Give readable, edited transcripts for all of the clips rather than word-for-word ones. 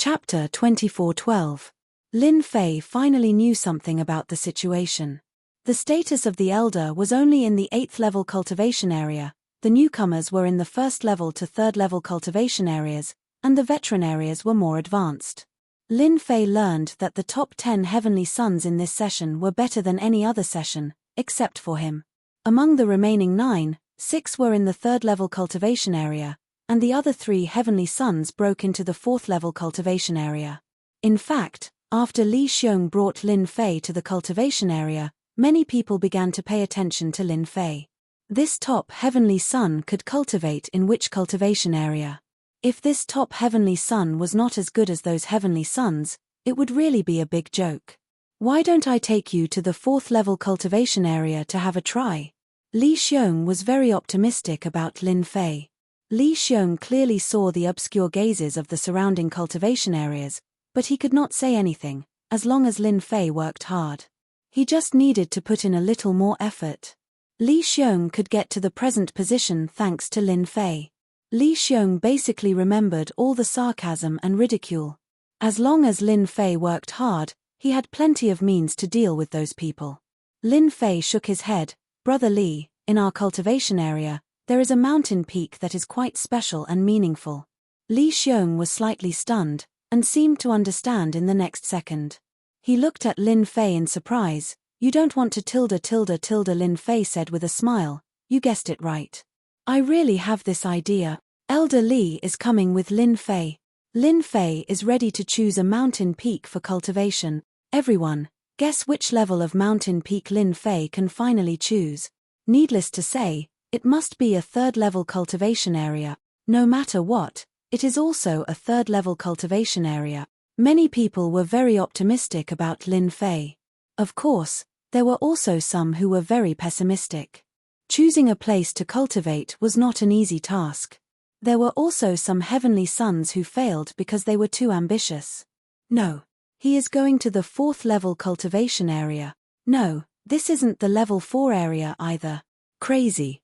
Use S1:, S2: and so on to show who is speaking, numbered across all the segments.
S1: Chapter 24:12. Lin Fei finally knew something about the situation. The status of the Elder was only in the 8th level cultivation area, the newcomers were in the 1st level to 3rd level cultivation areas, and the veteran areas were more advanced. Lin Fei learned that the top 10 Heavenly Sons in this session were better than any other session, except for him. Among the remaining 9, 6 were in the 3rd level cultivation area, and the other 3 Heavenly Sons broke into the 4th level cultivation area. In fact, after Li Xiong brought Lin Fei to the cultivation area, many people began to pay attention to Lin Fei. This top Heavenly Son could cultivate in which cultivation area? If this top Heavenly Son was not as good as those Heavenly Sons, it would really be a big joke. Why don't I take you to the 4th level cultivation area to have a try? Li Xiong was very optimistic about Lin Fei. Li Xiong clearly saw the obscure gazes of the surrounding cultivation areas, but he could not say anything, as long as Lin Fei worked hard. He just needed to put in a little more effort. Li Xiong could get to the present position thanks to Lin Fei. Li Xiong basically remembered all the sarcasm and ridicule. As long as Lin Fei worked hard, he had plenty of means to deal with those people. Lin Fei shook his head. Brother Li, in our cultivation area, there is a mountain peak that is quite special and meaningful. Li Xiong was slightly stunned, and seemed to understand in the next second. He looked at Lin Fei in surprise. You don't want to Lin Fei said with a smile. You guessed it right. I really have this idea. Elder Li is coming with Lin Fei. Lin Fei is ready to choose a mountain peak for cultivation. Everyone, guess which level of mountain peak Lin Fei can finally choose. Needless to say, it must be a 3rd level cultivation area. No matter what, it is also a 3rd level cultivation area. Many people were very optimistic about Lin Fei. Of course, there were also some who were very pessimistic. Choosing a place to cultivate was not an easy task. There were also some Heavenly Sons who failed because they were too ambitious. No. He is going to the 4th level cultivation area. No, this isn't the level 4 area either. Crazy.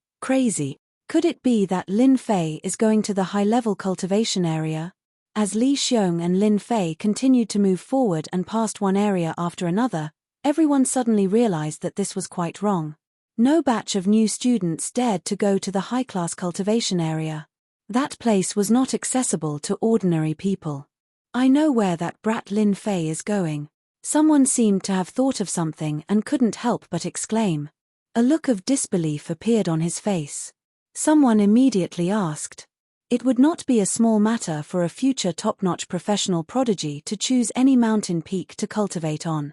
S1: Could it be that Lin Fei is going to the high-level cultivation area? As Li Xiong and Lin Fei continued to move forward and passed one area after another, everyone suddenly realized that this was quite wrong. No batch of new students dared to go to the high-class cultivation area. That place was not accessible to ordinary people. I know where that brat Lin Fei is going. Someone seemed to have thought of something and couldn't help but exclaim. A look of disbelief appeared on his face. Someone immediately asked. It would not be a small matter for a future top-notch professional prodigy to choose any mountain peak to cultivate on.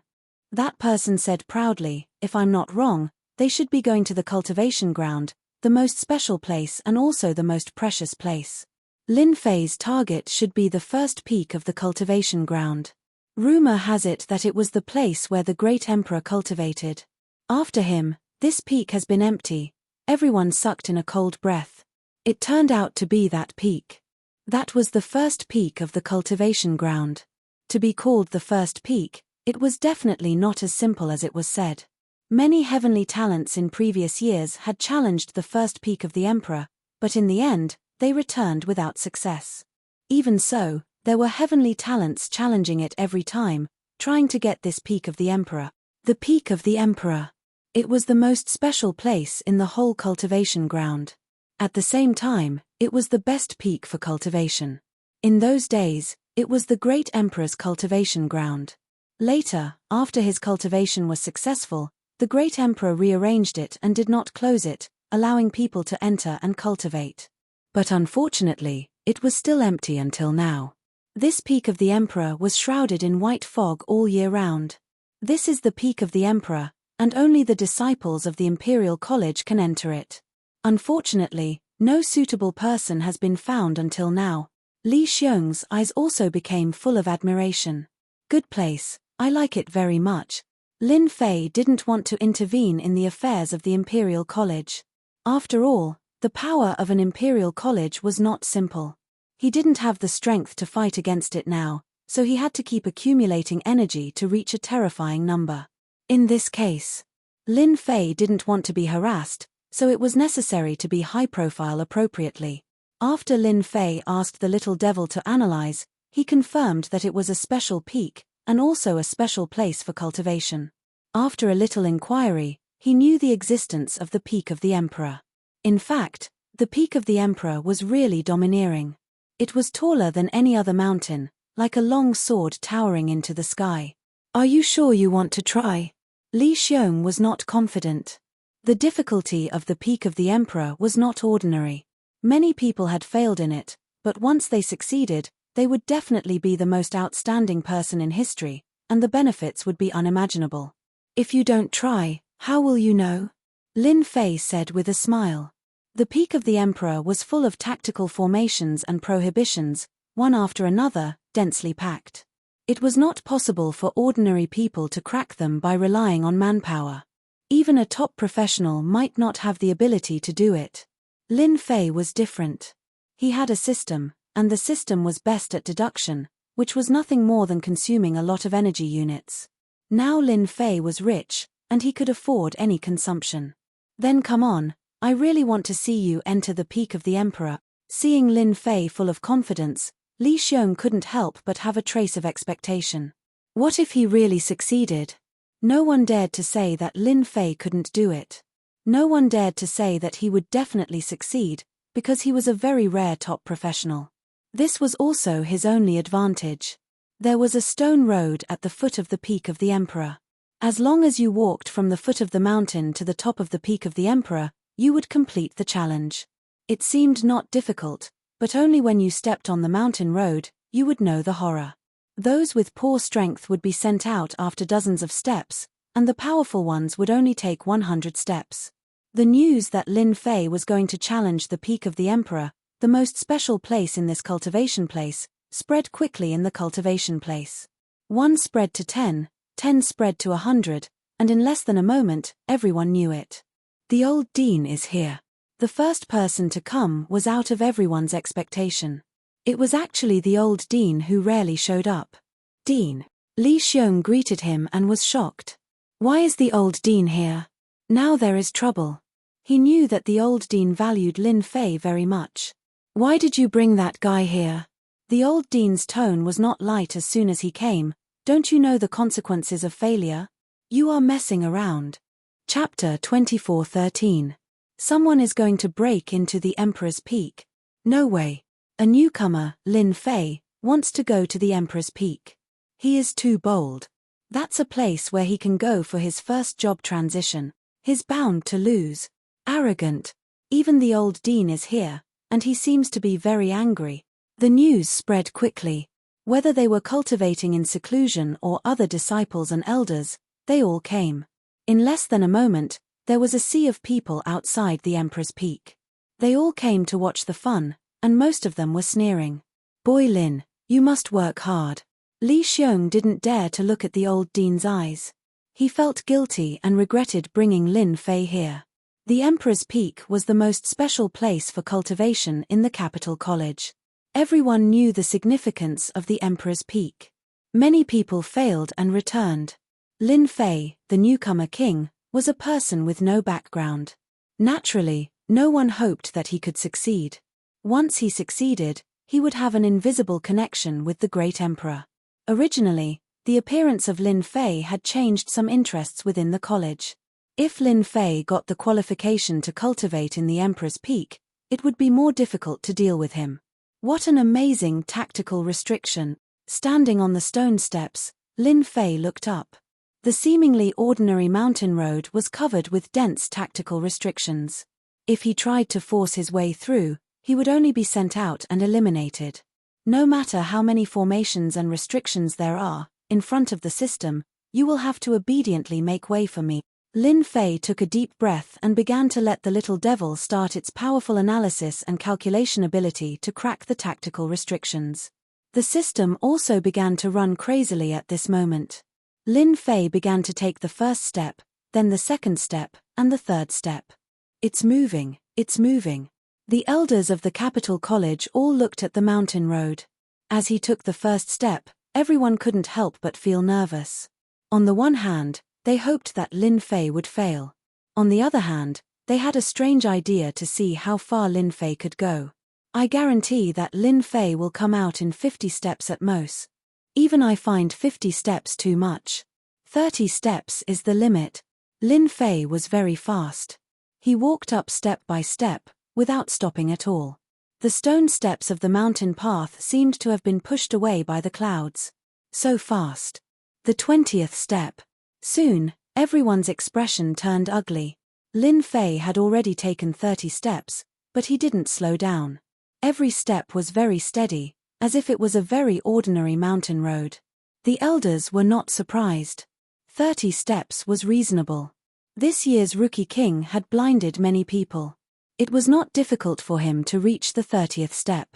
S1: That person said proudly, if I'm not wrong, they should be going to the cultivation ground, the most special place and also the most precious place. Lin Fei's target should be the first peak of the cultivation ground. Rumor has it that it was the place where the great emperor cultivated. After him, this peak has been empty. Everyone sucked in a cold breath. It turned out to be that peak. That was the first peak of the cultivation ground. To be called the first peak, it was definitely not as simple as it was said. Many heavenly talents in previous years had challenged the first peak of the emperor, but in the end, they returned without success. Even so, there were heavenly talents challenging it every time, trying to get this peak of the emperor. The peak of the emperor. It was the most special place in the whole cultivation ground. At the same time, it was the best peak for cultivation. In those days, it was the great emperor's cultivation ground. Later, after his cultivation was successful, the great emperor rearranged it and did not close it, allowing people to enter and cultivate. But unfortunately, it was still empty until now. This peak of the emperor was shrouded in white fog all year round. This is the peak of the emperor, and only the disciples of the Imperial College can enter it. Unfortunately, no suitable person has been found until now. Li Xiong's eyes also became full of admiration. Good place, I like it very much. Lin Fei didn't want to intervene in the affairs of the Imperial College. After all, the power of an Imperial College was not simple. He didn't have the strength to fight against it now, so he had to keep accumulating energy to reach a terrifying number. In this case, Lin Fei didn't want to be harassed, so it was necessary to be high-profile appropriately. After Lin Fei asked the little devil to analyze, He confirmed that it was a special peak, and also a special place for cultivation. After a little inquiry, he knew the existence of the Peak of the Emperor. In fact, the Peak of the Emperor was really domineering. It was taller than any other mountain, like a long sword towering into the sky. "Are you sure you want to try?" Li Xiong was not confident. The difficulty of the Peak of the Emperor was not ordinary. Many people had failed in it, but once they succeeded, they would definitely be the most outstanding person in history, and the benefits would be unimaginable. "If you don't try, how will you know?" Lin Fei said with a smile. The Peak of the Emperor was full of tactical formations and prohibitions, one after another, densely packed. It was not possible for ordinary people to crack them by relying on manpower. Even a top professional might not have the ability to do it. Lin Fei was different. He had a system, and the system was best at deduction, which was nothing more than consuming a lot of energy units. Now Lin Fei was rich, and he could afford any consumption. "Then come on, I really want to see you enter the Peak of the Emperor." Seeing Lin Fei full of confidence, Li Xiong couldn't help but have a trace of expectation. What if he really succeeded? No one dared to say that Lin Fei couldn't do it. No one dared to say that he would definitely succeed, because he was a very rare top professional. This was also his only advantage. There was a stone road at the foot of the Peak of the Emperor. As long as you walked from the foot of the mountain to the top of the Peak of the Emperor, you would complete the challenge. It seemed not difficult, but only when you stepped on the mountain road, you would know the horror. Those with poor strength would be sent out after dozens of steps, and the powerful ones would only take 100 steps. The news that Lin Fei was going to challenge the Peak of the Emperor, the most special place in this cultivation place, spread quickly in the cultivation place. 1 spread to 10, 10 spread to 100, and in less than a moment, everyone knew it. The old dean is here. The first person to come was out of everyone's expectation. It was actually the old dean who rarely showed up. "Dean." Li Xiong greeted him and was shocked. "Why is the old dean here? Now there is trouble." He knew that the old dean valued Lin Fei very much. "Why did you bring that guy here?" The old dean's tone was not light as soon as he came. "Don't you know the consequences of failure? You are messing around." Chapter 24:13. Someone is going to break into the Emperor's Peak. No way. A newcomer, Lin Fei, wants to go to the Emperor's Peak. He is too bold. That's a place where he can go for his first job transition. He's bound to lose. Arrogant. Even the old dean is here, and he seems to be very angry. The news spread quickly. Whether they were cultivating in seclusion or other disciples and elders, they all came. In less than a moment, there was a sea of people outside the Emperor's Peak. They all came to watch the fun, and most of them were sneering. "Boy Lin, you must work hard." Li Xiong didn't dare to look at the old dean's eyes. He felt guilty and regretted bringing Lin Fei here. The Emperor's Peak was the most special place for cultivation in the capital college. Everyone knew the significance of the Emperor's Peak. Many people failed and returned. Lin Fei, the newcomer king, was a person with no background. Naturally, no one hoped that he could succeed. Once he succeeded, he would have an invisible connection with the great emperor. Originally, the appearance of Lin Fei had changed some interests within the college. If Lin Fei got the qualification to cultivate in the Emperor's Peak, it would be more difficult to deal with him. What an amazing tactical restriction. Standing on the stone steps, Lin Fei looked up. The seemingly ordinary mountain road was covered with dense tactical restrictions. If he tried to force his way through, he would only be sent out and eliminated. No matter how many formations and restrictions there are, in front of the system, you will have to obediently make way for me. Lin Fei took a deep breath and began to let the little devil start its powerful analysis and calculation ability to crack the tactical restrictions. The system also began to run crazily at this moment. Lin Fei began to take the first step, then the second step, and the third step. It's moving, it's moving. The elders of the capital college all looked at the mountain road. As he took the first step, everyone couldn't help but feel nervous. On the one hand, they hoped that Lin Fei would fail. On the other hand, they had a strange idea to see how far Lin Fei could go. I guarantee that Lin Fei will come out in 50 steps at most. Even I find 50 steps too much. 30 steps is the limit. Lin Fei was very fast. He walked up step by step, without stopping at all. The stone steps of the mountain path seemed to have been pushed away by the clouds. So fast. The 20th step. Soon, everyone's expression turned ugly. Lin Fei had already taken 30 steps, but he didn't slow down. Every step was very steady, as if it was a very ordinary mountain road. The elders were not surprised. 30 steps was reasonable. This year's Rookie King had blinded many people. It was not difficult for him to reach the 30th step.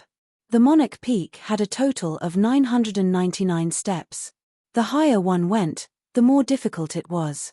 S1: The Monarch Peak had a total of 999 steps. The higher one went, the more difficult it was.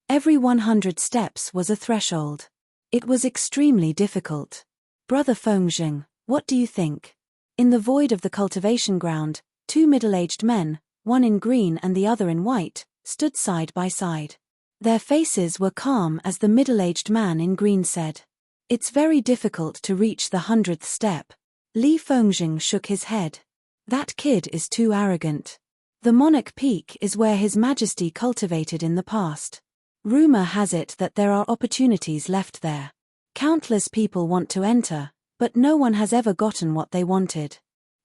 S1: Every 100 steps was a threshold. It was extremely difficult. Brother Fengzheng, what do you think? In the void of the cultivation ground, two middle-aged men, one in green and the other in white, stood side by side. Their faces were calm as the middle-aged man in green said, "It's very difficult to reach the 100th step." Li Fengzheng shook his head. "That kid is too arrogant. The Monarch Peak is where His Majesty cultivated in the past. Rumor has it that there are opportunities left there. Countless people want to enter, but no one has ever gotten what they wanted.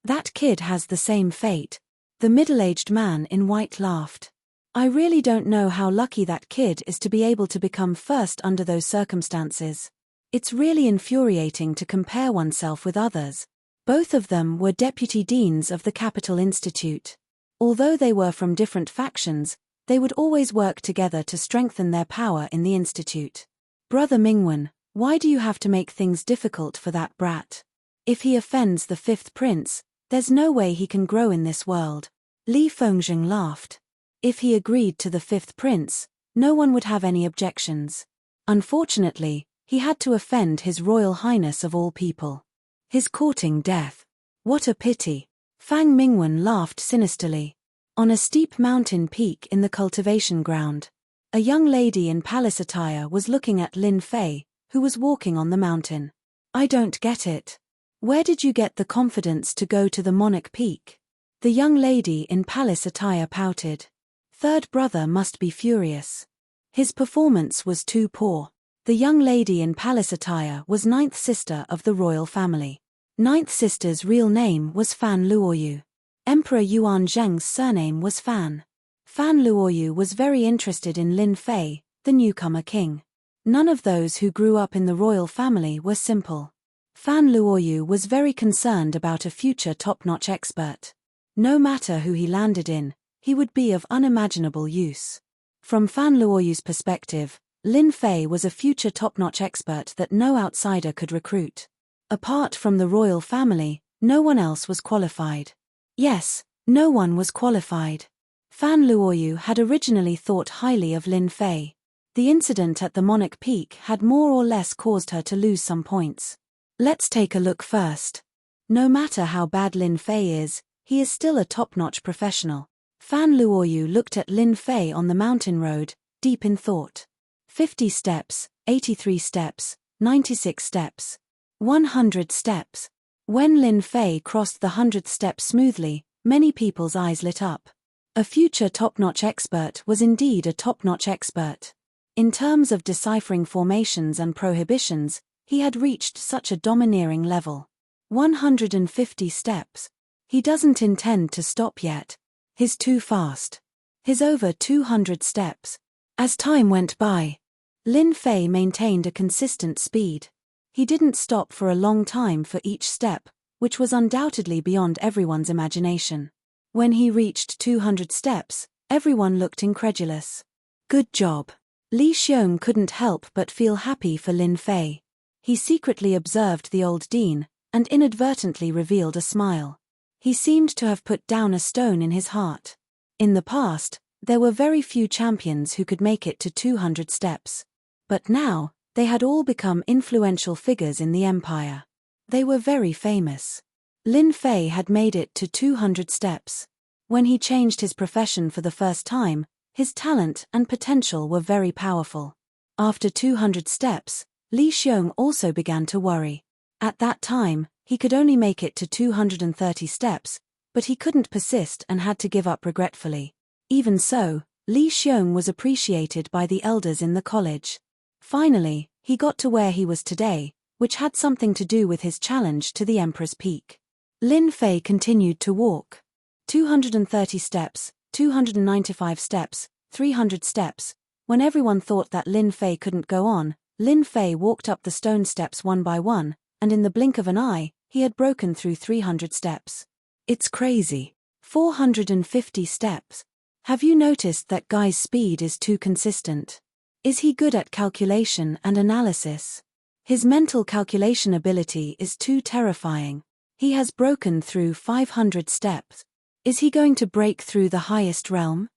S1: That kid has the same fate." The middle-aged man in white laughed. "I really don't know how lucky that kid is to be able to become first under those circumstances. It's really infuriating to compare oneself with others." Both of them were deputy deans of the Capital Institute. Although they were from different factions, they would always work together to strengthen their power in the institute. "Brother Mingwen, why do you have to make things difficult for that brat? If he offends the fifth prince, there's no way he can grow in this world." Li Fengzheng laughed. If he agreed to the fifth prince, no one would have any objections. Unfortunately, he had to offend His Royal Highness of all people. His courting death. What a pity. Fang Mingwen laughed sinisterly. On a steep mountain peak in the cultivation ground, a young lady in palace attire was looking at Lin Fei, who was walking on the mountain. "I don't get it. Where did you get the confidence to go to the Monarch Peak?" The young lady in palace attire pouted. Third brother must be furious. His performance was too poor. The young lady in palace attire was ninth sister of the royal family. Ninth sister's real name was Fan Luoyu. Emperor Yuan Zheng's surname was Fan. Fan Luoyu was very interested in Lin Fei, the newcomer king. None of those who grew up in the royal family were simple. Fan Luoyu was very concerned about a future top-notch expert. No matter who he landed in, he would be of unimaginable use. From Fan Luoyu's perspective, Lin Fei was a future top-notch expert that no outsider could recruit. Apart from the royal family, no one else was qualified. Yes, no one was qualified. Fan Luoyu had originally thought highly of Lin Fei. The incident at the Monarch Peak had more or less caused her to lose some points. Let's take a look first. No matter how bad Lin Fei is, he is still a top-notch professional. Fan Luoyu looked at Lin Fei on the mountain road, deep in thought. 50 steps, 83 steps, 96 steps. 100 steps. When Lin Fei crossed the 100th step smoothly, many people's eyes lit up. A future top-notch expert was indeed a top-notch expert. In terms of deciphering formations and prohibitions, he had reached such a domineering level. 150 steps. He doesn't intend to stop yet. He's too fast. He's over 200 steps. As time went by, Lin Fei maintained a consistent speed. He didn't stop for a long time for each step, which was undoubtedly beyond everyone's imagination. When he reached 200 steps, everyone looked incredulous. Good job. Li Xiong couldn't help but feel happy for Lin Fei. He secretly observed the old dean, and inadvertently revealed a smile. He seemed to have put down a stone in his heart. In the past, there were very few champions who could make it to 200 steps. But now, they had all become influential figures in the empire. They were very famous. Lin Fei had made it to 200 steps. When he changed his profession for the first time, his talent and potential were very powerful. After 200 steps, Li Xiong also began to worry. At that time, He could only make it to 230 steps, but he couldn't persist and had to give up regretfully. Even so, Li Xiong was appreciated by the elders in the college. Finally, he got to where he was today, which had something to do with his challenge to the Emperor's Peak. Lin Fei continued to walk. 230 steps, 295 steps, 300 steps. When everyone thought that Lin Fei couldn't go on, Lin Fei walked up the stone steps one by one, and in the blink of an eye, he had broken through 300 steps. It's crazy. 450 steps. Have you noticed that Guy's speed is too consistent? Is he good at calculation and analysis? His mental calculation ability is too terrifying. He has broken through 500 steps. Is he going to break through the highest realm?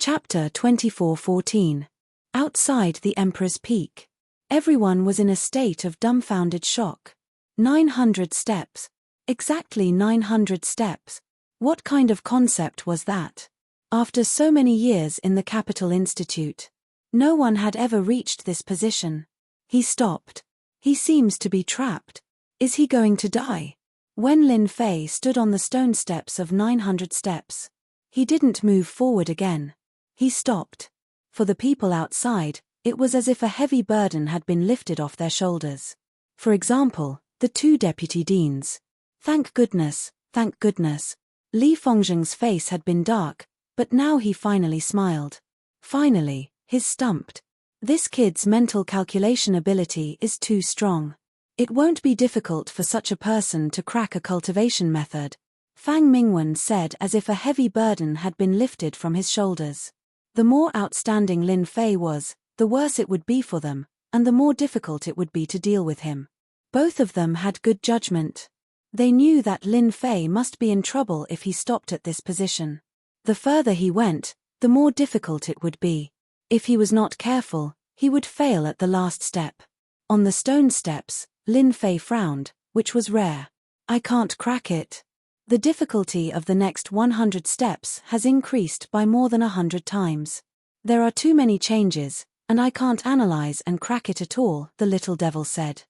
S1: Chapter 24:14. Outside the Emperor's Peak. Everyone was in a state of dumbfounded shock. 900 steps. Exactly 900 steps. What kind of concept was that? After so many years in the Capital Institute, no one had ever reached this position. He stopped. He seems to be trapped. Is he going to die? When Lin Fei stood on the stone steps of 900 steps, he didn't move forward again. He stopped. For the people outside, it was as if a heavy burden had been lifted off their shoulders. For example, the two deputy deans. Thank goodness, thank goodness. Li Fengzheng's face had been dark, but now he finally smiled. Finally, he's stumped. This kid's mental calculation ability is too strong. It won't be difficult for such a person to crack a cultivation method, Fang Mingwen said as if a heavy burden had been lifted from his shoulders. The more outstanding Lin Fei was, the worse it would be for them, and the more difficult it would be to deal with him. Both of them had good judgment. They knew that Lin Fei must be in trouble if he stopped at this position. The further he went, the more difficult it would be. If he was not careful, he would fail at the last step. On the stone steps, Lin Fei frowned, which was rare. I can't crack it. The difficulty of the next 100 steps has increased by more than 100 times. There are too many changes, and I can't analyze and crack it at all, the little devil said.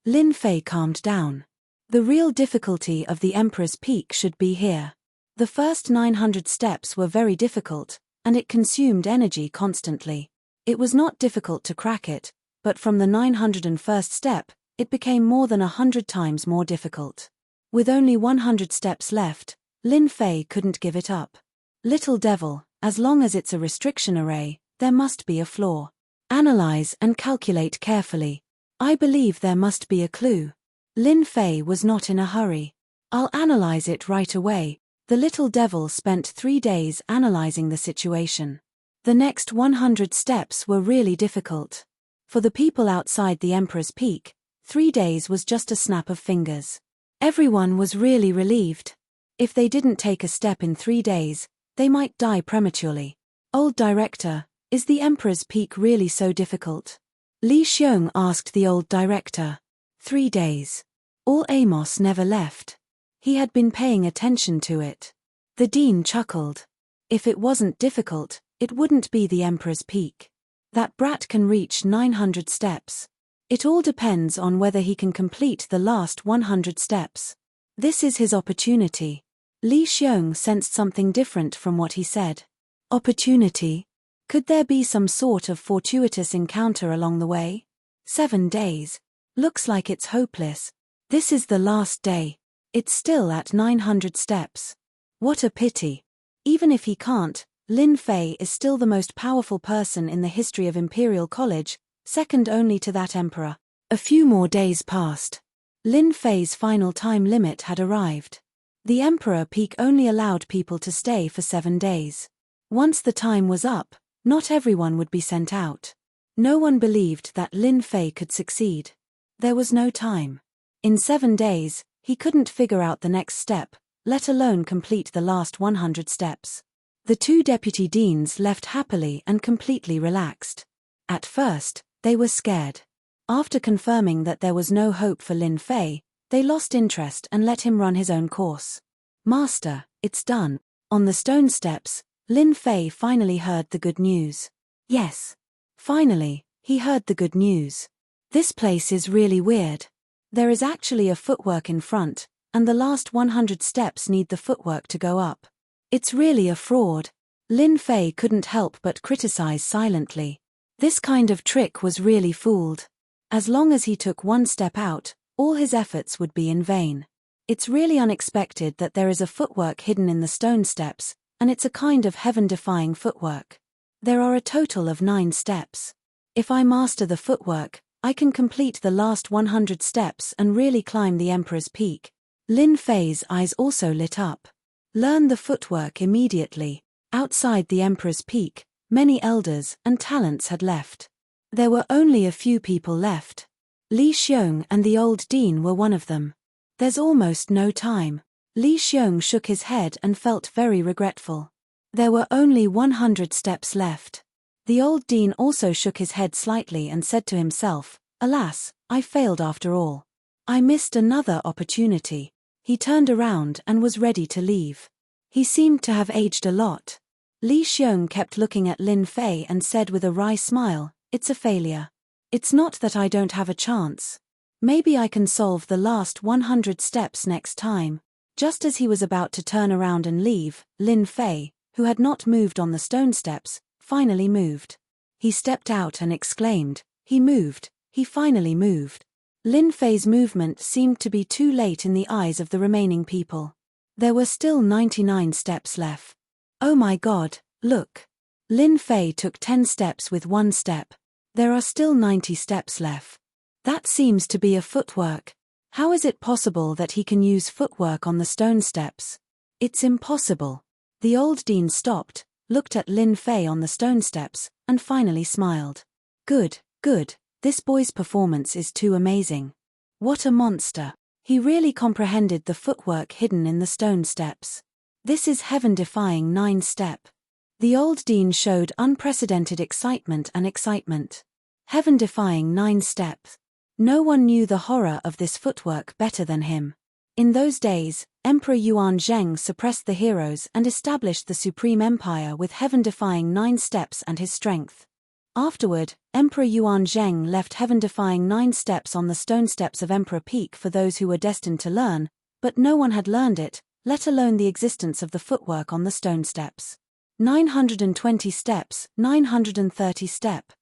S1: Lin Fei calmed down. The real difficulty of the Emperor's Peak should be here. The first 900 steps were very difficult, and it consumed energy constantly. It was not difficult to crack it, but from the 901st step, it became more than 100 times more difficult. With only 100 steps left, Lin Fei couldn't give it up. Little devil, as long as it's a restriction array, there must be a flaw. Analyze and calculate carefully. I believe there must be a clue. Lin Fei was not in a hurry. I'll analyze it right away. The little devil spent 3 days analyzing the situation. The next 100 steps were really difficult. For the people outside the Emperor's Peak, 3 days was just a snap of fingers. Everyone was really relieved. If they didn't take a step in 3 days, they might die prematurely. Old director, is the Emperor's Peak really so difficult? Li Xiong asked the old director. 3 days. All Amos never left. He had been paying attention to it. The dean chuckled. If it wasn't difficult, it wouldn't be the Emperor's Peak. That brat can reach 900 steps. It all depends on whether he can complete the last 100 steps. This is his opportunity. Li Xiong sensed something different from what he said. Opportunity? Could there be some sort of fortuitous encounter along the way? 7 days. Looks like it's hopeless. This is the last day. It's still at 900 steps. What a pity. Even if he can't, Lin Fei is still the most powerful person in the history of Imperial College, second only to that emperor. A few more days passed. Lin Fei's final time limit had arrived. The Emperor Peak only allowed people to stay for 7 days. Once the time was up, not everyone would be sent out. No one believed that Lin Fei could succeed. There was no time. In 7 days, he couldn't figure out the next step, let alone complete the last 100 steps. The 2 deputy deans left happily and completely relaxed. At first, they were scared. After confirming that there was no hope for Lin Fei, they lost interest and let him run his own course. Master, it's done. On the stone steps, Lin Fei finally heard the good news. Yes. Finally, he heard the good news. This place is really weird. There is actually a footwork in front, and the last 100 steps need the footwork to go up. It's really a fraud. Lin Fei couldn't help but criticize silently. This kind of trick was really fooled. As long as he took one step out, all his efforts would be in vain. It's really unexpected that there is a footwork hidden in the stone steps, and it's a kind of heaven-defying footwork. There are a total of 9 steps. If I master the footwork, I can complete the last 100 steps and really climb the Emperor's Peak. Lin Fei's eyes also lit up. Learn the footwork immediately. Outside the Emperor's Peak, many elders and talents had left. There were only a few people left. Li Xiong and the old dean were one of them. There's almost no time. Li Xiong shook his head and felt very regretful. There were only 100 steps left. The old dean also shook his head slightly and said to himself, "Alas, I failed after all. I missed another opportunity." He turned around and was ready to leave. He seemed to have aged a lot. Li Xiong kept looking at Lin Fei and said with a wry smile, "It's a failure. It's not that I don't have a chance. Maybe I can solve the last 100 steps next time." Just as he was about to turn around and leave, Lin Fei, who had not moved on the stone steps, finally moved. He stepped out and exclaimed, "He moved, he finally moved." Lin Fei's movement seemed to be too late in the eyes of the remaining people. There were still 99 steps left. "Oh my God, look." Lin Fei took 10 steps with 1 step. There are still 90 steps left. That seems to be a footwork. How is it possible that he can use footwork on the stone steps? It's impossible. The old dean stopped, looked at Lin Fei on the stone steps, and finally smiled. Good, good, this boy's performance is too amazing. What a monster. He really comprehended the footwork hidden in the stone steps. This is heaven-defying 9-step. The old dean showed unprecedented excitement. Heaven-defying 9 steps. No one knew the horror of this footwork better than him. In those days, Emperor Yuan Zheng suppressed the heroes and established the Supreme Empire with heaven-defying 9 steps and his strength. Afterward, Emperor Yuan Zheng left heaven-defying 9 steps on the stone steps of Emperor Peak for those who were destined to learn, but no one had learned it, let alone the existence of the footwork on the stone steps. 920 steps, 930 step.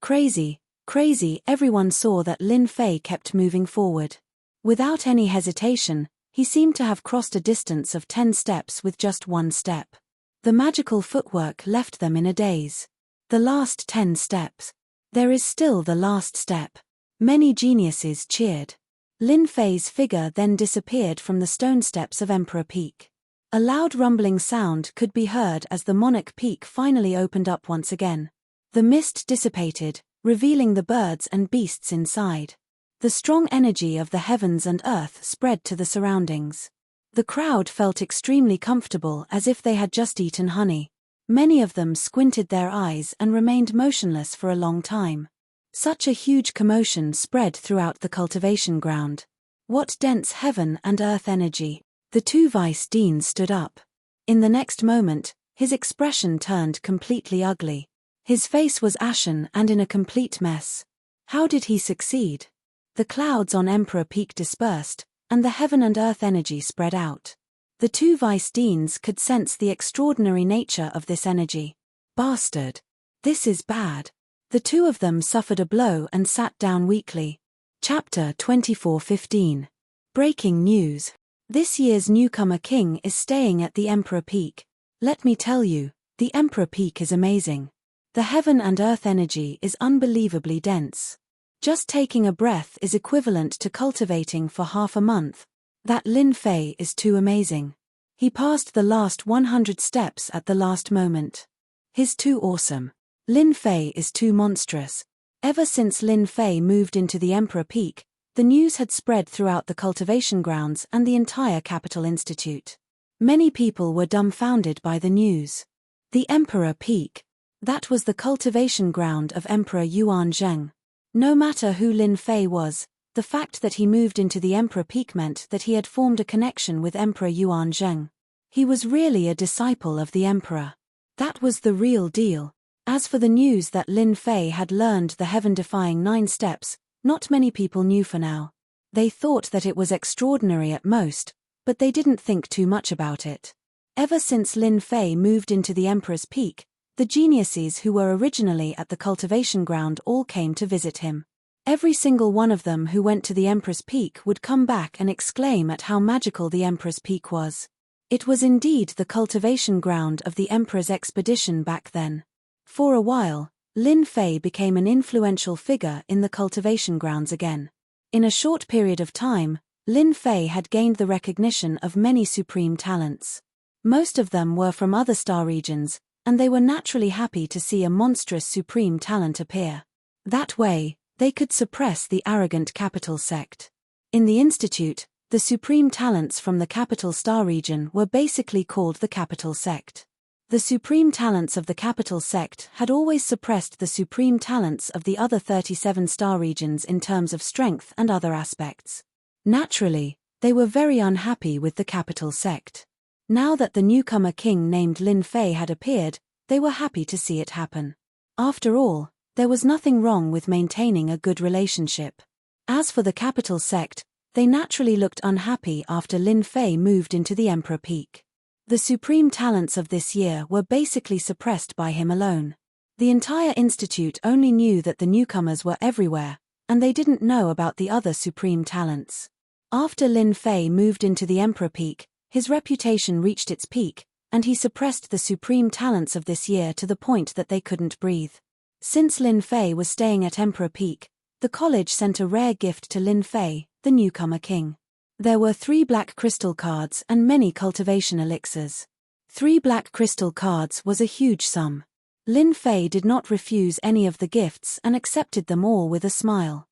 S1: Crazy, crazy. Everyone saw that Lin Fei kept moving forward. Without any hesitation, he seemed to have crossed a distance of 10 steps with just 1 step. The magical footwork left them in a daze. The last 10 steps. There is still the last step. Many geniuses cheered. Lin Fei's figure then disappeared from the stone steps of Emperor Peak. A loud rumbling sound could be heard as the Monarch Peak finally opened up once again. The mist dissipated, revealing the birds and beasts inside. The strong energy of the heavens and earth spread to the surroundings. The crowd felt extremely comfortable, as if they had just eaten honey. Many of them squinted their eyes and remained motionless for a long time. Such a huge commotion spread throughout the cultivation ground. What dense heaven and earth energy! The 2 vice deans stood up. In the next moment, his expression turned completely ugly. His face was ashen and in a complete mess. How did he succeed? The clouds on Emperor Peak dispersed, and the heaven and earth energy spread out. The 2 vice deans could sense the extraordinary nature of this energy. Bastard! This is bad. The 2 of them suffered a blow and sat down weakly. Chapter 24:15. Breaking news. This year's newcomer king is staying at the Emperor Peak. Let me tell you, the Emperor Peak is amazing. The heaven and earth energy is unbelievably dense. Just taking a breath is equivalent to cultivating for half a month. That Lin Fei is too amazing. He passed the last 100 steps at the last moment. He's too awesome. Lin Fei is too monstrous. Ever since Lin Fei moved into the Emperor Peak, the news had spread throughout the cultivation grounds and the entire Capital Institute. Many people were dumbfounded by the news. The Emperor Peak. That was the cultivation ground of Emperor Yuan Zheng. No matter who Lin Fei was, the fact that he moved into the Emperor Peak meant that he had formed a connection with Emperor Yuan Zheng. He was really a disciple of the Emperor. That was the real deal. As for the news that Lin Fei had learned the heaven-defying 9 steps, not many people knew for now. They thought that it was extraordinary at most, but they didn't think too much about it. Ever since Lin Fei moved into the Emperor's Peak, the geniuses who were originally at the cultivation ground all came to visit him. Every single one of them who went to the Emperor's Peak would come back and exclaim at how magical the Emperor's Peak was. It was indeed the cultivation ground of the Emperor's expedition back then. For a while, Lin Fei became an influential figure in the cultivation grounds again. In a short period of time, Lin Fei had gained the recognition of many supreme talents. Most of them were from other star regions, and they were naturally happy to see a monstrous supreme talent appear. That way, they could suppress the arrogant capital sect. In the Institute, the supreme talents from the capital star region were basically called the capital sect. The supreme talents of the capital sect had always suppressed the supreme talents of the other 37 star regions in terms of strength and other aspects. Naturally, they were very unhappy with the capital sect. Now that the newcomer king named Lin Fei had appeared, they were happy to see it happen. After all, there was nothing wrong with maintaining a good relationship. As for the capital sect, they naturally looked unhappy after Lin Fei moved into the Emperor Peak. The supreme talents of this year were basically suppressed by him alone. The entire institute only knew that the newcomers were everywhere, and they didn't know about the other supreme talents. After Lin Fei moved into the Emperor Peak, his reputation reached its peak, and he suppressed the supreme talents of this year to the point that they couldn't breathe. Since Lin Fei was staying at Emperor Peak, the college sent a rare gift to Lin Fei, the newcomer king. There were 3 black crystal cards and many cultivation elixirs. 3 black crystal cards was a huge sum. Lin Fei did not refuse any of the gifts and accepted them all with a smile.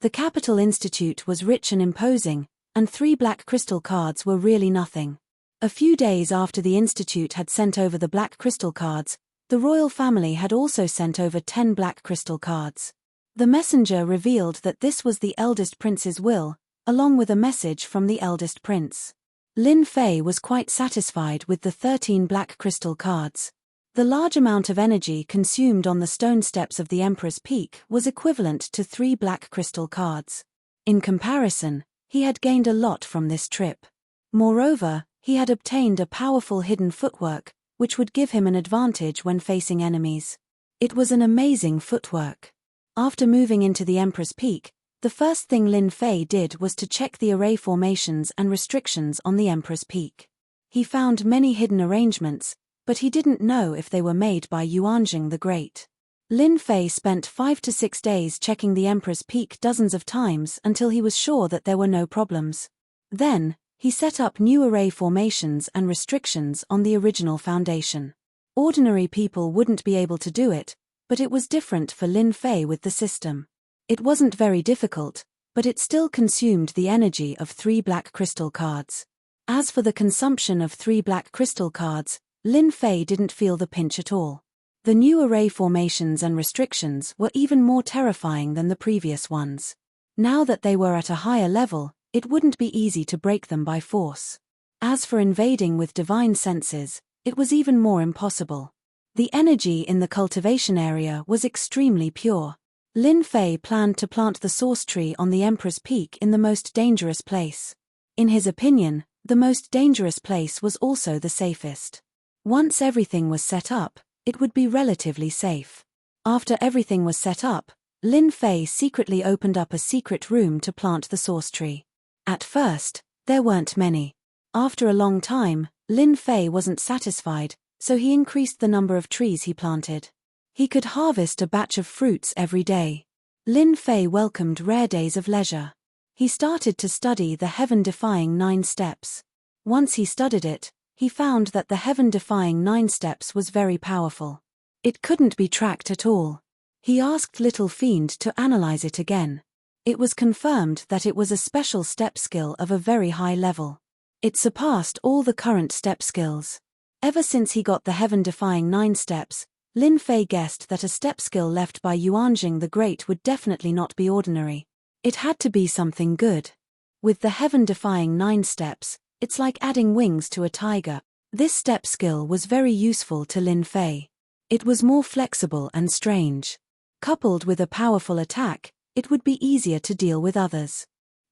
S1: The Capital Institute was rich and imposing, and 3 black crystal cards were really nothing. A few days after the Institute had sent over the black crystal cards, the royal family had also sent over 10 black crystal cards. The messenger revealed that this was the eldest prince's will, along with a message from the eldest prince. Lin Fei was quite satisfied with the 13 black crystal cards. The large amount of energy consumed on the stone steps of the Emperor's Peak was equivalent to 3 black crystal cards. In comparison, he had gained a lot from this trip. Moreover, he had obtained a powerful hidden footwork, which would give him an advantage when facing enemies. It was an amazing footwork. After moving into the Emperor's Peak, the first thing Lin Fei did was to check the array formations and restrictions on the Emperor's Peak. He found many hidden arrangements, but he didn't know if they were made by Yuanjing the Great. Lin Fei spent 5 to 6 days checking the Emperor's Peak dozens of times until he was sure that there were no problems. Then, he set up new array formations and restrictions on the original foundation. Ordinary people wouldn't be able to do it, but it was different for Lin Fei with the system. It wasn't very difficult, but it still consumed the energy of 3 black crystal cards. As for the consumption of 3 black crystal cards, Lin Fei didn't feel the pinch at all. The new array formations and restrictions were even more terrifying than the previous ones. Now that they were at a higher level, it wouldn't be easy to break them by force. As for invading with divine senses, it was even more impossible. The energy in the cultivation area was extremely pure. Lin Fei planned to plant the source tree on the Emperor's Peak in the most dangerous place. In his opinion, the most dangerous place was also the safest. Once everything was set up, it would be relatively safe. After everything was set up, Lin Fei secretly opened up a secret room to plant the source tree. At first, there weren't many. After a long time, Lin Fei wasn't satisfied, so he increased the number of trees he planted. He could harvest a batch of fruits every day. Lin Fei welcomed rare days of leisure. He started to study the heaven-defying 9 steps. Once he studied it, he found that the heaven-defying 9 steps was very powerful. It couldn't be tracked at all. He asked Little Fiend to analyze it again. It was confirmed that it was a special step skill of a very high level. It surpassed all the current step skills. Ever since he got the heaven-defying 9 steps, Lin Fei guessed that a step skill left by Yuanjing the Great would definitely not be ordinary. It had to be something good. With the heaven-defying 9 steps, it's like adding wings to a tiger. This step skill was very useful to Lin Fei. It was more flexible and strange. Coupled with a powerful attack, it would be easier to deal with others.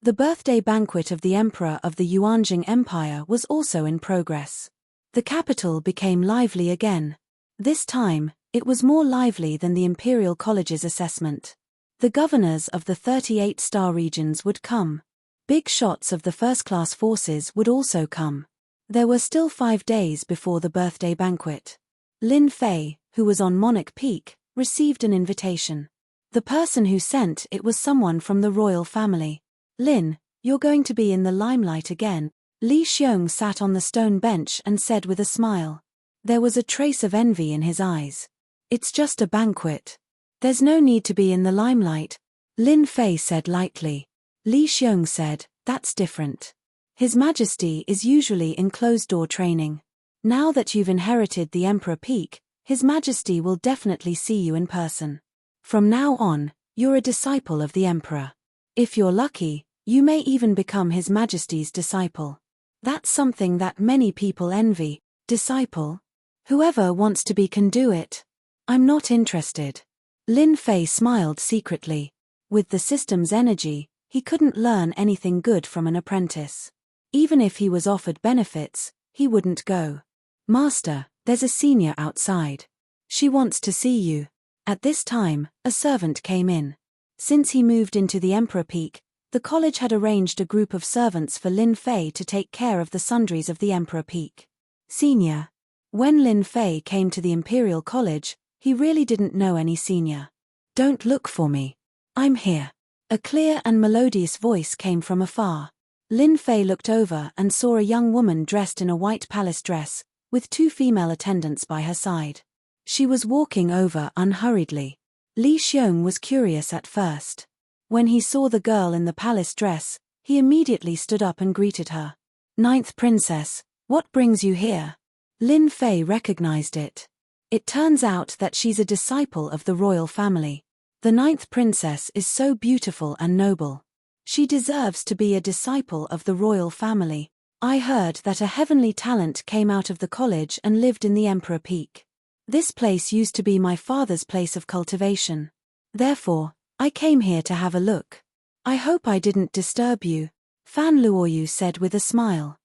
S1: The birthday banquet of the Emperor of the Yuanjing Empire was also in progress. The capital became lively again. This time, it was more lively than the Imperial College's assessment. The governors of the 38 star regions would come. Big shots of the first-class forces would also come. There were still 5 days before the birthday banquet. Lin Fei, who was on Monarch Peak, received an invitation. The person who sent it was someone from the royal family. Lin, you're going to be in the limelight again. Li Xiong sat on the stone bench and said with a smile. There was a trace of envy in his eyes. It's just a banquet. There's no need to be in the limelight, Lin Fei said lightly. Li Xiong said, that's different. His Majesty is usually in closed-door training. Now that you've inherited the Emperor Peak, His Majesty will definitely see you in person. From now on, you're a disciple of the Emperor. If you're lucky, you may even become His Majesty's disciple. That's something that many people envy. Disciple? Whoever wants to be can do it. I'm not interested. Lin Fei smiled secretly. With the system's energy, he couldn't learn anything good from an apprentice. Even if he was offered benefits, he wouldn't go. Master, there's a senior outside. She wants to see you. At this time, a servant came in. Since he moved into the Emperor Peak, the college had arranged a group of servants for Lin Fei to take care of the sundries of the Emperor Peak. Senior. When Lin Fei came to the Imperial College, he really didn't know any senior. Don't look for me. I'm here. A clear and melodious voice came from afar. Lin Fei looked over and saw a young woman dressed in a white palace dress, with 2 female attendants by her side. She was walking over unhurriedly. Li Xiong was curious at first. When he saw the girl in the palace dress, he immediately stood up and greeted her. Ninth Princess, what brings you here? Lin Fei recognized it. It turns out that she's a disciple of the royal family. The 9th princess is so beautiful and noble. She deserves to be a disciple of the royal family. I heard that a heavenly talent came out of the college and lived in the Emperor Peak. This place used to be my father's place of cultivation. Therefore, I came here to have a look. I hope I didn't disturb you, Fan Luoyu said with a smile.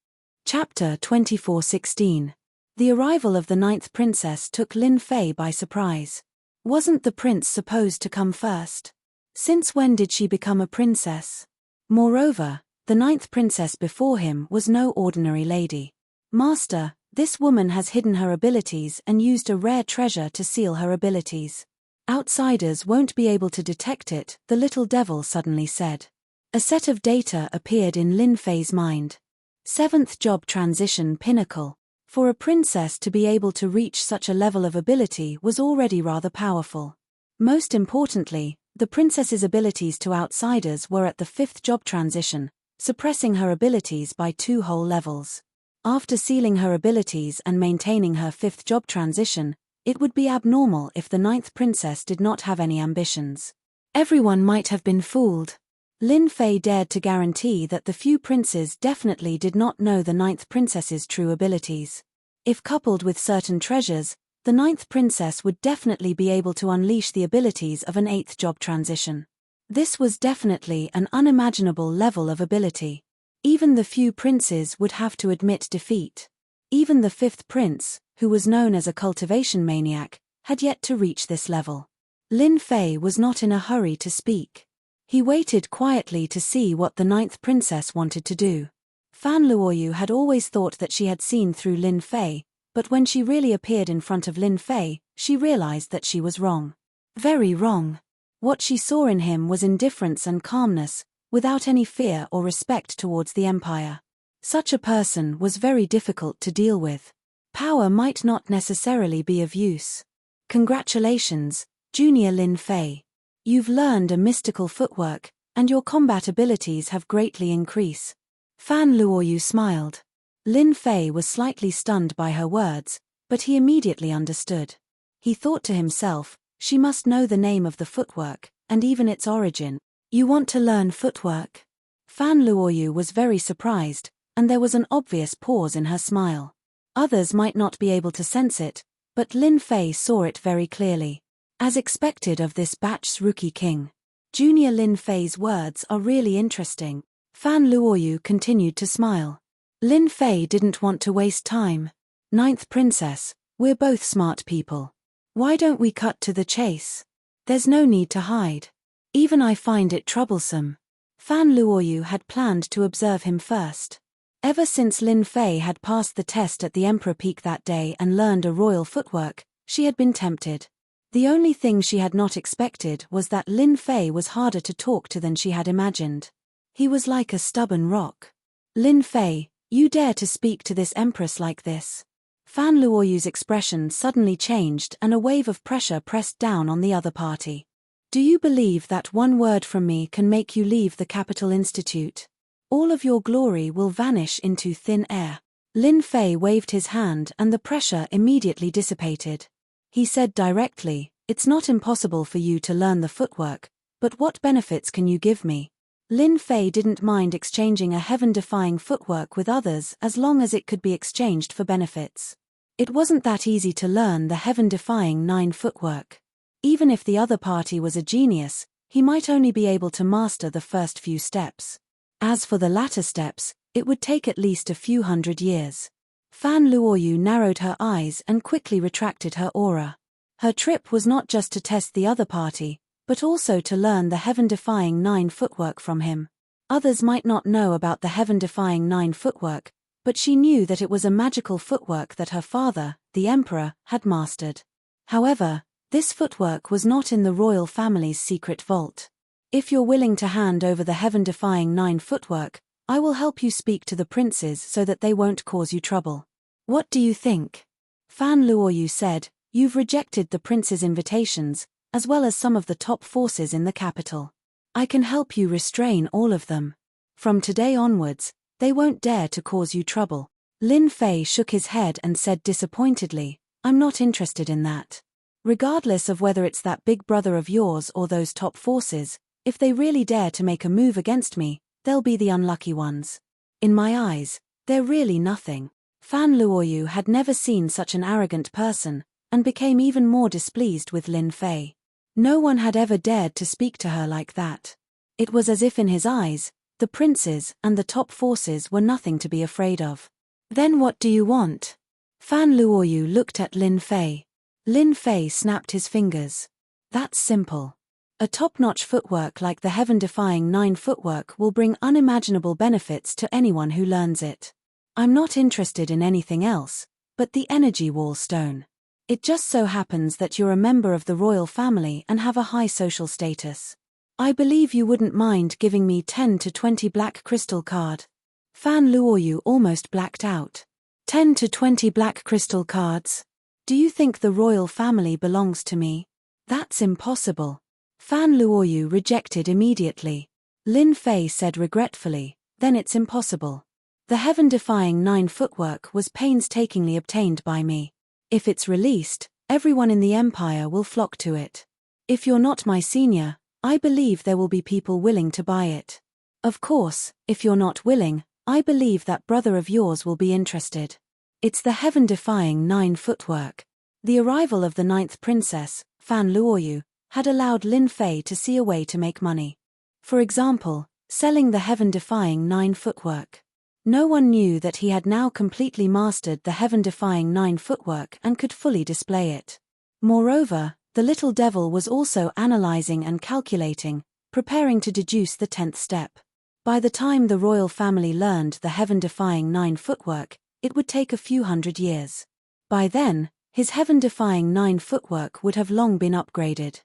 S1: Chapter 24:16. The arrival of the 9th princess took Lin Fei by surprise. Wasn't the prince supposed to come first? Since when did she become a princess? Moreover, the 9th princess before him was no ordinary lady. Master, this woman has hidden her abilities and used a rare treasure to seal her abilities. Outsiders won't be able to detect it, the little devil suddenly said. A set of data appeared in Lin Fei's mind. 7th job transition pinnacle. For a princess to be able to reach such a level of ability was already rather powerful. Most importantly, the princess's abilities to outsiders were at the 5th job transition, suppressing her abilities by 2 whole levels. After sealing her abilities and maintaining her 5th job transition, it would be abnormal if the 9th princess did not have any ambitions. Everyone might have been fooled. Lin Fei dared to guarantee that the few princes definitely did not know the 9th princess's true abilities. If coupled with certain treasures, the 9th princess would definitely be able to unleash the abilities of an 8th job transition. This was definitely an unimaginable level of ability. Even the few princes would have to admit defeat. Even the 5th prince, who was known as a cultivation maniac, had yet to reach this level. Lin Fei was not in a hurry to speak. He waited quietly to see what the 9th princess wanted to do. Fan Luoyu had always thought that she had seen through Lin Fei, but when she really appeared in front of Lin Fei, she realized that she was wrong. Very wrong. What she saw in him was indifference and calmness, without any fear or respect towards the empire. Such a person was very difficult to deal with. Power might not necessarily be of use. Congratulations, Junior Lin Fei. You've learned a mystical footwork, and your combat abilities have greatly increased. Fan Luoyu smiled. Lin Fei was slightly stunned by her words, but he immediately understood. He thought to himself, she must know the name of the footwork, and even its origin. You want to learn footwork? Fan Luoyu was very surprised, and there was an obvious pause in her smile. Others might not be able to sense it, but Lin Fei saw it very clearly. As expected of this batch's rookie king. Junior Lin Fei's words are really interesting. Fan Luoyu continued to smile. Lin Fei didn't want to waste time. Ninth Princess, we're both smart people. Why don't we cut to the chase? There's no need to hide. Even I find it troublesome. Fan Luoyu had planned to observe him first. Ever since Lin Fei had passed the test at the Emperor Peak that day and learned a royal footwork, she had been tempted. The only thing she had not expected was that Lin Fei was harder to talk to than she had imagined. He was like a stubborn rock. Lin Fei, you dare to speak to this empress like this? Fan Luoyu's expression suddenly changed and a wave of pressure pressed down on the other party. Do you believe that one word from me can make you leave the Capital Institute? All of your glory will vanish into thin air. Lin Fei waved his hand and the pressure immediately dissipated. He said directly, it's not impossible for you to learn the footwork, but what benefits can you give me? Lin Fei didn't mind exchanging a heaven-defying footwork with others as long as it could be exchanged for benefits. It wasn't that easy to learn the heaven-defying 9 footwork. Even if the other party was a genius, he might only be able to master the first few steps. As for the latter steps, it would take at least a few hundred years. Fan Luoyu narrowed her eyes and quickly retracted her aura. Her trip was not just to test the other party, but also to learn the heaven-defying 9 footwork from him. Others might not know about the heaven-defying 9 footwork, but she knew that it was a magical footwork that her father, the emperor, had mastered. However, this footwork was not in the royal family's secret vault. If you're willing to hand over the heaven-defying 9 footwork, I will help you speak to the princes so that they won't cause you trouble. What do you think? Fan Luoyu said, you've rejected the prince's invitations, as well as some of the top forces in the capital. I can help you restrain all of them. From today onwards, they won't dare to cause you trouble. Lin Fei shook his head and said disappointedly, I'm not interested in that. Regardless of whether it's that big brother of yours or those top forces, if they really dare to make a move against me, they'll be the unlucky ones. In my eyes, they're really nothing. Fan Luoyu had never seen such an arrogant person, and became even more displeased with Lin Fei. No one had ever dared to speak to her like that. It was as if in his eyes, the princes and the top forces were nothing to be afraid of. Then what do you want? Fan Luoyu looked at Lin Fei. Lin Fei snapped his fingers. That's simple. A top-notch footwork like the heaven-defying 9 footwork will bring unimaginable benefits to anyone who learns it. I'm not interested in anything else, but the energy wall stone. It just so happens that you're a member of the royal family and have a high social status. I believe you wouldn't mind giving me 10 to 20 black crystal card. Fan Luoyu almost blacked out. 10 to 20 black crystal cards? Do you think the royal family belongs to me? That's impossible. Fan Luoyu rejected immediately. Lin Fei said regretfully, then it's impossible. The heaven-defying 9 footwork was painstakingly obtained by me. If it's released, everyone in the empire will flock to it. If you're not my senior, I believe there will be people willing to buy it. Of course, if you're not willing, I believe that brother of yours will be interested. It's the heaven-defying 9 footwork. The arrival of the 9th princess, Fan Luoyu, had allowed Lin Fei to see a way to make money. For example, selling the heaven-defying 9 footwork. No one knew that he had now completely mastered the heaven-defying 9 footwork and could fully display it. Moreover, the little devil was also analyzing and calculating, preparing to deduce the 10th step. By the time the royal family learned the heaven-defying 9 footwork, it would take a few hundred years. By then, his heaven-defying 9 footwork would have long been upgraded.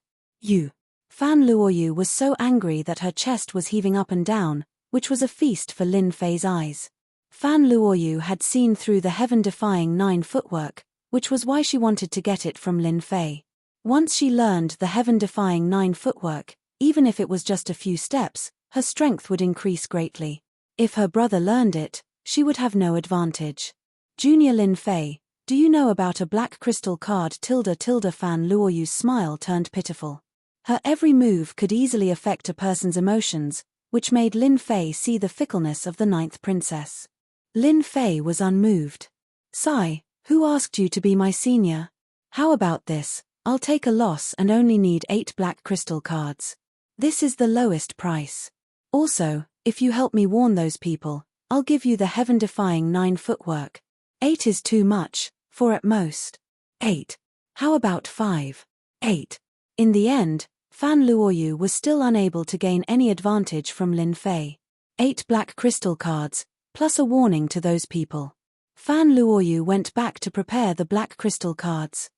S1: Fan Luoyu was so angry that her chest was heaving up and down, which was a feast for Lin Fei's eyes. Fan Luoyu had seen through the heaven-defying 9 footwork, which was why she wanted to get it from Lin Fei. Once she learned the heaven-defying 9 footwork, even if it was just a few steps, her strength would increase greatly. If her brother learned it, she would have no advantage. Junior Lin Fei, do you know about a black crystal card ? Fan Luoyu's smile turned pitiful. Her every move could easily affect a person's emotions, which made Lin Fei see the fickleness of the 9th princess. Lin Fei was unmoved. Sigh, who asked you to be my senior? How about this, I'll take a loss and only need 8 black crystal cards. This is the lowest price. Also, If you help me warn those people, I'll give you the heaven-defying 9 footwork. 8 is too much, 4 at most. 8. How about 5? 8. In the end, Fan Luoyu was still unable to gain any advantage from Lin Fei. 8 black crystal cards, plus a warning to those people. Fan Luoyu went back to prepare the black crystal cards.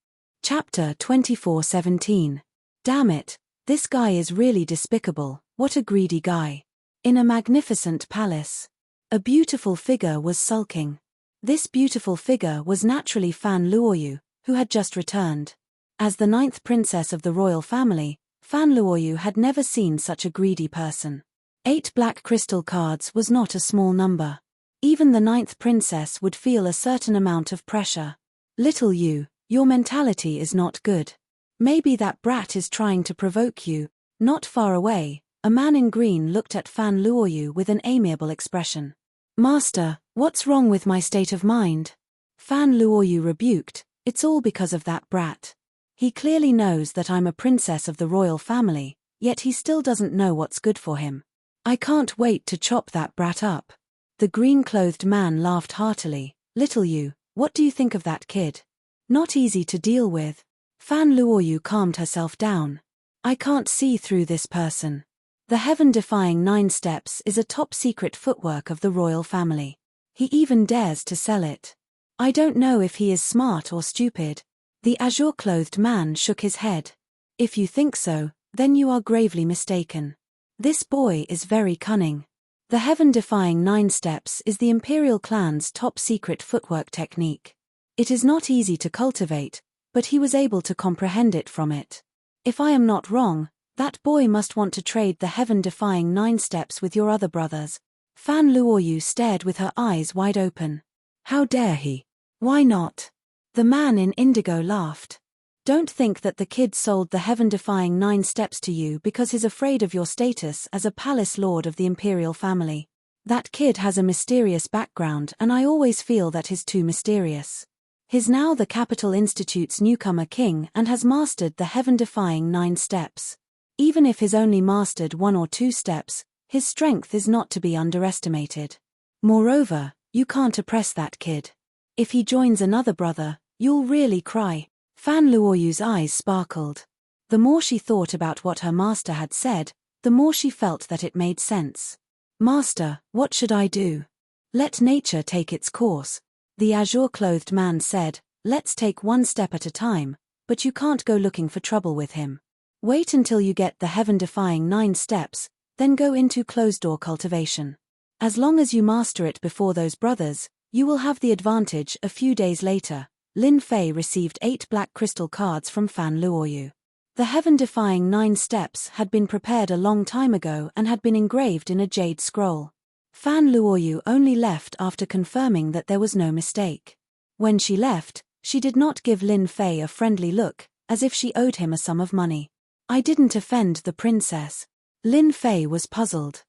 S1: Chapter 24:17. Damn it, this guy is really despicable, what a greedy guy. In a magnificent palace, a beautiful figure was sulking. This beautiful figure was naturally Fan Luoyu, who had just returned. As the 9th princess of the royal family, Fan Luoyu had never seen such a greedy person. 8 black crystal cards was not a small number. Even the 9th princess would feel a certain amount of pressure. Little you, your mentality is not good. Maybe that brat is trying to provoke you. Not far away, a man in green looked at Fan Luoyu with an amiable expression. Master, what's wrong with my state of mind? Fan Luoyu rebuked, it's all because of that brat. He clearly knows that I'm a princess of the royal family, yet he still doesn't know what's good for him. I can't wait to chop that brat up. The green-clothed man laughed heartily. Little you, what do you think of that kid? Not easy to deal with. Fan Luoyu calmed herself down. I can't see through this person. The heaven-defying 9 steps is a top-secret footwork of the royal family. He even dares to sell it. I don't know if he is smart or stupid. The azure-clothed man shook his head. If you think so, then you are gravely mistaken. This boy is very cunning. The heaven-defying 9 steps is the imperial clan's top-secret footwork technique. It is not easy to cultivate, but he was able to comprehend it from it. If I am not wrong, that boy must want to trade the heaven-defying 9 steps with your other brothers. Fan Luoyu stared with her eyes wide open. How dare he? Why not? The man in indigo laughed. Don't think that the kid sold the heaven-defying 9 steps to you because he's afraid of your status as a palace lord of the imperial family. That kid has a mysterious background and I always feel that he's too mysterious. He's now the Capital Institute's newcomer king and has mastered the heaven-defying 9 steps. Even if he's only mastered 1 or 2 steps, his strength is not to be underestimated. Moreover, you can't oppress that kid. If he joins another brother, you'll really cry. Fan Luoyu's eyes sparkled. The more she thought about what her master had said, the more she felt that it made sense. Master, what should I do? Let nature take its course. The azure-clothed man said, let's take 1 step at a time, but you can't go looking for trouble with him. Wait until you get the heaven-defying 9 steps, then go into closed-door cultivation. As long as you master it before those brothers, you will have the advantage. A few days later, Lin Fei received 8 black crystal cards from Fan Luoyu. The heaven-defying 9 steps had been prepared a long time ago and had been engraved in a jade scroll. Fan Luoyu only left after confirming that there was no mistake. When she left, she did not give Lin Fei a friendly look, as if she owed him a sum of money. I didn't offend the princess. Lin Fei was puzzled.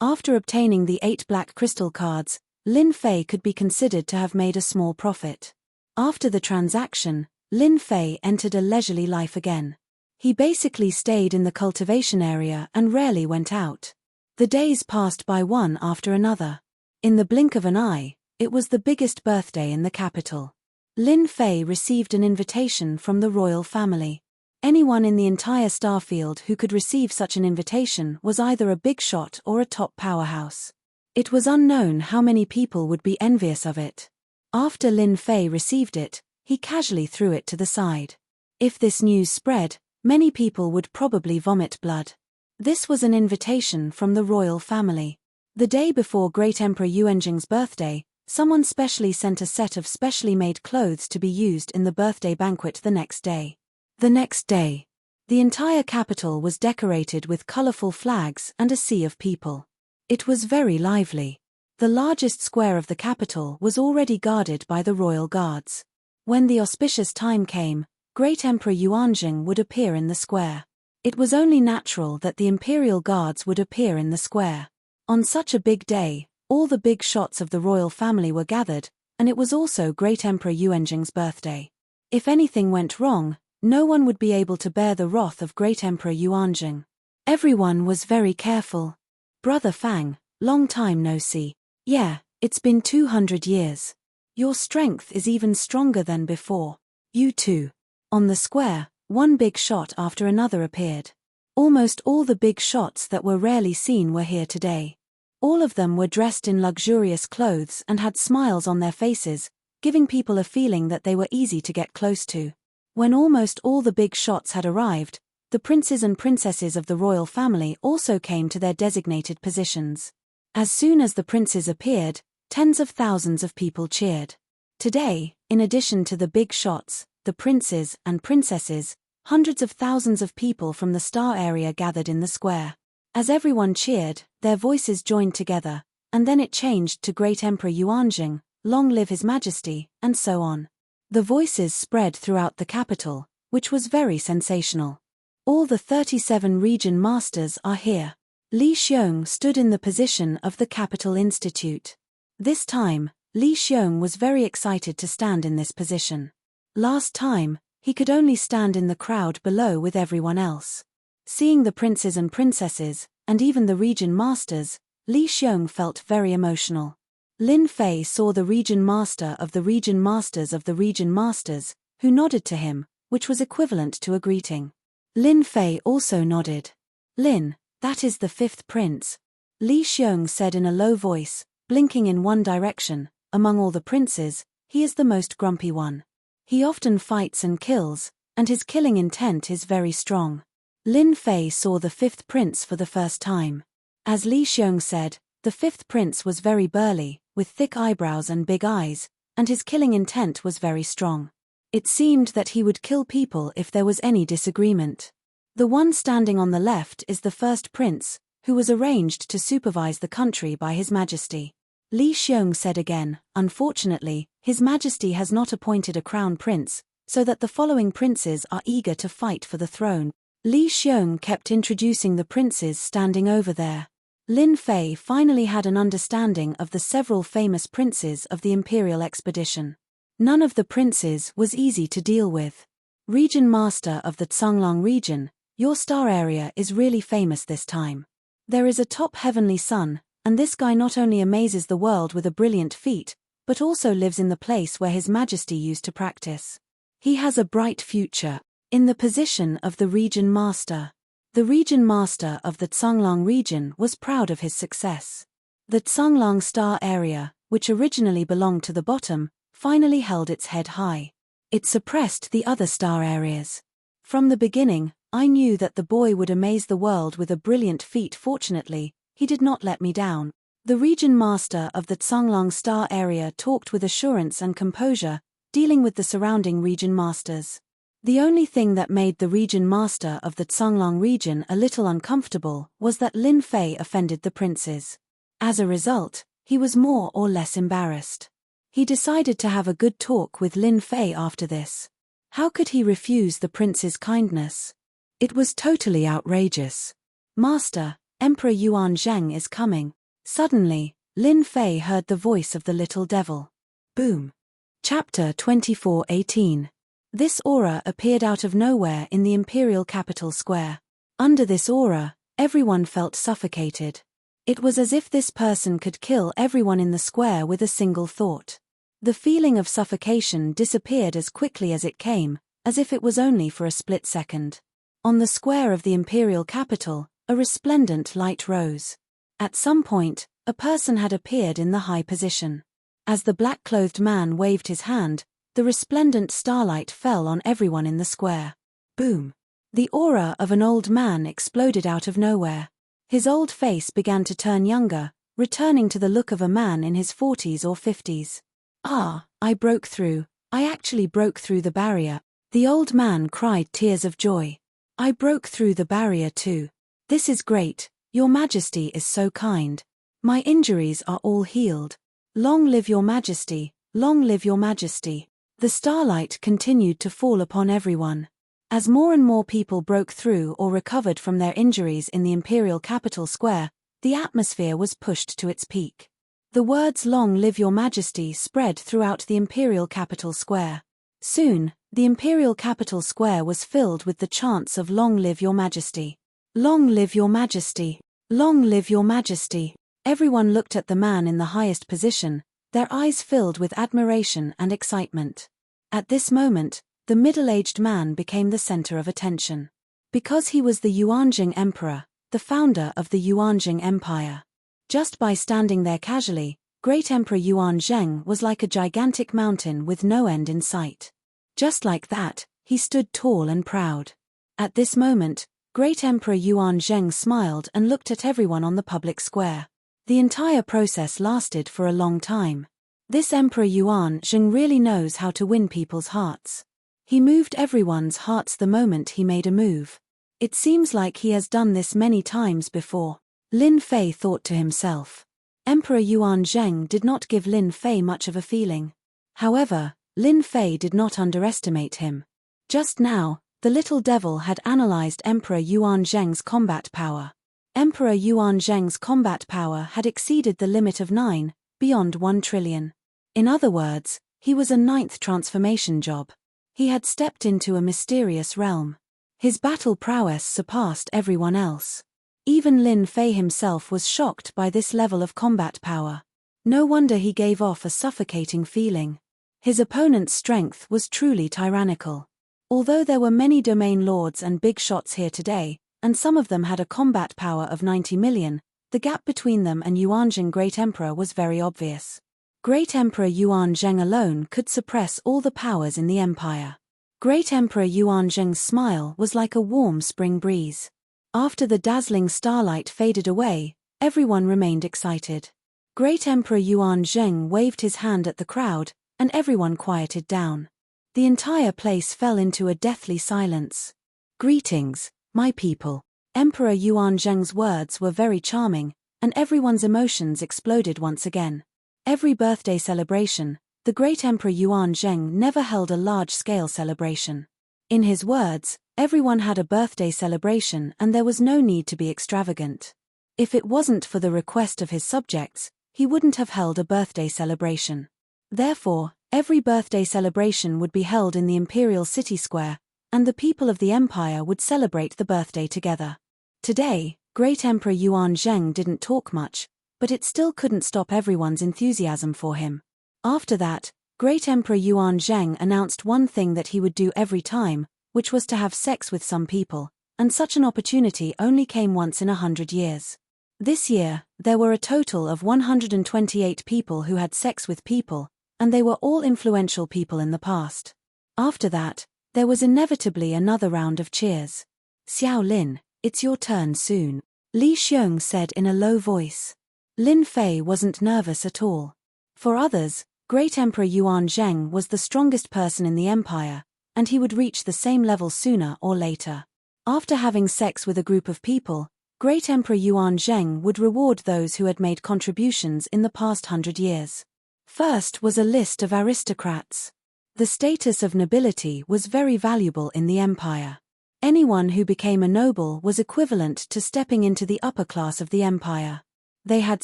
S1: After obtaining the 8 black crystal cards, Lin Fei could be considered to have made a small profit. After the transaction, Lin Fei entered a leisurely life again. He basically stayed in the cultivation area and rarely went out. The days passed by one after another. In the blink of an eye, it was the biggest birthday in the capital. Lin Fei received an invitation from the royal family. Anyone in the entire starfield who could receive such an invitation was either a big shot or a top powerhouse. It was unknown how many people would be envious of it. After Lin Fei received it, he casually threw it to the side. If this news spread, many people would probably vomit blood. This was an invitation from the royal family. The day before Great Emperor Yuanjing's birthday, someone specially sent a set of specially made clothes to be used in the birthday banquet the next day. The next day, the entire capital was decorated with colorful flags and a sea of people. It was very lively. The largest square of the capital was already guarded by the royal guards. When the auspicious time came, Great Emperor Yuanjing would appear in the square. It was only natural that the imperial guards would appear in the square. On such a big day, all the big shots of the royal family were gathered, and it was also Great Emperor Yuanjing's birthday. If anything went wrong, no one would be able to bear the wrath of Great Emperor Yuanjing. Everyone was very careful. Brother Fang, Long time no see. Yeah, it's been 200 years. Your strength is even stronger than before. You too. On the square, one big shot after another appeared. Almost all the big shots that were rarely seen were here today. All of them were dressed in luxurious clothes and had smiles on their faces, giving people a feeling that they were easy to get close to. When almost all the big shots had arrived, the princes and princesses of the royal family also came to their designated positions. As soon as the princes appeared, tens of thousands of people cheered. Today, in addition to the big shots, the princes and princesses, hundreds of thousands of people from the star area gathered in the square. As everyone cheered, their voices joined together, and then it changed to Great Emperor Yuanzhang, long live His Majesty, and so on. The voices spread throughout the capital, which was very sensational. All the 37 region masters are here. Li Xiong stood in the position of the Capital Institute. This time, Li Xiong was very excited to stand in this position. Last time, he could only stand in the crowd below with everyone else. Seeing the princes and princesses, and even the region masters, Li Xiong felt very emotional. Lin Fei saw the region master of the region masters of the region masters, who nodded to him, which was equivalent to a greeting. Lin Fei also nodded. Lin, that is the fifth prince. Li Xiong said in a low voice, blinking in one direction. Among all the princes, he is the most grumpy one. He often fights and kills, and his killing intent is very strong. Lin Fei saw the fifth prince for the first time. As Li Xiong said, the fifth prince was very burly, with thick eyebrows and big eyes, and his killing intent was very strong. It seemed that he would kill people if there was any disagreement. The one standing on the left is the first prince, who was arranged to supervise the country by His Majesty. Li Xiong said again, unfortunately, His Majesty has not appointed a crown prince, so that the following princes are eager to fight for the throne. Li Xiong kept introducing the princes standing over there. Lin Fei finally had an understanding of the several famous princes of the imperial expedition. None of the princes was easy to deal with. Region Master of the Canglang region, your star area is really famous this time. There is a top heavenly sun, and this guy not only amazes the world with a brilliant feat, but also lives in the place where His Majesty used to practice. He has a bright future. In the position of the region master. The region master of the Canglang region was proud of his success. The Canglang star area, which originally belonged to the bottom, finally held its head high. It suppressed the other star areas. From the beginning, I knew that the boy would amaze the world with a brilliant feat. Fortunately, he did not let me down. The region master of the Canglang star area talked with assurance and composure, dealing with the surrounding region masters. The only thing that made the region master of the Canglang region a little uncomfortable was that Lin Fei offended the princes. As a result, he was more or less embarrassed. He decided to have a good talk with Lin Fei after this. How could he refuse the prince's kindness? It was totally outrageous. Master, Emperor Yuanzhang is coming. Suddenly, Lin Fei heard the voice of the little devil. Boom. Chapter 24:18. This aura appeared out of nowhere in the imperial capital square. Under this aura, everyone felt suffocated. It was as if this person could kill everyone in the square with a single thought. The feeling of suffocation disappeared as quickly as it came, as if it was only for a split second. On the square of the imperial capital, a resplendent light rose. At some point, a person had appeared in the high position. As the black-clothed man waved his hand, the resplendent starlight fell on everyone in the square. Boom! The aura of an old man exploded out of nowhere. His old face began to turn younger, returning to the look of a man in his 40s or 50s. Ah, I broke through. I actually broke through the barrier. The old man cried tears of joy. I broke through the barrier too. This is great. Your Majesty is so kind. My injuries are all healed. Long live your Majesty, long live your Majesty. The starlight continued to fall upon everyone. As more and more people broke through or recovered from their injuries in the imperial capital square, the atmosphere was pushed to its peak. The words "Long live your Majesty" spread throughout the imperial capital square. Soon, the imperial capital square was filled with the chants of "Long live your Majesty. Long live your Majesty. Long live your Majesty." Everyone looked at the man in the highest position, their eyes filled with admiration and excitement. At this moment, the middle-aged man became the center of attention. Because he was the Yuanjing Emperor, the founder of the Yuanjing Empire. Just by standing there casually, Great Emperor Yuanzheng was like a gigantic mountain with no end in sight. Just like that, he stood tall and proud. At this moment, Great Emperor Yuanzheng smiled and looked at everyone on the public square. The entire process lasted for a long time. This Emperor Yuanzheng really knows how to win people's hearts. He moved everyone's hearts the moment he made a move. It seems like he has done this many times before. Lin Fei thought to himself. Emperor Yuanzheng did not give Lin Fei much of a feeling. However, Lin Fei did not underestimate him. Just now, the little devil had analyzed Emperor Yuanzheng's combat power. Emperor Yuanzheng's combat power had exceeded the limit of 9, beyond 1 trillion. In other words, he was a 9th transformation job. He had stepped into a mysterious realm. His battle prowess surpassed everyone else. Even Lin Fei himself was shocked by this level of combat power. No wonder he gave off a suffocating feeling. His opponent's strength was truly tyrannical. Although there were many domain lords and big shots here today, and some of them had a combat power of 90 million, the gap between them and Yuanzheng Great Emperor was very obvious. Great Emperor Yuanzheng alone could suppress all the powers in the empire. Great Emperor Yuanzheng's smile was like a warm spring breeze. After the dazzling starlight faded away, everyone remained excited. Great Emperor Yuanzheng waved his hand at the crowd, and everyone quieted down. The entire place fell into a deathly silence. Greetings, my people. Emperor Yuanzheng's words were very charming, and everyone's emotions exploded once again. Every birthday celebration, the great Emperor Yuanzheng never held a large-scale celebration. In his words, everyone had a birthday celebration and there was no need to be extravagant. If it wasn't for the request of his subjects, he wouldn't have held a birthday celebration. Therefore, every birthday celebration would be held in the imperial city square, and the people of the empire would celebrate the birthday together. Today, Great Emperor Yuanzheng didn't talk much, but it still couldn't stop everyone's enthusiasm for him. After that, Great Emperor Yuanzheng announced one thing that he would do every time, which was to have sex with some people, and such an opportunity only came once in 100 years. This year, there were a total of 128 people who had sex with people, and they were all influential people in the past. After that, there was inevitably another round of cheers. Xiao Lin, it's your turn soon, Li Xiong said in a low voice. Lin Fei wasn't nervous at all. For others, Great Emperor Yuanzheng was the strongest person in the empire, and he would reach the same level sooner or later. After having sex with a group of people, Great Emperor Yuanzheng would reward those who had made contributions in the past 100 years. First was a list of aristocrats. The status of nobility was very valuable in the empire. Anyone who became a noble was equivalent to stepping into the upper class of the empire. They had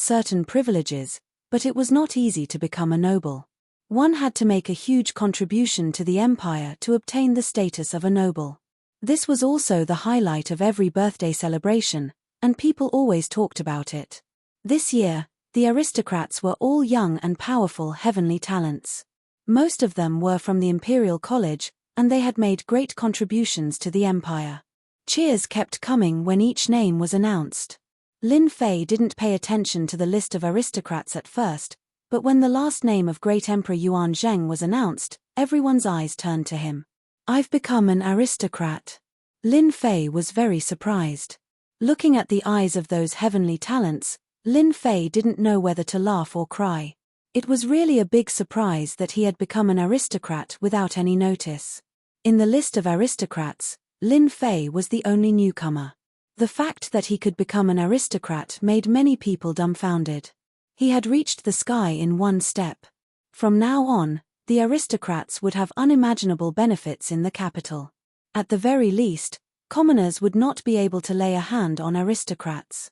S1: certain privileges, but it was not easy to become a noble. One had to make a huge contribution to the empire to obtain the status of a noble. This was also the highlight of every birthday celebration, and people always talked about it. This year, the aristocrats were all young and powerful heavenly talents. Most of them were from the Imperial College, and they had made great contributions to the empire. Cheers kept coming when each name was announced. Lin Fei didn't pay attention to the list of aristocrats at first, but when the last name of Great Emperor Yuanzheng was announced, everyone's eyes turned to him. I've become an aristocrat. Lin Fei was very surprised. Looking at the eyes of those heavenly talents, Lin Fei didn't know whether to laugh or cry. It was really a big surprise that he had become an aristocrat without any notice. In the list of aristocrats, Lin Fei was the only newcomer. The fact that he could become an aristocrat made many people dumbfounded. He had reached the sky in one step. From now on, the aristocrats would have unimaginable benefits in the capital. At the very least, commoners would not be able to lay a hand on aristocrats.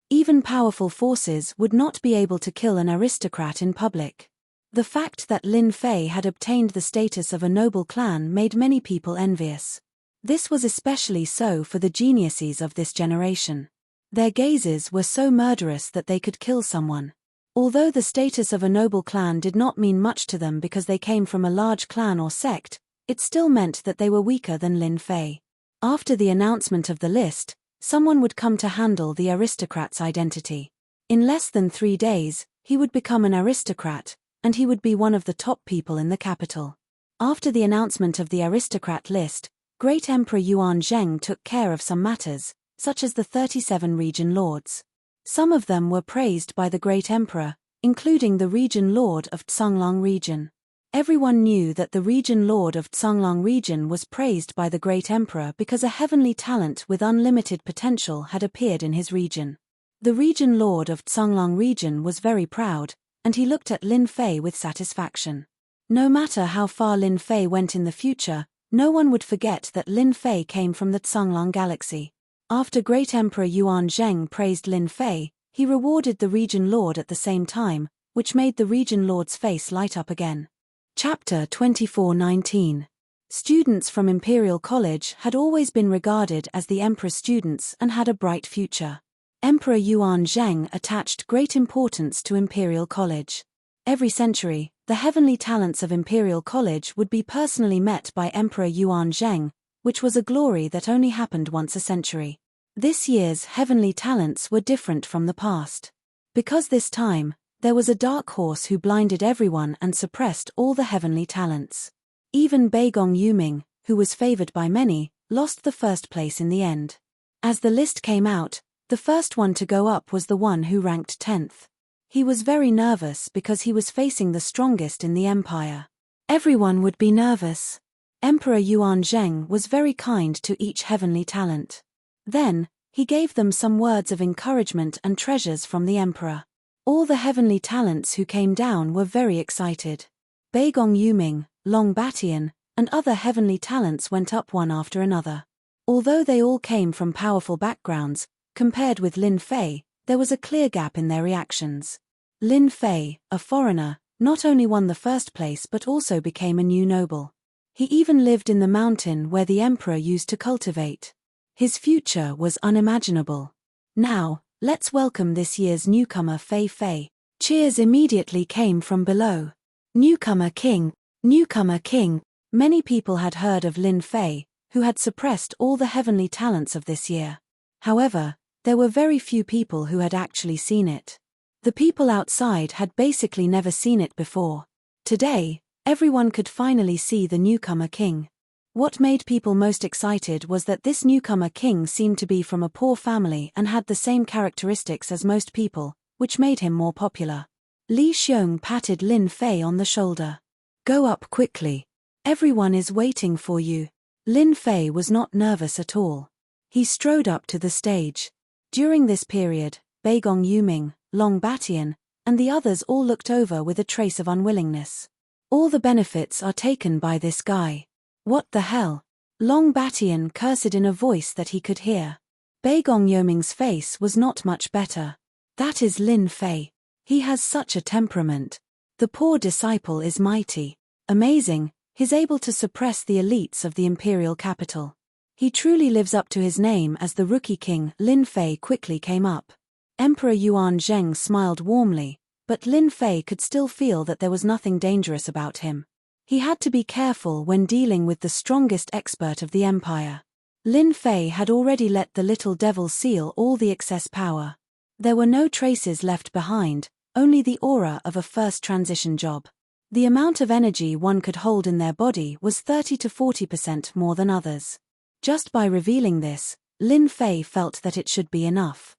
S1: Even powerful forces would not be able to kill an aristocrat in public. The fact that Lin Fei had obtained the status of a noble clan made many people envious. This was especially so for the geniuses of this generation. Their gazes were so murderous that they could kill someone. Although the status of a noble clan did not mean much to them because they came from a large clan or sect, it still meant that they were weaker than Lin Fei. After the announcement of the list, someone would come to handle the aristocrat's identity. In less than 3 days, he would become an aristocrat, and he would be one of the top people in the capital. After the announcement of the aristocrat list, Great Emperor Yuan Zheng took care of some matters, such as the 37 region lords. Some of them were praised by the Great Emperor, including the region lord of Tsanglang region. Everyone knew that the region lord of Tsanglang region was praised by the Great Emperor because a heavenly talent with unlimited potential had appeared in his region. The region lord of Tsanglang region was very proud, and he looked at Lin Fei with satisfaction. No matter how far Lin Fei went in the future, no one would forget that Lin Fei came from the Tsanglang galaxy. After Great Emperor Yuan Zheng praised Lin Fei, he rewarded the region lord at the same time, which made the region lord's face light up again. Chapter 24:19. Students from Imperial College had always been regarded as the Emperor's students and had a bright future. Emperor Yuan Zheng attached great importance to Imperial College. Every century, the heavenly talents of Imperial College would be personally met by Emperor Yuan Zheng, which was a glory that only happened once a century. This year's heavenly talents were different from the past. Because this time, there was a dark horse who blinded everyone and suppressed all the heavenly talents. Even Beigong Yuming, who was favored by many, lost the first place in the end. As the list came out, the first one to go up was the one who ranked 10th. He was very nervous because he was facing the strongest in the empire. Everyone would be nervous. Emperor Yuan Zheng was very kind to each heavenly talent. Then, he gave them some words of encouragement and treasures from the emperor. All the heavenly talents who came down were very excited. Beigong Yuming, Long Batian, and other heavenly talents went up one after another. Although they all came from powerful backgrounds, compared with Lin Fei, there was a clear gap in their reactions. Lin Fei, a foreigner, not only won the first place but also became a new noble. He even lived in the mountain where the emperor used to cultivate. His future was unimaginable. Now, let's welcome this year's newcomer Fei Fei. Cheers immediately came from below. Newcomer King, Newcomer King. Many people had heard of Lin Fei, who had suppressed all the heavenly talents of this year. However, there were very few people who had actually seen it. The people outside had basically never seen it before. Today, everyone could finally see the newcomer king. What made people most excited was that this newcomer king seemed to be from a poor family and had the same characteristics as most people, which made him more popular. Li Xiong patted Lin Fei on the shoulder. Go up quickly. Everyone is waiting for you. Lin Fei was not nervous at all. He strode up to the stage. During this period, Beigong Yuming, Long Batian, and the others all looked over with a trace of unwillingness. All the benefits are taken by this guy. What the hell? Long Batian cursed in a voice that he could hear. Beigong Yuming's face was not much better. That is Lin Fei. He has such a temperament. The poor disciple is mighty. Amazing, he's able to suppress the elites of the imperial capital. He truly lives up to his name. As the rookie king Lin Fei quickly came up. Emperor Yuan Zheng smiled warmly, but Lin Fei could still feel that there was nothing dangerous about him. He had to be careful when dealing with the strongest expert of the empire. Lin Fei had already let the little devil seal all the excess power. There were no traces left behind, only the aura of a first transition job. The amount of energy one could hold in their body was 30 to 40% more than others. Just by revealing this, Lin Fei felt that it should be enough.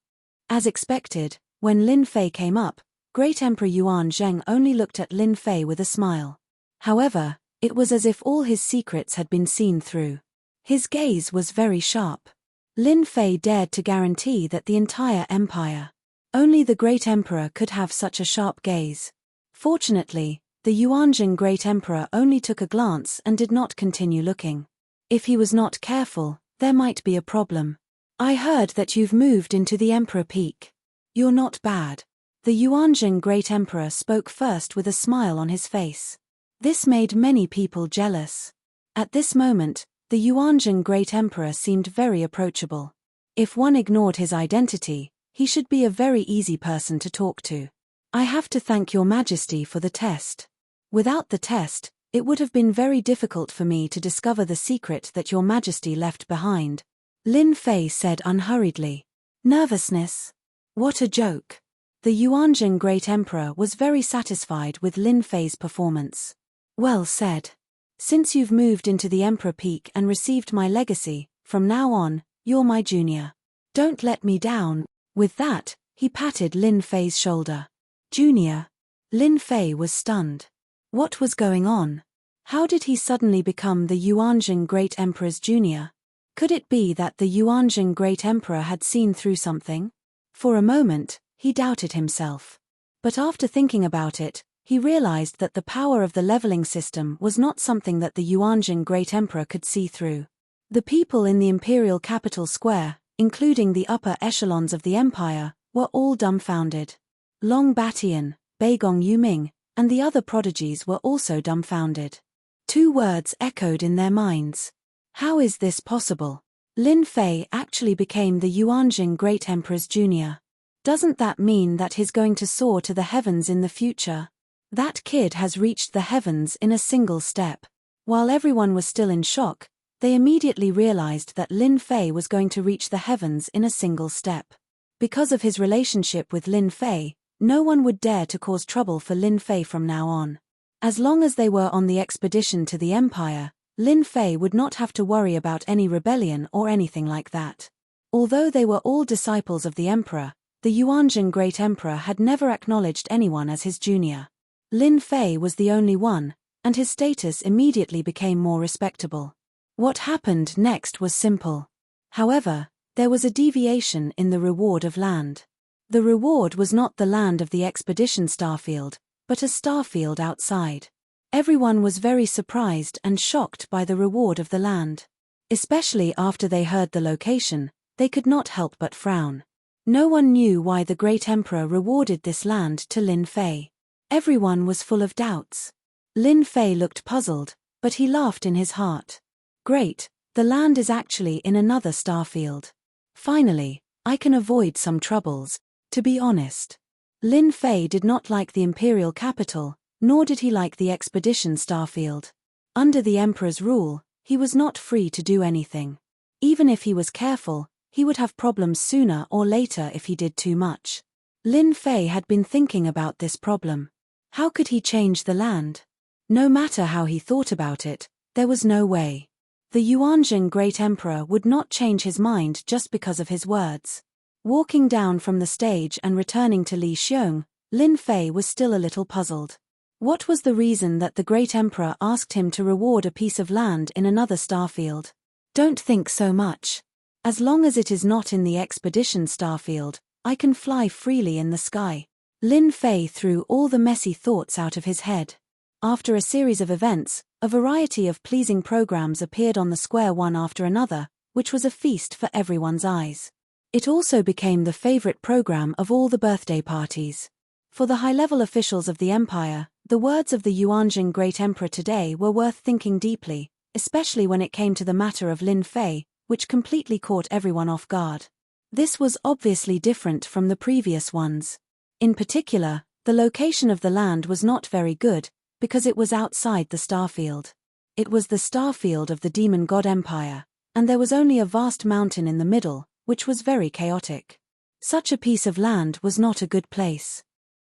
S1: As expected, when Lin Fei came up, Great Emperor Yuan Zheng only looked at Lin Fei with a smile. However, it was as if all his secrets had been seen through. His gaze was very sharp. Lin Fei dared to guarantee that the entire empire. Only the Great Emperor could have such a sharp gaze. Fortunately, the Yuanjing Great Emperor only took a glance and did not continue looking. If he was not careful, there might be a problem. I heard that you've moved into the Emperor Peak. You're not bad. The Yuanjing Great Emperor spoke first with a smile on his face. This made many people jealous. At this moment, the Yuanjing Great Emperor seemed very approachable. If one ignored his identity, he should be a very easy person to talk to. I have to thank Your Majesty for the test. Without the test, it would have been very difficult for me to discover the secret that Your Majesty left behind, Lin Fei said unhurriedly. Nervousness? What a joke. The Yuanjing Great Emperor was very satisfied with Lin Fei's performance. Well said. Since you've moved into the Emperor Peak and received my legacy, from now on, you're my junior. Don't let me down. With that, he patted Lin Fei's shoulder. Junior? Lin Fei was stunned. What was going on? How did he suddenly become the Yuanjing Great Emperor's junior? Could it be that the Yuanjing Great Emperor had seen through something? For a moment, he doubted himself. But after thinking about it, he realized that the power of the leveling system was not something that the Yuanjing Great Emperor could see through. The people in the imperial capital square, including the upper echelons of the empire, were all dumbfounded. Long Batian, Beigong Yuming, and the other prodigies were also dumbfounded. Two words echoed in their minds. How is this possible? Lin Fei actually became the Yuanjing Great Emperor's junior. Doesn't that mean that he's going to soar to the heavens in the future? That kid has reached the heavens in a single step. While everyone was still in shock, they immediately realized that Lin Fei was going to reach the heavens in a single step. Because of his relationship with Lin Fei, no one would dare to cause trouble for Lin Fei from now on. As long as they were on the expedition to the Empire, Lin Fei would not have to worry about any rebellion or anything like that. Although they were all disciples of the Emperor, the Yuanjing Great Emperor had never acknowledged anyone as his junior. Lin Fei was the only one, and his status immediately became more respectable. What happened next was simple. However, there was a deviation in the reward of land. The reward was not the land of the expedition starfield, but a starfield outside. Everyone was very surprised and shocked by the reward of the land. Especially after they heard the location, they could not help but frown. No one knew why the Great Emperor rewarded this land to Lin Fei. Everyone was full of doubts. Lin Fei looked puzzled, but he laughed in his heart. Great, the land is actually in another starfield. Finally, I can avoid some troubles. To be honest, Lin Fei did not like the imperial capital, nor did he like the expedition starfield. Under the Emperor's rule, he was not free to do anything. Even if he was careful, he would have problems sooner or later if he did too much. Lin Fei had been thinking about this problem. How could he change the land? No matter how he thought about it, there was no way. The Yuanjing Great Emperor would not change his mind just because of his words. Walking down from the stage and returning to Li Xiong, Lin Fei was still a little puzzled. What was the reason that the Great Emperor asked him to reward a piece of land in another starfield? Don't think so much. As long as it is not in the expedition starfield, I can fly freely in the sky. Lin Fei threw all the messy thoughts out of his head. After a series of events, a variety of pleasing programs appeared on the square one after another, which was a feast for everyone's eyes. It also became the favorite program of all the birthday parties. For the high-level officials of the empire, the words of the Yuanjing Great Emperor today were worth thinking deeply, especially when it came to the matter of Lin Fei, which completely caught everyone off guard. This was obviously different from the previous ones. In particular, the location of the land was not very good, because it was outside the starfield. It was the starfield of the Demon God Empire, and there was only a vast mountain in the middle, which was very chaotic. Such a piece of land was not a good place.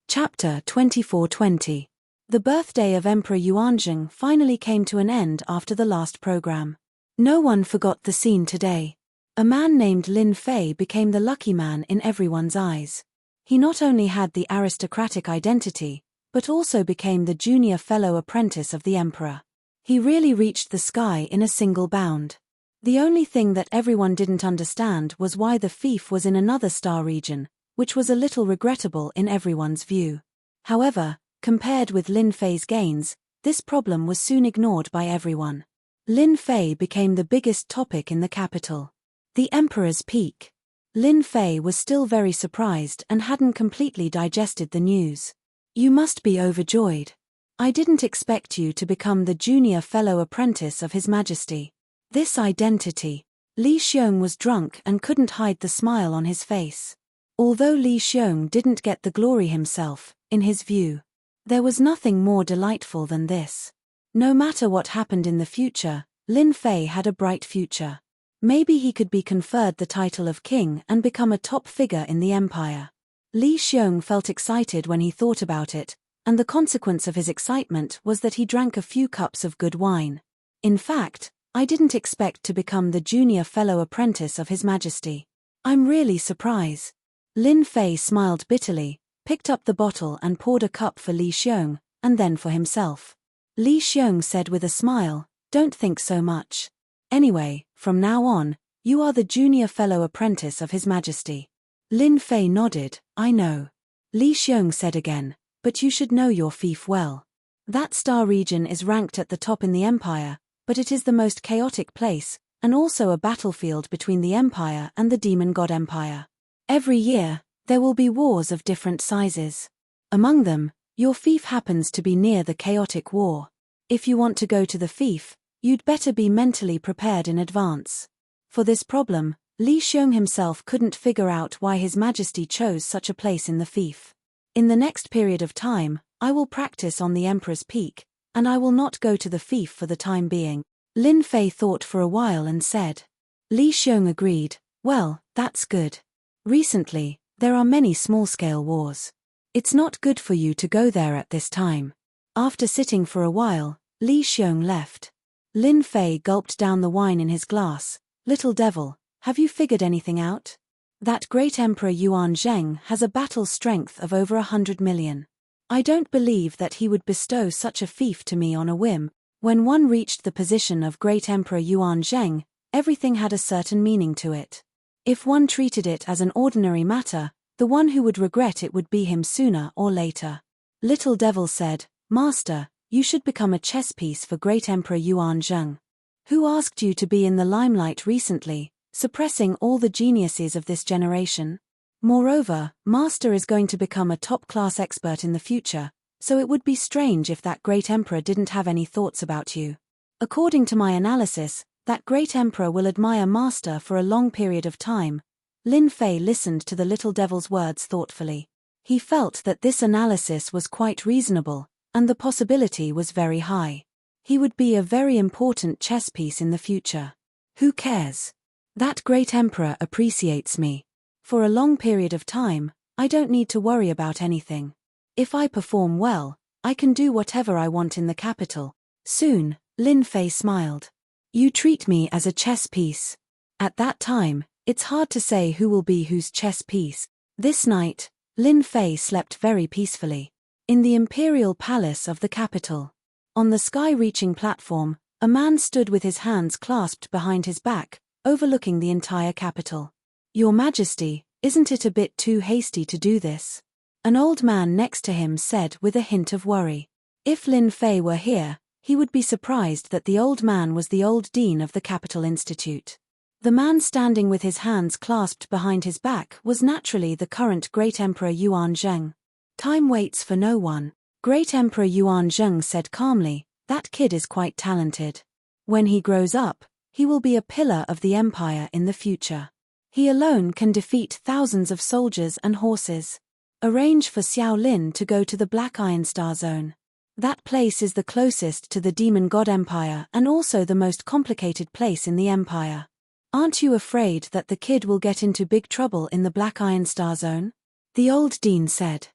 S1: Chapter 2420. The birthday of Emperor Yuanjing finally came to an end after the last program. No one forgot the scene today. A man named Lin Fei became the lucky man in everyone's eyes. He not only had the aristocratic identity, but also became the junior fellow apprentice of the emperor. He really reached the sky in a single bound. The only thing that everyone didn't understand was why the fief was in another star region, which was a little regrettable in everyone's view. However, compared with Lin Fei's gains, this problem was soon ignored by everyone. Lin Fei became the biggest topic in the capital. The Emperor's Peak. Lin Fei was still very surprised and hadn't completely digested the news. You must be overjoyed. I didn't expect you to become the junior fellow apprentice of His Majesty. This identity. Li Xiong was drunk and couldn't hide the smile on his face. Although Li Xiong didn't get the glory himself, in his view, there was nothing more delightful than this. No matter what happened in the future, Lin Fei had a bright future. Maybe he could be conferred the title of king and become a top figure in the empire. Li Xiong felt excited when he thought about it, and the consequence of his excitement was that he drank a few cups of good wine. In fact, I didn't expect to become the junior fellow apprentice of His Majesty. I'm really surprised. Lin Fei smiled bitterly, picked up the bottle and poured a cup for Li Xiong, and then for himself. Li Xiong said with a smile, "Don't think so much. Anyway, from now on, you are the junior fellow apprentice of His Majesty." Lin Fei nodded, "I know." Li Xiong said again, "But you should know your fief well. That star region is ranked at the top in the empire, but it is the most chaotic place, and also a battlefield between the empire and the demon god empire. Every year, there will be wars of different sizes. Among them, your fief happens to be near the chaotic war. If you want to go to the fief, you'd better be mentally prepared in advance." For this problem, Li Xiong himself couldn't figure out why His Majesty chose such a place in the fief. "In the next period of time, I will practice on the Emperor's Peak, and I will not go to the fief for the time being." Lin Fei thought for a while and said. Li Xiong agreed, "Well, that's good. Recently, there are many small-scale wars. It's not good for you to go there at this time." After sitting for a while, Li Xiong left. Lin Fei gulped down the wine in his glass. "Little devil, have you figured anything out? That great Emperor Yuan Zheng has a battle strength of over 100 million. I don't believe that he would bestow such a fief to me on a whim. When one reached the position of Great Emperor Yuan Zheng, everything had a certain meaning to it. If one treated it as an ordinary matter, the one who would regret it would be him sooner or later." Little Devil said, "Master, you should become a chess piece for Great Emperor Yuan Zheng. Who asked you to be in the limelight recently, suppressing all the geniuses of this generation? Moreover, Master is going to become a top-class expert in the future, so it would be strange if that great emperor didn't have any thoughts about you. According to my analysis, that great emperor will admire Master for a long period of time." Lin Fei listened to the little devil's words thoughtfully. He felt that this analysis was quite reasonable, and the possibility was very high. He would be a very important chess piece in the future. Who cares? That great emperor appreciates me. For a long period of time, I don't need to worry about anything. If I perform well, I can do whatever I want in the capital. Soon, Lin Fei smiled. "You treat me as a chess piece. At that time, it's hard to say who will be whose chess piece." This night, Lin Fei slept very peacefully. In the imperial palace of the capital. On the sky-reaching platform, a man stood with his hands clasped behind his back, overlooking the entire capital. "Your Majesty, isn't it a bit too hasty to do this?" An old man next to him said with a hint of worry. If Lin Fei were here, he would be surprised that the old man was the old dean of the Capital Institute. The man standing with his hands clasped behind his back was naturally the current Great Emperor Yuan Zheng. "Time waits for no one," Great Emperor Yuan Zheng said calmly. "That kid is quite talented. When he grows up, he will be a pillar of the empire in the future. He alone can defeat thousands of soldiers and horses. Arrange for Xiao Lin to go to the Black Iron Star Zone. That place is the closest to the Demon God Empire and also the most complicated place in the empire. Aren't you afraid that the kid will get into big trouble in the Black Iron Star Zone?" The old dean said.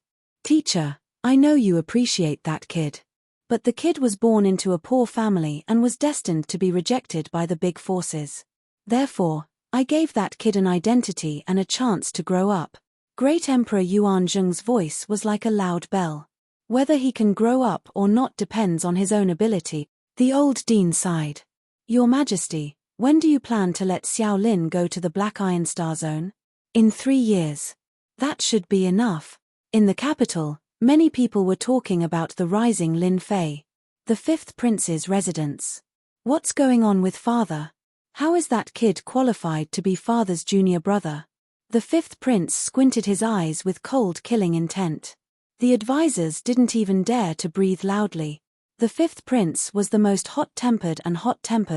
S1: "Teacher, I know you appreciate that kid. But the kid was born into a poor family and was destined to be rejected by the big forces. Therefore, I gave that kid an identity and a chance to grow up." Great Emperor Yuan Zheng's voice was like a loud bell. "Whether he can grow up or not depends on his own ability." The old dean sighed. "Your Majesty, when do you plan to let Xiao Lin go to the Black Iron Star Zone?" "In 3 years. That should be enough." In the capital, many people were talking about the rising Lin Fei. The 5th prince's residence. "What's going on with father? How is that kid qualified to be father's junior brother?" The 5th prince squinted his eyes with cold killing intent. The advisors didn't even dare to breathe loudly. The 5th prince was the most hot-tempered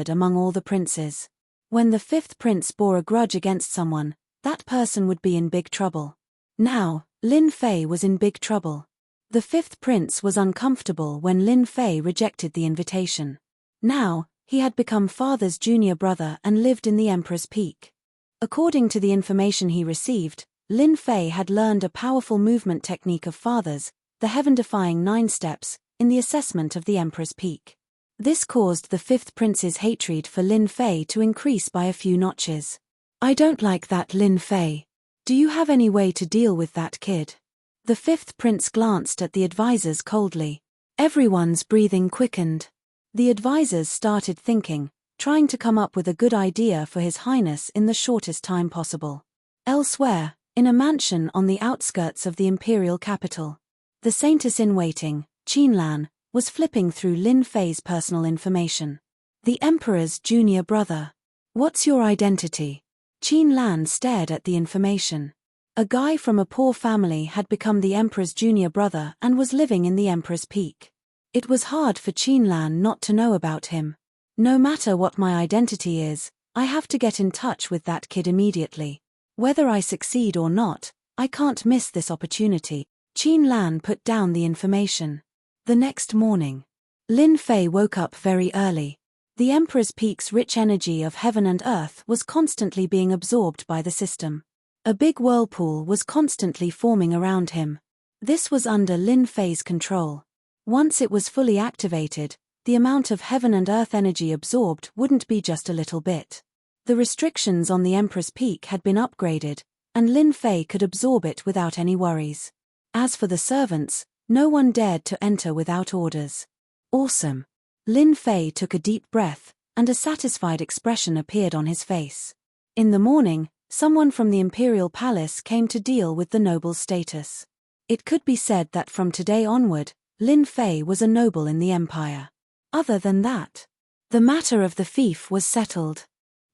S1: among all the princes. When the fifth prince bore a grudge against someone, that person would be in big trouble. Now, Lin Fei was in big trouble. The fifth prince was uncomfortable when Lin Fei rejected the invitation. Now, he had become father's junior brother and lived in the Emperor's Peak. According to the information he received, Lin Fei had learned a powerful movement technique of father's, the heaven-defying 9 steps, in the assessment of the Emperor's Peak. This caused the fifth prince's hatred for Lin Fei to increase by a few notches. "I don't like that, Lin Fei. Do you have any way to deal with that kid?" The fifth prince glanced at the advisors coldly. Everyone's breathing quickened. The advisors started thinking, trying to come up with a good idea for His Highness in the shortest time possible. Elsewhere, in a mansion on the outskirts of the imperial capital, the Saintess-in-Waiting, Qinlan, was flipping through Lin Fei's personal information. "The Emperor's junior brother. What's your identity?" Qinlan stared at the information. A guy from a poor family had become the Emperor's junior brother and was living in the Emperor's Peak. It was hard for Qinlan not to know about him. "No matter what my identity is, I have to get in touch with that kid immediately. Whether I succeed or not, I can't miss this opportunity." Qinlan put down the information. The next morning, Lin Fei woke up very early. The Emperor's Peak's rich energy of heaven and earth was constantly being absorbed by the system. A big whirlpool was constantly forming around him. This was under Lin Fei's control. Once it was fully activated, the amount of heaven and earth energy absorbed wouldn't be just a little bit. The restrictions on the Emperor's Peak had been upgraded, and Lin Fei could absorb it without any worries. As for the servants, no one dared to enter without orders. "Awesome." Lin Fei took a deep breath, and a satisfied expression appeared on his face. In the morning, someone from the imperial palace came to deal with the noble's status. It could be said that from today onward, Lin Fei was a noble in the empire. Other than that, the matter of the fief was settled.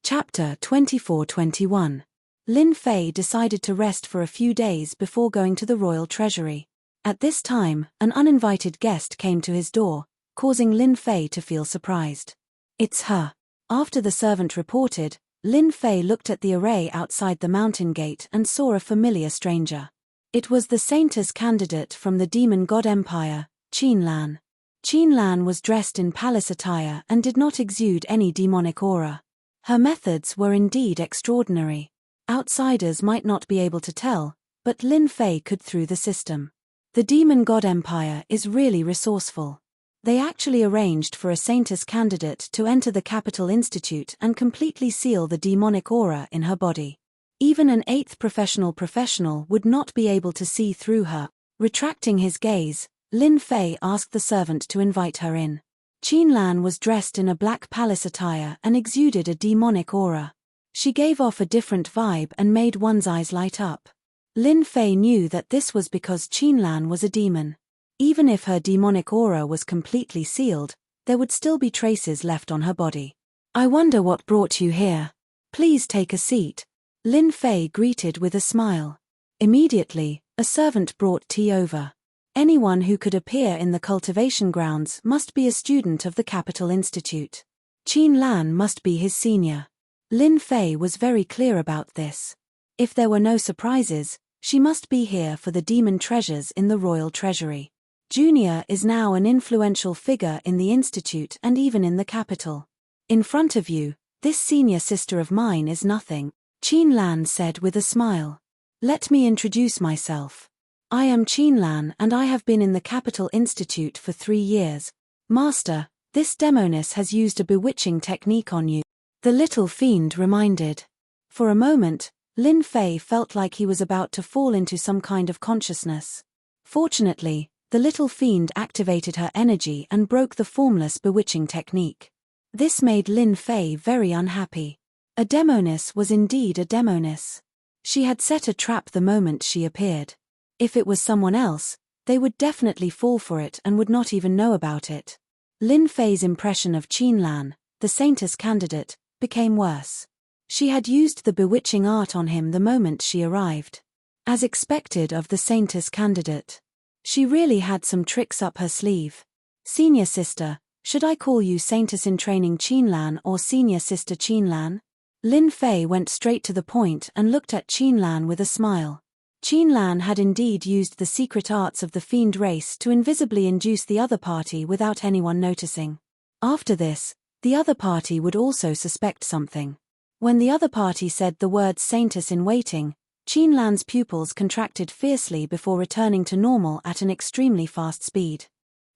S1: Chapter 24-21. Lin Fei decided to rest for a few days before going to the royal treasury. At this time, an uninvited guest came to his door, causing Lin Fei to feel surprised. "It's her." After the servant reported, Lin Fei looked at the array outside the mountain gate and saw a familiar stranger. It was the Saintess candidate from the demon god empire, Qinlan. Qinlan was dressed in palace attire and did not exude any demonic aura. Her methods were indeed extraordinary. Outsiders might not be able to tell, but Lin Fei could through the system. The demon god empire is really resourceful. They actually arranged for a Saintess candidate to enter the Capital Institute and completely seal the demonic aura in her body. Even an 8th professional would not be able to see through her. Retracting his gaze, Lin Fei asked the servant to invite her in. Qinlan was dressed in a black palace attire and exuded a demonic aura. She gave off a different vibe and made one's eyes light up. Lin Fei knew that this was because Qinlan was a demon. Even if her demonic aura was completely sealed, there would still be traces left on her body. "I wonder what brought you here. Please take a seat." Lin Fei greeted with a smile. Immediately, a servant brought tea over. Anyone who could appear in the cultivation grounds must be a student of the Capital Institute. Qinlan must be his senior. Lin Fei was very clear about this. If there were no surprises, she must be here for the demon treasures in the royal treasury. Junior is now an influential figure in the institute and even in the capital. "In front of you, this senior sister of mine is nothing," Qinlan said with a smile. "Let me introduce myself. I am Qinlan and I have been in the Capital Institute for 3 years. Master, this demoness has used a bewitching technique on you," the little fiend reminded. For a moment, Lin Fei felt like he was about to fall into some kind of consciousness. Fortunately, the little fiend activated her energy and broke the formless bewitching technique. This made Lin Fei very unhappy. A demoness was indeed a demoness. She had set a trap the moment she appeared. If it was someone else, they would definitely fall for it and would not even know about it. Lin Fei's impression of Qinlan, the Saintess candidate, became worse. She had used the bewitching art on him the moment she arrived. As expected of the Saintess candidate, she really had some tricks up her sleeve. "Senior sister, should I call you Saintess in training Qinlan or Senior sister Qinlan?" Lin Fei went straight to the point and looked at Qin Lan with a smile. Qin Lan had indeed used the secret arts of the fiend race to invisibly induce the other party without anyone noticing. After this, the other party would also suspect something. When the other party said the words Saintess in waiting, Qin Lan's pupils contracted fiercely before returning to normal at an extremely fast speed.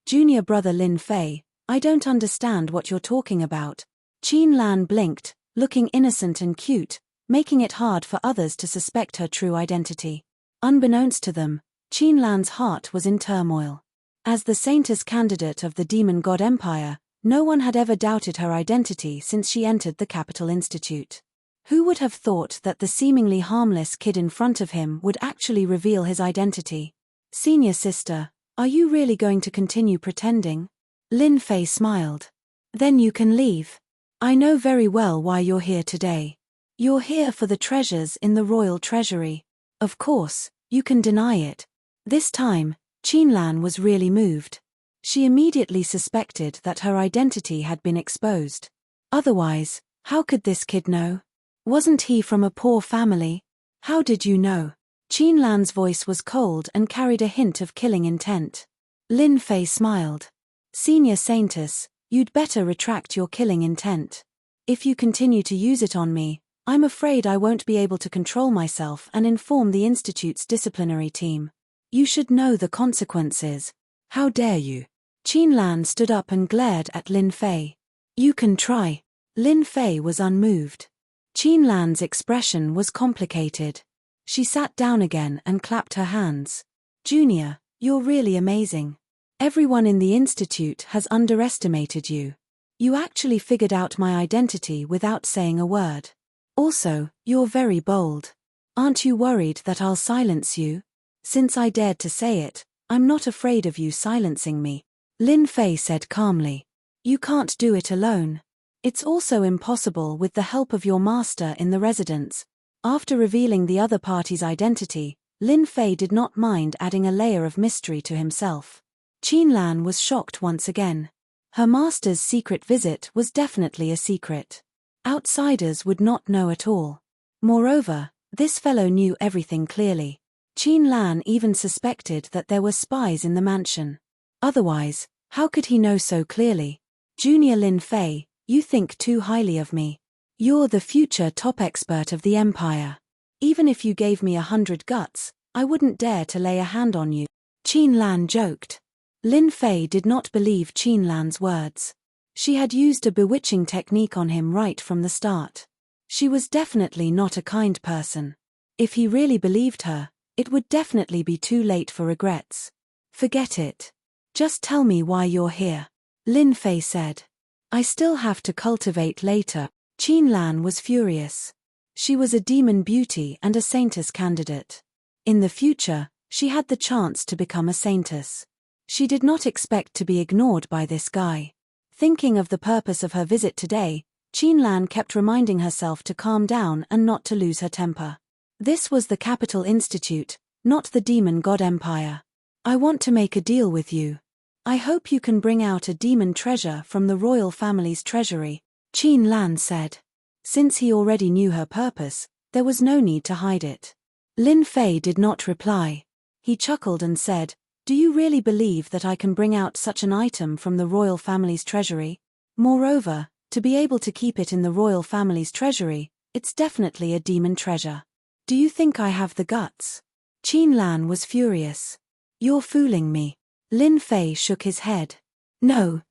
S1: Junior brother Lin Fei, I don't understand what you're talking about. Qin Lan blinked, looking innocent and cute, making it hard for others to suspect her true identity. Unbeknownst to them, Qin Lan's heart was in turmoil. As the Saintess candidate of the Demon God Empire, no one had ever doubted her identity since she entered the Capital Institute. Who would have thought that the seemingly harmless kid in front of him would actually reveal his identity? Senior sister, are you really going to continue pretending? Lin Fei smiled. Then you can leave. I know very well why you're here today. You're here for the treasures in the royal treasury. Of course, you can deny it. This time, Qin Lan was really moved. She immediately suspected that her identity had been exposed. Otherwise, how could this kid know? Wasn't he from a poor family? How did you know? Qin Lan's voice was cold and carried a hint of killing intent. Lin Fei smiled. Senior Saintess, you'd better retract your killing intent. If you continue to use it on me, I'm afraid I won't be able to control myself and inform the Institute's disciplinary team. You should know the consequences. How dare you? Qin Lan stood up and glared at Lin Fei. You can try. Lin Fei was unmoved. Qin Lan's expression was complicated. She sat down again and clapped her hands. Junior, you're really amazing. Everyone in the Institute has underestimated you. You actually figured out my identity without saying a word. Also, you're very bold. Aren't you worried that I'll silence you? Since I dared to say it, I'm not afraid of you silencing me. Lin Fei said calmly. You can't do it alone. It's also impossible with the help of your master in the residence. After revealing the other party's identity, Lin Fei did not mind adding a layer of mystery to himself. Qin Lan was shocked once again. Her master's secret visit was definitely a secret. Outsiders would not know at all. Moreover, this fellow knew everything clearly. Qin Lan even suspected that there were spies in the mansion. Otherwise, how could he know so clearly? Junior Lin Fei, you think too highly of me. You're the future top expert of the Empire. Even if you gave me 100 guts, I wouldn't dare to lay a hand on you. Qin Lan joked. Lin Fei did not believe Qin Lan's words. She had used a bewitching technique on him right from the start. She was definitely not a kind person. If he really believed her, it would definitely be too late for regrets. Forget it. Just tell me why you're here. Lin Fei said. I still have to cultivate later. Qin Lan was furious. She was a demon beauty and a saintess candidate. In the future, she had the chance to become a saintess. She did not expect to be ignored by this guy. Thinking of the purpose of her visit today, Qin Lan kept reminding herself to calm down and not to lose her temper. This was the Capital Institute, not the Demon God Empire. I want to make a deal with you. I hope you can bring out a demon treasure from the royal family's treasury, Qin Lan said. Since he already knew her purpose, there was no need to hide it. Lin Fei did not reply. He chuckled and said, Do you really believe that I can bring out such an item from the royal family's treasury? Moreover, to be able to keep it in the royal family's treasury, it's definitely a demon treasure. Do you think I have the guts? Qin Lan was furious. You're fooling me. Lin Fei shook his head. No.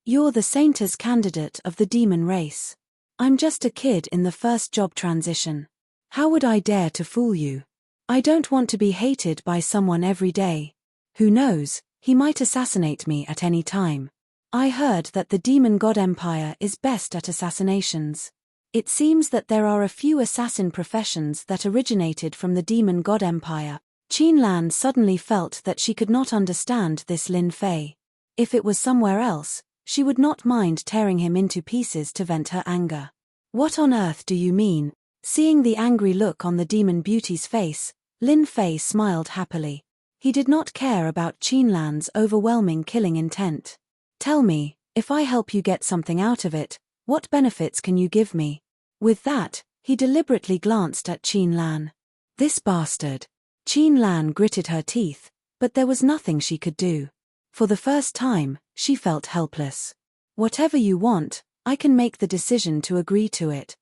S1: You're the saintess candidate of the demon race. I'm just a kid in the first job transition. How would I dare to fool you? I don't want to be hated by someone every day. Who knows, he might assassinate me at any time. I heard that the Demon God Empire is best at assassinations. It seems that there are a few assassin professions that originated from the Demon God Empire. Qin Lan suddenly felt that she could not understand this Lin Fei. If it was somewhere else, she would not mind tearing him into pieces to vent her anger. What on earth do you mean? Seeing the angry look on the demon beauty's face, Lin Fei smiled happily. He did not care about Qin Lan's overwhelming killing intent. Tell me, if I help you get something out of it, what benefits can you give me? With that, he deliberately glanced at Qin Lan. This bastard. Qin Lan gritted her teeth, but there was nothing she could do. For the first time, she felt helpless. Whatever you want, I can make the decision to agree to it.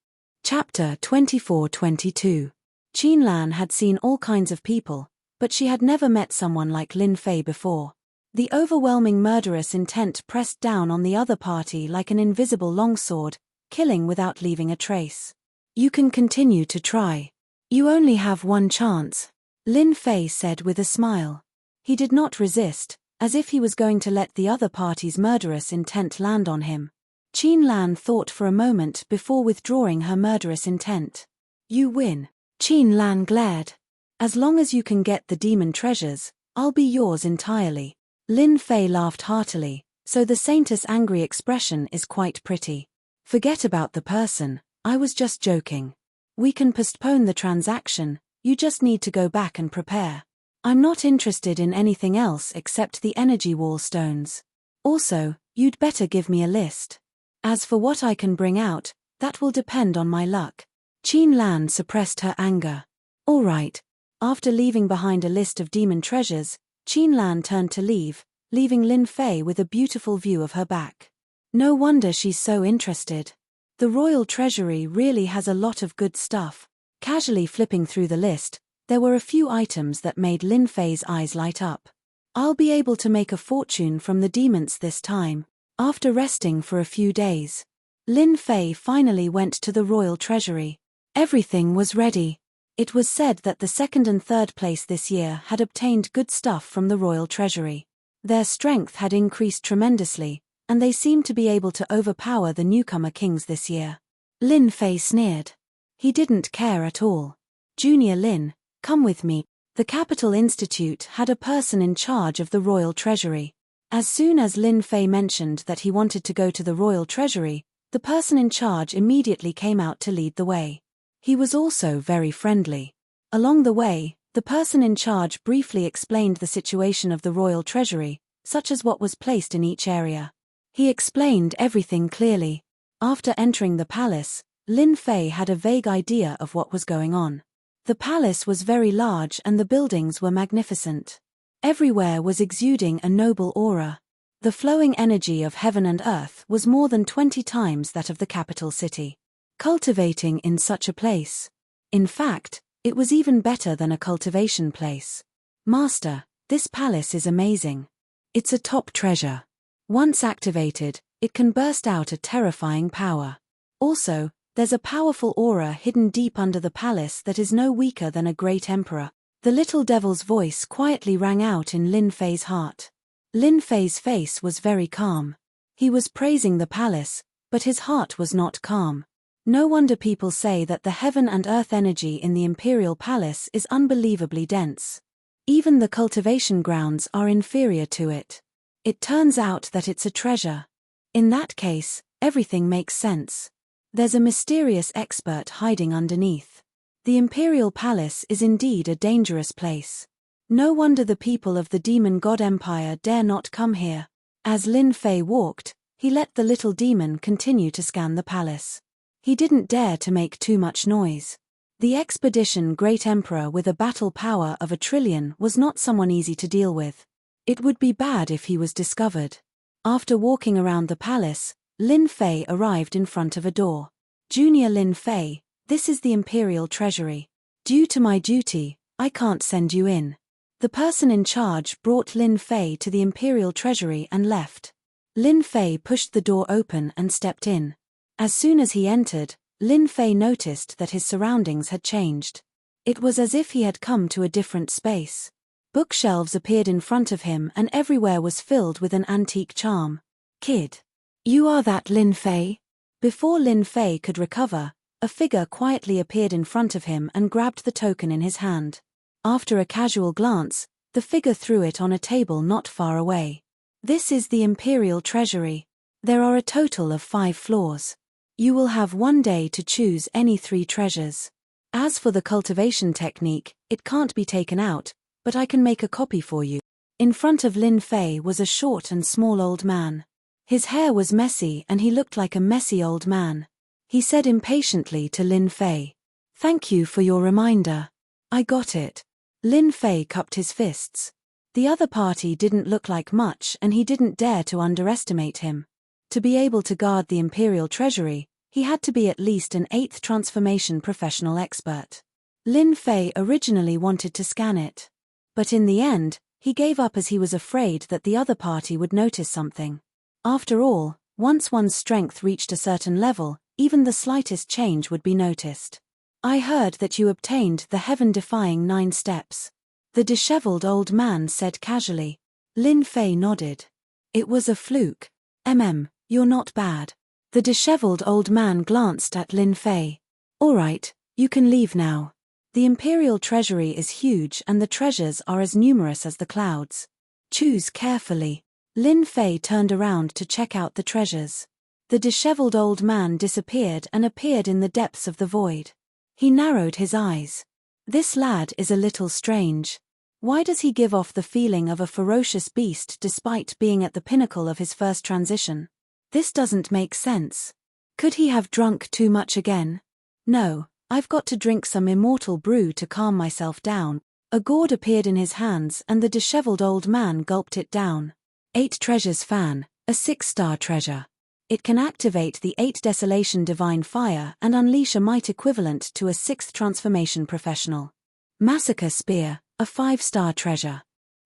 S1: Chapter 24-22. Qin Lan had seen all kinds of people, but she had never met someone like Lin Fei before. The overwhelming murderous intent pressed down on the other party like an invisible longsword, killing without leaving a trace. You can continue to try. You only have one chance, Lin Fei said with a smile. He did not resist, as if he was going to let the other party's murderous intent land on him. Qin Lan thought for a moment before withdrawing her murderous intent. You win. Qin Lan glared. As long as you can get the demon treasures, I'll be yours entirely. Lin Fei laughed heartily, so the saintess' angry expression is quite pretty. Forget about the person, I was just joking. We can postpone the transaction, you just need to go back and prepare. I'm not interested in anything else except the energy wall stones. Also, you'd better give me a list. As for what I can bring out, that will depend on my luck. Qin Lan suppressed her anger. All right. After leaving behind a list of demon treasures, Qin Lan turned to leave, leaving Lin Fei with a beautiful view of her back. No wonder she's so interested. The royal treasury really has a lot of good stuff. Casually flipping through the list, there were a few items that made Lin Fei's eyes light up. I'll be able to make a fortune from the demons this time. After resting for a few days, Lin Fei finally went to the royal treasury. Everything was ready. It was said that the second and third place this year had obtained good stuff from the royal treasury. Their strength had increased tremendously, and they seemed to be able to overpower the newcomer kings this year. Lin Fei sneered. He didn't care at all. Junior Lin, come with me. The Capital Institute had a person in charge of the royal treasury. As soon as Lin Fei mentioned that he wanted to go to the royal treasury, the person in charge immediately came out to lead the way. He was also very friendly. Along the way, the person in charge briefly explained the situation of the royal treasury, such as what was placed in each area. He explained everything clearly. After entering the palace, Lin Fei had a vague idea of what was going on. The palace was very large and the buildings were magnificent. Everywhere was exuding a noble aura. The flowing energy of heaven and earth was more than 20 times that of the capital city. Cultivating in such a place. In fact, it was even better than a cultivation place. Master, this palace is amazing. It's a top treasure. Once activated, it can burst out a terrifying power. Also, there's a powerful aura hidden deep under the palace that is no weaker than a great emperor. The little devil's voice quietly rang out in Lin Fei's heart. Lin Fei's face was very calm. He was praising the palace, but his heart was not calm. No wonder people say that the heaven and earth energy in the imperial palace is unbelievably dense. Even the cultivation grounds are inferior to it. It turns out that it's a treasure. In that case, everything makes sense. There's a mysterious expert hiding underneath. The imperial palace is indeed a dangerous place. No wonder the people of the demon god empire dare not come here. As Lin Fei walked, he let the little demon continue to scan the palace. He didn't dare to make too much noise. The expedition Great Emperor with a battle power of 1 trillion was not someone easy to deal with. It would be bad if he was discovered. After walking around the palace, Lin Fei arrived in front of a door. Junior Lin Fei, this is the Imperial Treasury. Due to my duty, I can't send you in. The person in charge brought Lin Fei to the Imperial Treasury and left. Lin Fei pushed the door open and stepped in. As soon as he entered, Lin Fei noticed that his surroundings had changed. It was as if he had come to a different space. Bookshelves appeared in front of him and everywhere was filled with an antique charm. Kid. You are that Lin Fei? Before Lin Fei could recover, a figure quietly appeared in front of him and grabbed the token in his hand. After a casual glance, the figure threw it on a table not far away. This is the Imperial Treasury. There are a total of 5 floors. You will have 1 day to choose any 3 treasures. As for the cultivation technique, it can't be taken out, but I can make a copy for you. In front of Lin Fei was a short and small old man. His hair was messy and he looked like a messy old man. he said impatiently to Lin Fei. Thank you for your reminder. I got it. Lin Fei cupped his fists. The other party didn't look like much and he didn't dare to underestimate him. To be able to guard the Imperial Treasury, he had to be at least an 8th transformation professional expert. Lin Fei originally wanted to scan it. But in the end, he gave up as he was afraid that the other party would notice something. After all, once one's strength reached a certain level, even the slightest change would be noticed. I heard that you obtained the heaven-defying 9 steps. The disheveled old man said casually. Lin Fei nodded. It was a fluke. You're not bad. The disheveled old man glanced at Lin Fei. All right, you can leave now. The Imperial Treasury is huge and the treasures are as numerous as the clouds. Choose carefully. Lin Fei turned around to check out the treasures. The disheveled old man disappeared and appeared in the depths of the void. He narrowed his eyes. This lad is a little strange. Why does he give off the feeling of a ferocious beast despite being at the pinnacle of his first transition? This doesn't make sense. Could he have drunk too much again? No, I've got to drink some immortal brew to calm myself down. A gourd appeared in his hands and the disheveled old man gulped it down. 8 treasures fan, a 6-star treasure. It can activate the 8 Desolation Divine Fire and unleash a might equivalent to a 6th transformation professional. Massacre Spear, a 5-star treasure.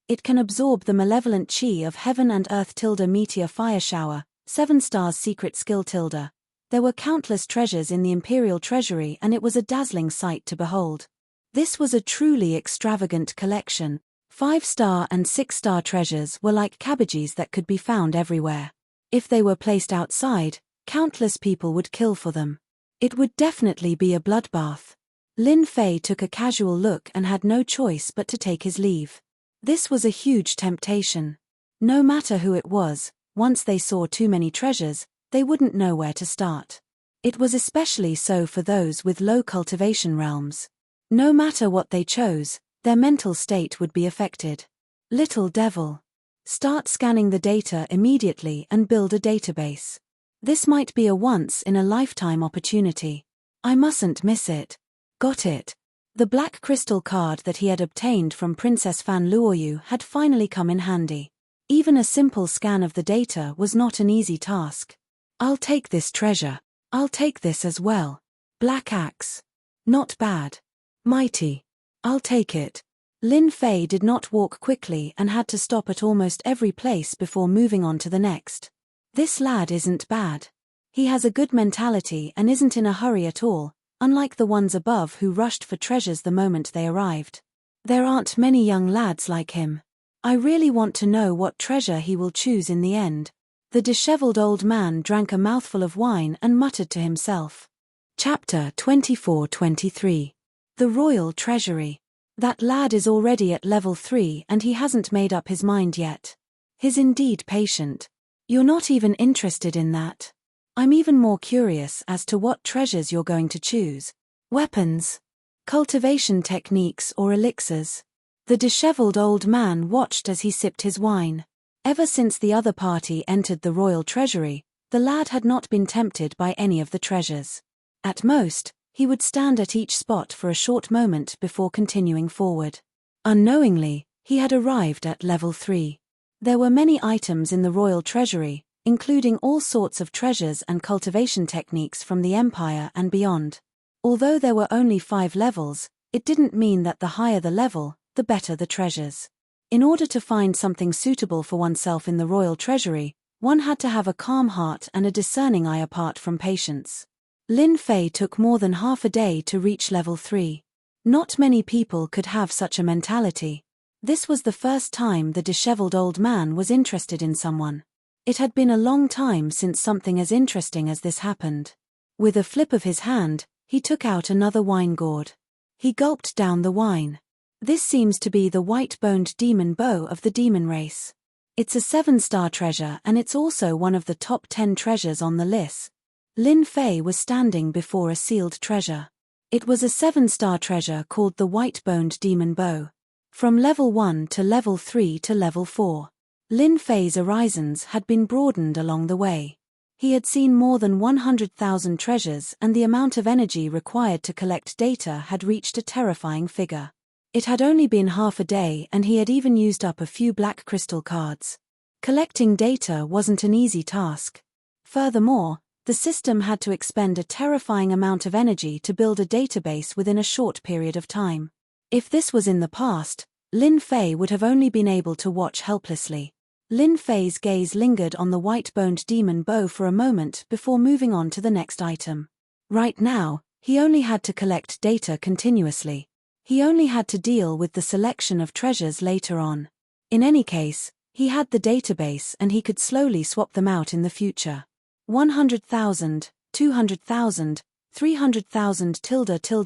S1: It can absorb the malevolent chi of Heaven and Earth Meteor Fire Shower, 7 stars Secret Skill There were countless treasures in the Imperial Treasury and it was a dazzling sight to behold. This was a truly extravagant collection. 5-star and 6-star treasures were like cabbages that could be found everywhere. If they were placed outside, countless people would kill for them. It would definitely be a bloodbath. Lin Fei took a casual look and had no choice but to take his leave. This was a huge temptation. No matter who it was, once they saw too many treasures, they wouldn't know where to start. It was especially so for those with low cultivation realms. No matter what they chose, their mental state would be affected. Little devil. Start scanning the data immediately and build a database. This might be a once-in-a-lifetime opportunity. I mustn't miss it. Got it. The black crystal card that he had obtained from Princess Fan Luoyu had finally come in handy. Even a simple scan of the data was not an easy task. I'll take this treasure. I'll take this as well. Black axe. Not bad. Mighty. I'll take it. Lin Fei did not walk quickly and had to stop at almost every place before moving on to the next. This lad isn't bad. He has a good mentality and isn't in a hurry at all, unlike the ones above who rushed for treasures the moment they arrived. There aren't many young lads like him. I really want to know what treasure he will choose in the end. The disheveled old man drank a mouthful of wine and muttered to himself. Chapter 24-23. The Royal Treasury. That lad is already at level 3 and he hasn't made up his mind yet. He's indeed patient. You're not even interested in that. I'm even more curious as to what treasures you're going to choose. Weapons, cultivation techniques or elixirs. The disheveled old man watched as he sipped his wine. Ever since the other party entered the royal treasury, the lad had not been tempted by any of the treasures. At most, he would stand at each spot for a short moment before continuing forward. Unknowingly, he had arrived at level 3. There were many items in the royal treasury, including all sorts of treasures and cultivation techniques from the Empire and beyond. Although there were only 5 levels, it didn't mean that the higher the level, the better the treasures. In order to find something suitable for oneself in the royal treasury, one had to have a calm heart and a discerning eye apart from patience. Lin Fei took more than half a day to reach level 3. Not many people could have such a mentality. This was the first time the disheveled old man was interested in someone. It had been a long time since something as interesting as this happened. With a flip of his hand, he took out another wine gourd. He gulped down the wine. This seems to be the white-boned demon bow of the demon race. It's a 7-star treasure and it's also one of the top 10 treasures on the list. Lin Fei was standing before a sealed treasure. It was a 7-star treasure called the white-boned demon bow. From level 1 to level 3 to level 4. Lin Fei's horizons had been broadened along the way. He had seen more than 100,000 treasures, and the amount of energy required to collect data had reached a terrifying figure. It had only been half a day, and he had even used up a few black crystal cards. Collecting data wasn't an easy task. Furthermore, the system had to expend a terrifying amount of energy to build a database within a short period of time. If this was in the past, Lin Fei would have only been able to watch helplessly. Lin Fei's gaze lingered on the white-boned demon bow for a moment before moving on to the next item. Right now, he only had to collect data continuously. He only had to deal with the selection of treasures later on. In any case, he had the database and he could slowly swap them out in the future. 100,000, 200,000, 300,000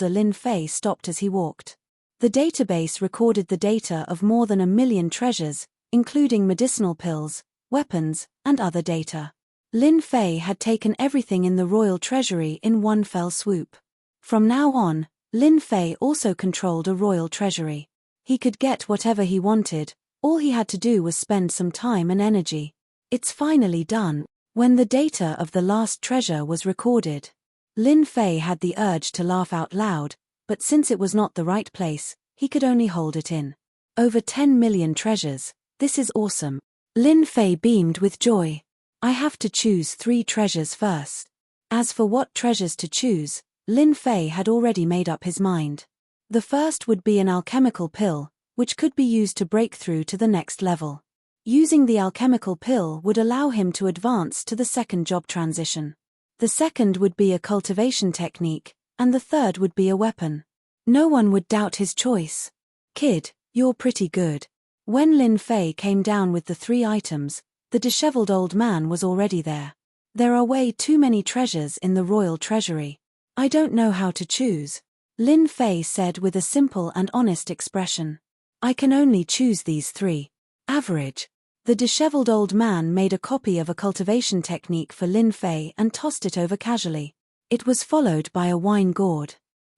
S1: Lin Fei stopped as he walked. The database recorded the data of more than 1,000,000 treasures, including medicinal pills, weapons, and other data. Lin Fei had taken everything in the royal treasury in one fell swoop. From now on, Lin Fei also controlled a royal treasury. He could get whatever he wanted, all he had to do was spend some time and energy. It's finally done. When the data of the last treasure was recorded, Lin Fei had the urge to laugh out loud, but since it was not the right place, he could only hold it in. Over 10 million treasures, this is awesome. Lin Fei beamed with joy. I have to choose 3 treasures first. As for what treasures to choose, Lin Fei had already made up his mind. The first would be an alchemical pill, which could be used to break through to the next level. Using the alchemical pill would allow him to advance to the second job transition. The second would be a cultivation technique, and the third would be a weapon. No one would doubt his choice. Kid, you're pretty good. When Lin Fei came down with the 3 items, the disheveled old man was already there. There are way too many treasures in the royal treasury. I don't know how to choose. Lin Fei said with a simple and honest expression. I can only choose these 3. Average. The disheveled old man made a copy of a cultivation technique for Lin Fei and tossed it over casually. It was followed by a wine gourd.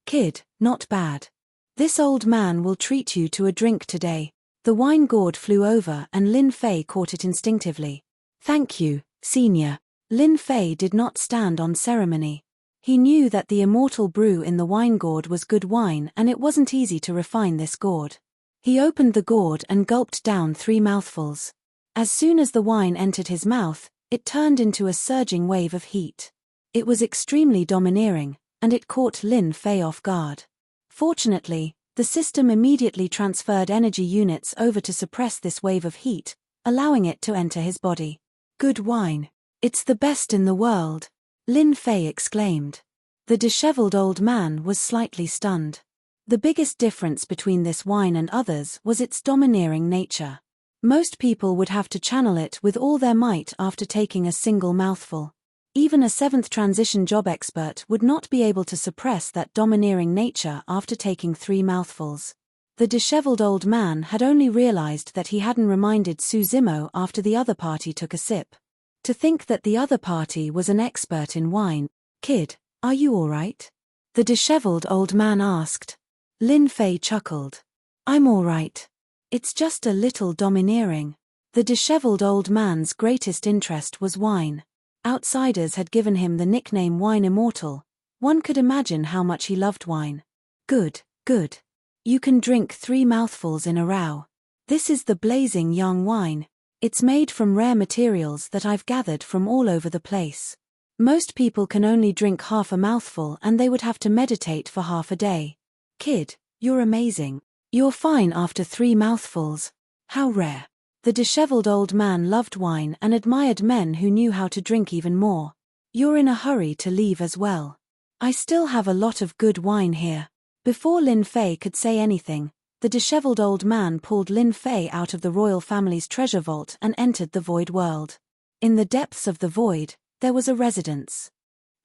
S1: Kid, not bad. This old man will treat you to a drink today. The wine gourd flew over and Lin Fei caught it instinctively. Thank you, senior. Lin Fei did not stand on ceremony. He knew that the immortal brew in the wine gourd was good wine and it wasn't easy to refine this gourd. He opened the gourd and gulped down 3 mouthfuls. As soon as the wine entered his mouth, it turned into a surging wave of heat. It was extremely domineering, and it caught Lin Fei off guard. Fortunately, the system immediately transferred energy units over to suppress this wave of heat, allowing it to enter his body. Good wine. It's the best in the world, Lin Fei exclaimed. The disheveled old man was slightly stunned. The biggest difference between this wine and others was its domineering nature. Most people would have to channel it with all their might after taking a single mouthful. Even a 7th transition job expert would not be able to suppress that domineering nature after taking 3 mouthfuls. The disheveled old man had only realized that he hadn't reminded Su Zimo after the other party took a sip. To think that the other party was an expert in wine. Kid, are you all right? The disheveled old man asked. Lin Fei chuckled. I'm all right. It's just a little domineering. The disheveled old man's greatest interest was wine. Outsiders had given him the nickname Wine Immortal. One could imagine how much he loved wine. Good, good. You can drink 3 mouthfuls in a row. This is the blazing young wine. It's made from rare materials that I've gathered from all over the place. Most people can only drink half a mouthful and they would have to meditate for half a day. Kid, you're amazing. You're fine after 3 mouthfuls. How rare. The disheveled old man loved wine and admired men who knew how to drink even more. You're in a hurry to leave as well. I still have a lot of good wine here. Before Lin Fei could say anything, the disheveled old man pulled Lin Fei out of the royal family's treasure vault and entered the void world. In the depths of the void, there was a residence.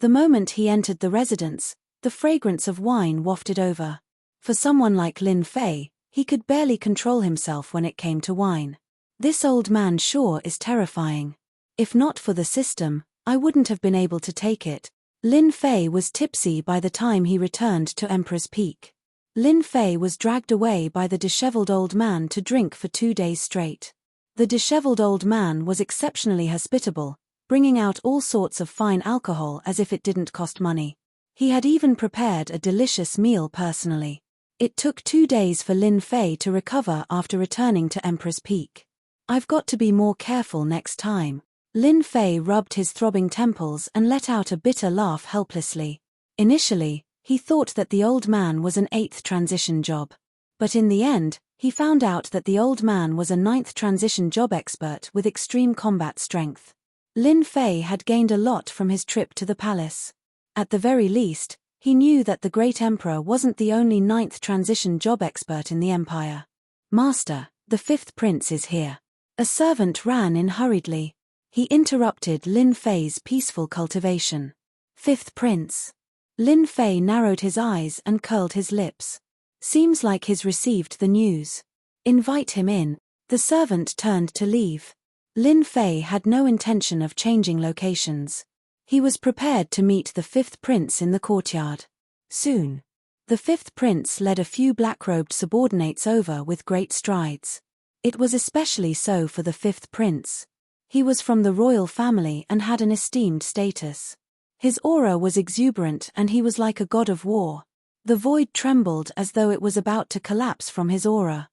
S1: The moment he entered the residence, the fragrance of wine wafted over. For someone like Lin Fei, he could barely control himself when it came to wine. This old man sure is terrifying. If not for the system, I wouldn't have been able to take it. Lin Fei was tipsy by the time he returned to Emperor's Peak. Lin Fei was dragged away by the disheveled old man to drink for 2 days straight. The disheveled old man was exceptionally hospitable, bringing out all sorts of fine alcohol as if it didn't cost money. He had even prepared a delicious meal personally. It took 2 days for Lin Fei to recover after returning to Emperor's Peak. I've got to be more careful next time. Lin Fei rubbed his throbbing temples and let out a bitter laugh helplessly. Initially, he thought that the old man was an 8th transition job. But in the end, he found out that the old man was a 9th transition job expert with extreme combat strength. Lin Fei had gained a lot from his trip to the palace. At the very least, he knew that the great emperor wasn't the only 9th transition job expert in the empire. Master, the 5th prince is here. A servant ran in hurriedly. He interrupted Lin Fei's peaceful cultivation. 5th prince. Lin Fei narrowed his eyes and curled his lips. Seems like he's received the news. Invite him in. The servant turned to leave. Lin Fei had no intention of changing locations. He was prepared to meet the 5th prince in the courtyard. Soon. The 5th prince led a few black-robed subordinates over with great strides. It was especially so for the 5th prince. He was from the royal family and had an esteemed status. His aura was exuberant and he was like a god of war. The void trembled as though it was about to collapse from his aura.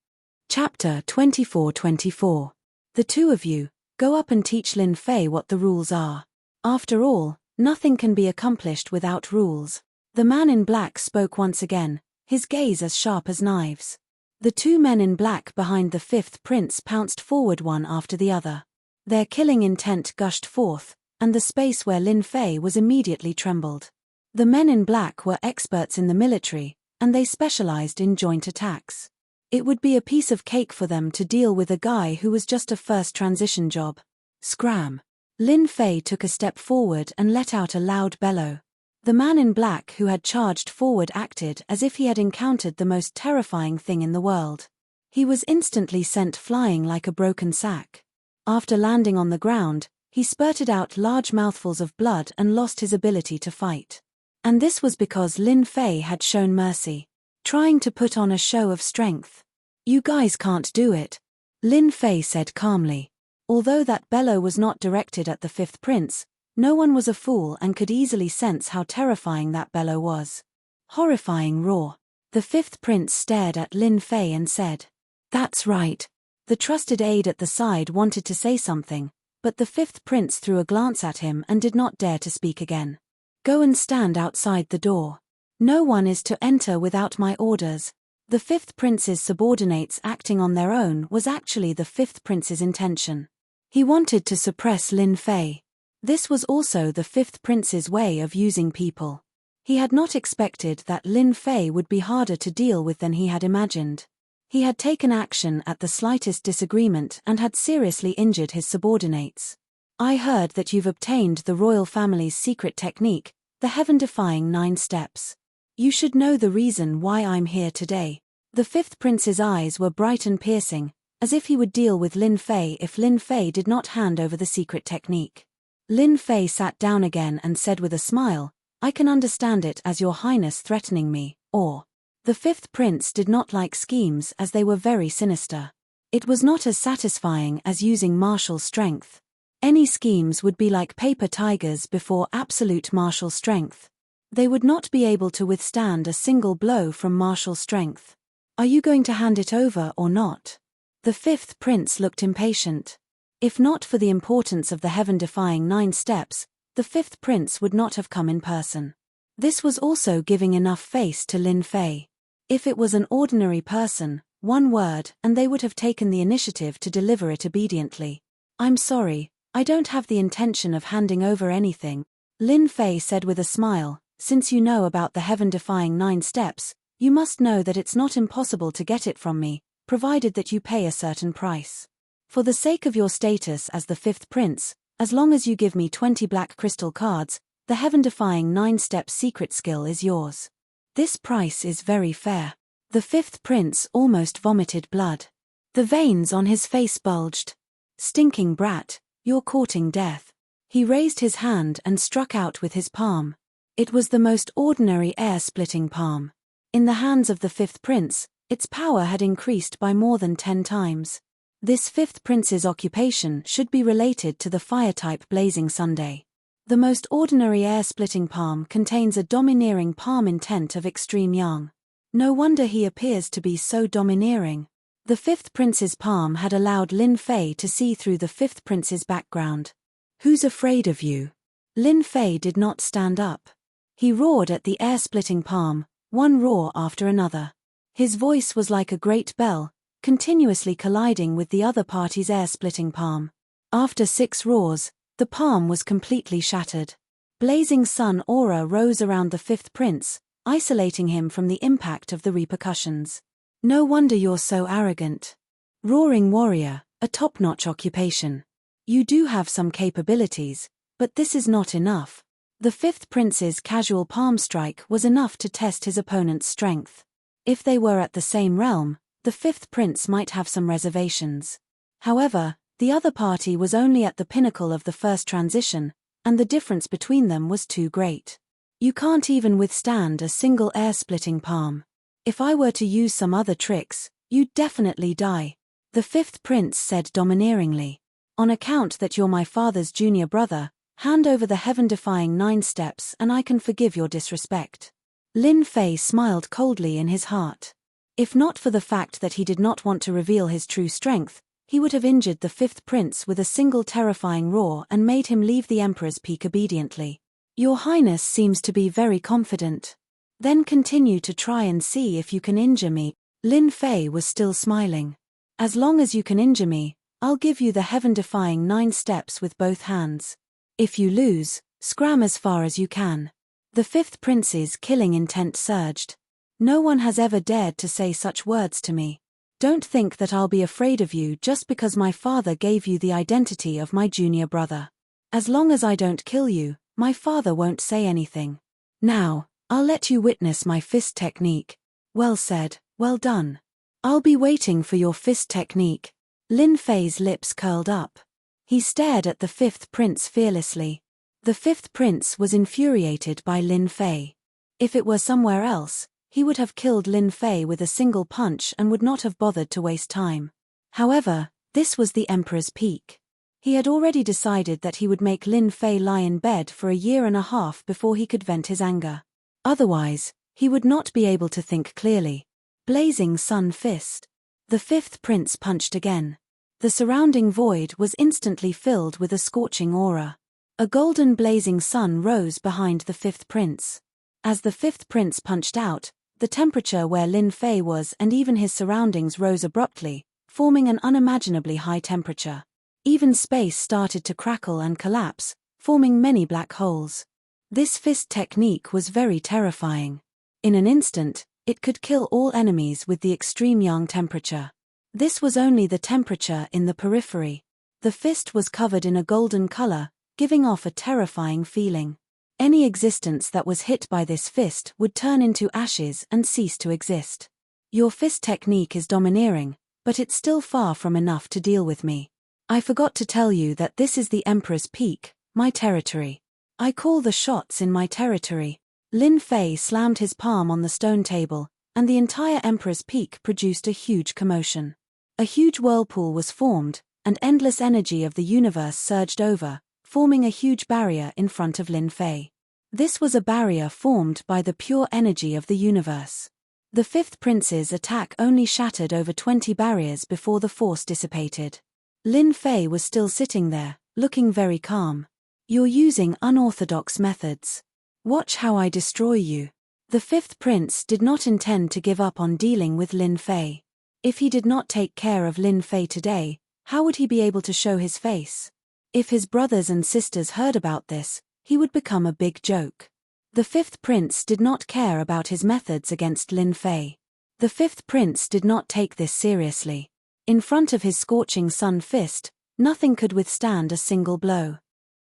S1: Chapter 24-24. The two of you, go up and teach Lin Fei what the rules are. After all, nothing can be accomplished without rules. The man in black spoke once again, his gaze as sharp as knives. The two men in black behind the 5th prince pounced forward one after the other. Their killing intent gushed forth, and the space where Lin Fei was immediately trembled. The men in black were experts in the military, and they specialized in joint attacks. It would be a piece of cake for them to deal with a guy who was just a first transition job. Scram! Lin Fei took a step forward and let out a loud bellow. The man in black who had charged forward acted as if he had encountered the most terrifying thing in the world. He was instantly sent flying like a broken sack. After landing on the ground, he spurted out large mouthfuls of blood and lost his ability to fight. And this was because Lin Fei had shown mercy, trying to put on a show of strength. You guys can't do it, Lin Fei said calmly. Although that bellow was not directed at the 5th prince, no one was a fool and could easily sense how terrifying that bellow was. Horrifying roar. The 5th prince stared at Lin Fei and said, "That's right." The trusted aide at the side wanted to say something, but the 5th prince threw a glance at him and did not dare to speak again. Go and stand outside the door. No one is to enter without my orders. The 5th prince's subordinates acting on their own was actually the 5th prince's intention. He wanted to suppress Lin Fei. This was also the 5th prince's way of using people. He had not expected that Lin Fei would be harder to deal with than he had imagined. He had taken action at the slightest disagreement and had seriously injured his subordinates. I heard that you've obtained the royal family's secret technique, the heaven-defying 9 steps. You should know the reason why I'm here today. The 5th prince's eyes were bright and piercing, as if he would deal with Lin Fei if Lin Fei did not hand over the secret technique. Lin Fei sat down again and said with a smile, I can understand it as your highness threatening me, or... The 5th prince did not like schemes as they were very sinister. It was not as satisfying as using martial strength. Any schemes would be like paper tigers before absolute martial strength. They would not be able to withstand a single blow from martial strength. Are you going to hand it over or not? The 5th prince looked impatient. If not for the importance of the heaven-defying 9 steps, the 5th prince would not have come in person. This was also giving enough face to Lin Fei. If it was an ordinary person, one word and they would have taken the initiative to deliver it obediently. I'm sorry, I don't have the intention of handing over anything, Lin Fei said with a smile. Since you know about the heaven-defying 9 steps, you must know that it's not impossible to get it from me, provided that you pay a certain price. For the sake of your status as the 5th prince, as long as you give me 20 black crystal cards, the heaven-defying 9-step secret skill is yours. This price is very fair. The 5th prince almost vomited blood. The veins on his face bulged. Stinking brat, you're courting death. He raised his hand and struck out with his palm. It was the most ordinary air-splitting palm. In the hands of the 5th prince, its power had increased by more than 10 times. This fifth prince's occupation should be related to the fire-type blazing Sunday. The most ordinary air-splitting palm contains a domineering palm intent of extreme yang. No wonder he appears to be so domineering. The fifth prince's palm had allowed Lin Fei to see through the fifth prince's background. "Who's afraid of you?" Lin Fei did not stand up. He roared at the air-splitting palm, one roar after another. His voice was like a great bell, continuously colliding with the other party's air-splitting palm. After 6 roars, the palm was completely shattered. Blazing sun aura rose around the fifth prince, isolating him from the impact of the repercussions. "No wonder you're so arrogant. Roaring warrior, a top-notch occupation. You do have some capabilities, but this is not enough." The fifth prince's casual palm strike was enough to test his opponent's strength. If they were at the same realm, the fifth prince might have some reservations. However, the other party was only at the pinnacle of the first transition, and the difference between them was too great. You can't even withstand a single air-splitting palm. If I were to use some other tricks, you'd definitely die. The fifth prince said domineeringly. On account that you're my father's junior brother, hand over the heaven-defying 9 steps and I can forgive your disrespect. Lin Fei smiled coldly in his heart. If not for the fact that he did not want to reveal his true strength, he would have injured the fifth prince with a single terrifying roar and made him leave the emperor's peak obediently. "Your Highness seems to be very confident. Then continue to try and see if you can injure me." Lin Fei was still smiling. "As long as you can injure me, I'll give you the heaven-defying 9 steps with both hands. If you lose, scram as far as you can." The fifth prince's killing intent surged. "No one has ever dared to say such words to me. Don't think that I'll be afraid of you just because my father gave you the identity of my junior brother. As long as I don't kill you, my father won't say anything. Now, I'll let you witness my fist technique." "Well said, well done. I'll be waiting for your fist technique." Lin Fei's lips curled up. He stared at the fifth prince fearlessly. The fifth prince was infuriated by Lin Fei. If it were somewhere else, he would have killed Lin Fei with a single punch and would not have bothered to waste time. However, this was the Emperor's peak. He had already decided that he would make Lin Fei lie in bed for a year and a half before he could vent his anger. Otherwise, he would not be able to think clearly. Blazing sun fist. The fifth prince punched again. The surrounding void was instantly filled with a scorching aura. A golden blazing sun rose behind the fifth prince. As the fifth prince punched out, the temperature where Lin Fei was and even his surroundings rose abruptly, forming an unimaginably high temperature. Even space started to crackle and collapse, forming many black holes. This fist technique was very terrifying. In an instant, it could kill all enemies with the extreme yang temperature. This was only the temperature in the periphery. The fist was covered in a golden color, giving off a terrifying feeling. Any existence that was hit by this fist would turn into ashes and cease to exist. "Your fist technique is domineering, but it's still far from enough to deal with me. I forgot to tell you that this is the Emperor's peak, my territory. I call the shots in my territory." Lin Fei slammed his palm on the stone table, and the entire Emperor's peak produced a huge commotion. A huge whirlpool was formed, and endless energy of the universe surged over, forming a huge barrier in front of Lin Fei. This was a barrier formed by the pure energy of the universe. The fifth prince's attack only shattered over 20 barriers before the force dissipated. Lin Fei was still sitting there, looking very calm. "You're using unorthodox methods. Watch how I destroy you." The fifth prince did not intend to give up on dealing with Lin Fei. If he did not take care of Lin Fei today, how would he be able to show his face? If his brothers and sisters heard about this, he would become a big joke. The fifth prince did not care about his methods against Lin Fei. The fifth prince did not take this seriously. In front of his scorching sun fist, nothing could withstand a single blow.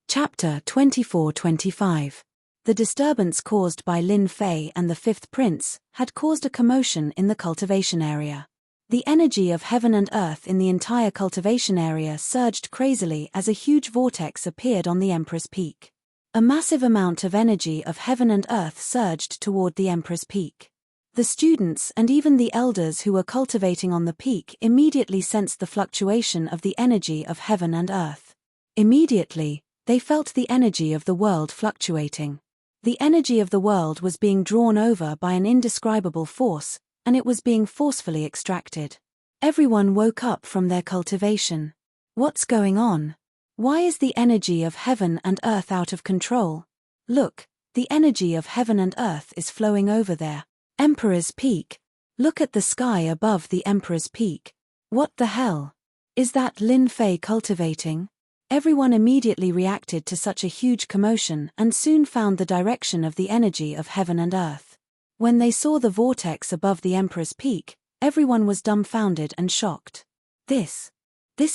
S1: Chapter 24-25. The disturbance caused by Lin Fei and the fifth prince had caused a commotion in the cultivation area. The energy of heaven and earth in the entire cultivation area surged crazily as a huge vortex appeared on the Emperor's peak. A massive amount of energy of heaven and earth surged toward the Emperor's peak. The students and even the elders who were cultivating on the peak immediately sensed the fluctuation of the energy of heaven and earth. Immediately, they felt the energy of the world fluctuating. The energy of the world was being drawn over by an indescribable force, and it was being forcefully extracted. Everyone woke up from their cultivation. What's going on? Why is the energy of heaven and earth out of control? Look, the energy of heaven and earth is flowing over there. Emperor's Peak. Look at the sky above the Emperor's Peak. What the hell? Is that Lin Fei cultivating? Everyone immediately reacted to such a huge commotion and soon found the direction of the energy of heaven and earth. When they saw the vortex above the Emperor's Peak, everyone was dumbfounded and shocked. This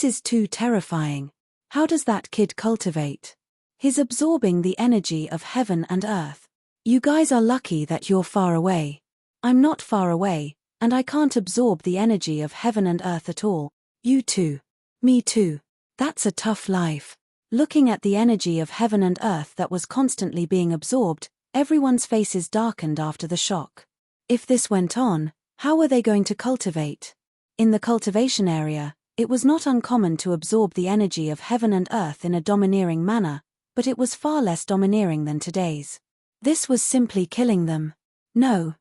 S1: is too terrifying. How does that kid cultivate? He's absorbing the energy of heaven and earth. You guys are lucky that you're far away. I'm not far away, and I can't absorb the energy of heaven and earth at all. You too. Me too. That's a tough life. Looking at the energy of heaven and earth that was constantly being absorbed, everyone's faces darkened after the shock. If this went on, how were they going to cultivate? In the cultivation area, it was not uncommon to absorb the energy of heaven and earth in a domineering manner, but it was far less domineering than today's. This was simply killing them. No,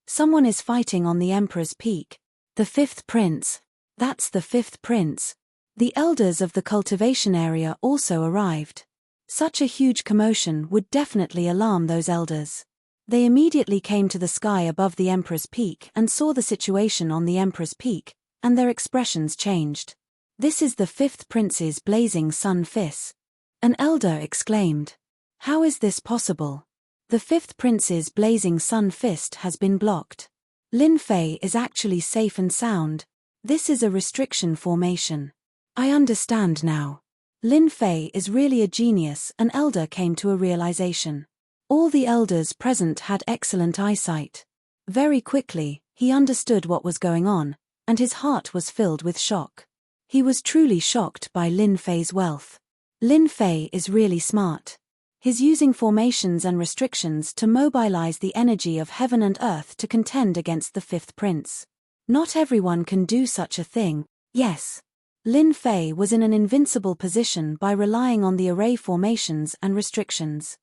S1: someone is fighting on the Emperor's Peak. The fifth prince. That's the fifth prince. The elders of the cultivation area also arrived. Such a huge commotion would definitely alarm those elders. They immediately came to the sky above the Emperor's Peak and saw the situation on the Emperor's Peak, and their expressions changed. This is the fifth prince's blazing sun fist. An elder exclaimed. How is this possible? The fifth prince's blazing sun fist has been blocked. Lin Fei is actually safe and sound. This is a restriction formation. I understand now. Lin Fei is really a genius. An elder came to a realization. All the elders present had excellent eyesight. Very quickly, he understood what was going on, and his heart was filled with shock. He was truly shocked by Lin Fei's wealth. Lin Fei is really smart. He's using formations and restrictions to mobilize the energy of heaven and earth to contend against the fifth prince. Not everyone can do such a thing. Yes. Lin Fei was in an invincible position by relying on the array formations and restrictions.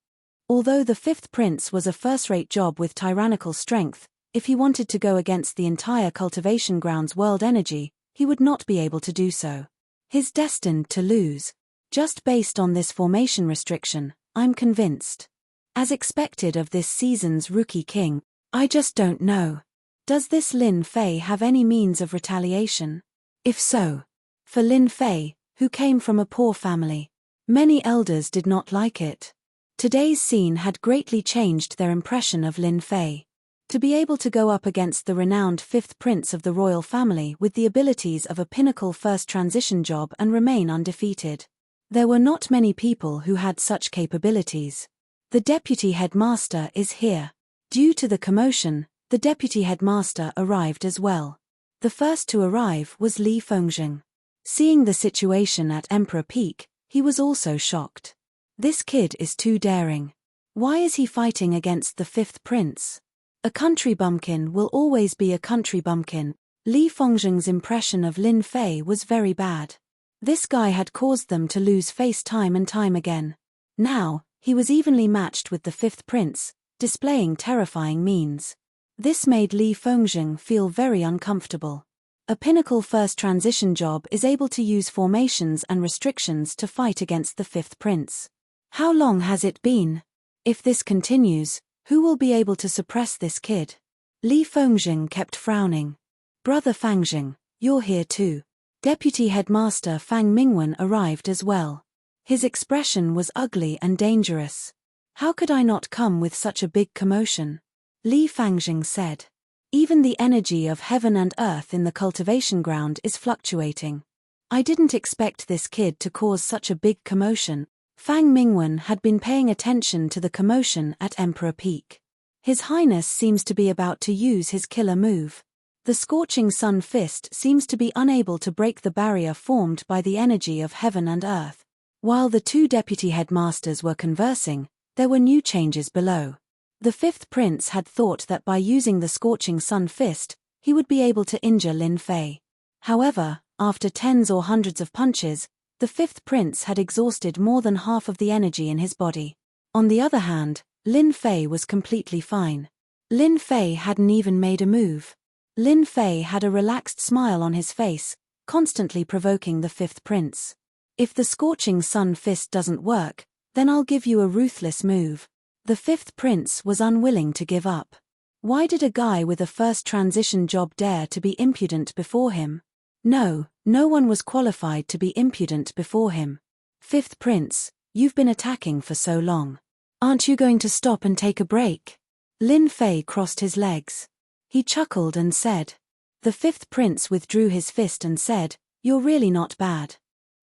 S1: Although the fifth prince was a first-rate job with tyrannical strength, if he wanted to go against the entire cultivation ground's world energy, he would not be able to do so. He's destined to lose. Just based on this formation restriction, I'm convinced. As expected of this season's rookie king, I just don't know. Does this Lin Fei have any means of retaliation? If so, for Lin Fei, who came from a poor family, many elders did not like it. Today's scene had greatly changed their impression of Lin Fei. To be able to go up against the renowned fifth prince of the royal family with the abilities of a pinnacle first transition job and remain undefeated. There were not many people who had such capabilities. The deputy headmaster is here. Due to the commotion, the deputy headmaster arrived as well. The first to arrive was Li Fengjing. Seeing the situation at Emperor Peak, he was also shocked. This kid is too daring. Why is he fighting against the fifth prince? A country bumpkin will always be a country bumpkin. Li Fengjing's impression of Lin Fei was very bad. This guy had caused them to lose face time and time again. Now, he was evenly matched with the fifth prince, displaying terrifying means. This made Li Fengjing feel very uncomfortable. A pinnacle first transition job is able to use formations and restrictions to fight against the fifth prince. How long has it been? If this continues, who will be able to suppress this kid? Li Fengjing kept frowning. Brother Fangjing, you're here too. Deputy Headmaster Fang Mingwen arrived as well. His expression was ugly and dangerous. How could I not come with such a big commotion? Li Fangjing said. Even the energy of heaven and earth in the cultivation ground is fluctuating. I didn't expect this kid to cause such a big commotion. Fang Mingwen had been paying attention to the commotion at Emperor Peak. His Highness seems to be about to use his killer move. The scorching sun fist seems to be unable to break the barrier formed by the energy of heaven and earth. While the two deputy headmasters were conversing, there were new changes below. The fifth prince had thought that by using the scorching sun fist, he would be able to injure Lin Fei. However, after tens or hundreds of punches, the fifth prince had exhausted more than half of the energy in his body. On the other hand, Lin Fei was completely fine. Lin Fei hadn't even made a move. Lin Fei had a relaxed smile on his face, constantly provoking the fifth prince. If the scorching sun fist doesn't work, then I'll give you a ruthless move. The fifth prince was unwilling to give up. Why did a guy with a first transition job dare to be impudent before him? No one was qualified to be impudent before him. Fifth prince, you've been attacking for so long. Aren't you going to stop and take a break? Lin Fei crossed his legs. He chuckled and said. The fifth prince withdrew his fist and said, "You're really not bad.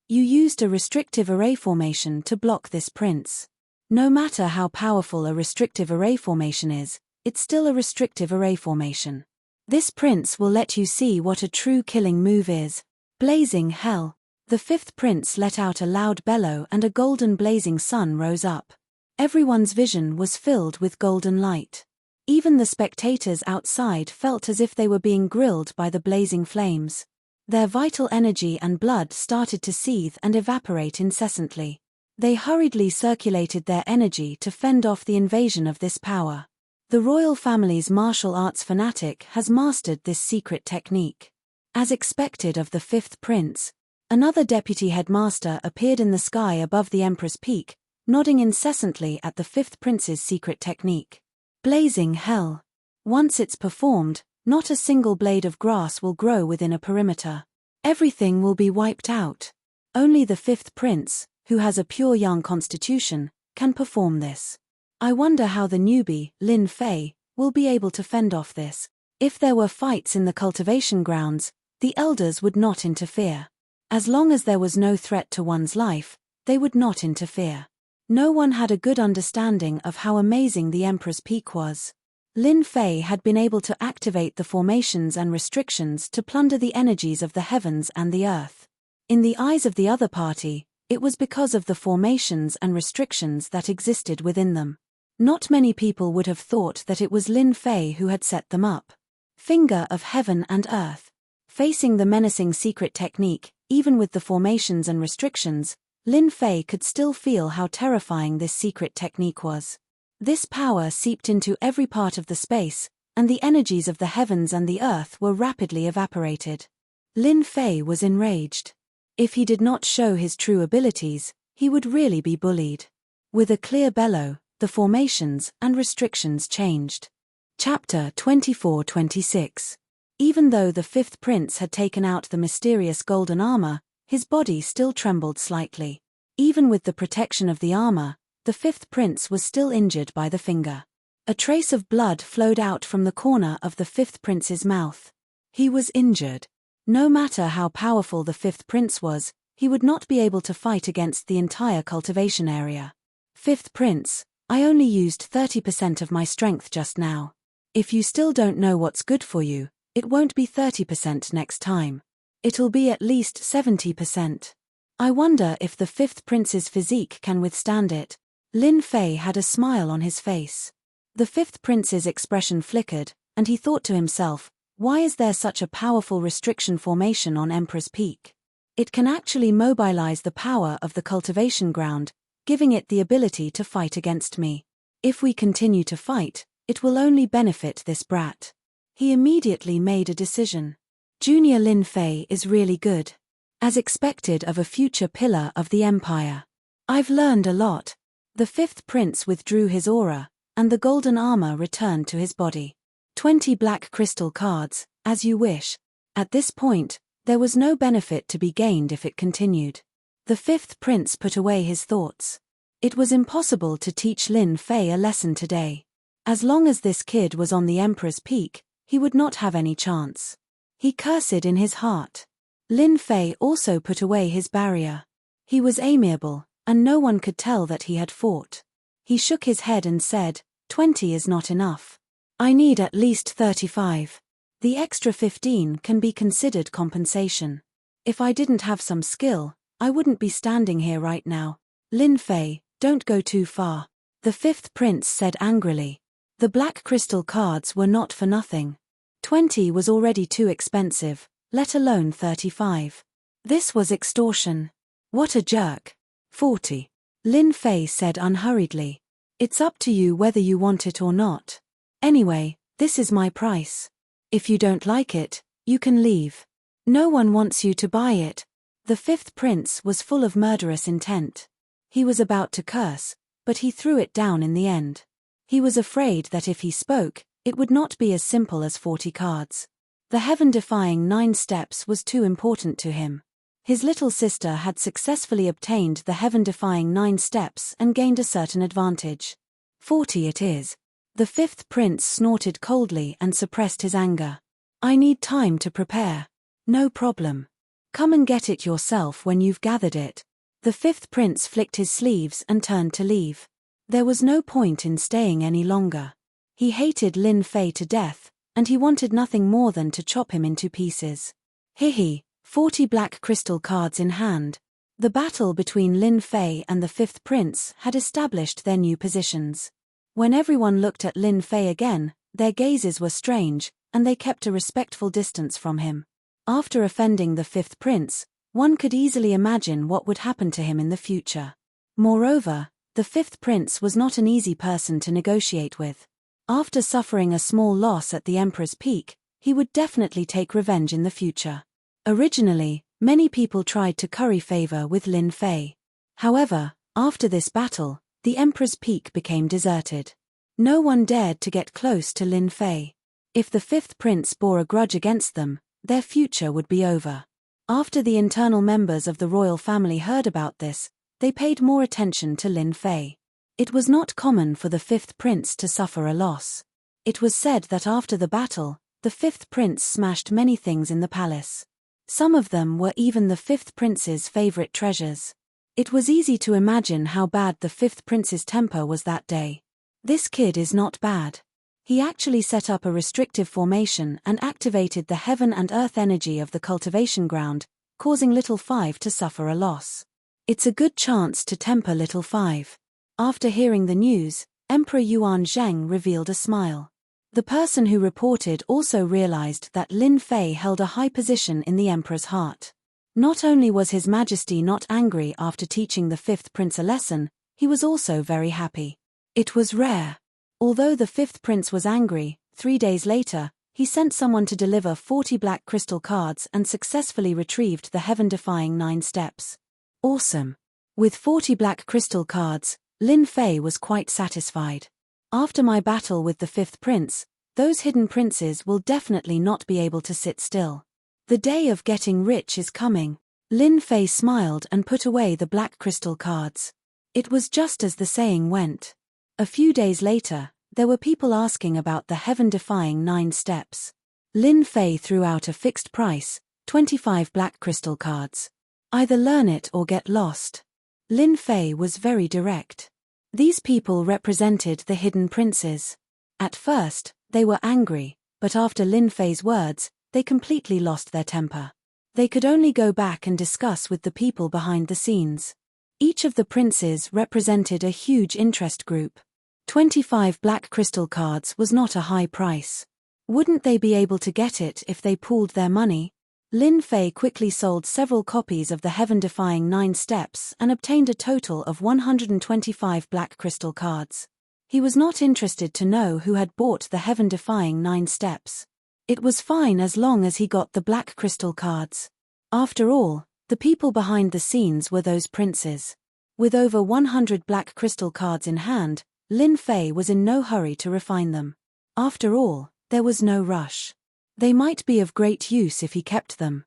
S1: You used a restrictive array formation to block this prince. No matter how powerful a restrictive array formation is, it's still a restrictive array formation. This prince will let you see what a true killing move is." Blazing hell. The fifth prince let out a loud bellow and a golden blazing sun rose up. Everyone's vision was filled with golden light. Even the spectators outside felt as if they were being grilled by the blazing flames. Their vital energy and blood started to seethe and evaporate incessantly. They hurriedly circulated their energy to fend off the invasion of this power. The royal family's martial arts fanatic has mastered this secret technique. As expected of the fifth prince, another deputy headmaster appeared in the sky above the Emperor's Peak, nodding incessantly at the fifth prince's secret technique. Blazing hell. Once it's performed, not a single blade of grass will grow within a perimeter. Everything will be wiped out. Only the fifth prince, who has a pure yang constitution, can perform this. I wonder how the newbie, Lin Fei, will be able to fend off this. If there were fights in the cultivation grounds, the elders would not interfere. As long as there was no threat to one's life, they would not interfere. No one had a good understanding of how amazing the Emperor's Peak was. Lin Fei had been able to activate the formations and restrictions to plunder the energies of the heavens and the earth. In the eyes of the other party, it was because of the formations and restrictions that existed within them. Not many people would have thought that it was Lin Fei who had set them up. Finger of heaven and earth. Facing the menacing secret technique, even with the formations and restrictions, Lin Fei could still feel how terrifying this secret technique was. This power seeped into every part of the space, and the energies of the heavens and the earth were rapidly evaporated. Lin Fei was enraged. If he did not show his true abilities, he would really be bullied. With a clear bellow, the formations and restrictions changed. Chapter 24-26. Even though the fifth prince had taken out the mysterious golden armor, his body still trembled slightly. Even with the protection of the armor, the fifth prince was still injured by the finger. A trace of blood flowed out from the corner of the fifth prince's mouth. He was injured. No matter how powerful the fifth prince was, he would not be able to fight against the entire cultivation area. Fifth prince, I only used 30% of my strength just now. If you still don't know what's good for you, it won't be 30% next time. It'll be at least 70%. I wonder if the fifth prince's physique can withstand it. Lin Fei had a smile on his face. The fifth prince's expression flickered, and he thought to himself, why is there such a powerful restriction formation on Emperor's Peak? It can actually mobilize the power of the cultivation ground, giving it the ability to fight against me. If we continue to fight, it will only benefit this brat. He immediately made a decision. Junior Lin Fei is really good. As expected of a future pillar of the empire. I've learned a lot. The fifth prince withdrew his aura, and the golden armor returned to his body. 20 black crystal cards, as you wish. At this point, there was no benefit to be gained if it continued. The fifth prince put away his thoughts. It was impossible to teach Lin Fei a lesson today. As long as this kid was on the Emperor's Peak, he would not have any chance. He cursed in his heart. Lin Fei also put away his barrier. He was amiable, and no one could tell that he had fought. He shook his head and said, 20 is not enough. I need at least 35. The extra 15 can be considered compensation. If I didn't have some skill, I wouldn't be standing here right now. Lin Fei, don't go too far. The fifth prince said angrily. The black crystal cards were not for nothing. 20 was already too expensive, let alone 35. This was extortion. What a jerk. 40. Lin Fei said unhurriedly. It's up to you whether you want it or not. Anyway, this is my price. If you don't like it, you can leave. No one wants you to buy it. The fifth prince was full of murderous intent. He was about to curse, but he threw it down in the end. He was afraid that if he spoke, it would not be as simple as 40 cards. The heaven-defying 9 steps was too important to him. His little sister had successfully obtained the heaven-defying 9 steps and gained a certain advantage. 40 it is. The fifth prince snorted coldly and suppressed his anger. I need time to prepare. No problem. Come and get it yourself when you've gathered it. The fifth prince flicked his sleeves and turned to leave. There was no point in staying any longer. He hated Lin Fei to death, and he wanted nothing more than to chop him into pieces. Hihi, 40 black crystal cards in hand. The battle between Lin Fei and the fifth prince had established their new positions. When everyone looked at Lin Fei again, their gazes were strange, and they kept a respectful distance from him. After offending the fifth prince, one could easily imagine what would happen to him in the future. Moreover, the fifth prince was not an easy person to negotiate with. After suffering a small loss at the Emperor's Peak, he would definitely take revenge in the future. Originally, many people tried to curry favor with Lin Fei. However, after this battle, the Emperor's Peak became deserted. No one dared to get close to Lin Fei. If the fifth prince bore a grudge against them, their future would be over. After the internal members of the royal family heard about this, they paid more attention to Lin Fei. It was not common for the fifth prince to suffer a loss. It was said that after the battle, the fifth prince smashed many things in the palace. Some of them were even the fifth prince's favorite treasures. It was easy to imagine how bad the fifth prince's temper was that day. This kid is not bad. He actually set up a restrictive formation and activated the heaven and earth energy of the cultivation ground, causing Little Five to suffer a loss. It's a good chance to temper Little Five. After hearing the news, Emperor Yuan Zheng revealed a smile. The person who reported also realized that Lin Fei held a high position in the emperor's heart. Not only was His Majesty not angry after teaching the fifth prince a lesson, he was also very happy. It was rare. Although the fifth prince was angry, 3 days later, he sent someone to deliver 40 black crystal cards and successfully retrieved the heaven-defying 9 steps. Awesome. With 40 black crystal cards, Lin Fei was quite satisfied. After my battle with the fifth prince, those hidden princes will definitely not be able to sit still. The day of getting rich is coming. Lin Fei smiled and put away the black crystal cards. It was just as the saying went. A few days later, there were people asking about the heaven-defying 9 steps. Lin Fei threw out a fixed price, 25 black crystal cards. Either learn it or get lost. Lin Fei was very direct. These people represented the hidden princes. At first, they were angry, but after Lin Fei's words, they completely lost their temper. They could only go back and discuss with the people behind the scenes. Each of the princes represented a huge interest group. 25 black crystal cards was not a high price. Wouldn't they be able to get it if they pooled their money? Lin Fei quickly sold several copies of the heaven-defying 9 steps and obtained a total of 125 black crystal cards. He was not interested to know who had bought the heaven-defying 9 steps. It was fine as long as he got the black crystal cards. After all, the people behind the scenes were those princes. With over 100 black crystal cards in hand, Lin Fei was in no hurry to refine them. After all, there was no rush. They might be of great use if he kept them.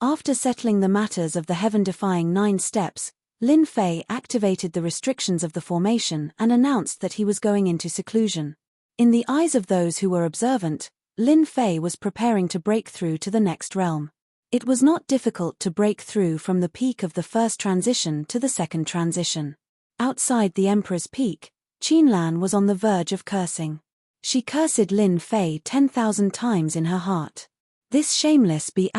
S1: After settling the matters of the heaven-defying 9 steps, Lin Fei activated the restrictions of the formation and announced that he was going into seclusion. In the eyes of those who were observant, Lin Fei was preparing to break through to the next realm. It was not difficult to break through from the peak of the first transition to the second transition. Outside the Emperor's Peak, Qinlan was on the verge of cursing. She cursed Lin Fei 10,000 times in her heart. This shameless B*****.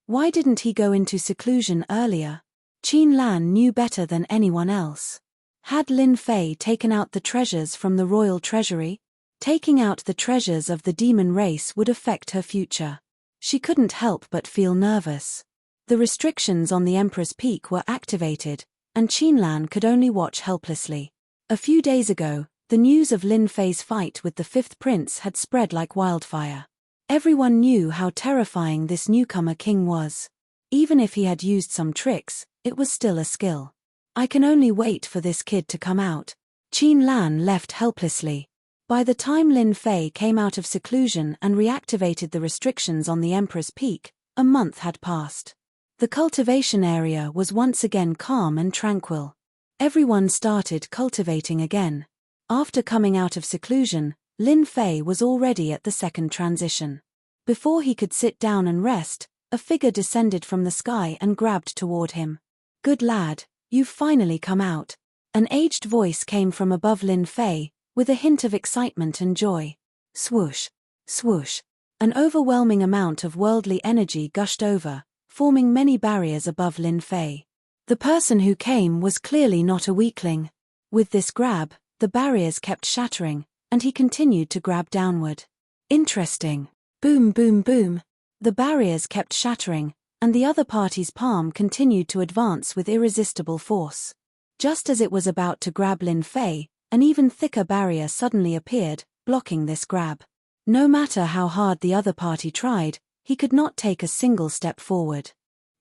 S1: Why didn't he go into seclusion earlier? Qinlan knew better than anyone else. Had Lin Fei taken out the treasures from the royal treasury? Taking out the treasures of the demon race would affect her future. She couldn't help but feel nervous. The restrictions on the Emperor's Peak were activated, and Qinlan could only watch helplessly. A few days ago, the news of Lin Fei's fight with the fifth prince had spread like wildfire. Everyone knew how terrifying this newcomer king was. Even if he had used some tricks, it was still a skill. I can only wait for this kid to come out. Qinlan left helplessly. By the time Lin Fei came out of seclusion and reactivated the restrictions on the Emperor's Peak, a month had passed. The cultivation area was once again calm and tranquil. Everyone started cultivating again. After coming out of seclusion, Lin Fei was already at the second transition. Before he could sit down and rest, a figure descended from the sky and grabbed toward him. "Good lad, you've finally come out." An aged voice came from above Lin Fei, with a hint of excitement and joy. Swoosh, swoosh. An overwhelming amount of worldly energy gushed over, forming many barriers above Lin Fei. The person who came was clearly not a weakling. With this grab, the barriers kept shattering, and he continued to grab downward. Interesting. Boom, boom, boom. The barriers kept shattering, and the other party's palm continued to advance with irresistible force. Just as it was about to grab Lin Fei, an even thicker barrier suddenly appeared, blocking this grab. No matter how hard the other party tried, he could not take a single step forward.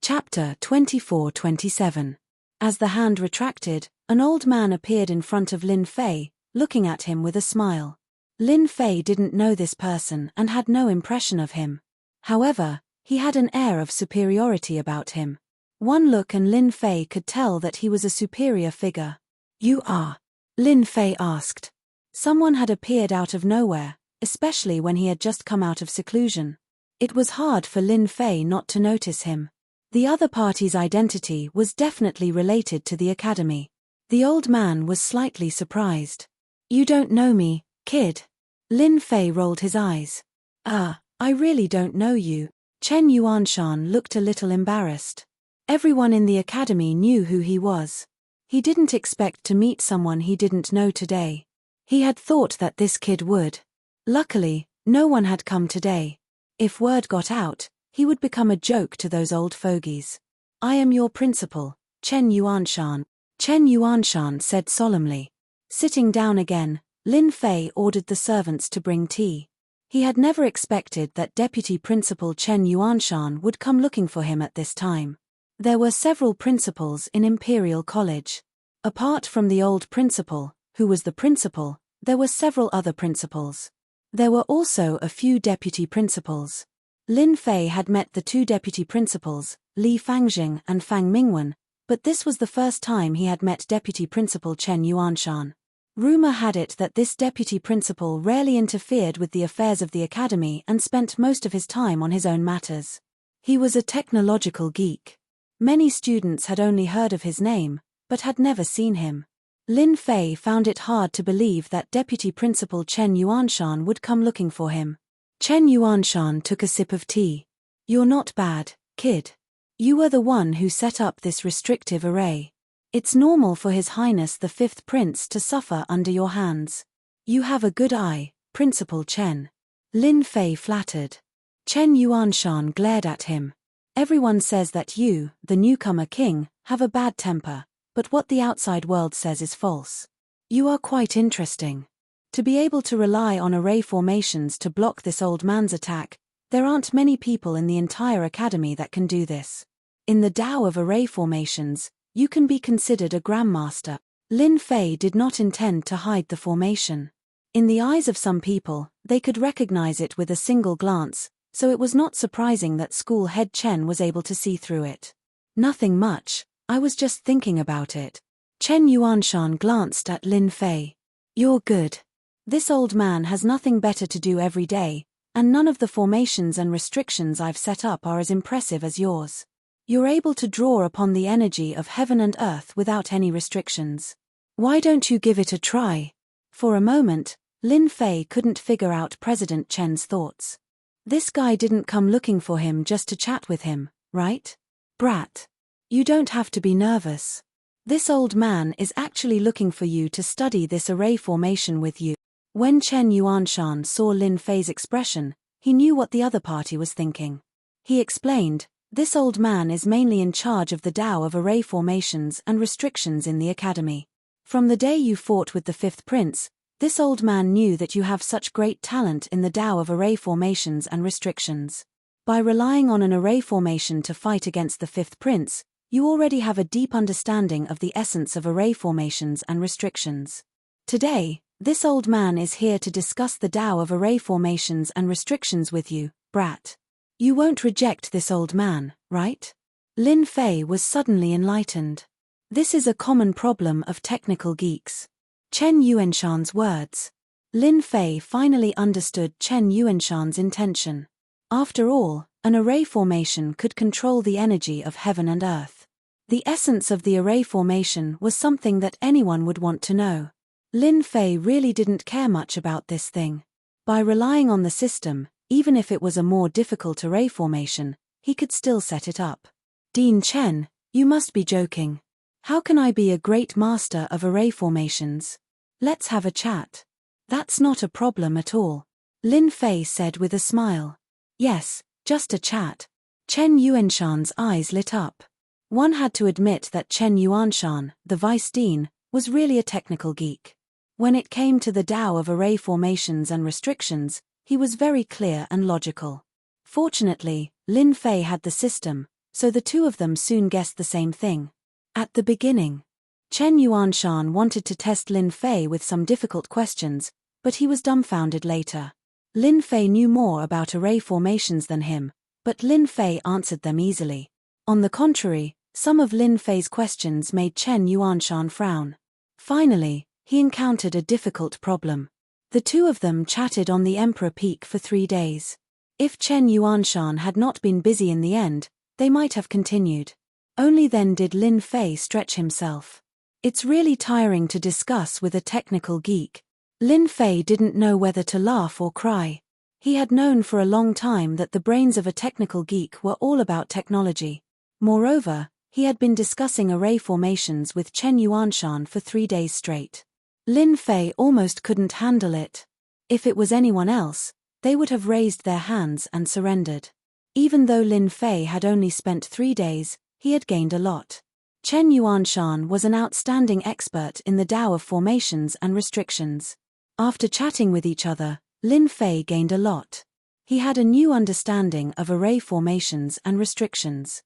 S1: Chapter 24-27. As the hand retracted, an old man appeared in front of Lin Fei, looking at him with a smile. Lin Fei didn't know this person and had no impression of him. However, he had an air of superiority about him. One look and Lin Fei could tell that he was a superior figure. "You are?" Lin Fei asked. Someone had appeared out of nowhere, especially when he had just come out of seclusion. It was hard for Lin Fei not to notice him. The other party's identity was definitely related to the academy. The old man was slightly surprised. "You don't know me, kid?" Lin Fei rolled his eyes. I really don't know you." Chen Yuanshan looked a little embarrassed. Everyone in the academy knew who he was. He didn't expect to meet someone he didn't know today. He had thought that this kid would. Luckily, no one had come today. If word got out, he would become a joke to those old fogies. "I am your principal, Chen Yuanshan," Chen Yuanshan said solemnly. Sitting down again, Lin Fei ordered the servants to bring tea. He had never expected that Deputy Principal Chen Yuanshan would come looking for him at this time. There were several principals in Imperial College. Apart from the old principal, who was the principal, there were several other principals. There were also a few deputy principals. Lin Fei had met the two deputy principals, Li Fangjing and Fang Mingwen, but this was the first time he had met Deputy Principal Chen Yuanshan. Rumor had it that this deputy principal rarely interfered with the affairs of the academy and spent most of his time on his own matters. He was a technological geek. Many students had only heard of his name, but had never seen him. Lin Fei found it hard to believe that Deputy Principal Chen Yuanshan would come looking for him. Chen Yuanshan took a sip of tea. "You're not bad, kid. You were the one who set up this restrictive array. It's normal for His Highness the Fifth Prince to suffer under your hands. You have a good eye, Principal Chen." Lin Fei flattered. Chen Yuanshan glared at him. "Everyone says that you, the newcomer king, have a bad temper, but what the outside world says is false. You are quite interesting. To be able to rely on array formations to block this old man's attack, there aren't many people in the entire academy that can do this. In the Tao of array formations, you can be considered a grandmaster." Lin Fei did not intend to hide the formation. In the eyes of some people, they could recognize it with a single glance, so it was not surprising that school head Chen was able to see through it. "Nothing much, I was just thinking about it." Chen Yuanshan glanced at Lin Fei. "You're good. This old man has nothing better to do every day, and none of the formations and restrictions I've set up are as impressive as yours. You're able to draw upon the energy of heaven and earth without any restrictions. Why don't you give it a try?" For a moment, Lin Fei couldn't figure out President Chen's thoughts. This guy didn't come looking for him just to chat with him, right? "Brat. You don't have to be nervous. This old man is actually looking for you to study this array formation with you. When Chen Yuanshan saw Lin Fei's expression, he knew what the other party was thinking. He explained, "This old man is mainly in charge of the Tao of array formations and restrictions in the academy. From the day you fought with the fifth prince, this old man knew that you have such great talent in the Tao of array formations and restrictions. By relying on an array formation to fight against the fifth prince, you already have a deep understanding of the essence of array formations and restrictions. Today, this old man is here to discuss the Tao of array formations and restrictions with you, brat. You won't reject this old man, right?" Lin Fei was suddenly enlightened. This is a common problem of technical geeks. Chen Yuanshan's words. Lin Fei finally understood Chen Yuanshan's intention. After all, an array formation could control the energy of heaven and earth. The essence of the array formation was something that anyone would want to know. Lin Fei really didn't care much about this thing. By relying on the system, even if it was a more difficult array formation, he could still set it up. "Dean Chen, you must be joking. How can I be a great master of array formations? Let's have a chat." "That's not a problem at all," Lin Fei said with a smile. "Yes, just a chat." Chen Yuanshan's eyes lit up. One had to admit that Chen Yuanshan, the vice dean, was really a technical geek. When it came to the Tao of array formations and restrictions, he was very clear and logical. Fortunately, Lin Fei had the system, so the two of them soon guessed the same thing. At the beginning, Chen Yuanshan wanted to test Lin Fei with some difficult questions, but he was dumbfounded later. Lin Fei knew more about array formations than him, but Lin Fei answered them easily. On the contrary, some of Lin Fei's questions made Chen Yuanshan frown. Finally, he encountered a difficult problem. The two of them chatted on the Emperor Peak for 3 days. If Chen Yuanshan had not been busy in the end, they might have continued. Only then did Lin Fei stretch himself. "It's really tiring to discuss with a technical geek." Lin Fei didn't know whether to laugh or cry. He had known for a long time that the brains of a technical geek were all about technology. Moreover, he had been discussing array formations with Chen Yuanshan for 3 days straight. Lin Fei almost couldn't handle it. If it was anyone else, they would have raised their hands and surrendered. Even though Lin Fei had only spent 3 days, he had gained a lot. Chen Yuanshan was an outstanding expert in the Tao of formations and restrictions. After chatting with each other, Lin Fei gained a lot. He had a new understanding of array formations and restrictions.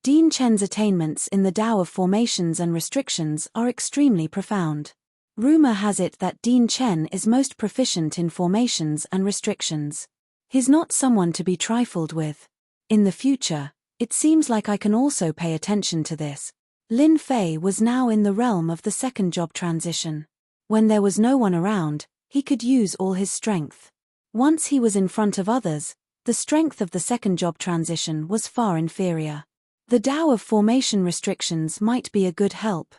S1: Dean Chen's attainments in the Tao of formations and restrictions are extremely profound. Rumor has it that Dean Chen is most proficient in formations and restrictions. He's not someone to be trifled with. In the future, it seems like I can also pay attention to this. Lin Fei was now in the realm of the second job transition. When there was no one around, he could use all his strength. Once he was in front of others, the strength of the second job transition was far inferior. The Tao of formation restrictions might be a good help.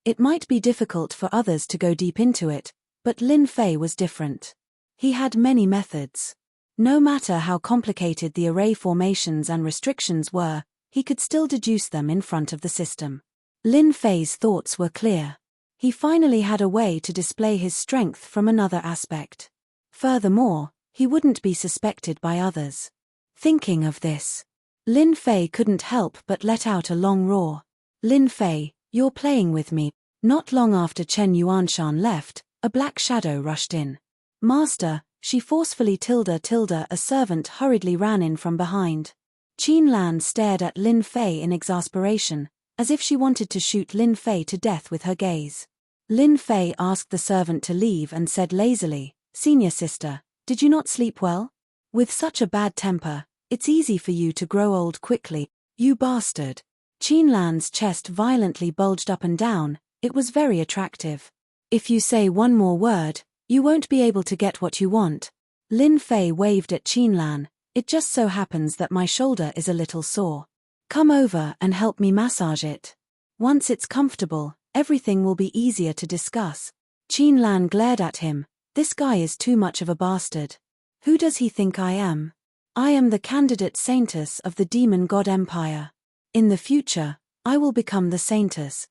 S1: It might be difficult for others to go deep into it, but Lin Fei was different. He had many methods. No matter how complicated the array formations and restrictions were, he could still deduce them in front of the system. Lin Fei's thoughts were clear. He finally had a way to display his strength from another aspect. Furthermore, he wouldn't be suspected by others. Thinking of this, Lin Fei couldn't help but let out a long roar. "Lin Fei, you're playing with me." Not long after Chen Yuanshan left, a black shadow rushed in. "Master," she forcefully a servant hurriedly ran in from behind. Qin Lan stared at Lin Fei in exasperation, as if she wanted to shoot Lin Fei to death with her gaze. Lin Fei asked the servant to leave and said lazily, "Senior sister, did you not sleep well? With such a bad temper, it's easy for you to grow old quickly, you bastard." Qin Lan's chest violently bulged up and down. It was very attractive. "If you say one more word, you won't be able to get what you want." Lin Fei waved at Qin Lan. "It just so happens that my shoulder is a little sore. Come over and help me massage it. Once it's comfortable, everything will be easier to discuss." Qin Lan glared at him. "This guy is too much of a bastard. Who does he think I am? I am the candidate saintess of the demon god empire. In the future, I will become the saintess."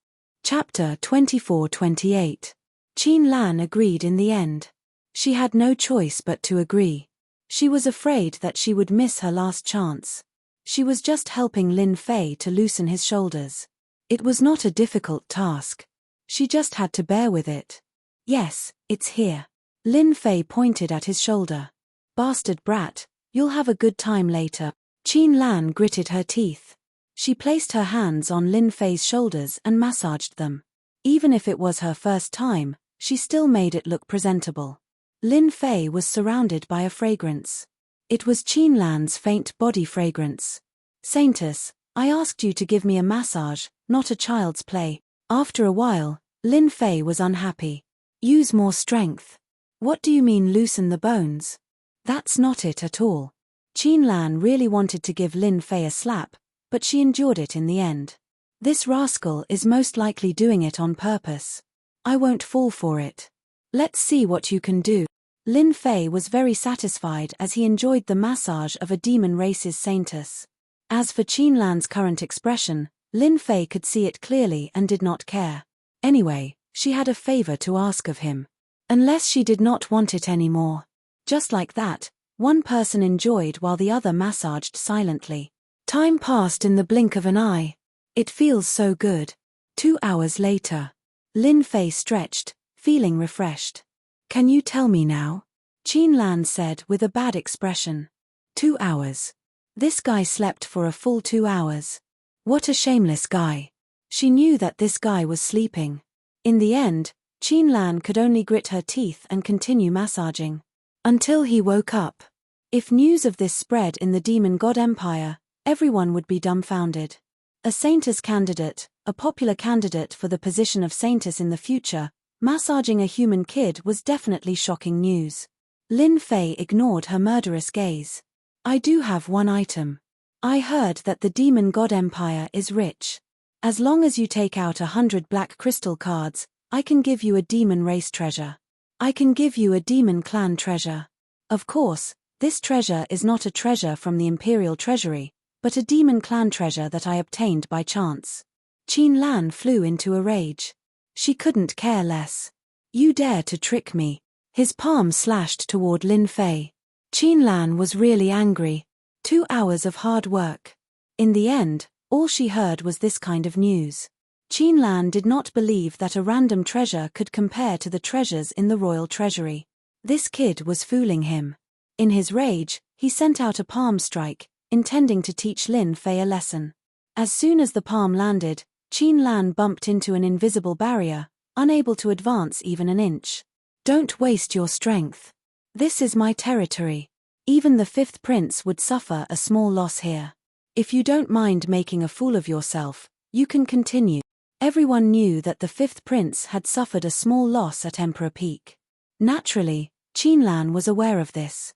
S1: Chapter 24-28. Qin Lan agreed in the end. She had no choice but to agree. She was afraid that she would miss her last chance. She was just helping Lin Fei to loosen his shoulders. It was not a difficult task. She just had to bear with it. Yes, it's here. Lin Fei pointed at his shoulder. Bastard brat, you'll have a good time later. Qin Lan gritted her teeth. She placed her hands on Lin Fei's shoulders and massaged them. Even if it was her first time, she still made it look presentable. Lin Fei was surrounded by a fragrance. It was Qin Lan's faint body fragrance. Saintess, I asked you to give me a massage, not a child's play. After a while, Lin Fei was unhappy. Use more strength. What do you mean loosen the bones? That's not it at all. Qin Lan really wanted to give Lin Fei a slap, but she endured it in the end. This rascal is most likely doing it on purpose. I won't fall for it. Let's see what you can do. Lin Fei was very satisfied as he enjoyed the massage of a demon race's saintess. As for Qin Lan's current expression, Lin Fei could see it clearly and did not care. Anyway, she had a favor to ask of him. Unless she did not want it anymore. Just like that, one person enjoyed while the other massaged silently. Time passed in the blink of an eye. It feels so good. 2 hours later. Lin Fei stretched, feeling refreshed. Can you tell me now? Qin Lan said with a bad expression. 2 hours. This guy slept for a full 2 hours. What a shameless guy. She knew that this guy was sleeping. In the end, Qin Lan could only grit her teeth and continue massaging. Until he woke up. If news of this spread in the Demon God Empire, everyone would be dumbfounded. A saintess candidate, a popular candidate for the position of saintess in the future, massaging a human kid was definitely shocking news. Lin Fei ignored her murderous gaze. I do have one item. I heard that the Demon God Empire is rich. As long as you take out 100 black crystal cards, I can give you a demon race treasure. I can give you a demon clan treasure. Of course, this treasure is not a treasure from the Imperial Treasury, but a demon clan treasure that I obtained by chance. Qin Lan flew into a rage. She couldn't care less. You dare to trick me. His palm slashed toward Lin Fei. Qin Lan was really angry. 2 hours of hard work. In the end, all she heard was this kind of news. Qin Lan did not believe that a random treasure could compare to the treasures in the royal treasury. This kid was fooling him. In his rage, he sent out a palm strike, intending to teach Lin Fei a lesson. As soon as the palm landed, Qin Lan bumped into an invisible barrier, unable to advance even an inch. Don't waste your strength. This is my territory. Even the 5th prince would suffer a small loss here. If you don't mind making a fool of yourself, you can continue. Everyone knew that the 5th prince had suffered a small loss at Emperor Peak. Naturally, Qin Lan was aware of this.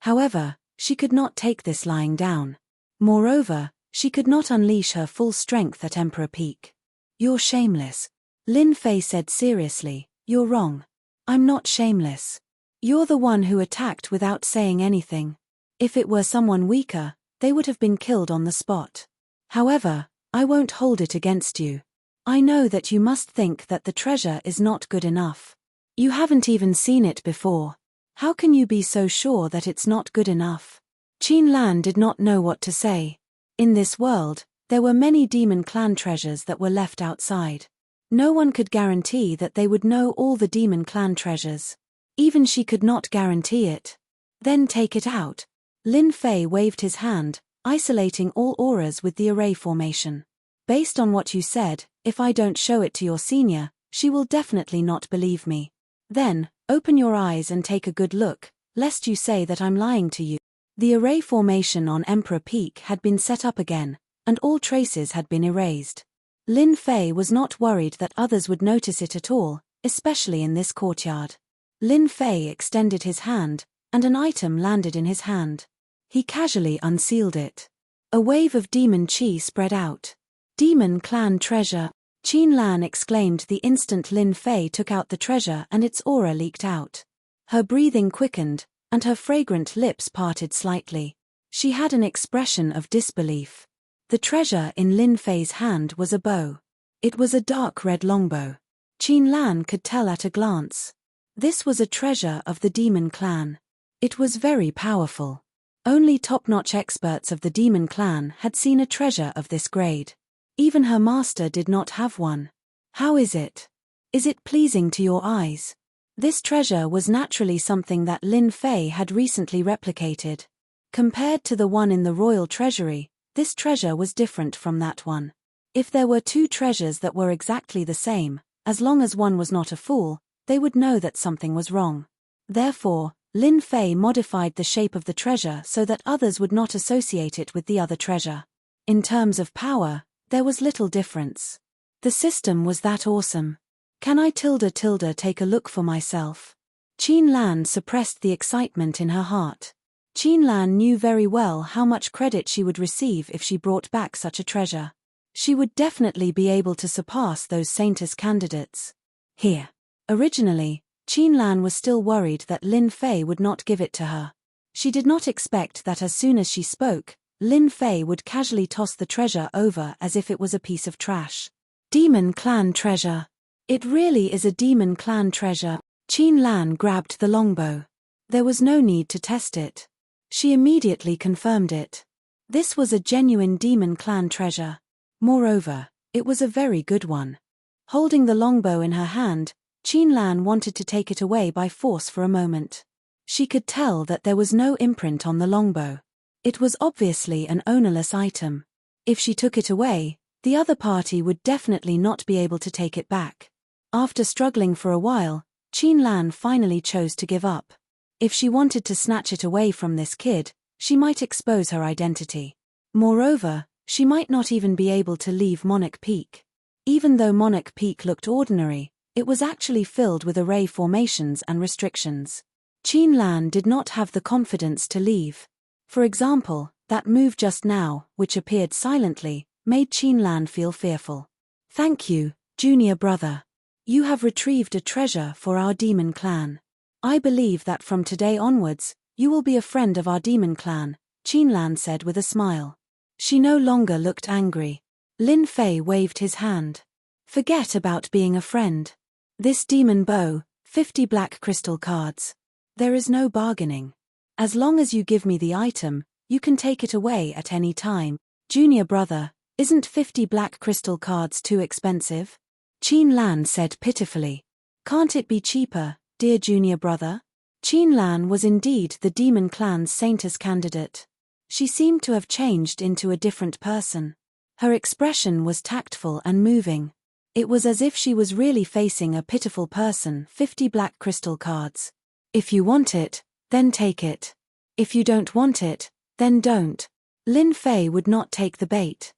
S1: However, she could not take this lying down. Moreover, she could not unleash her full strength at Emperor Peak. You're shameless. Lin Fei said seriously, you're wrong. I'm not shameless. You're the one who attacked without saying anything. If it were someone weaker, they would have been killed on the spot. However, I won't hold it against you. I know that you must think that the treasure is not good enough. You haven't even seen it before. How can you be so sure that it's not good enough? Qin Lan did not know what to say. In this world, there were many demon clan treasures that were left outside. No one could guarantee that they would know all the demon clan treasures. Even she could not guarantee it. Then take it out. Lin Fei waved his hand, isolating all auras with the array formation. Based on what you said, if I don't show it to your senior, she will definitely not believe me. Then, open your eyes and take a good look, lest you say that I'm lying to you. The array formation on Emperor Peak had been set up again, and all traces had been erased. Lin Fei was not worried that others would notice it at all, especially in this courtyard. Lin Fei extended his hand, and an item landed in his hand. He casually unsealed it. A wave of demon chi spread out. Demon clan treasure. Qin Lan exclaimed the instant Lin Fei took out the treasure and its aura leaked out. Her breathing quickened, and her fragrant lips parted slightly. She had an expression of disbelief. The treasure in Lin Fei's hand was a bow. It was a dark red longbow. Qin Lan could tell at a glance. This was a treasure of the demon clan. It was very powerful. Only top-notch experts of the demon clan had seen a treasure of this grade. Even her master did not have one. How is it? Is it pleasing to your eyes? This treasure was naturally something that Lin Fei had recently replicated. Compared to the one in the royal treasury, this treasure was different from that one. If there were two treasures that were exactly the same, as long as one was not a fool, they would know that something was wrong. Therefore, Lin Fei modified the shape of the treasure so that others would not associate it with the other treasure. In terms of power, there was little difference. The system was that awesome. Can I take a look for myself? Qin Lan suppressed the excitement in her heart. Qin Lan knew very well how much credit she would receive if she brought back such a treasure. She would definitely be able to surpass those Saintess candidates. Here. Originally, Qin Lan was still worried that Lin Fei would not give it to her. She did not expect that as soon as she spoke, Lin Fei would casually toss the treasure over as if it was a piece of trash. Demon clan treasure. It really is a demon clan treasure. Qin Lan grabbed the longbow. There was no need to test it. She immediately confirmed it. This was a genuine demon clan treasure. Moreover, it was a very good one. Holding the longbow in her hand, Qin Lan wanted to take it away by force for a moment. She could tell that there was no imprint on the longbow. It was obviously an ownerless item. If she took it away, the other party would definitely not be able to take it back. After struggling for a while, Qin Lan finally chose to give up. If she wanted to snatch it away from this kid, she might expose her identity. Moreover, she might not even be able to leave Monarch Peak. Even though Monarch Peak looked ordinary, it was actually filled with array formations and restrictions. Qin Lan did not have the confidence to leave. For example, that move just now, which appeared silently, made Qin Lan feel fearful. Thank you, junior brother. You have retrieved a treasure for our demon clan. I believe that from today onwards, you will be a friend of our demon clan, Qin Lan said with a smile. She no longer looked angry. Lin Fei waved his hand. Forget about being a friend. This demon bow, 50 black crystal cards. There is no bargaining. As long as you give me the item, you can take it away at any time. Junior brother, isn't 50 black crystal cards too expensive? Qin Lan said pitifully. Can't it be cheaper, dear junior brother? Qin Lan was indeed the demon clan's Saintess candidate. She seemed to have changed into a different person. Her expression was tactful and moving. It was as if she was really facing a pitiful person. 50 black crystal cards. If you want it, then take it. If you don't want it, then don't. Lin Fei would not take the bait.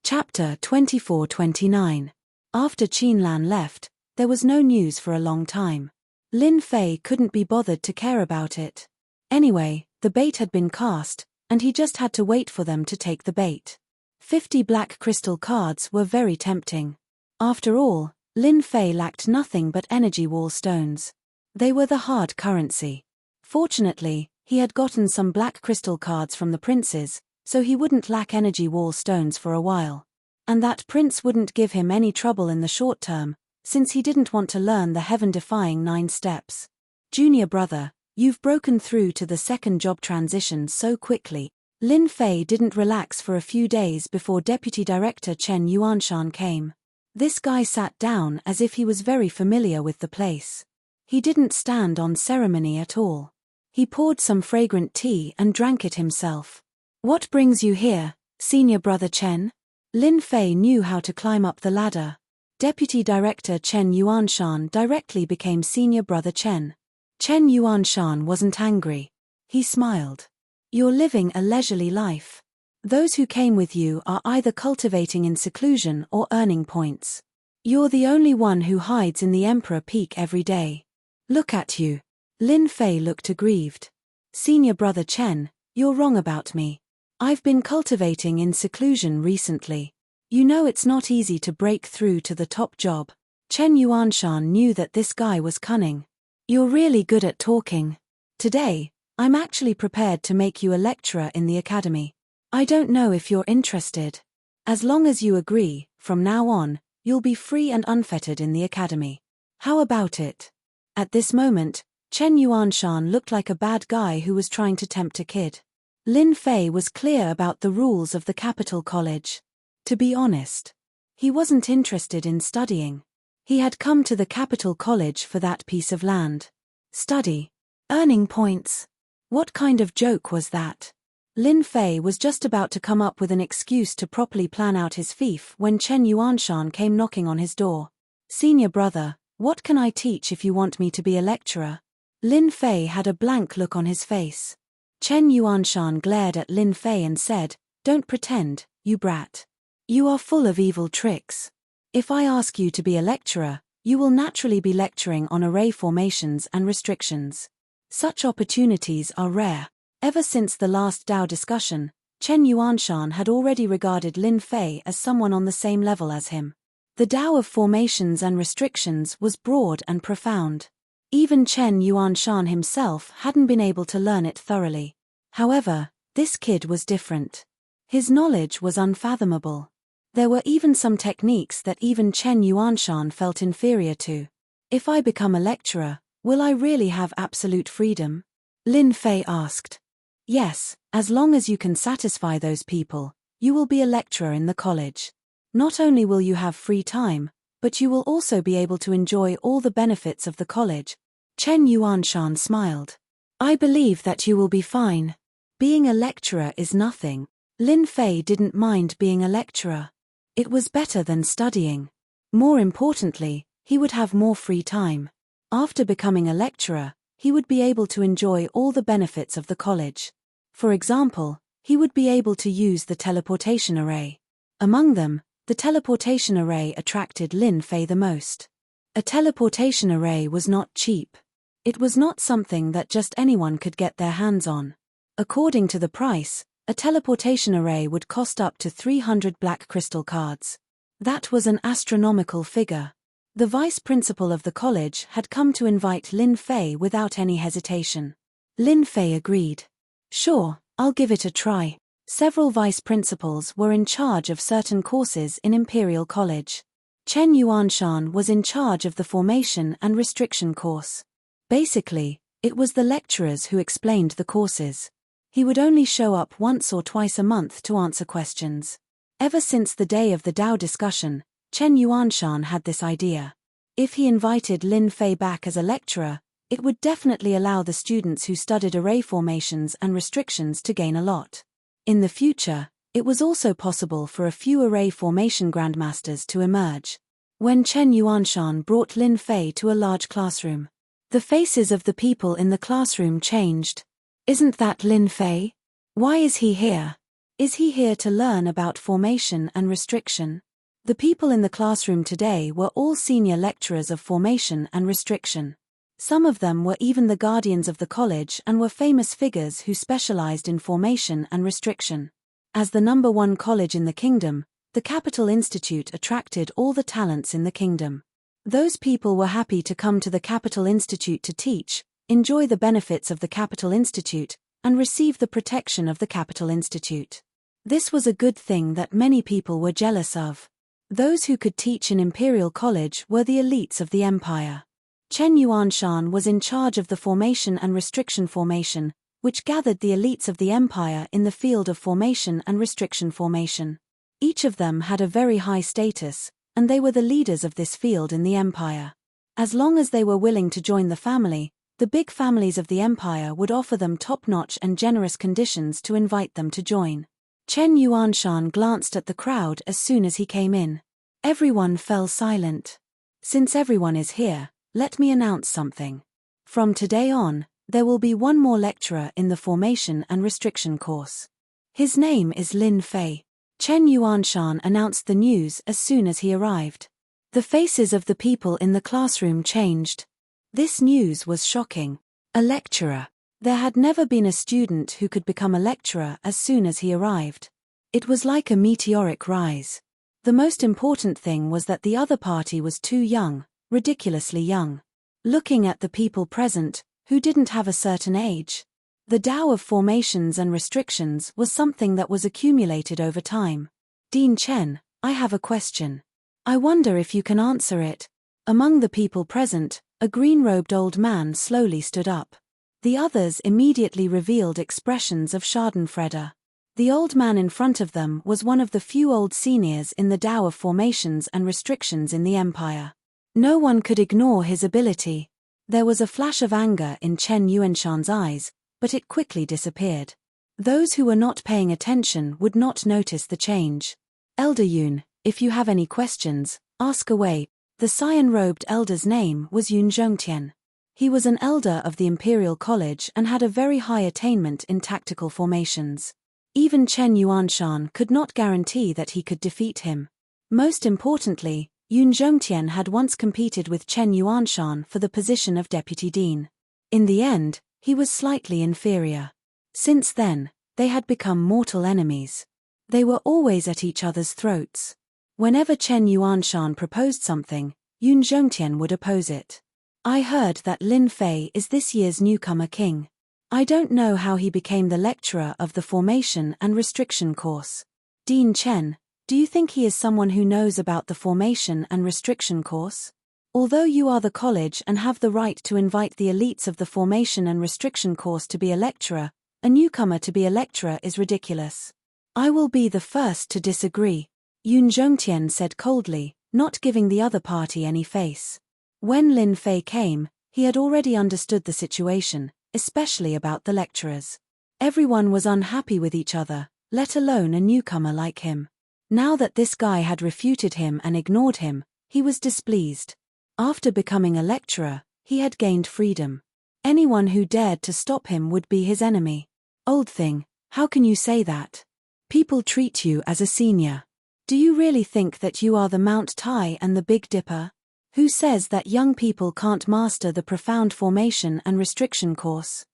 S1: Chapter 24-29. After Qin Lan left, there was no news for a long time. Lin Fei couldn't be bothered to care about it. Anyway, the bait had been cast, and he just had to wait for them to take the bait. 50 black crystal cards were very tempting. After all, Lin Fei lacked nothing but energy wall stones. They were the hard currency. Fortunately, he had gotten some black crystal cards from the princes, so he wouldn't lack energy wall stones for a while. And that prince wouldn't give him any trouble in the short term, since he didn't want to learn the heaven-defying 9 steps. Junior brother, you've broken through to the second job transition so quickly. Lin Fei didn't relax for a few days before Deputy Director Chen Yuanshan came. This guy sat down as if he was very familiar with the place. He didn't stand on ceremony at all. He poured some fragrant tea and drank it himself. What brings you here, senior brother Chen? Lin Fei knew how to climb up the ladder. Deputy Director Chen Yuanshan directly became senior brother Chen. Chen Yuanshan wasn't angry. He smiled. You're living a leisurely life. Those who came with you are either cultivating in seclusion or earning points. You're the only one who hides in the Emperor Peak every day. Look at you. Lin Fei looked aggrieved. Senior brother Chen, you're wrong about me. I've been cultivating in seclusion recently. You know it's not easy to break through to the top job. Chen Yuanshan knew that this guy was cunning. You're really good at talking. Today, I'm actually prepared to make you a lecturer in the academy. I don't know if you're interested. As long as you agree, from now on, You'll be free and unfettered in the academy. How about it? At this moment, Chen Yuanshan looked like a bad guy who was trying to tempt a kid. Lin Fei was clear about the rules of the capital college. To be honest, he wasn't interested in studying. He had come to the capital college for that piece of land. Study. Earning points. What kind of joke was that? Lin Fei was just about to come up with an excuse to properly plan out his fief when Chen Yuanshan came knocking on his door. Senior brother, what can I teach if you want me to be a lecturer? Lin Fei had a blank look on his face. Chen Yuanshan glared at Lin Fei and said, "Don't pretend, you brat. You are full of evil tricks. If I ask you to be a lecturer, you will naturally be lecturing on array formations and restrictions. Such opportunities are rare." Ever since the last Dao discussion, Chen Yuanshan had already regarded Lin Fei as someone on the same level as him. The Dao of formations and restrictions was broad and profound. Even Chen Yuanshan himself hadn't been able to learn it thoroughly. However, this kid was different. His knowledge was unfathomable. There were even some techniques that even Chen Yuanshan felt inferior to. If I become a lecturer, will I really have absolute freedom? Lin Fei asked. Yes, as long as you can satisfy those people, you will be a lecturer in the college. Not only will you have free time, but you will also be able to enjoy all the benefits of the college. Chen Yuanshan smiled. I believe that you will be fine. Being a lecturer is nothing. Lin Fei didn't mind being a lecturer. It was better than studying. More importantly, he would have more free time. After becoming a lecturer, he would be able to enjoy all the benefits of the college. For example, he would be able to use the teleportation array. Among them, the teleportation array attracted Lin Fei the most. A teleportation array was not cheap. It was not something that just anyone could get their hands on. According to the price, a teleportation array would cost up to 300 black crystal cards. That was an astronomical figure. The vice principal of the college had come to invite Lin Fei without any hesitation. Lin Fei agreed. Sure, I'll give it a try. Several vice principals were in charge of certain courses in Imperial College. Chen Yuanshan was in charge of the formation and restriction course. Basically, it was the lecturers who explained the courses. He would only show up once or twice a month to answer questions. Ever since the day of the Dao discussion, Chen Yuanshan had this idea. If he invited Lin Fei back as a lecturer, it would definitely allow the students who studied array formations and restrictions to gain a lot. In the future, it was also possible for a few array formation grandmasters to emerge. When Chen Yuanshan brought Lin Fei to a large classroom, the faces of the people in the classroom changed. Isn't that Lin Fei? Why is he here? Is he here to learn about formation and restriction? The people in the classroom today were all senior lecturers of formation and restriction. Some of them were even the guardians of the college and were famous figures who specialized in formation and restriction. As the #1 college in the kingdom, the Capital Institute attracted all the talents in the kingdom. Those people were happy to come to the Capital Institute to teach, enjoy the benefits of the Capital Institute, and receive the protection of the Capital Institute. This was a good thing that many people were jealous of. Those who could teach in Imperial College were the elites of the empire. Chen Yuanshan was in charge of the formation and restriction formation, which gathered the elites of the empire in the field of formation and restriction formation. Each of them had a very high status, and they were the leaders of this field in the empire. As long as they were willing to join the family, the big families of the empire would offer them top-notch and generous conditions to invite them to join. Chen Yuanshan glanced at the crowd as soon as he came in. Everyone fell silent. Since everyone is here, let me announce something. From today on, there will be one more lecturer in the formation and restriction course. His name is Lin Fei. Chen Yuanshan announced the news as soon as he arrived. The faces of the people in the classroom changed. This news was shocking. A lecturer. There had never been a student who could become a lecturer as soon as he arrived. It was like a meteoric rise. The most important thing was that the other party was too young, ridiculously young. Looking at the people present, who didn't have a certain age. The Tao of formations and restrictions was something that was accumulated over time. Dean Chen, I have a question. I wonder if you can answer it. Among the people present, a green-robed old man slowly stood up. The others immediately revealed expressions of schadenfreude. The old man in front of them was one of the few old seniors in the Tao of formations and restrictions in the empire. No one could ignore his ability. There was a flash of anger in Chen Yuanshan's eyes, but it quickly disappeared. Those who were not paying attention would not notice the change. Elder Yun, if you have any questions, ask away. The cyan-robed elder's name was Yun Zhongtian. He was an elder of the Imperial College and had a very high attainment in tactical formations. Even Chen Yuanshan could not guarantee that he could defeat him. Most importantly, Yun Zhongtian had once competed with Chen Yuanshan for the position of deputy dean. In the end, he was slightly inferior. Since then, they had become mortal enemies. They were always at each other's throats. Whenever Chen Yuanshan proposed something, Yun Zhongtian would oppose it. I heard that Lin Fei is this year's newcomer king. I don't know how he became the lecturer of the formation and restriction course. Dean Chen, do you think he is someone who knows about the formation and restriction course? Although you are the college and have the right to invite the elites of the formation and restriction course to be a lecturer, a newcomer to be a lecturer is ridiculous. I will be the first to disagree, Yun Zhongtian said coldly, not giving the other party any face. When Lin Fei came, he had already understood the situation, especially about the lecturers. Everyone was unhappy with each other, let alone a newcomer like him. Now that this guy had refuted him and ignored him, he was displeased. After becoming a lecturer, he had gained freedom. Anyone who dared to stop him would be his enemy. Old thing, how can you say that? People treat you as a senior. Do you really think that you are the Mount Tai and the Big Dipper? Who says that young people can't master the profound formation and restriction course?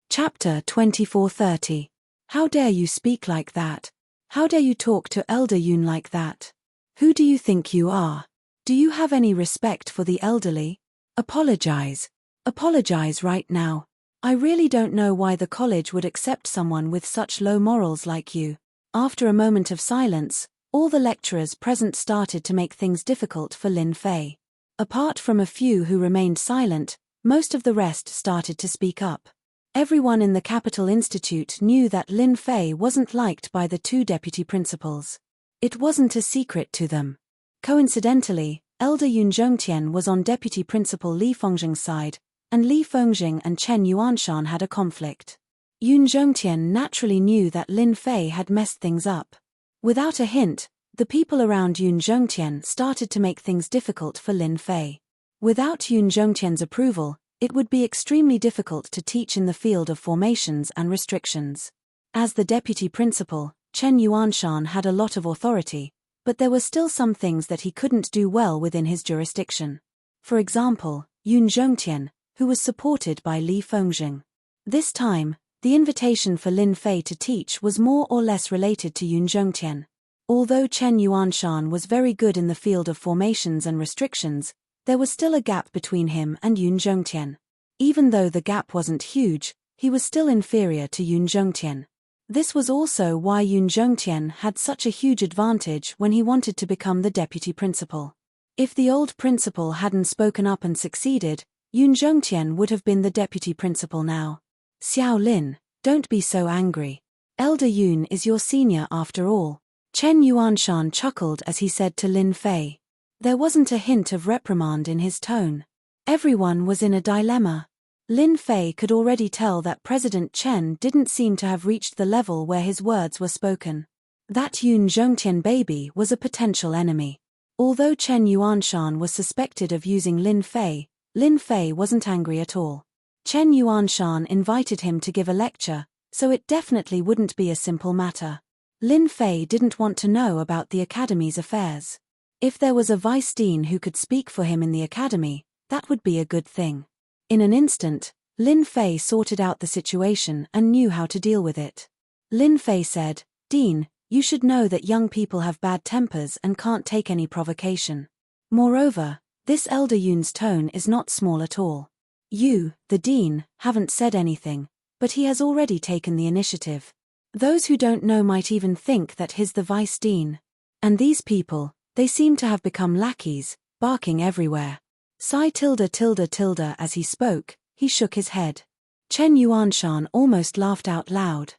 S1: Chapter 2430. How dare you speak like that? How dare you talk to Elder Yun like that? Who do you think you are? Do you have any respect for the elderly? Apologize. Apologize right now. I really don't know why the college would accept someone with such low morals like you. After a moment of silence, all the lecturers present started to make things difficult for Lin Fei. Apart from a few who remained silent, most of the rest started to speak up. Everyone in the Capital Institute knew that Lin Fei wasn't liked by the two deputy principals. It wasn't a secret to them. Coincidentally, Elder Yun Zhongtian was on Deputy Principal Li Fengzheng's side, and Li Fengzheng and Chen Yuanshan had a conflict. Yun Zhongtian naturally knew that Lin Fei had messed things up. Without a hint, the people around Yun Zhongtian started to make things difficult for Lin Fei. Without Yun Zhongtian's approval, it would be extremely difficult to teach in the field of formations and restrictions. As the deputy principal, Chen Yuanshan had a lot of authority, but there were still some things that he couldn't do well within his jurisdiction. For example, Yun Zhongtian, who was supported by Li Fengzheng. This time, the invitation for Lin Fei to teach was more or less related to Yun Zhongtian. Although Chen Yuanshan was very good in the field of formations and restrictions, there was still a gap between him and Yun Zhongtian. Even though the gap wasn't huge, he was still inferior to Yun Zhongtian. This was also why Yun Zhongtian had such a huge advantage when he wanted to become the deputy principal. If the old principal hadn't spoken up and succeeded, Yun Zhongtian would have been the deputy principal now. Xiao Lin, don't be so angry. Elder Yun is your senior after all. Chen Yuanshan chuckled as he said to Lin Fei. There wasn't a hint of reprimand in his tone. Everyone was in a dilemma. Lin Fei could already tell that President Chen didn't seem to have reached the level where his words were spoken. That Yun Zhongtian baby was a potential enemy. Although Chen Yuanshan was suspected of using Lin Fei wasn't angry at all. Chen Yuanshan invited him to give a lecture, so it definitely wouldn't be a simple matter. Lin Fei didn't want to know about the academy's affairs. If there was a vice dean who could speak for him in the academy, that would be a good thing. In an instant, Lin Fei sorted out the situation and knew how to deal with it. Lin Fei said, "Dean, you should know that young people have bad tempers and can't take any provocation. Moreover, this Elder Yun's tone is not small at all. You, the dean, haven't said anything, but he has already taken the initiative. Those who don't know might even think that he's the vice dean. And these people, They seem to have become lackeys, barking everywhere. Sigh tilde tilde tilde as he spoke, he shook his head. Chen Yuanshan almost laughed out loud.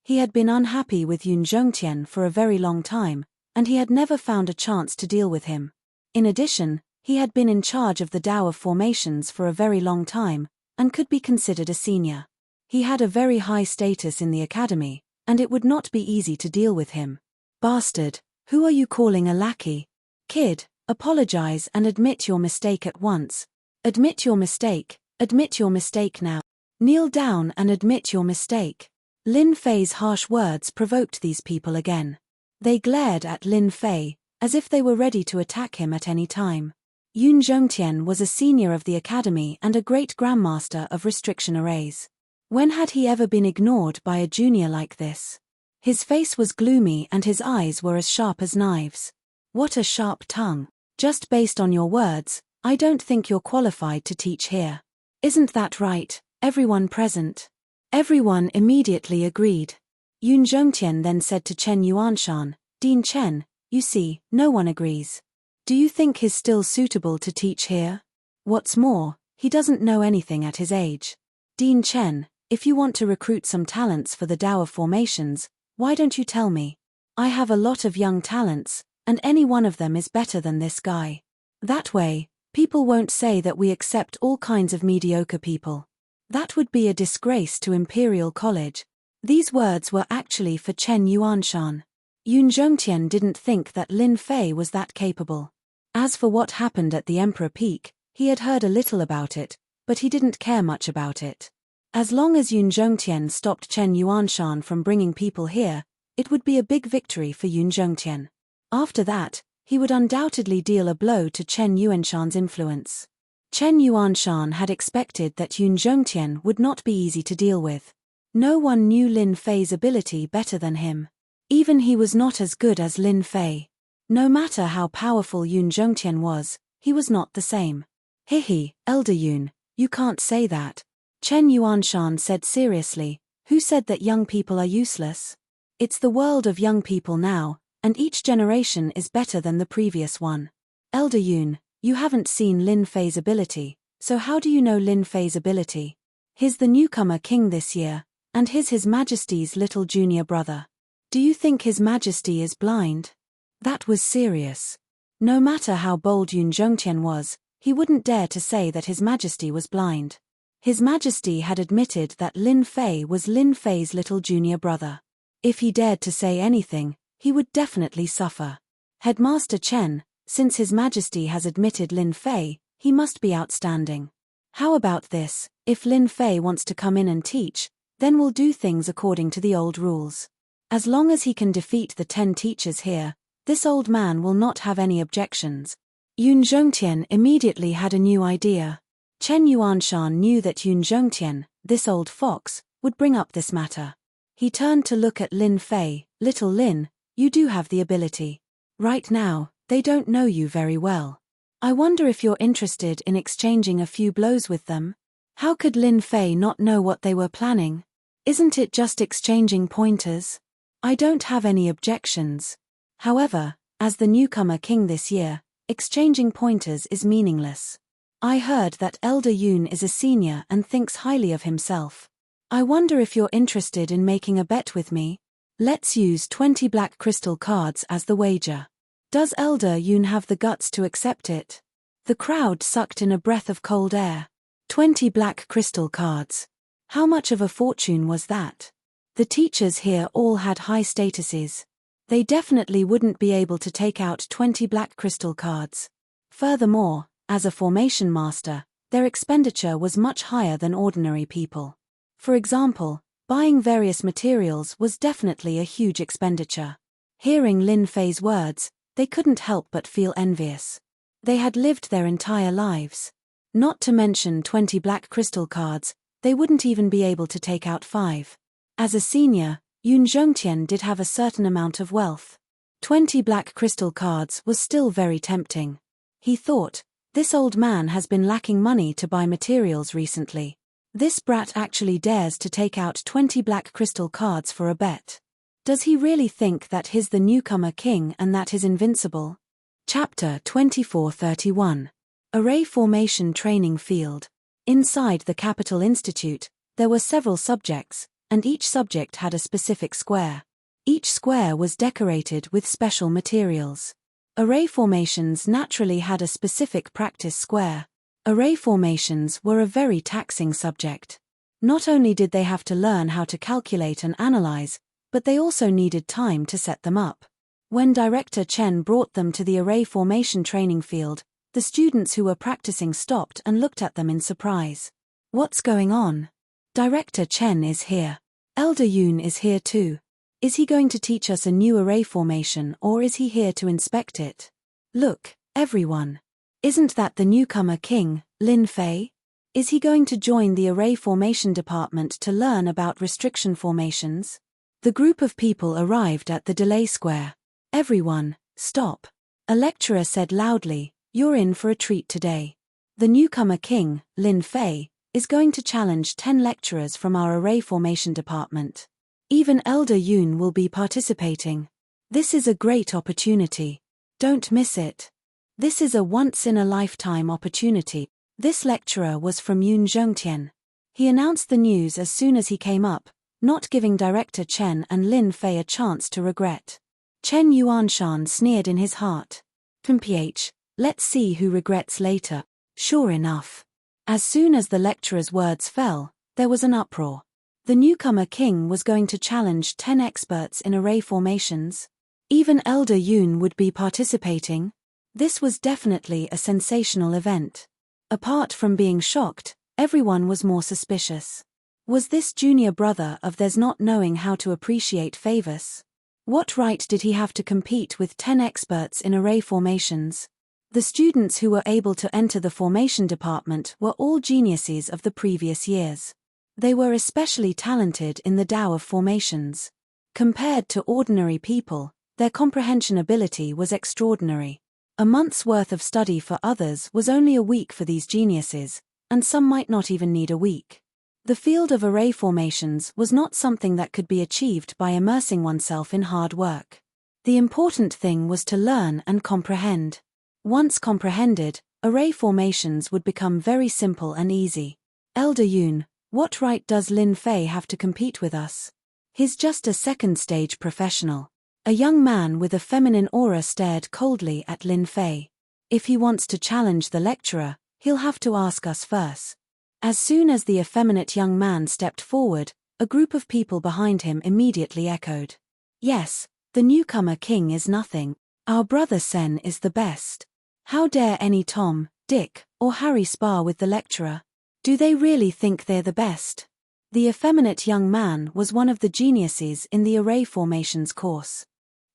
S1: He had been unhappy with Yun Zhongtian for a very long time, and he had never found a chance to deal with him. In addition, he had been in charge of the Tao of Formations for a very long time, and could be considered a senior. He had a very high status in the academy, and it would not be easy to deal with him. Bastard, who are you calling a lackey? Kid, apologize and admit your mistake at once. Admit your mistake now. Kneel down and admit your mistake. Lin Fei's harsh words provoked these people again. They glared at Lin Fei, as if they were ready to attack him at any time. Yun Zhongtian was a senior of the academy and a great grandmaster of restriction arrays. When had he ever been ignored by a junior like this? His face was gloomy and his eyes were as sharp as knives. What a sharp tongue. Just based on your words, I don't think you're qualified to teach here. Isn't that right, everyone present? Everyone immediately agreed. Yun Zhongtian then said to Chen Yuanshan, Dean Chen, you see, no one agrees. Do you think he's still suitable to teach here? What's more, he doesn't know anything at his age. Dean Chen, if you want to recruit some talents for the Tao of Formations, why don't you tell me? I have a lot of young talents, and any one of them is better than this guy. That way, people won't say that we accept all kinds of mediocre people. That would be a disgrace to Imperial College. These words were actually for Chen Yuanshan. Yun Zhongtian didn't think that Lin Fei was that capable. As for what happened at the Emperor Peak, he had heard a little about it, but he didn't care much about it. As long as Yun Zhongtian stopped Chen Yuanshan from bringing people here, it would be a big victory for Yun Zhongtian. After that, he would undoubtedly deal a blow to Chen Yuanshan's influence. Chen Yuanshan had expected that Yun Zhongtian would not be easy to deal with. No one knew Lin Fei's ability better than him. Even he was not as good as Lin Fei. No matter how powerful Yun Zhongtian was, he was not the same. Hihi, Elder Yun, you can't say that. Chen Yuanshan said seriously, who said that young people are useless? It's the world of young people now, and each generation is better than the previous one. Elder Yun, you haven't seen Lin Fei's ability, so how do you know Lin Fei's ability? He's the newcomer king this year, and he's His Majesty's little junior brother. Do you think His Majesty is blind? That was serious. No matter how bold Yun Zhongtian was, he wouldn't dare to say that His Majesty was blind. His Majesty had admitted that Lin Fei was Lin Fei's little junior brother. If he dared to say anything, he would definitely suffer. Headmaster Chen, since His Majesty has admitted Lin Fei, he must be outstanding. How about this, if Lin Fei wants to come in and teach, then we'll do things according to the old rules. As long as he can defeat the 10 teachers here, this old man will not have any objections. Yun Zhongtian immediately had a new idea. Chen Yuanshan knew that Yun Zhongtian, this old fox, would bring up this matter. He turned to look at Lin Fei. Little Lin, you do have the ability. Right now, they don't know you very well. I wonder if you're interested in exchanging a few blows with them? How could Lin Fei not know what they were planning? Isn't it just exchanging pointers? I don't have any objections. However, as the newcomer king this year, exchanging pointers is meaningless. I heard that Elder Yun is a senior and thinks highly of himself. I wonder if you're interested in making a bet with me? Let's use 20 black crystal cards as the wager. Does Elder Yun have the guts to accept it? The crowd sucked in a breath of cold air. 20 black crystal cards. How much of a fortune was that? The teachers here all had high statuses. They definitely wouldn't be able to take out 20 black crystal cards. Furthermore, as a formation master, their expenditure was much higher than ordinary people. For example, buying various materials was definitely a huge expenditure. Hearing Lin Fei's words, they couldn't help but feel envious. They had lived their entire lives. Not to mention 20 black crystal cards, they wouldn't even be able to take out 5. As a senior, Yun Zhongtian did have a certain amount of wealth. 20 black crystal cards was still very tempting. He thought, this old man has been lacking money to buy materials recently. This brat actually dares to take out 20 black crystal cards for a bet. Does he really think that he's the newcomer king and that he's invincible? Chapter 2431. Array Formation Training Field. Inside the Capital Institute, there were several subjects, and each subject had a specific square. Each square was decorated with special materials. Array formations naturally had a specific practice square. Array formations were a very taxing subject. Not only did they have to learn how to calculate and analyze, but they also needed time to set them up. When Director Chen brought them to the array formation training field, the students who were practicing stopped and looked at them in surprise. What's going on? Director Chen is here. Elder Yun is here too. Is he going to teach us a new array formation, or is he here to inspect it? Look, everyone. Isn't that the newcomer king, Lin Fei? Is he going to join the array formation department to learn about restriction formations? The group of people arrived at the delay square. Everyone, stop. A lecturer said loudly, "You're in for a treat today. The newcomer king, Lin Fei, is going to challenge 10 lecturers from our array formation department. Even Elder Yun will be participating. This is a great opportunity. Don't miss it. This is a once-in-a-lifetime opportunity." This lecturer was from Yun Zhongtian. He announced the news as soon as he came up, not giving Director Chen and Lin Fei a chance to regret. Chen Yuanshan sneered in his heart. "PH, let's see who regrets later." Sure enough. As soon as the lecturer's words fell, there was an uproar. The newcomer king was going to challenge 10 experts in array formations. Even Elder Yun would be participating. This was definitely a sensational event. Apart from being shocked, everyone was more suspicious. Was this junior brother of theirs not knowing how to appreciate favors? What right did he have to compete with 10 experts in array formations? The students who were able to enter the formation department were all geniuses of the previous years. They were especially talented in the Tao of formations. Compared to ordinary people, their comprehension ability was extraordinary. A month's worth of study for others was only a week for these geniuses, and some might not even need a week. The field of array formations was not something that could be achieved by immersing oneself in hard work. The important thing was to learn and comprehend. Once comprehended, array formations would become very simple and easy. Elder Yun, what right does Lin Fei have to compete with us? He's just a second-stage professional. A young man with a feminine aura stared coldly at Lin Fei. If he wants to challenge the lecturer, he'll have to ask us first. As soon as the effeminate young man stepped forward, a group of people behind him immediately echoed. "Yes, the newcomer king is nothing. Our brother Sen is the best. How dare any Tom, Dick, or Harry spar with the lecturer? Do they really think they're the best?" The effeminate young man was one of the geniuses in the array formations course.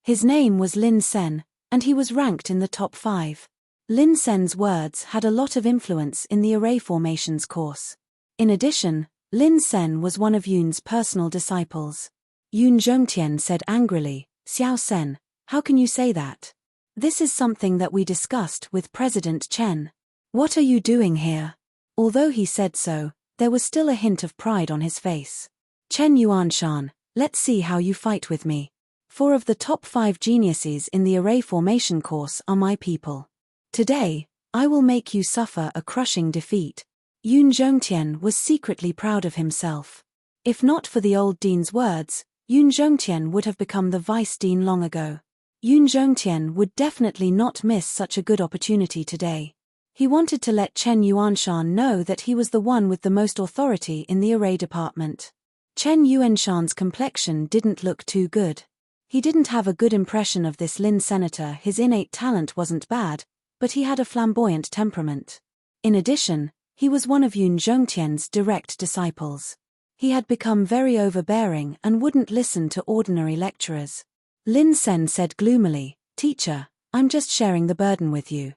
S1: His name was Lin Sen, and he was ranked in the top 5. Lin Sen's words had a lot of influence in the array formations course. In addition, Lin Sen was one of Yun's personal disciples. Yun Zhongtian said angrily, "Xiao Sen, how can you say that? This is something that we discussed with President Chen. What are you doing here?" Although he said so, there was still a hint of pride on his face. "Chen Yuanshan, let's see how you fight with me. 4 of the top 5 geniuses in the array formation course are my people. Today, I will make you suffer a crushing defeat." Yun Zhongtian was secretly proud of himself. If not for the old dean's words, Yun Zhongtian would have become the vice dean long ago. Yun Zhongtian would definitely not miss such a good opportunity today. He wanted to let Chen Yuanshan know that he was the one with the most authority in the array department. Chen Yuanshan's complexion didn't look too good. He didn't have a good impression of this Lin senator. His innate talent wasn't bad, but he had a flamboyant temperament. In addition, he was one of Yun Zhongtian's direct disciples. He had become very overbearing and wouldn't listen to ordinary lecturers. Lin Sen said gloomily, "Teacher, I'm just sharing the burden with you.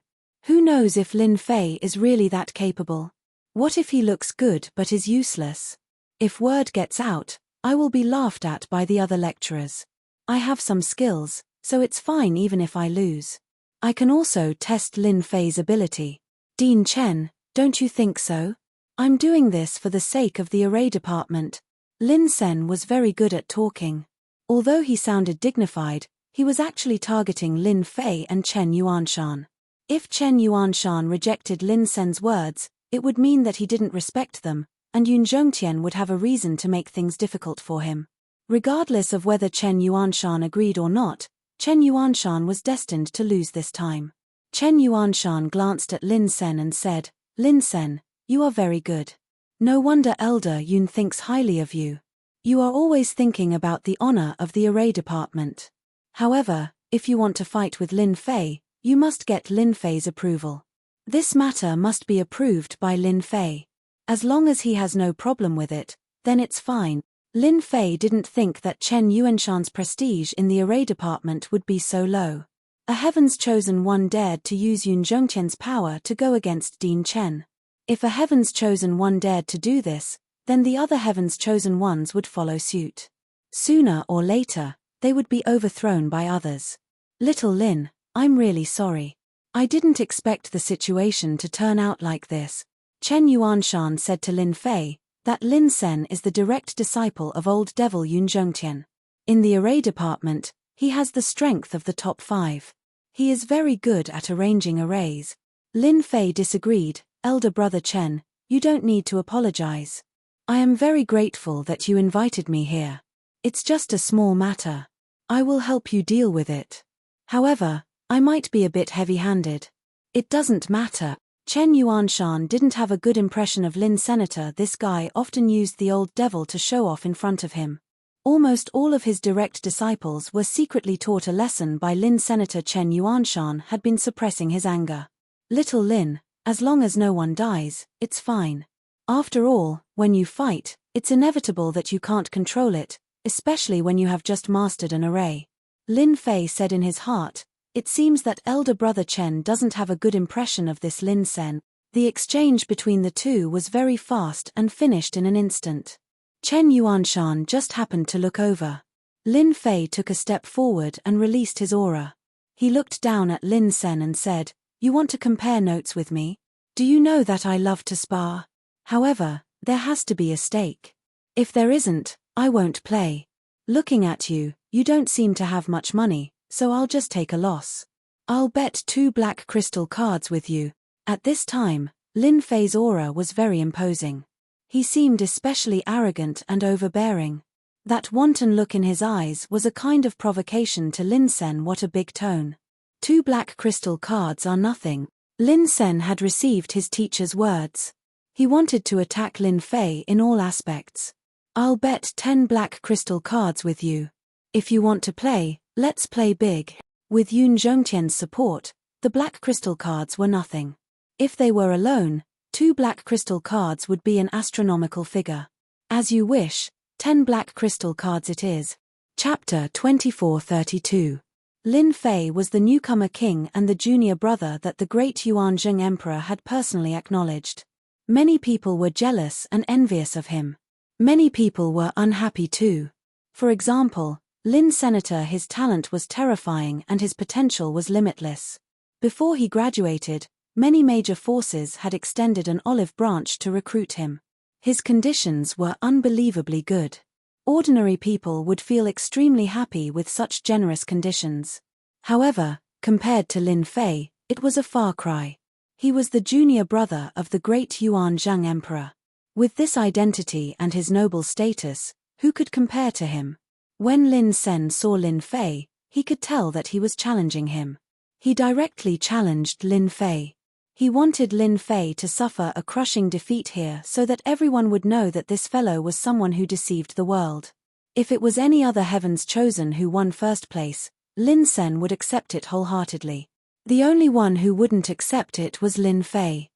S1: Who knows if Lin Fei is really that capable? What if he looks good but is useless? If word gets out, I will be laughed at by the other lecturers. I have some skills, so it's fine even if I lose. I can also test Lin Fei's ability. Dean Chen, don't you think so? I'm doing this for the sake of the array department." Lin Sen was very good at talking. Although he sounded dignified, He was actually targeting Lin Fei and Chen Yuanshan. If Chen Yuanshan rejected Lin Sen's words, it would mean that he didn't respect them, and Yun Zhongtian would have a reason to make things difficult for him. Regardless of whether Chen Yuanshan agreed or not, Chen Yuanshan was destined to lose this time. Chen Yuanshan glanced at Lin Sen and said, "Lin Sen, you are very good. No wonder Elder Yun thinks highly of you. You are always thinking about the honor of the array department. However, if you want to fight with Lin Fei, you must get Lin Fei's approval. This matter must be approved by Lin Fei. As long as he has no problem with it, then it's fine." Lin Fei didn't think that Chen Yuanshan's prestige in the array department would be so low. A Heaven's Chosen One dared to use Yun Zhongtian's power to go against Dean Chen. If a Heaven's Chosen One dared to do this, then the other Heaven's Chosen Ones would follow suit. Sooner or later, they would be overthrown by others. "Little Lin, I'm really sorry. I didn't expect the situation to turn out like this." Chen Yuanshan said to Lin Fei that Lin Sen is the direct disciple of Old Devil Yun Zhongtian. In the array department, he has the strength of the top 5. He is very good at arranging arrays. Lin Fei disagreed. "Elder brother Chen, you don't need to apologize. I am very grateful that you invited me here. It's just a small matter. I will help you deal with it. However, I might be a bit heavy-handed." "It doesn't matter." Chen Yuanshan didn't have a good impression of Lin Senator. This guy often used the old devil to show off in front of him. Almost all of his direct disciples were secretly taught a lesson by Lin Senator. Chen Yuanshan had been suppressing his anger. "Little Lin, as long as no one dies, it's fine. After all, when you fight, it's inevitable that you can't control it, especially when you have just mastered an array." Lin Fei said in his heart, "It seems that elder brother Chen doesn't have a good impression of this Lin Sen." The exchange between the two was very fast and finished in an instant. Chen Yuanshan just happened to look over. Lin Fei took a step forward and released his aura. He looked down at Lin Sen and said, "You want to compare notes with me? Do you know that I love to spar? However, there has to be a stake. If there isn't, I won't play. Looking at you, you don't seem to have much money, so I'll just take a loss. I'll bet 2 black crystal cards with you." At this time, Lin Fei's aura was very imposing. He seemed especially arrogant and overbearing. That wanton look in his eyes was a kind of provocation to Lin Sen. What a big tone. 2 black crystal cards are nothing. Lin Sen had received his teacher's words. He wanted to attack Lin Fei in all aspects. "I'll bet 10 black crystal cards with you. If you want to play, let's play big." With Yun Zhongtian's support, the black crystal cards were nothing. If they were alone, 2 black crystal cards would be an astronomical figure. "As you wish, 10 black crystal cards it is." Chapter 2432. Lin Fei was the newcomer king and the junior brother that the great Yuanzheng emperor had personally acknowledged. Many people were jealous and envious of him. Many people were unhappy too. For example, Lin Senator, his talent was terrifying and his potential was limitless. Before he graduated, many major forces had extended an olive branch to recruit him. His conditions were unbelievably good. Ordinary people would feel extremely happy with such generous conditions. However, compared to Lin Fei, it was a far cry. He was the junior brother of the great Yuanzheng emperor. With this identity and his noble status, who could compare to him? When Lin Sen saw Lin Fei, he could tell that he was challenging him. He directly challenged Lin Fei. He wanted Lin Fei to suffer a crushing defeat here so that everyone would know that this fellow was someone who deceived the world. If it was any other Heaven's Chosen who won first place, Lin Sen would accept it wholeheartedly. The only one who wouldn't accept it was Lin Fei.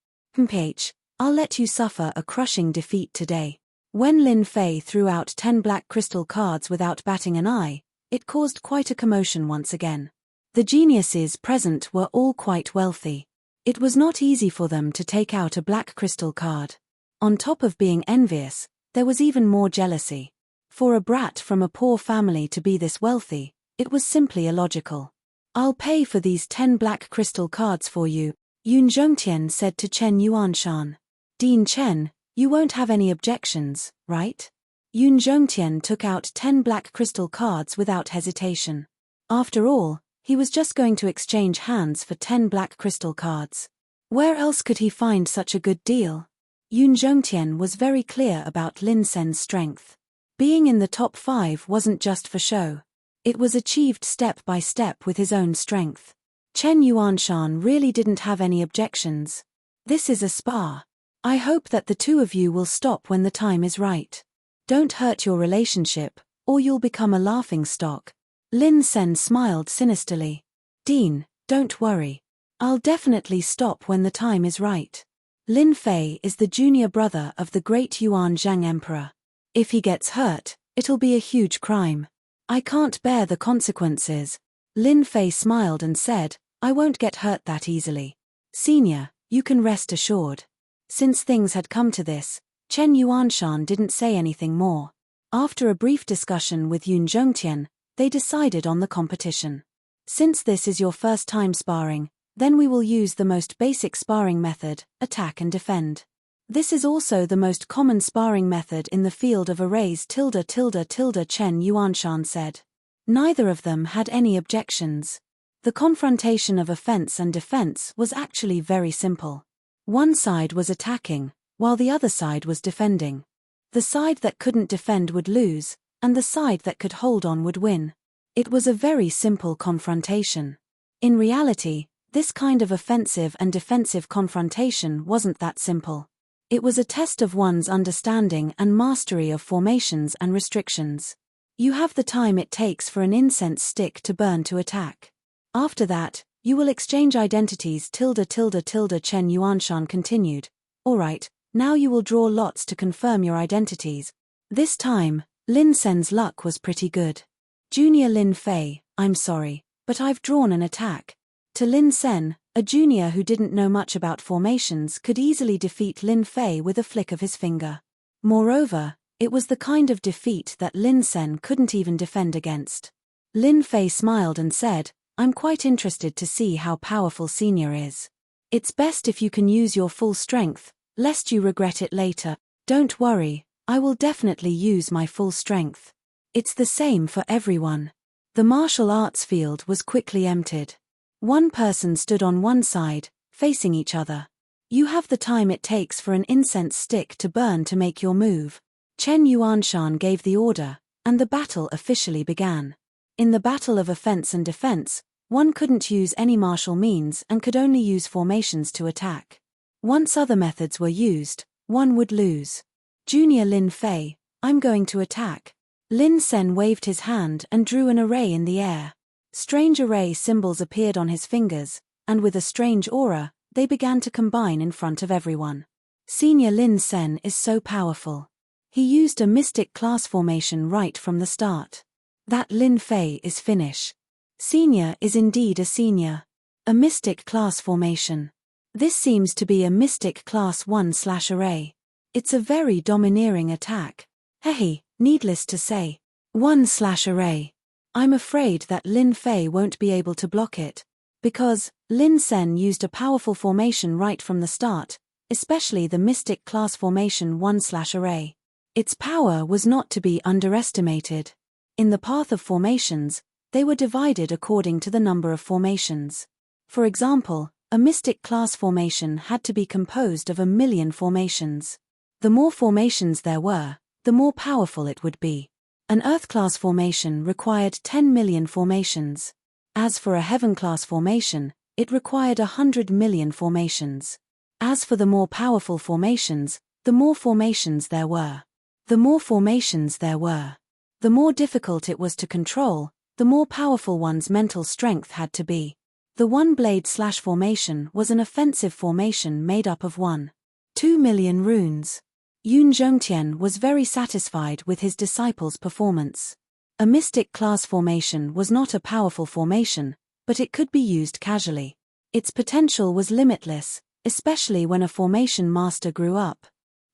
S1: I'll let you suffer a crushing defeat today." When Lin Fei threw out 10 black crystal cards without batting an eye, it caused quite a commotion once again. The geniuses present were all quite wealthy. It was not easy for them to take out a black crystal card. On top of being envious, there was even more jealousy. For a brat from a poor family to be this wealthy, it was simply illogical. "I'll pay for these 10 black crystal cards for you," Yun Zhongtian said to Chen Yuanshan. "Dean Chen, you won't have any objections, right?" Yun Zhongtian took out 10 black crystal cards without hesitation. After all, he was just going to exchange hands for 10 black crystal cards. Where else could he find such a good deal? Yoon Jongtian was very clear about Lin Sen's strength. Being in the top 5 wasn't just for show. It was achieved step by step with his own strength. Chen Yuanshan really didn't have any objections. This is a spa. I hope that the two of you will stop when the time is right. Don't hurt your relationship, or you'll become a laughingstock. Lin Sen smiled sinisterly. Dean, don't worry. I'll definitely stop when the time is right. Lin Fei is the junior brother of the great Yuan Zhang Emperor. If he gets hurt, it'll be a huge crime. I can't bear the consequences. Lin Fei smiled and said, I won't get hurt that easily. Senior, you can rest assured. Since things had come to this, Chen Yuanshan didn't say anything more. After a brief discussion with Yoon Jongtian, they decided on the competition. Since this is your first time sparring, then we will use the most basic sparring method, attack and defend. This is also the most common sparring method in the field of arrays Chen Yuanshan said. Neither of them had any objections. The confrontation of offense and defense was actually very simple. One side was attacking, while the other side was defending. The side that couldn't defend would lose, and the side that could hold on would win. It was a very simple confrontation. In reality, this kind of offensive and defensive confrontation wasn't that simple. It was a test of one's understanding and mastery of formations and restrictions. You have the time it takes for an incense stick to burn to attack. After that, you will exchange identities Chen Yuanshan continued. Alright, now you will draw lots to confirm your identities. This time, Lin Sen's luck was pretty good. Junior Lin Fei, I'm sorry, but I've drawn an attack. To Lin Sen, a junior who didn't know much about formations could easily defeat Lin Fei with a flick of his finger. Moreover, it was the kind of defeat that Lin Sen couldn't even defend against. Lin Fei smiled and said, I'm quite interested to see how powerful Senior is. It's best if you can use your full strength, lest you regret it later. Don't worry, I will definitely use my full strength. It's the same for everyone. The martial arts field was quickly emptied. One person stood on one side, facing each other. You have the time it takes for an incense stick to burn to make your move. Chen Yuanshan gave the order, and the battle officially began. In the battle of offense and defense, one couldn't use any martial means and could only use formations to attack. Once other methods were used, one would lose. Junior Lin Fei, I'm going to attack. Lin Sen waved his hand and drew an array in the air. Strange array symbols appeared on his fingers, and with a strange aura, they began to combine in front of everyone. Senior Lin Sen is so powerful. He used a mystic class formation right from the start. That Lin Fei is finish. Senior is indeed a senior. A mystic class formation. This seems to be a mystic class 1/array. It's a very domineering attack. Hey, needless to say. 1/array. I'm afraid that Lin Fei won't be able to block it. Because, Lin Sen used a powerful formation right from the start, especially the mystic class formation 1/array. Its power was not to be underestimated. In the path of formations, they were divided according to the number of formations. For example, a mystic class formation had to be composed of 1,000,000 formations. The more formations there were, the more powerful it would be. An Earth-class formation required 10,000,000 formations. As for a Heaven-class formation, it required 100,000,000 formations. As for the more powerful formations, the more formations there were. The more formations there were, the more difficult it was to control, the more powerful one's mental strength had to be. The one-blade slash formation was an offensive formation made up of 1.2 million runes. Yoon Jongtian was very satisfied with his disciple's performance. A mystic class formation was not a powerful formation, but it could be used casually. Its potential was limitless, especially when a formation master grew up.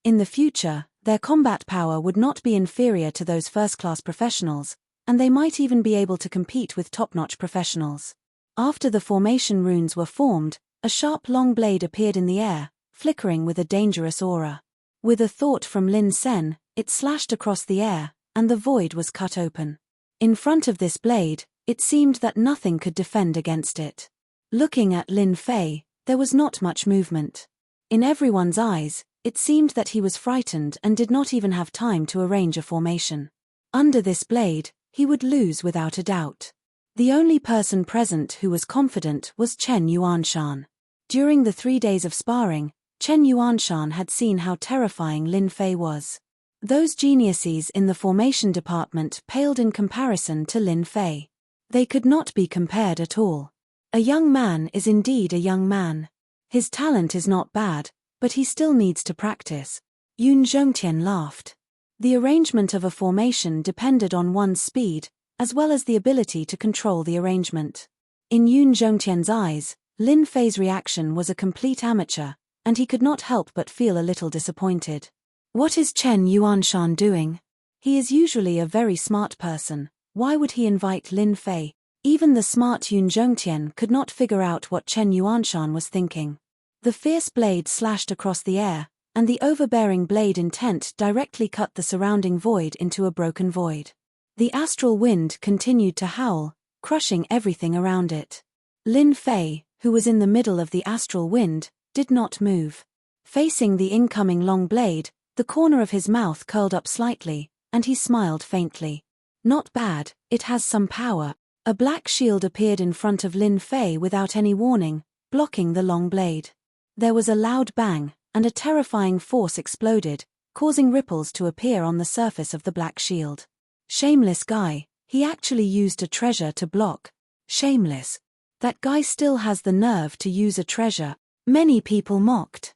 S1: In the future, their combat power would not be inferior to those first-class professionals, and they might even be able to compete with top-notch professionals. After the formation runes were formed, a sharp long blade appeared in the air, flickering with a dangerous aura. With a thought from Lin Sen, it slashed across the air, and the void was cut open. In front of this blade, It seemed that nothing could defend against it. Looking at Lin Fei, there was not much movement. In everyone's eyes, it seemed that he was frightened and did not even have time to arrange a formation. Under this blade, he would lose without a doubt. The only person present who was confident was Chen Yuanshan. During the 3 days of sparring, Chen Yuanshan had seen how terrifying Lin Fei was. Those geniuses in the formation department paled in comparison to Lin Fei. They could not be compared at all. A young man is indeed a young man. His talent is not bad, but he still needs to practice. Yun Zhongtian laughed. The arrangement of a formation depended on one's speed, as well as the ability to control the arrangement. In Yun Zhongtian's eyes, Lin Fei's reaction was a complete amateur, and he could not help but feel a little disappointed. What is Chen Yuanshan doing? He is usually a very smart person. Why would he invite Lin Fei? Even the smart Yun Zhongtian could not figure out what Chen Yuanshan was thinking. The fierce blade slashed across the air, and the overbearing blade intent directly cut the surrounding void into a broken void. The astral wind continued to howl, crushing everything around it. Lin Fei, who was in the middle of the astral wind, did not move. Facing the incoming long blade, the corner of his mouth curled up slightly, and he smiled faintly. Not bad, it has some power. A black shield appeared in front of Lin Fei without any warning, blocking the long blade. There was a loud bang, and a terrifying force exploded, causing ripples to appear on the surface of the black shield. Shameless guy, he actually used a treasure to block. Shameless. That guy still has the nerve to use a treasure. Many people mocked.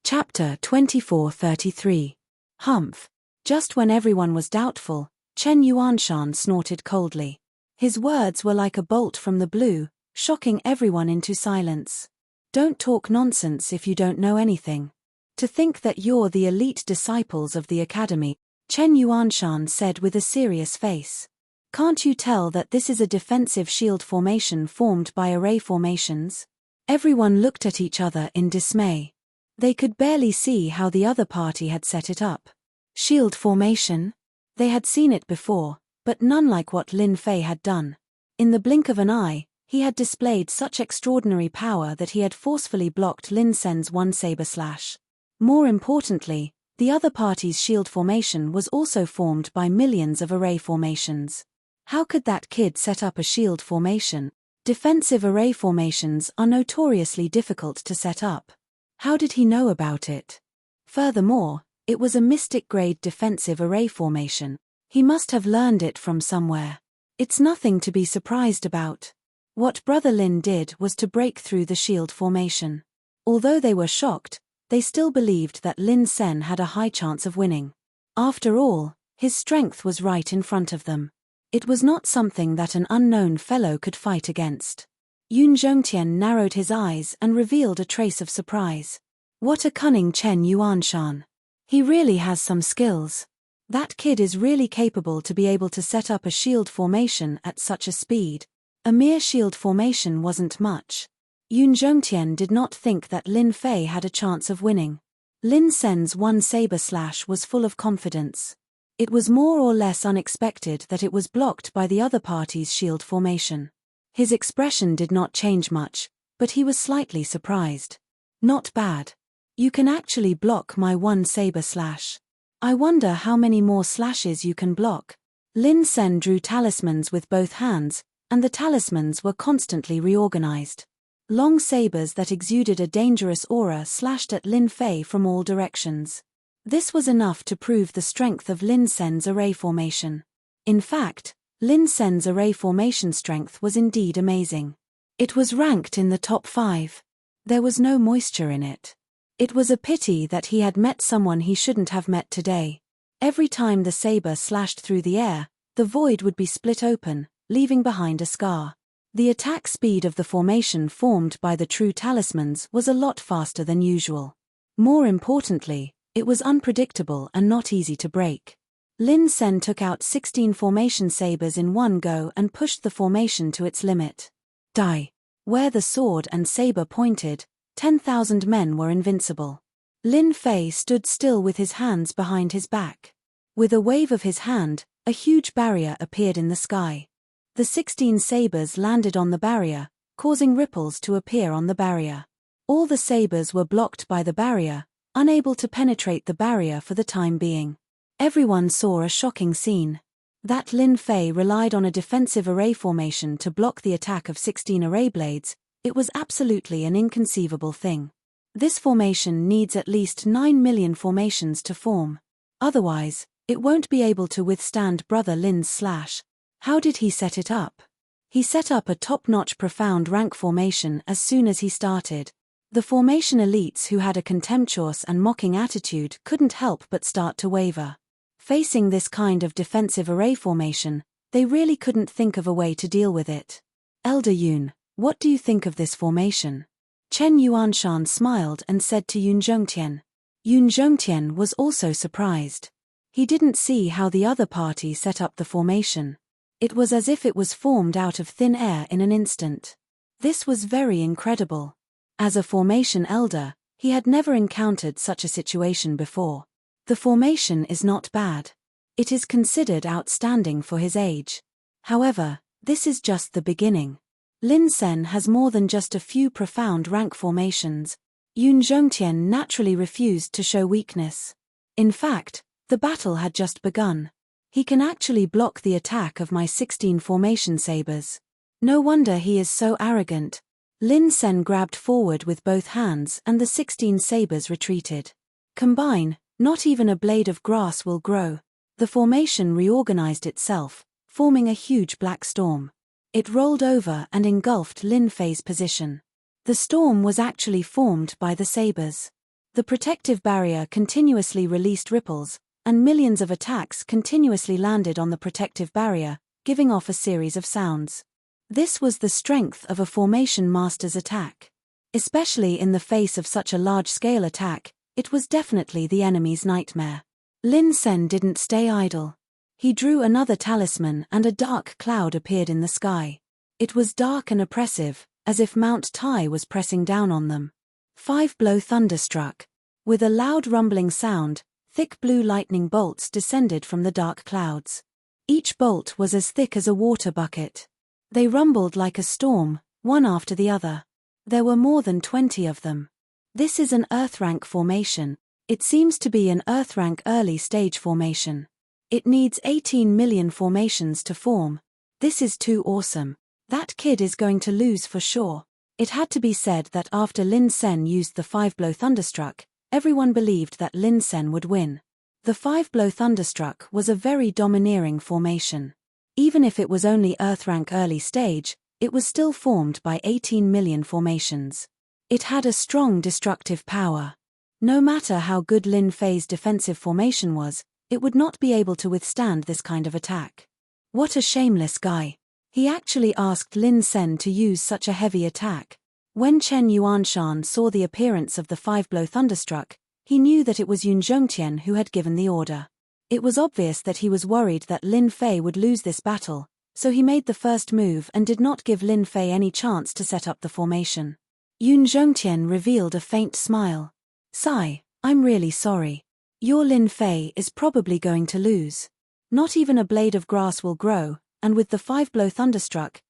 S1: Chapter 2433. Humph. Just when everyone was doubtful, Chen Yuanshan snorted coldly. His words were like a bolt from the blue, shocking everyone into silence. Don't talk nonsense if you don't know anything. To think that you're the elite disciples of the academy, Chen Yuanshan said with a serious face. Can't you tell that this is a defensive shield formation formed by array formations? Everyone looked at each other in dismay. They could barely see how the other party had set it up. Shield formation? They had seen it before, but none like what Lin Fei had done. In the blink of an eye, he had displayed such extraordinary power that he had forcefully blocked Lin Sen's one saber slash. More importantly, the other party's shield formation was also formed by millions of array formations. How could that kid set up a shield formation? Defensive array formations are notoriously difficult to set up. How did he know about it? Furthermore, it was a mystic-grade defensive array formation. He must have learned it from somewhere. It's nothing to be surprised about. What Brother Lin did was to break through the shield formation. Although they were shocked, they still believed that Lin Sen had a high chance of winning. After all, his strength was right in front of them. It was not something that an unknown fellow could fight against. Yun Zhongtian narrowed his eyes and revealed a trace of surprise. What a cunning Chen Yuanshan. He really has some skills. That kid is really capable to be able to set up a shield formation at such a speed. A mere shield formation wasn't much. Yun Zhongtian did not think that Lin Fei had a chance of winning. Lin Sen's one saber slash was full of confidence. It was more or less unexpected that it was blocked by the other party's shield formation. His expression did not change much, but he was slightly surprised. Not bad. You can actually block my one saber slash. I wonder how many more slashes you can block. Lin Sen drew talismans with both hands, and the talismans were constantly reorganized. Long sabers that exuded a dangerous aura slashed at Lin Fei from all directions. This was enough to prove the strength of Lin Sen's array formation. In fact, Lin Sen's array formation strength was indeed amazing. It was ranked in the top 5. There was no moisture in it. It was a pity that he had met someone he shouldn't have met today. Every time the saber slashed through the air, the void would be split open, leaving behind a scar. The attack speed of the formation formed by the true talismans was a lot faster than usual. More importantly, it was unpredictable and not easy to break. Lin Sen took out 16 formation sabers in one go and pushed the formation to its limit. Die. Where the sword and saber pointed, 10,000 men were invincible. Lin Fei stood still with his hands behind his back. With a wave of his hand, a huge barrier appeared in the sky. The 16 sabers landed on the barrier, causing ripples to appear on the barrier. All the sabers were blocked by the barrier, unable to penetrate the barrier for the time being. Everyone saw a shocking scene. That Lin Fei relied on a defensive array formation to block the attack of 16 array blades, it was absolutely an inconceivable thing. This formation needs at least 9 million formations to form. Otherwise, it won't be able to withstand Brother Lin's slash. How did he set it up? He set up a top-notch profound rank formation as soon as he started. The formation elites who had a contemptuous and mocking attitude couldn't help but start to waver. Facing this kind of defensive array formation, they really couldn't think of a way to deal with it. Elder Yun, what do you think of this formation? Chen Yuanshan smiled and said to Yun Zhongtian. Yun Zhongtian was also surprised. He didn't see how the other party set up the formation. It was as if it was formed out of thin air in an instant. This was very incredible. As a formation elder, he had never encountered such a situation before. The formation is not bad. It is considered outstanding for his age. However, this is just the beginning. Lin Sen has more than just a few profound rank formations. Yun Zhongtian naturally refused to show weakness. In fact, the battle had just begun. He can actually block the attack of my 16 formation sabers. No wonder he is so arrogant. Lin Sen grabbed forward with both hands and the 16 sabers retreated. Combine, not even a blade of grass will grow. The formation reorganized itself, forming a huge black storm. It rolled over and engulfed Lin Fei's position. The storm was actually formed by the sabers. The protective barrier continuously released ripples, and millions of attacks continuously landed on the protective barrier, giving off a series of sounds. This was the strength of a formation master's attack. Especially in the face of such a large-scale attack, it was definitely the enemy's nightmare. Lin Sen didn't stay idle. He drew another talisman and a dark cloud appeared in the sky. It was dark and oppressive, as if Mount Tai was pressing down on them. 5-blow thunderstruck. With a loud rumbling sound, thick blue lightning bolts descended from the dark clouds. Each bolt was as thick as a water bucket. They rumbled like a storm, one after the other. There were more than 20 of them. This is an Earth rank formation. It seems to be an Earth rank early stage formation. It needs 18 million formations to form. This is too awesome. That kid is going to lose for sure. It had to be said that after Lin Sen used the 5-blow thunderstruck, everyone believed that Lin Sen would win. The 5-blow thunderstruck was a very domineering formation. Even if it was only Earth rank early stage, it was still formed by 18 million formations. It had a strong destructive power. No matter how good Lin Fei's defensive formation was, it would not be able to withstand this kind of attack. What a shameless guy. He actually asked Lin Sen to use such a heavy attack. When Chen Yuanshan saw the appearance of the 5-blow thunderstruck, he knew that it was Yun Zhongtian who had given the order. It was obvious that he was worried that Lin Fei would lose this battle, so he made the first move and did not give Lin Fei any chance to set up the formation. Yun Zhongtian revealed a faint smile. "Sigh, I'm really sorry. Your Lin Fei is probably going to lose. Not even a blade of grass will grow, and with the 5-blow thunderstruck,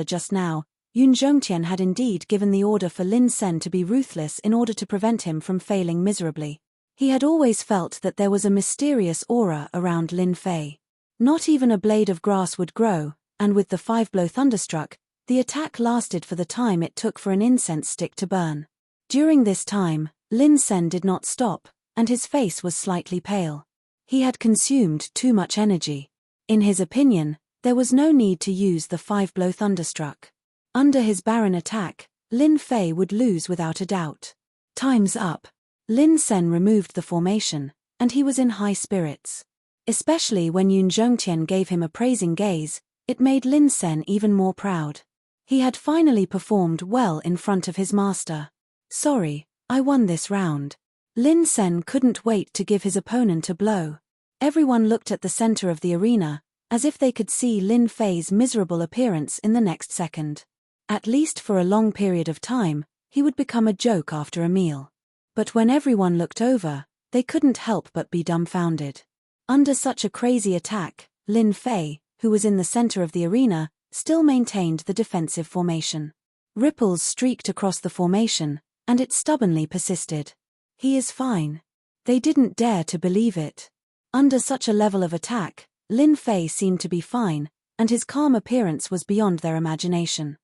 S1: just now, Yun Zhongtian had indeed given the order for Lin Sen to be ruthless in order to prevent him from failing miserably. He had always felt that there was a mysterious aura around Lin Fei. Not even a blade of grass would grow, and with the 5-blow thunderstruck, the attack lasted for the time it took for an incense stick to burn. During this time, Lin Sen did not stop, and his face was slightly pale. He had consumed too much energy. In his opinion, there was no need to use the 5-blow thunderstruck. Under his barren attack, Lin Fei would lose without a doubt. Time's up. Lin Sen removed the formation, and he was in high spirits. Especially when Yun Zhongtian gave him a praising gaze, it made Lin Sen even more proud. He had finally performed well in front of his master. "Sorry, I won this round." Lin Sen couldn't wait to give his opponent a blow. Everyone looked at the center of the arena, as if they could see Lin Fei's miserable appearance in the next second. At least for a long period of time, he would become a joke after a meal. But when everyone looked over, they couldn't help but be dumbfounded. Under such a crazy attack, Lin Fei, who was in the center of the arena, still maintained the defensive formation. Ripples streaked across the formation, and it stubbornly persisted. He is fine. They didn't dare to believe it. Under such a level of attack, Lin Fei seemed to be fine, and his calm appearance was beyond their imagination.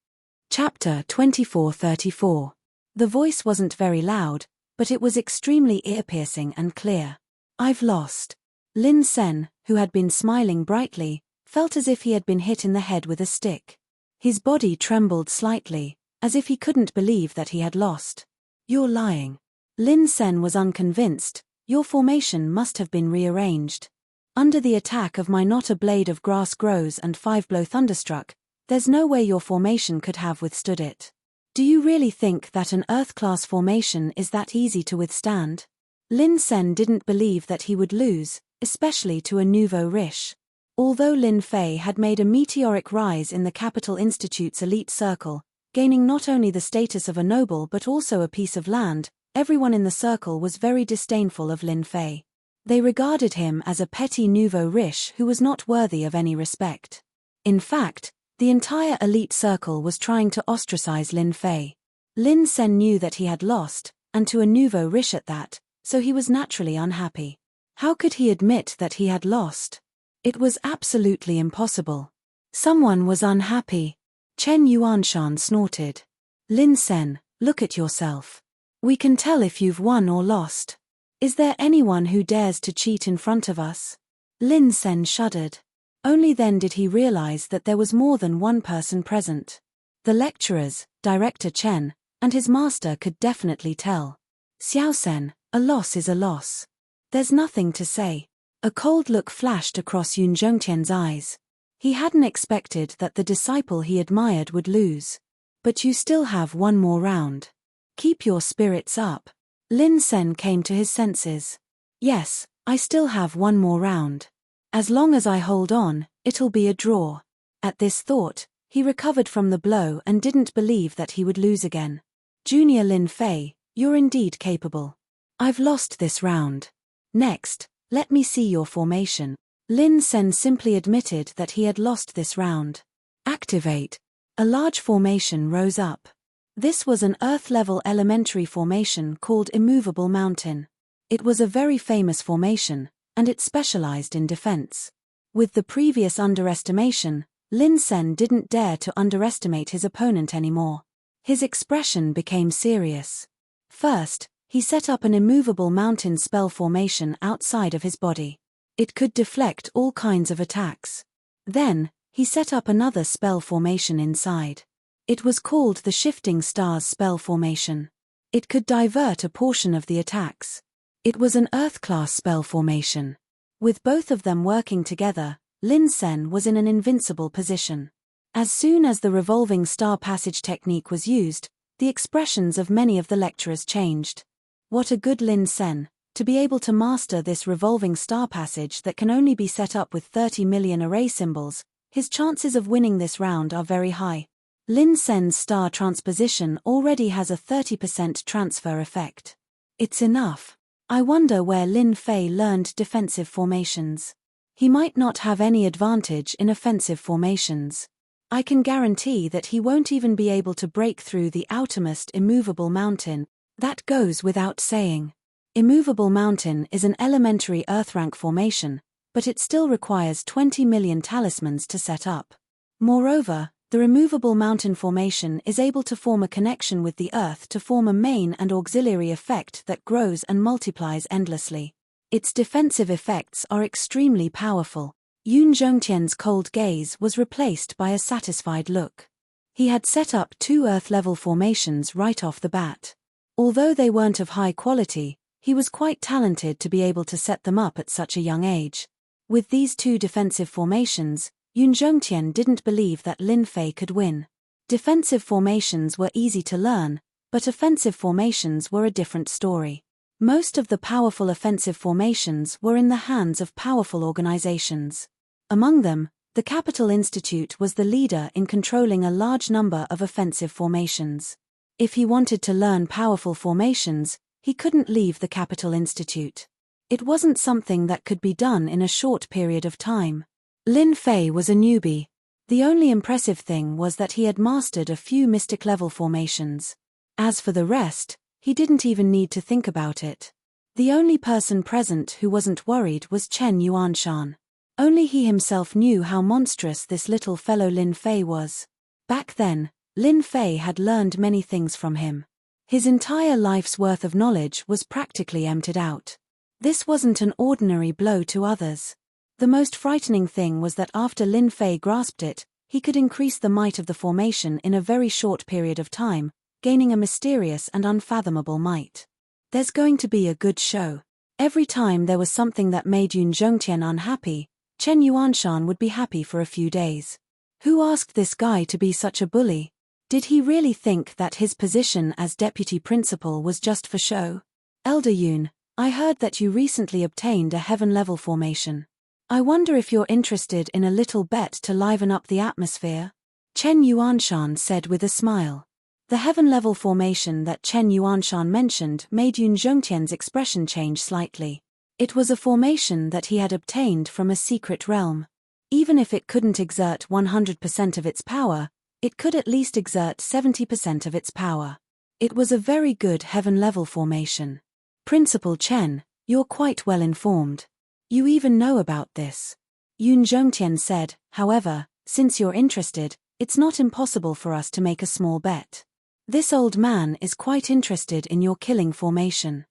S1: Chapter 2434. The voice wasn't very loud, but it was extremely ear-piercing and clear. I've lost. Lin Sen, who had been smiling brightly, felt as if he had been hit in the head with a stick. His body trembled slightly, as if he couldn't believe that he had lost. You're lying. Lin Sen was unconvinced. Your formation must have been rearranged. Under the attack of my not a blade of grass grows and 5-blow thunderstruck, there's no way your formation could have withstood it. Do you really think that an Earth-class formation is that easy to withstand? Lin Sen didn't believe that he would lose, especially to a nouveau riche. Although Lin Fei had made a meteoric rise in the Capital Institute's elite circle, gaining not only the status of a noble but also a piece of land, everyone in the circle was very disdainful of Lin Fei. They regarded him as a petty nouveau riche who was not worthy of any respect. In fact, the entire elite circle was trying to ostracize Lin Fei. Lin Sen knew that he had lost, and to a nouveau riche at that, so he was naturally unhappy. How could he admit that he had lost? It was absolutely impossible. Someone was unhappy. Chen Yuanshan snorted. Lin Sen, look at yourself. We can tell if you've won or lost. Is there anyone who dares to cheat in front of us? Lin Sen shuddered. Only then did he realize that there was more than one person present. The lecturers, Director Chen, and his master could definitely tell. Xiao Sen, a loss is a loss. There's nothing to say. A cold look flashed across Yun Zhongtian's eyes. He hadn't expected that the disciple he admired would lose. But you still have one more round. Keep your spirits up. Lin Sen came to his senses. Yes, I still have one more round. As long as I hold on, it'll be a draw. At this thought, he recovered from the blow and didn't believe that he would lose again. Junior Lin Fei, you're indeed capable. I've lost this round. Next, let me see your formation. Lin Sen simply admitted that he had lost this round. Activate. A large formation rose up. This was an Earth-level elementary formation called Immovable Mountain. It was a very famous formation, and it specialized in defense. With the previous underestimation, Lin Sen didn't dare to underestimate his opponent anymore. His expression became serious. First, he set up an immovable mountain spell formation outside of his body. It could deflect all kinds of attacks. Then, he set up another spell formation inside. It was called the Shifting Stars spell formation. It could divert a portion of the attacks. It was an Earth-class spell formation. With both of them working together, Lin Sen was in an invincible position. As soon as the revolving star passage technique was used, the expressions of many of the lecturers changed. What a good Lin Sen, to be able to master this revolving star passage that can only be set up with 30 million array symbols. His chances of winning this round are very high. Lin Sen's star transposition already has a 30% transfer effect. It's enough. I wonder where Lin Fei learned defensive formations. He might not have any advantage in offensive formations. I can guarantee that he won't even be able to break through the outermost immovable mountain. That goes without saying. Immovable Mountain is an elementary Earth-rank formation, but it still requires 20 million talismans to set up. Moreover, the removable mountain formation is able to form a connection with the Earth to form a main and auxiliary effect that grows and multiplies endlessly. Its defensive effects are extremely powerful. Yun Zhongtian's cold gaze was replaced by a satisfied look. He had set up 2 Earth-level formations right off the bat. Although they weren't of high quality, he was quite talented to be able to set them up at such a young age. With these 2 defensive formations, Yun Zhongtian didn't believe that Lin Fei could win. Defensive formations were easy to learn, but offensive formations were a different story. Most of the powerful offensive formations were in the hands of powerful organizations. Among them, the Capital Institute was the leader in controlling a large number of offensive formations. If he wanted to learn powerful formations, he couldn't leave the Capital Institute. It wasn't something that could be done in a short period of time. Lin Fei was a newbie. The only impressive thing was that he had mastered a few mystic-level formations. As for the rest, he didn't even need to think about it. The only person present who wasn't worried was Chen Yuanshan. Only he himself knew how monstrous this little fellow Lin Fei was. Back then, Lin Fei had learned many things from him. His entire life's worth of knowledge was practically emptied out. This wasn't an ordinary blow to others. The most frightening thing was that after Lin Fei grasped it, he could increase the might of the formation in a very short period of time, gaining a mysterious and unfathomable might. There's going to be a good show. Every time there was something that made Yun Zhongtian unhappy, Chen Yuanshan would be happy for a few days. Who asked this guy to be such a bully? Did he really think that his position as deputy principal was just for show? Elder Yun, I heard that you recently obtained a heaven-level formation. I wonder if you're interested in a little bet to liven up the atmosphere? Chen Yuanshan said with a smile. The heaven-level formation that Chen Yuanshan mentioned made Yun Zhongtian's expression change slightly. It was a formation that he had obtained from a secret realm. Even if it couldn't exert 100% of its power, it could at least exert 70% of its power. It was a very good heaven-level formation. Principal Chen, you're quite well informed. You even know about this. Yun Zhongtian said, however, since you're interested, it's not impossible for us to make a small bet. This old man is quite interested in your killing formation.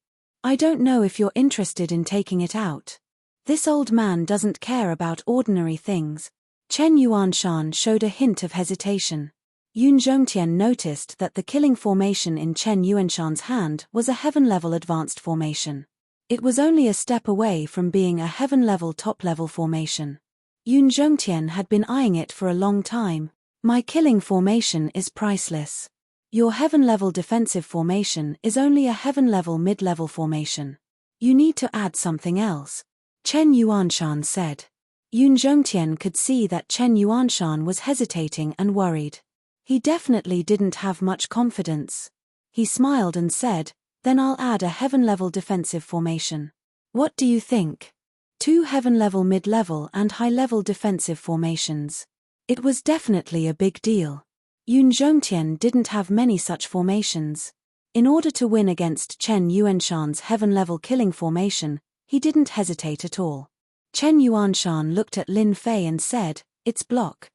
S1: I don't know if you're interested in taking it out. This old man doesn't care about ordinary things. Chen Yuanshan showed a hint of hesitation. Yun Zhongtian noticed that the killing formation in Chen Yuanshan's hand was a heaven-level advanced formation. It was only a step away from being a heaven-level top-level formation. Yun Zhongtian had been eyeing it for a long time. My killing formation is priceless. Your heaven-level defensive formation is only a heaven-level mid-level formation. You need to add something else. Chen Yuanshan said. Yun Zhongtian could see that Chen Yuanshan was hesitating and worried. He definitely didn't have much confidence. He smiled and said, then I'll add a heaven-level defensive formation. What do you think? 2 heaven-level mid-level and high-level defensive formations. It was definitely a big deal. Yun Zhongtian didn't have many such formations. In order to win against Chen Yuanshan's heaven-level killing formation, he didn't hesitate at all. Chen Yuanshan looked at Lin Fei and said, it's block.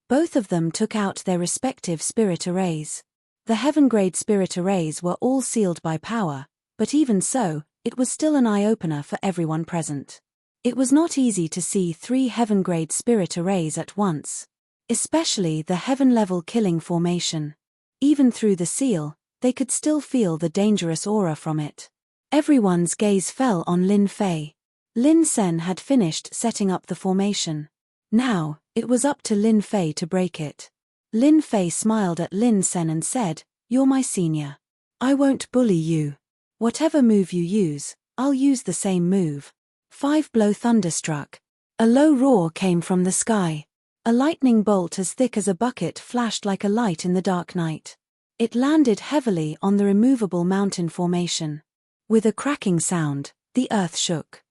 S1: Both of them took out their respective spirit arrays. The heaven-grade spirit arrays were all sealed by power, but even so, it was still an eye-opener for everyone present. It was not easy to see 3 heaven-grade spirit arrays at once. Especially the heaven-level killing formation. Even through the seal, they could still feel the dangerous aura from it. Everyone's gaze fell on Lin Fei. Lin Sen had finished setting up the formation. Now, it was up to Lin Fei to break it. Lin Fei smiled at Lin Sen and said, you're my senior. I won't bully you. Whatever move you use, I'll use the same move. 5-blow thunderstruck. A low roar came from the sky. A lightning bolt as thick as a bucket flashed like a light in the dark night. It landed heavily on the immovable mountain formation. With a cracking sound, the earth shook.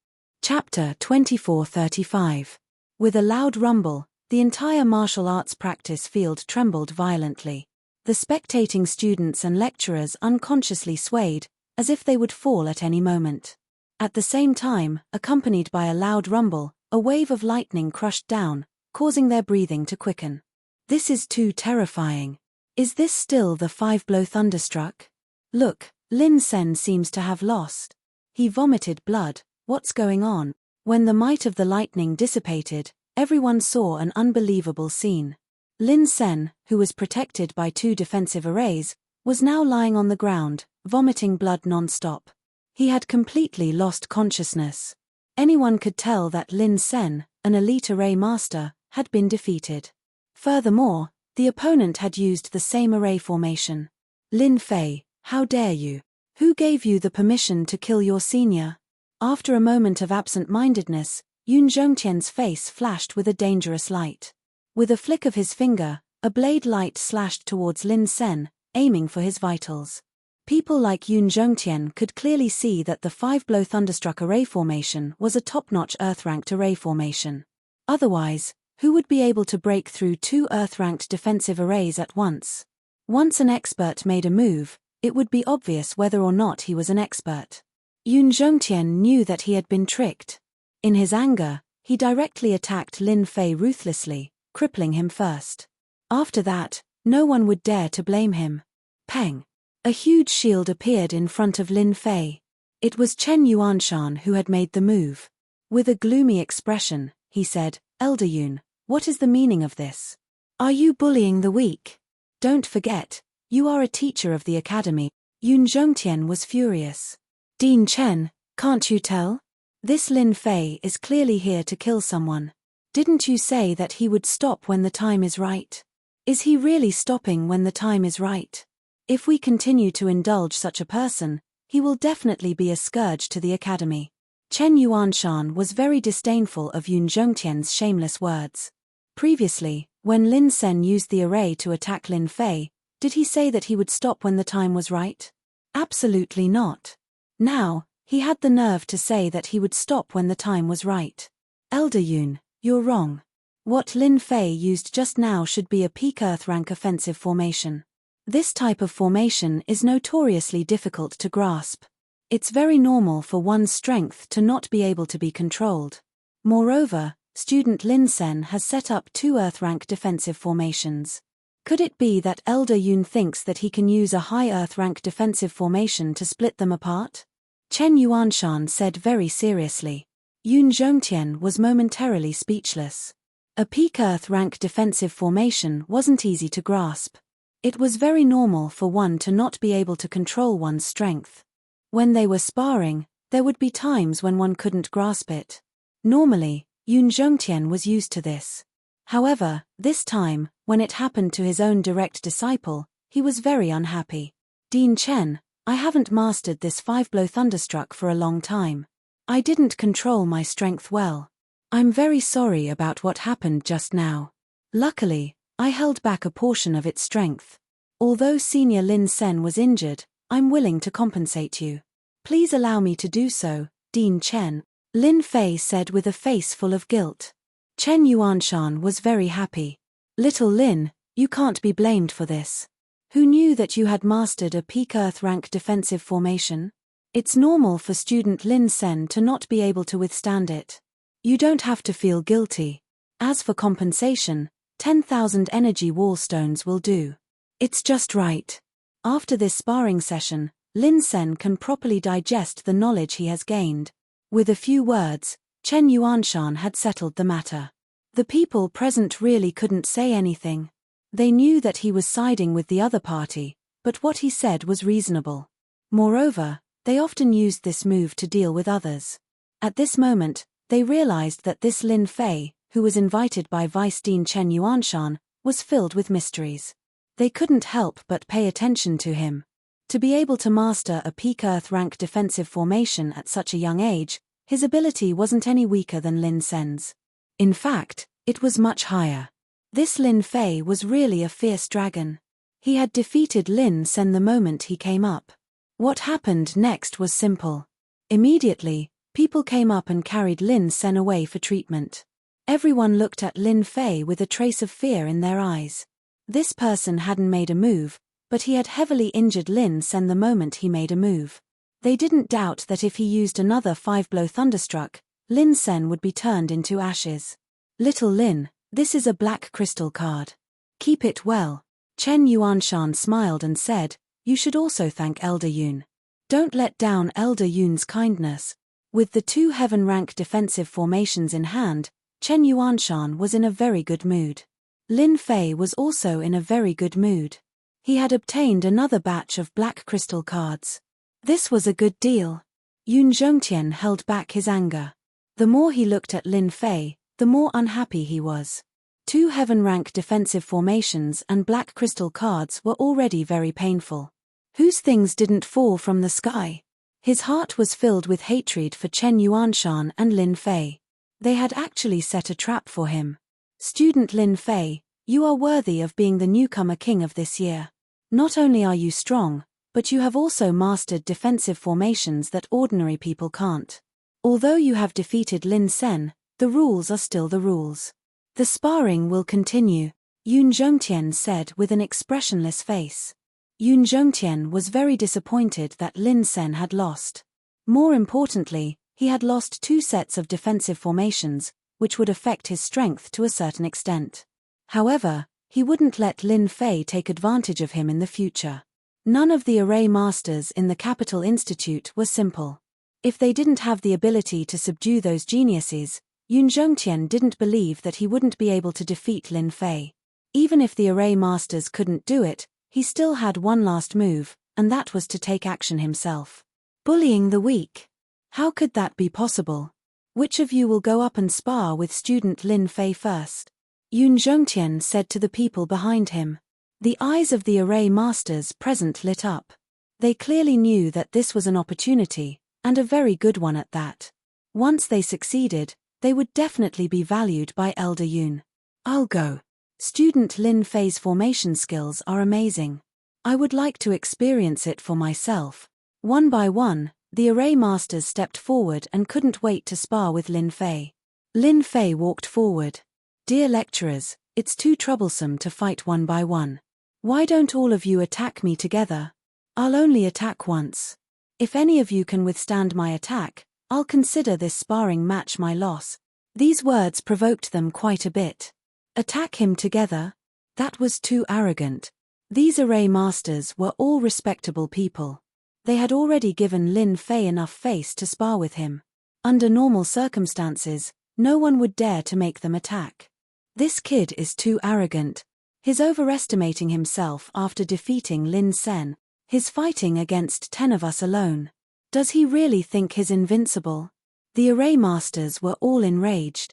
S1: Chapter 2435. With a loud rumble, the entire martial arts practice field trembled violently. The spectating students and lecturers unconsciously swayed, as if they would fall at any moment. At the same time, accompanied by a loud rumble, a wave of lightning crushed down, causing their breathing to quicken. This is too terrifying. Is this still the 5-blow thunderstruck? Look, Lin Sen seems to have lost. He vomited blood. What's going on? When the might of the lightning dissipated, everyone saw an unbelievable scene. Lin Sen, who was protected by 2 defensive arrays, was now lying on the ground, vomiting blood non-stop. He had completely lost consciousness. Anyone could tell that Lin Sen, an elite array master, had been defeated. Furthermore, the opponent had used the same array formation. Lin Fei, how dare you? Who gave you the permission to kill your senior? After a moment of absent-mindedness, Yun Zhongtian's face flashed with a dangerous light. With a flick of his finger, a blade light slashed towards Lin Sen, aiming for his vitals. People like Yun Zhongtian could clearly see that the 5-blow thunderstruck array formation was a top-notch earth-ranked array formation. Otherwise, Who would be able to break through 2 Earth-ranked defensive arrays at once? Once an expert made a move, it would be obvious whether or not he was an expert. Yun Zhongtian knew that he had been tricked. In his anger, he directly attacked Lin Fei ruthlessly, crippling him first. After that, no one would dare to blame him. Peng! A huge shield appeared in front of Lin Fei. It was Chen Yuanshan who had made the move. With a gloomy expression, he said, "Elder Yun, what is the meaning of this? Are you bullying the weak? Don't forget, you are a teacher of the academy." Yun Zhongtian was furious. "Dean Chen, can't you tell? This Lin Fei is clearly here to kill someone. Didn't you say that he would stop when the time is right? Is he really stopping when the time is right? If we continue to indulge such a person, he will definitely be a scourge to the academy." Chen Yuanshan was very disdainful of Yun Zhongtian's shameless words. Previously, when Lin Sen used the array to attack Lin Fei, did he say that he would stop when the time was right? Absolutely not. Now, he had the nerve to say that he would stop when the time was right. "Elder Yun, you're wrong. What Lin Fei used just now should be a peak Earth rank offensive formation. This type of formation is notoriously difficult to grasp. It's very normal for one's strength to not be able to be controlled. Moreover, student Lin Sen has set up 2 Earth rank defensive formations. Could it be that Elder Yun thinks that he can use a high Earth rank defensive formation to split them apart?" Chen Yuanshan said very seriously. Yun Zhongtian was momentarily speechless. A peak Earth rank defensive formation wasn't easy to grasp. It was very normal for one to not be able to control one's strength. When they were sparring, there would be times when one couldn't grasp it. Normally, Yun Zhongtian was used to this. However, this time, when it happened to his own direct disciple, he was very unhappy. "Dean Chen, I haven't mastered this 5-blow thunderstruck for a long time. I didn't control my strength well. I'm very sorry about what happened just now. Luckily, I held back a portion of its strength. Although Senior Lin Sen was injured, I'm willing to compensate you. Please allow me to do so, Dean Chen," Lin Fei said with a face full of guilt. Chen Yuanshan was very happy. "Little Lin, you can't be blamed for this. Who knew that you had mastered a peak Earth rank defensive formation? It's normal for student Lin Sen to not be able to withstand it. You don't have to feel guilty. As for compensation, 10,000 energy wall stones will do. It's just right." After this sparring session, Lin Sen can properly digest the knowledge he has gained. With a few words, Chen Yuanshan had settled the matter. The people present really couldn't say anything. They knew that he was siding with the other party, but what he said was reasonable. Moreover, they often used this move to deal with others. At this moment, they realized that this Lin Fei, who was invited by Vice Dean Chen Yuanshan, was filled with mysteries. They couldn't help but pay attention to him. To be able to master a peak Earth rank defensive formation at such a young age, his ability wasn't any weaker than Lin Sen's. In fact, it was much higher. This Lin Fei was really a fierce dragon. He had defeated Lin Sen the moment he came up. What happened next was simple. Immediately, people came up and carried Lin Sen away for treatment. Everyone looked at Lin Fei with a trace of fear in their eyes. This person hadn't made a move, but he had heavily injured Lin Sen the moment he made a move. They didn't doubt that if he used another 5-blow thunderstruck, Lin Sen would be turned into ashes. "Little Lin, this is a black crystal card. Keep it well." Chen Yuanshan smiled and said, "You should also thank Elder Yun. Don't let down Elder Yun's kindness." With the 2 heaven rank defensive formations in hand, Chen Yuanshan was in a very good mood. Lin Fei was also in a very good mood. He had obtained another batch of black crystal cards. This was a good deal. Yun Zhongtian held back his anger. The more he looked at Lin Fei, the more unhappy he was. 2 heaven rank defensive formations and black crystal cards were already very painful. Whose things didn't fall from the sky? His heart was filled with hatred for Chen Yuanshan and Lin Fei. They had actually set a trap for him. "Student Lin Fei, you are worthy of being the newcomer king of this year. Not only are you strong, but you have also mastered defensive formations that ordinary people can't. Although you have defeated Lin Sen, the rules are still the rules. The sparring will continue, Yoon Jongtian said with an expressionless face. Yoon Jongtian was very disappointed that Lin Sen had lost. More importantly, he had lost 2 sets of defensive formations, which would affect his strength to a certain extent. However, he wouldn't let Lin Fei take advantage of him in the future. None of the array masters in the Capital Institute were simple. If they didn't have the ability to subdue those geniuses, Yoon Jongtian didn't believe that he wouldn't be able to defeat Lin Fei. Even if the array masters couldn't do it, he still had one last move, and that was to take action himself. Bullying the weak. How could that be possible? Which of you will go up and spar with student Lin Fei first? Yoon Jongtian said to the people behind him. The eyes of the array masters present lit up. They clearly knew that this was an opportunity, and a very good one at that. Once they succeeded, they would definitely be valued by Elder Yoon. I'll go. Student Lin Fei's formation skills are amazing. I would like to experience it for myself. One by one, the array masters stepped forward and couldn't wait to spar with Lin Fei. Lin Fei walked forward. Dear lecturers, it's too troublesome to fight one by one. Why don't all of you attack me together? I'll only attack once. If any of you can withstand my attack, I'll consider this sparring match my loss. These words provoked them quite a bit. Attack him together? That was too arrogant. These array masters were all respectable people. They had already given Lin Fei enough face to spar with him. Under normal circumstances, no one would dare to make them attack. This kid is too arrogant. His overestimating himself after defeating Lin Sen. His fighting against 10 of us alone. Does he really think he's invincible? The array masters were all enraged.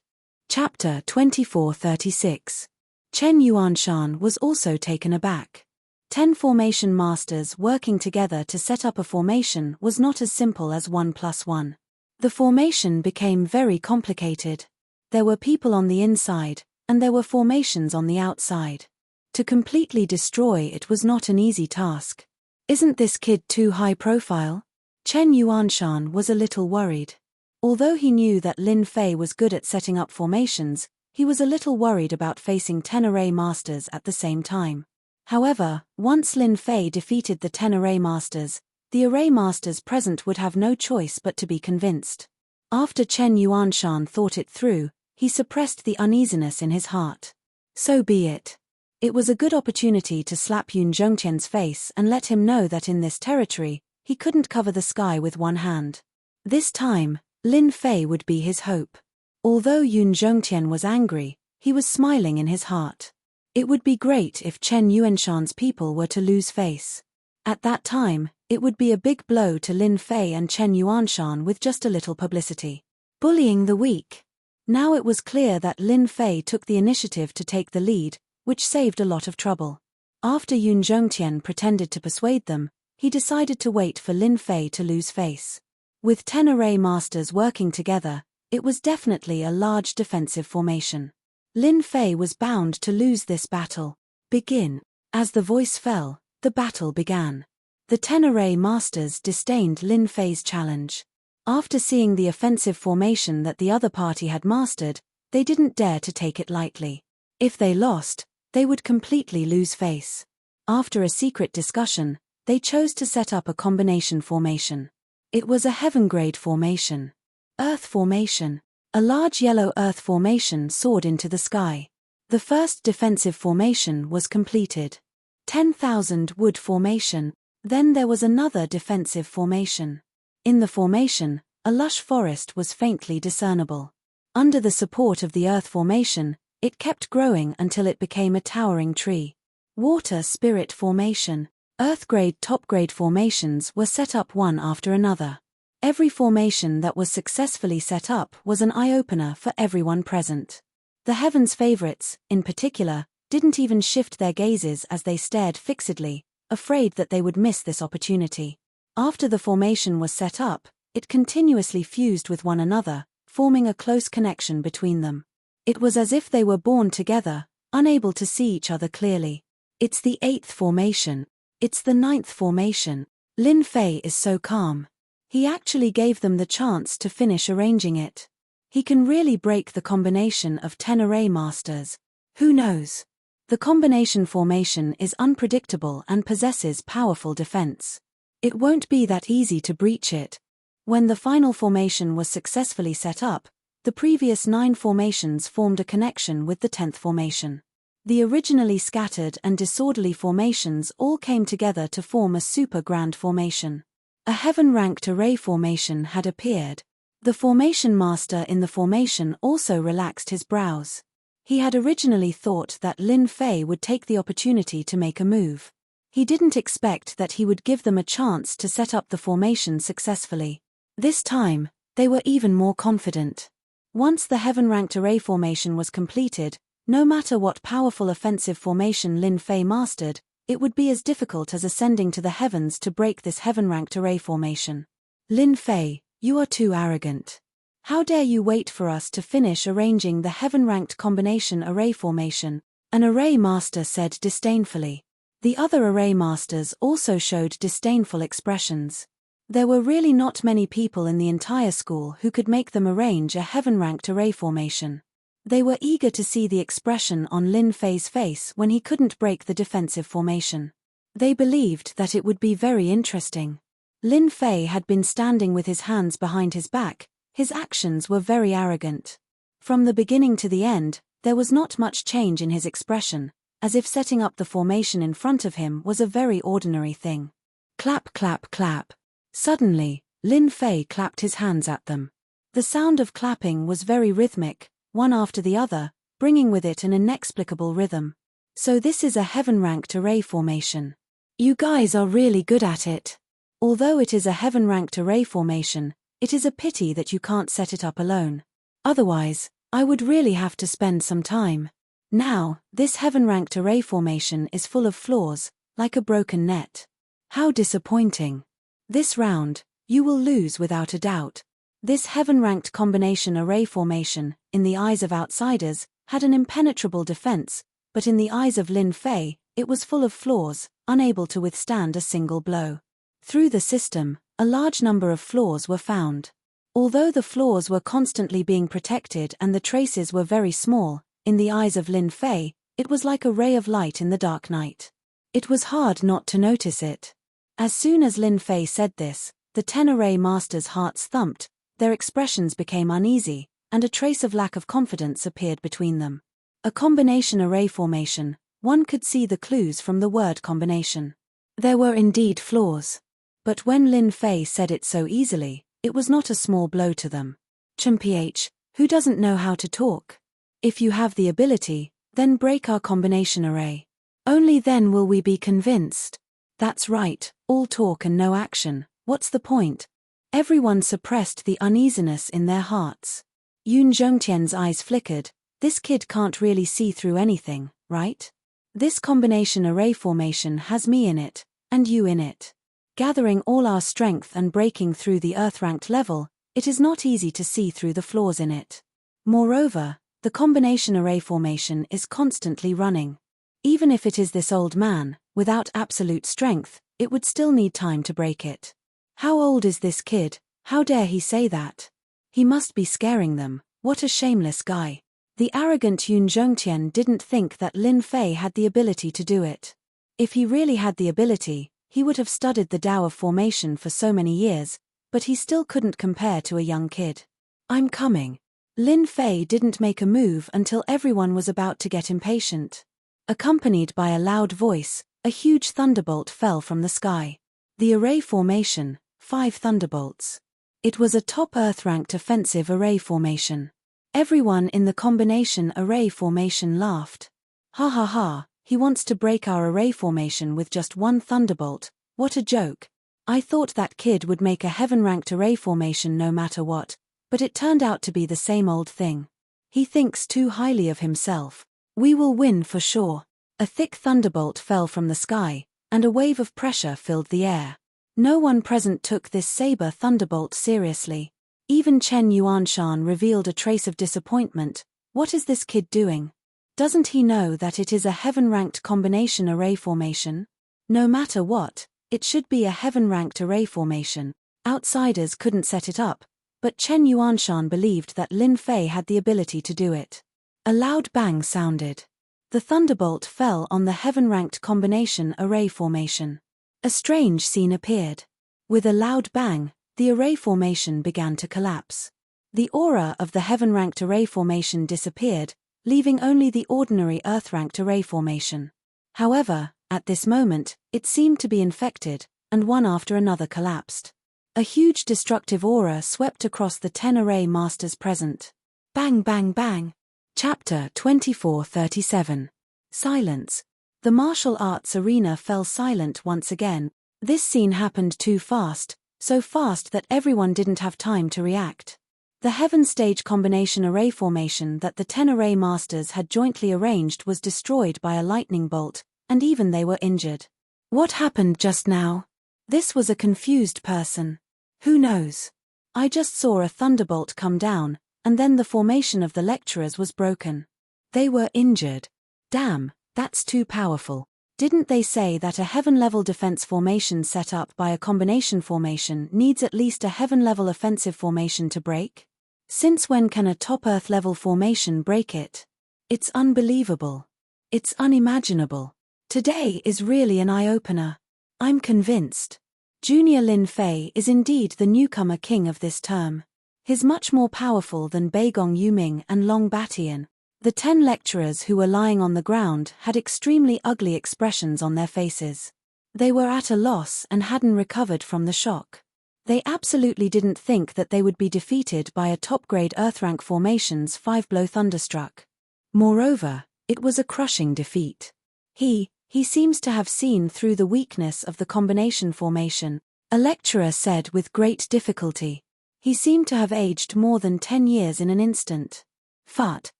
S1: Chapter 2436. Chen Yuanshan was also taken aback. 10 formation masters working together to set up a formation was not as simple as 1 + 1. The formation became very complicated. There were people on the inside, and there were formations on the outside. To completely destroy it was not an easy task. Isn't this kid too high profile? Chen Yuanshan was a little worried. Although he knew that Lin Fei was good at setting up formations, he was a little worried about facing 10 array masters at the same time. However, once Lin Fei defeated the 10 array masters, the array masters present would have no choice but to be convinced. After Chen Yuanshan thought it through, he suppressed the uneasiness in his heart. So be it. It was a good opportunity to slap Yoon Jongtian's face and let him know that in this territory, he couldn't cover the sky with one hand. This time, Lin Fei would be his hope. Although Yoon Jongtian was angry, he was smiling in his heart. It would be great if Chen Yuanshan's people were to lose face. At that time, it would be a big blow to Lin Fei and Chen Yuanshan with just a little publicity. Bullying the weak. Now it was clear that Lin Fei took the initiative to take the lead, which saved a lot of trouble. After Yoon Jongtian pretended to persuade them, he decided to wait for Lin Fei to lose face. With 10 array masters working together, it was definitely a large defensive formation. Lin Fei was bound to lose this battle. Begin. As the voice fell, the battle began. The 10 array masters disdained Lin Fei's challenge. After seeing the offensive formation that the other party had mastered, they didn't dare to take it lightly. If they lost, they would completely lose face. After a secret discussion, they chose to set up a combination formation. It was a heaven-grade formation. Earth formation. A large yellow earth formation soared into the sky. The first defensive formation was completed. 10,000 wood formation. Then there was another defensive formation. In the formation, a lush forest was faintly discernible. Under the support of the earth formation, it kept growing until it became a towering tree. Water spirit formation. Earth-grade top-grade formations were set up one after another. Every formation that was successfully set up was an eye-opener for everyone present. The Heaven's favorites, in particular, didn't even shift their gazes as they stared fixedly, afraid that they would miss this opportunity. After the formation was set up, it continuously fused with one another, forming a close connection between them. It was as if they were born together, unable to see each other clearly. It's the 8th formation. It's the 9th formation. Lin Fei is so calm. He actually gave them the chance to finish arranging it. He can really break the combination of 10 array masters. Who knows? The combination formation is unpredictable and possesses powerful defense. It won't be that easy to breach it. When the final formation was successfully set up, the previous 9 formations formed a connection with the 10th formation. The originally scattered and disorderly formations all came together to form a super grand formation. A heaven-ranked array formation had appeared. The formation master in the formation also relaxed his brows. He had originally thought that Lin Fei would take the opportunity to make a move. He didn't expect that he would give them a chance to set up the formation successfully. This time, they were even more confident. Once the heaven-ranked array formation was completed, no matter what powerful offensive formation Lin Fei mastered, it would be as difficult as ascending to the heavens to break this heaven-ranked array formation. Lin Fei, you are too arrogant. How dare you wait for us to finish arranging the heaven-ranked combination array formation? An array master said disdainfully. The other array masters also showed disdainful expressions. There were really not many people in the entire school who could make them arrange a heaven-ranked array formation. They were eager to see the expression on Lin Fei's face when he couldn't break the defensive formation. They believed that it would be very interesting. Lin Fei had been standing with his hands behind his back. His actions were very arrogant. From the beginning to the end, there was not much change in his expression, as if setting up the formation in front of him was a very ordinary thing. Clap, clap, clap. Suddenly, Lin Fei clapped his hands at them. The sound of clapping was very rhythmic, one after the other, bringing with it an inexplicable rhythm. So this is a heaven-ranked array formation. You guys are really good at it. Although it is a heaven-ranked array formation, it is a pity that you can't set it up alone. Otherwise, I would really have to spend some time. Now, this heaven-ranked array formation is full of flaws, like a broken net. How disappointing. This round, you will lose without a doubt. This heaven-ranked combination array formation, in the eyes of outsiders, had an impenetrable defense, but in the eyes of Lin Fei, it was full of flaws, unable to withstand a single blow. Through the system, a large number of flaws were found. Although the flaws were constantly being protected and the traces were very small, in the eyes of Lin Fei, it was like a ray of light in the dark night. It was hard not to notice it. As soon as Lin Fei said this, the 10 array masters' hearts thumped, their expressions became uneasy, and a trace of lack of confidence appeared between them. A combination array formation, one could see the clues from the word combination. There were indeed flaws. But when Lin Fei said it so easily, it was not a small blow to them. Chumph, who doesn't know how to talk? If you have the ability, then break our combination array. Only then will we be convinced. That's right, all talk and no action, what's the point? Everyone suppressed the uneasiness in their hearts. Yun Zhongtian's eyes flickered. This kid can't really see through anything, right? This combination array formation has me in it, and you in it. Gathering all our strength and breaking through the earth-ranked level, it is not easy to see through the flaws in it. Moreover, the combination array formation is constantly running. Even if it is this old man, without absolute strength, it would still need time to break it. How old is this kid? How dare he say that? He must be scaring them. What a shameless guy. The arrogant Yun Zhongtian didn't think that Lin Fei had the ability to do it. If he really had the ability, he would have studied the Tao of formation for so many years, but he still couldn't compare to a young kid. I'm coming. Lin Fei didn't make a move until everyone was about to get impatient. Accompanied by a loud voice, a huge thunderbolt fell from the sky. The array formation, 5 thunderbolts. It was a top Earth-ranked offensive array formation. Everyone in the combination array formation laughed. Ha ha ha, he wants to break our array formation with just 1 thunderbolt, what a joke. I thought that kid would make a heaven-ranked array formation no matter what, but it turned out to be the same old thing. He thinks too highly of himself. We will win for sure. A thick thunderbolt fell from the sky, and a wave of pressure filled the air. No one present took this saber thunderbolt seriously. Even Chen Yuanshan revealed a trace of disappointment. What is this kid doing? Doesn't he know that it is a heaven-ranked combination array formation? No matter what, it should be a heaven-ranked array formation. Outsiders couldn't set it up, but Chen Yuanshan believed that Lin Fei had the ability to do it. A loud bang sounded. The thunderbolt fell on the heaven-ranked combination array formation. A strange scene appeared. With a loud bang, the array formation began to collapse. The aura of the heaven-ranked array formation disappeared, leaving only the ordinary earth-ranked array formation. However, at this moment, it seemed to be infected, and one after another collapsed. A huge destructive aura swept across the 10 array masters present. Bang bang bang. Chapter 2437. Silence. The martial arts arena fell silent once again. This scene happened too fast, so fast that everyone didn't have time to react. The heaven stage combination array formation that the 10 array masters had jointly arranged was destroyed by a lightning bolt, and even they were injured. What happened just now? This was a confused person. Who knows? I just saw a thunderbolt come down, and then the formation of the lecturers was broken. They were injured. Damn, that's too powerful. Didn't they say that a heaven-level defense formation set up by a combination formation needs at least a heaven-level offensive formation to break? Since when can a top Earth-level formation break it? It's unbelievable. It's unimaginable. Today is really an eye-opener. I'm convinced. Junior Lin Fei is indeed the newcomer king of this term. He's much more powerful than Beigong Yuming and Long Batian. The 10 lecturers who were lying on the ground had extremely ugly expressions on their faces. They were at a loss and hadn't recovered from the shock. They absolutely didn't think that they would be defeated by a top-grade Earthrank formation's 5-blow thunderstruck. Moreover, it was a crushing defeat. He seems to have seen through the weakness of the combination formation, a lecturer said with great difficulty. He seemed to have aged more than 10 years in an instant. Phut.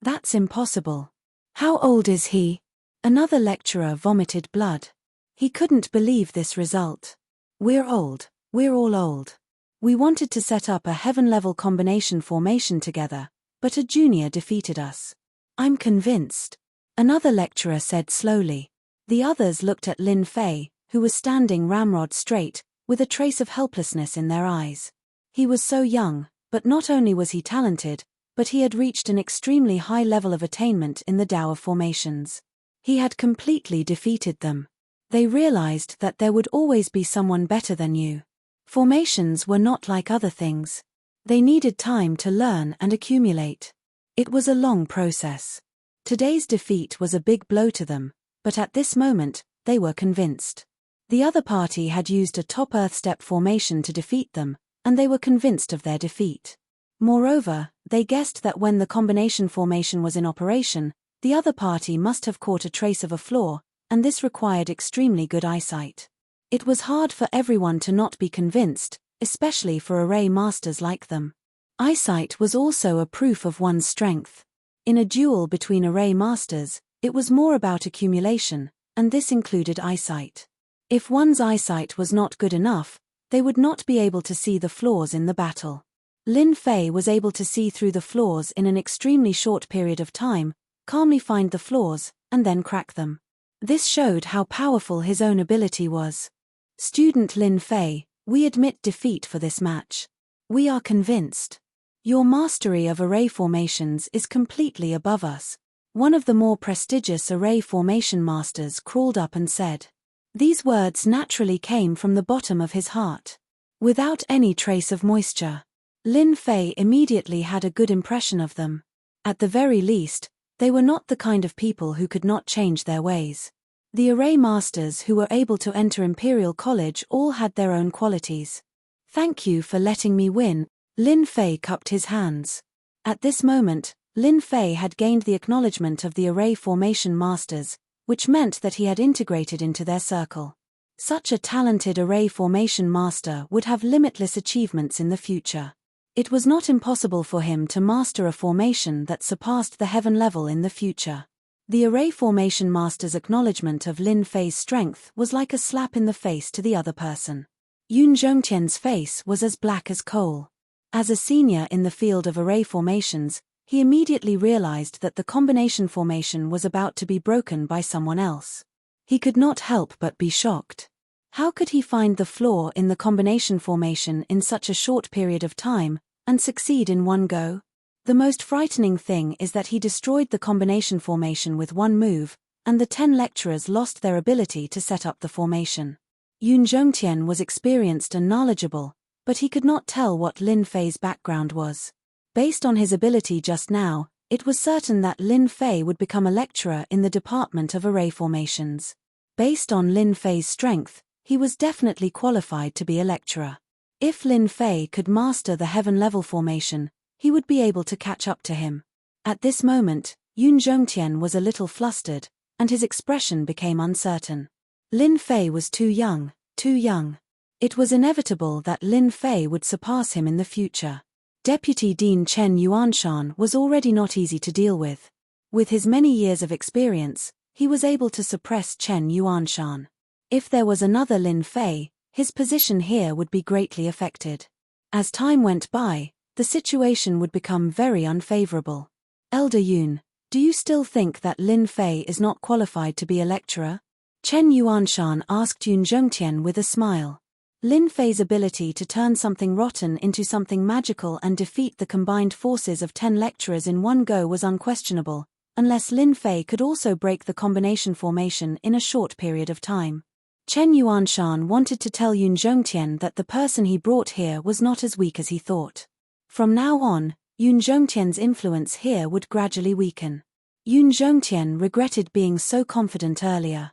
S1: That's impossible. How old is he? Another lecturer vomited blood. He couldn't believe this result. We're old. We're all old. We wanted to set up a heaven-level combination formation together, but a junior defeated us. I'm convinced. Another lecturer said slowly. The others looked at Lin Fei, who was standing ramrod straight, with a trace of helplessness in their eyes. He was so young, but not only was he talented, but he had reached an extremely high level of attainment in the Tao of formations. He had completely defeated them. They realized that there would always be someone better than you. Formations were not like other things. They needed time to learn and accumulate. It was a long process. Today's defeat was a big blow to them, but at this moment, they were convinced. The other party had used a top Earth step formation to defeat them, and they were convinced of their defeat. Moreover, they guessed that when the combination formation was in operation, the other party must have caught a trace of a flaw, and this required extremely good eyesight. It was hard for everyone to not be convinced, especially for array masters like them. Eyesight was also a proof of one's strength. In a duel between array masters, it was more about accumulation, and this included eyesight. If one's eyesight was not good enough, they would not be able to see the flaws in the battle. Lin Fei was able to see through the flaws in an extremely short period of time, calmly find the flaws, and then crack them. This showed how powerful his own ability was. Student Lin Fei, we admit defeat for this match. We are convinced. Your mastery of array formations is completely above us. One of the more prestigious array formation masters crawled up and said. These words naturally came from the bottom of his heart. Without any trace of moisture. Lin Fei immediately had a good impression of them. At the very least, they were not the kind of people who could not change their ways. The array masters who were able to enter Imperial College all had their own qualities. Thank you for letting me win. Lin Fei cupped his hands. At this moment, Lin Fei had gained the acknowledgement of the array formation masters, which meant that he had integrated into their circle. Such a talented array formation master would have limitless achievements in the future. It was not impossible for him to master a formation that surpassed the heaven level in the future. The array formation master's acknowledgement of Lin Fei's strength was like a slap in the face to the other person. Yun Zhongtian's face was as black as coal. As a senior in the field of array formations, he immediately realized that the combination formation was about to be broken by someone else. He could not help but be shocked. How could he find the flaw in the combination formation in such a short period of time, and succeed in one go? The most frightening thing is that he destroyed the combination formation with one move, and the 10 lecturers lost their ability to set up the formation. Yun Zhongtian was experienced and knowledgeable, but he could not tell what Lin Fei's background was. Based on his ability just now, it was certain that Lin Fei would become a lecturer in the department of array formations. Based on Lin Fei's strength, he was definitely qualified to be a lecturer. If Lin Fei could master the heaven-level formation, he would be able to catch up to him. At this moment, Yun Zhongtian was a little flustered, and his expression became uncertain. Lin Fei was too young, too young. It was inevitable that Lin Fei would surpass him in the future. Deputy Dean Chen Yuanshan was already not easy to deal with. With his many years of experience, he was able to suppress Chen Yuanshan. If there was another Lin Fei, his position here would be greatly affected. As time went by, the situation would become very unfavorable. Elder Yun, do you still think that Lin Fei is not qualified to be a lecturer? Chen Yuanshan asked Yun Zhongtian with a smile. Lin Fei's ability to turn something rotten into something magical and defeat the combined forces of 10 lecturers in one go was unquestionable, unless Lin Fei could also break the combination formation in a short period of time. Chen Yuanshan wanted to tell Yun Zhongtian that the person he brought here was not as weak as he thought. From now on, Yun Zhongtian's influence here would gradually weaken. Yun Zhongtian regretted being so confident earlier.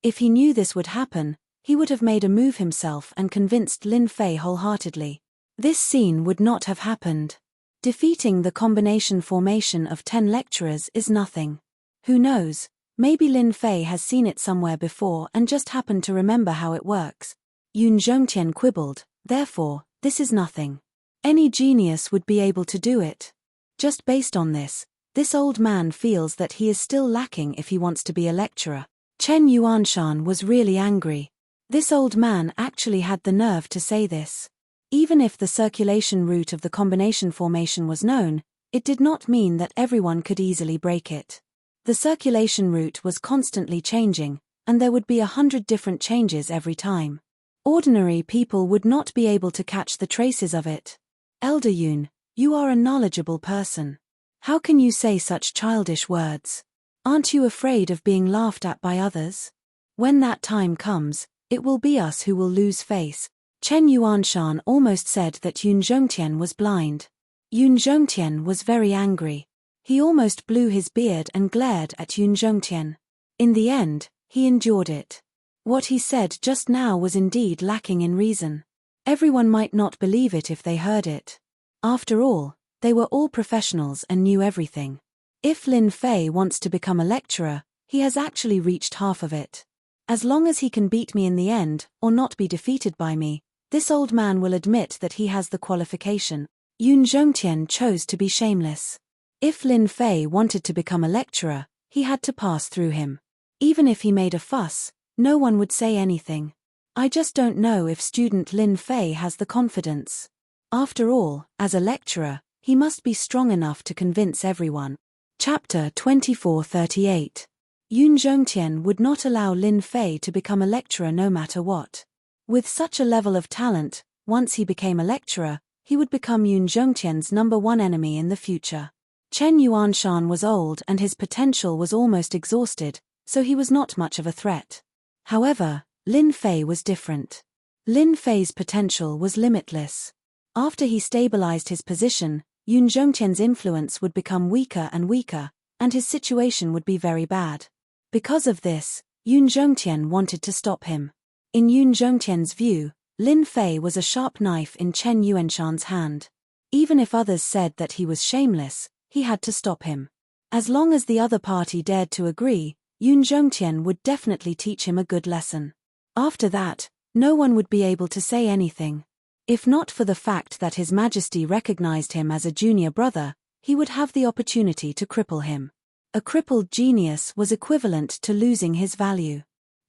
S1: If he knew this would happen, he would have made a move himself and convinced Lin Fei wholeheartedly. This scene would not have happened. Defeating the combination formation of 10 lecturers is nothing. Who knows, maybe Lin Fei has seen it somewhere before and just happened to remember how it works. Yun Zhongtian quibbled, therefore, this is nothing. Any genius would be able to do it. Just based on this old man feels that he is still lacking if he wants to be a lecturer. Chen Yuanshan was really angry. This old man actually had the nerve to say this. Even if the circulation route of the combination formation was known, it did not mean that everyone could easily break it. The circulation route was constantly changing, and there would be 100 different changes every time. Ordinary people would not be able to catch the traces of it. Elder Yun, you are a knowledgeable person. How can you say such childish words? Aren't you afraid of being laughed at by others? When that time comes, it will be us who will lose face. Chen Yuanshan almost said that Yun Zhongtian was blind. Yun Zhongtian was very angry. He almost blew his beard and glared at Yun Zhongtian. In the end, he endured it. What he said just now was indeed lacking in reason. Everyone might not believe it if they heard it. After all, they were all professionals and knew everything. If Lin Fei wants to become a lecturer, he has actually reached half of it. As long as he can beat me in the end, or not be defeated by me, this old man will admit that he has the qualification. Yun Zhongtian chose to be shameless. If Lin Fei wanted to become a lecturer, he had to pass through him. Even if he made a fuss, no one would say anything. I just don't know if student Lin Fei has the confidence. After all, as a lecturer, he must be strong enough to convince everyone. Chapter 2438. Yun Zhongtian would not allow Lin Fei to become a lecturer no matter what. With such a level of talent, once he became a lecturer, he would become Yun Zhongtian's #1 enemy in the future. Chen Yuanshan was old and his potential was almost exhausted, so he was not much of a threat. However, Lin Fei was different. Lin Fei's potential was limitless. After he stabilized his position, Yun Zhongtian's influence would become weaker and weaker, and his situation would be very bad. Because of this, Yun Zhongtian wanted to stop him. In Yun Zhongtian's view, Lin Fei was a sharp knife in Chen Yuanshan's hand. Even if others said that he was shameless, he had to stop him. As long as the other party dared to agree, Yun Zhongtian would definitely teach him a good lesson. After that, no one would be able to say anything. If not for the fact that His Majesty recognized him as a junior brother, he would have the opportunity to cripple him. A crippled genius was equivalent to losing his value.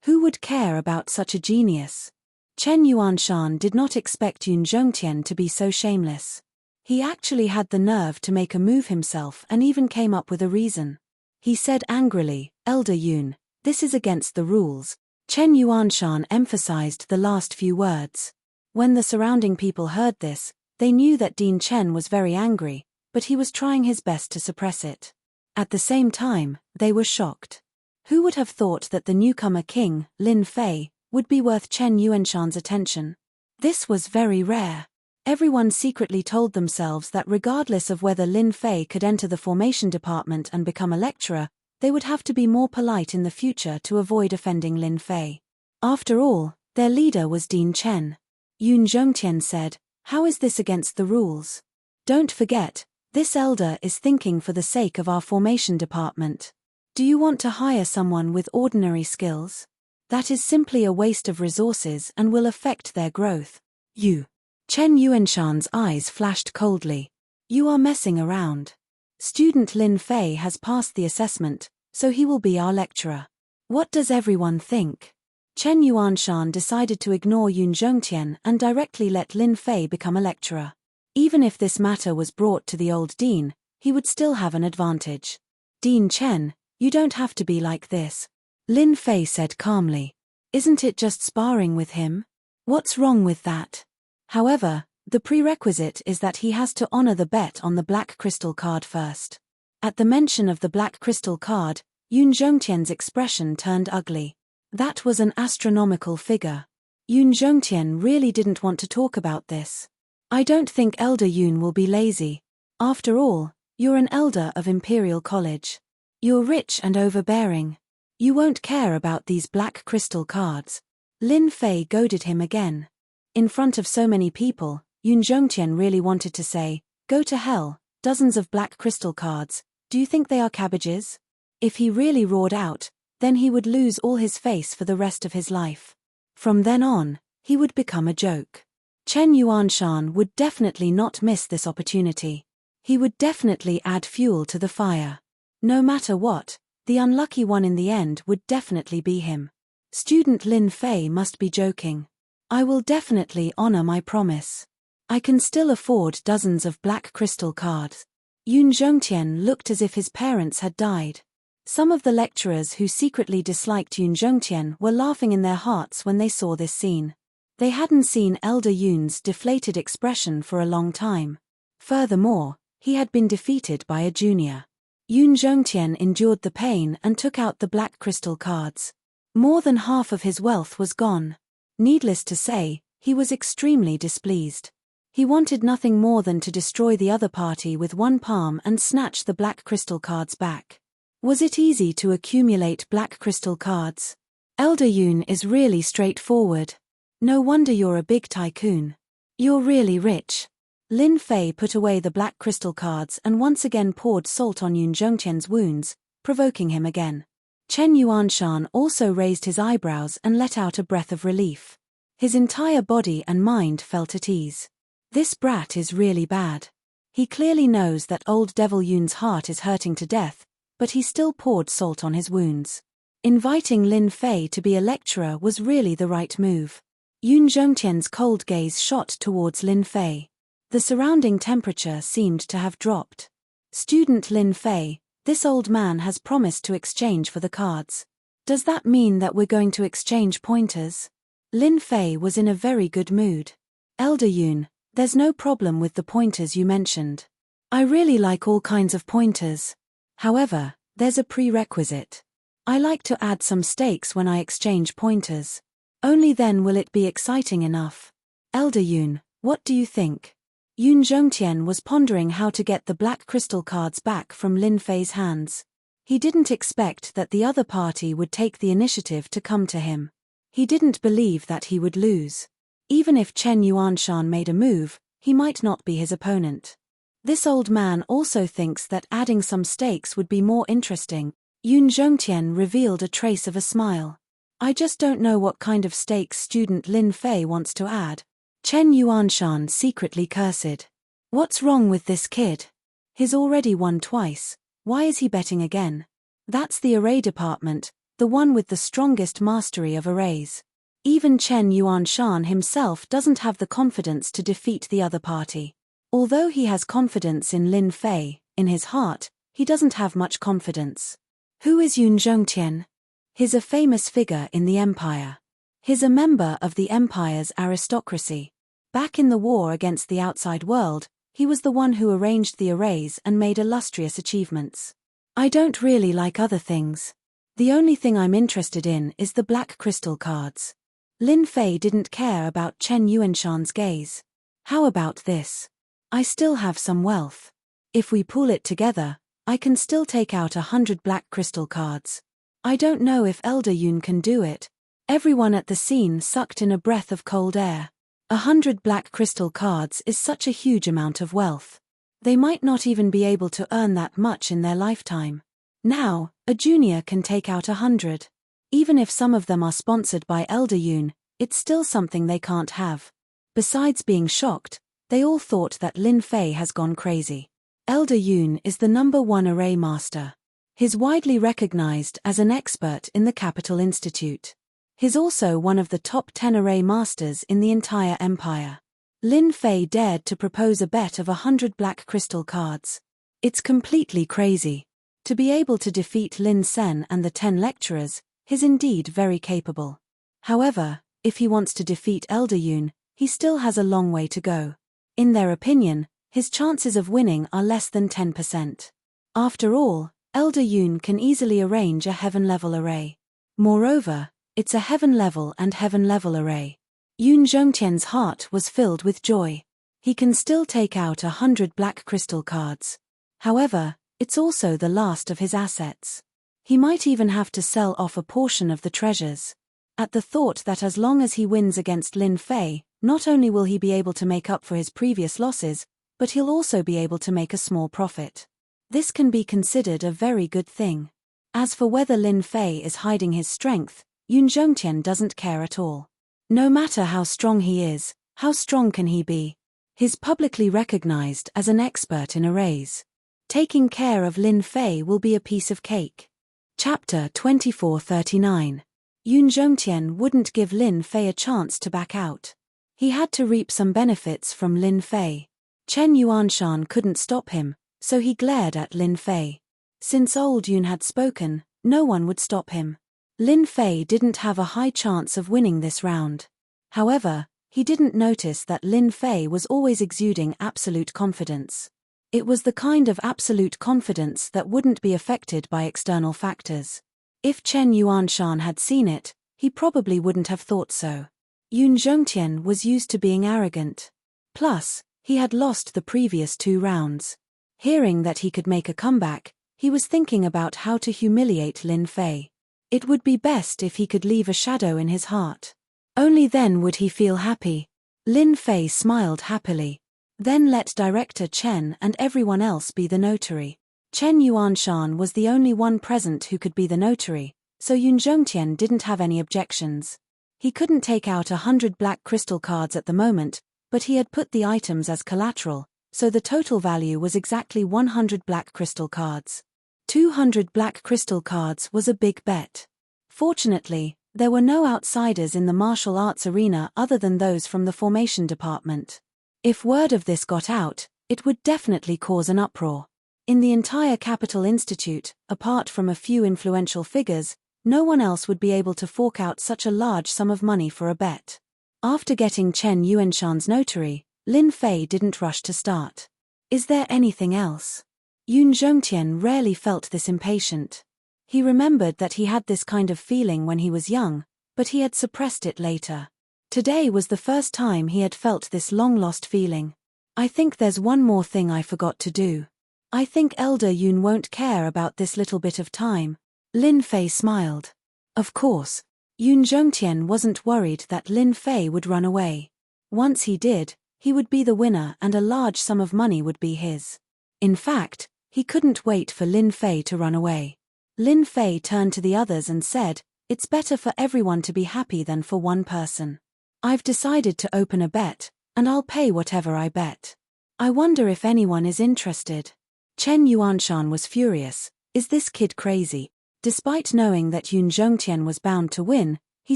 S1: Who would care about such a genius? Chen Yuanshan did not expect Yun Zhongtian to be so shameless. He actually had the nerve to make a move himself and even came up with a reason. He said angrily, "Elder Yun, this is against the rules." Chen Yuanshan emphasized the last few words. When the surrounding people heard this, They knew that Dean Chen was very angry, but he was trying his best to suppress it. At the same time, they were shocked. Who would have thought that the newcomer king, Lin Fei, would be worth Chen Yuanshan's attention? This was very rare. Everyone secretly told themselves that regardless of whether Lin Fei could enter the formation department and become a lecturer, they would have to be more polite in the future to avoid offending Lin Fei. After all, their leader was Dean Chen. Yun Zhongtian said, "How is this against the rules? Don't forget, this elder is thinking for the sake of our formation department. Do you want to hire someone with ordinary skills? That is simply a waste of resources and will affect their growth." Chen Yuanshan's eyes flashed coldly. "You are messing around. Student Lin Fei has passed the assessment, so he will be our lecturer. What does everyone think?" Chen Yuanshan decided to ignore Yun Zhongtian and directly let Lin Fei become a lecturer. Even if this matter was brought to the old dean, he would still have an advantage. "Dean Chen, you don't have to be like this," Lin Fei said calmly. "Isn't it just sparring with him? What's wrong with that? However, the prerequisite is that he has to honor the bet on the black crystal card first." At the mention of the black crystal card, Yun Zhongtian's expression turned ugly. That was an astronomical figure. Yun Zhongtian really didn't want to talk about this. "I don't think Elder Yun will be lazy. After all, you're an elder of Imperial College. You're rich and overbearing. You won't care about these black crystal cards." Lin Fei goaded him again. In front of so many people, Yun Zhongtian really wanted to say, "Go to hell, dozens of black crystal cards, do you think they are cabbages?" If he really roared out, then he would lose all his face for the rest of his life. From then on, he would become a joke. Chen Yuanshan would definitely not miss this opportunity. He would definitely add fuel to the fire. No matter what, the unlucky one in the end would definitely be him. Student Lin Fei must be joking. "I will definitely honor my promise. I can still afford dozens of black crystal cards." Yun Zhongtian looked as if his parents had died. Some of the lecturers who secretly disliked Yun Zhongtian were laughing in their hearts when they saw this scene. They hadn't seen Elder Yun's deflated expression for a long time. Furthermore, he had been defeated by a junior. Yun Zhongtian endured the pain and took out the black crystal cards. More than half of his wealth was gone. Needless to say, he was extremely displeased. He wanted nothing more than to destroy the other party with one palm and snatch the black crystal cards back. Was it easy to accumulate black crystal cards? Elder Yun is really straightforward. No wonder you're a big tycoon. You're really rich. Lin Fei put away the black crystal cards and once again poured salt on Yun Zhongtian's wounds, provoking him again. Chen Yuanshan also raised his eyebrows and let out a breath of relief. His entire body and mind felt at ease. This brat is really bad. He clearly knows that old Devil Yun's heart is hurting to death, but he still poured salt on his wounds. Inviting Lin Fei to be a lecturer was really the right move. Yun Zhongtian's cold gaze shot towards Lin Fei. The surrounding temperature seemed to have dropped. "Student Lin Fei, this old man has promised to exchange for the cards. Does that mean that we're going to exchange pointers?" Lin Fei was in a very good mood. "Elder Yun, there's no problem with the pointers you mentioned. I really like all kinds of pointers. However, there's a prerequisite. I like to add some stakes when I exchange pointers. Only then will it be exciting enough. Elder Yun, what do you think?" Yun Zhongtian was pondering how to get the black crystal cards back from Lin Fei's hands. He didn't expect that the other party would take the initiative to come to him. He didn't believe that he would lose. Even if Chen Yuanshan made a move, he might not be his opponent. This old man also thinks that adding some stakes would be more interesting. Yun Zhongtian revealed a trace of a smile. "I just don't know what kind of stakes student Lin Fei wants to add." Chen Yuanshan secretly cursed. "What's wrong with this kid? He's already won twice, why is he betting again? That's the array department, the one with the strongest mastery of arrays. Even Chen Yuanshan himself doesn't have the confidence to defeat the other party. Although he has confidence in Lin Fei, in his heart, he doesn't have much confidence." "Who is Yun Zhongtian?" "He's a famous figure in the empire. He's a member of the empire's aristocracy. Back in the war against the outside world, he was the one who arranged the arrays and made illustrious achievements. I don't really like other things. The only thing I'm interested in is the black crystal cards. Lin Fei didn't care about Chen Yuanshan's gaze. How about this? I still have some wealth. If we pool it together, I can still take out 100 black crystal cards. I don't know if Elder Yun can do it. Everyone at the scene sucked in a breath of cold air. 100 black crystal cards is such a huge amount of wealth. They might not even be able to earn that much in their lifetime. Now, a junior can take out 100. Even if some of them are sponsored by Elder Yun, it's still something they can't have. Besides being shocked, they all thought that Lin Fei has gone crazy. Elder Yun is the #1 array master. He's widely recognized as an expert in the Capital Institute. He's also one of the top 10 array masters in the entire empire. Lin Fei dared to propose a bet of 100 black crystal cards. It's completely crazy. To be able to defeat Lin Sen and the 10 lecturers, he's indeed very capable. However, if he wants to defeat Elder Yun, he still has a long way to go. In their opinion, his chances of winning are less than 10%. After all, Elder Yun can easily arrange a heaven-level array. Moreover, it's a heaven-level and heaven-level array. Yun Zhongtian's heart was filled with joy. He can still take out 100 black crystal cards. However, it's also the last of his assets. He might even have to sell off a portion of the treasures. At the thought that as long as he wins against Lin Fei, not only will he be able to make up for his previous losses, but he'll also be able to make a small profit. This can be considered a very good thing. As for whether Lin Fei is hiding his strength, Yun Zhongtian doesn't care at all. No matter how strong he is, how strong can he be? He's publicly recognized as an expert in arrays. Taking care of Lin Fei will be a piece of cake. Chapter 2439. Yun Zhongtian wouldn't give Lin Fei a chance to back out. He had to reap some benefits from Lin Fei. Chen Yuanshan couldn't stop him, so he glared at Lin Fei. Since old Yun had spoken, no one would stop him. Lin Fei didn't have a high chance of winning this round. However, he didn't notice that Lin Fei was always exuding absolute confidence. It was the kind of absolute confidence that wouldn't be affected by external factors. If Chen Yuanshan had seen it, he probably wouldn't have thought so. Yun Zhongtian was used to being arrogant. Plus, he had lost the previous 2 rounds. Hearing that he could make a comeback, he was thinking about how to humiliate Lin Fei. It would be best if he could leave a shadow in his heart. Only then would he feel happy. Lin Fei smiled happily. Then let Director Chen and everyone else be the notary. Chen Yuanshan was the only one present who could be the notary, so Yun Zhongtian didn't have any objections. He couldn't take out 100 black crystal cards at the moment, but he had put the items as collateral, so the total value was exactly 100 black crystal cards. 200 black crystal cards was a big bet. Fortunately, there were no outsiders in the martial arts arena other than those from the formation department. If word of this got out, it would definitely cause an uproar. In the entire Capital Institute, apart from a few influential figures, no one else would be able to fork out such a large sum of money for a bet. After getting Chen Yuanshan's notary, Lin Fei didn't rush to start. Is there anything else? Yun Zhongtian rarely felt this impatient. He remembered that he had this kind of feeling when he was young, but he had suppressed it later. Today was the first time he had felt this long-lost feeling. I think there's one more thing I forgot to do. I think Elder Yun won't care about this little bit of time. Lin Fei smiled. Of course, Yun Zhongtian wasn't worried that Lin Fei would run away. Once he did, he would be the winner and a large sum of money would be his. In fact, he couldn't wait for Lin Fei to run away. Lin Fei turned to the others and said, "It's better for everyone to be happy than for one person. I've decided to open a bet, and I'll pay whatever I bet. I wonder if anyone is interested." Chen Yuanshan was furious. Is this kid crazy? Despite knowing that Yun Zhongtian was bound to win, he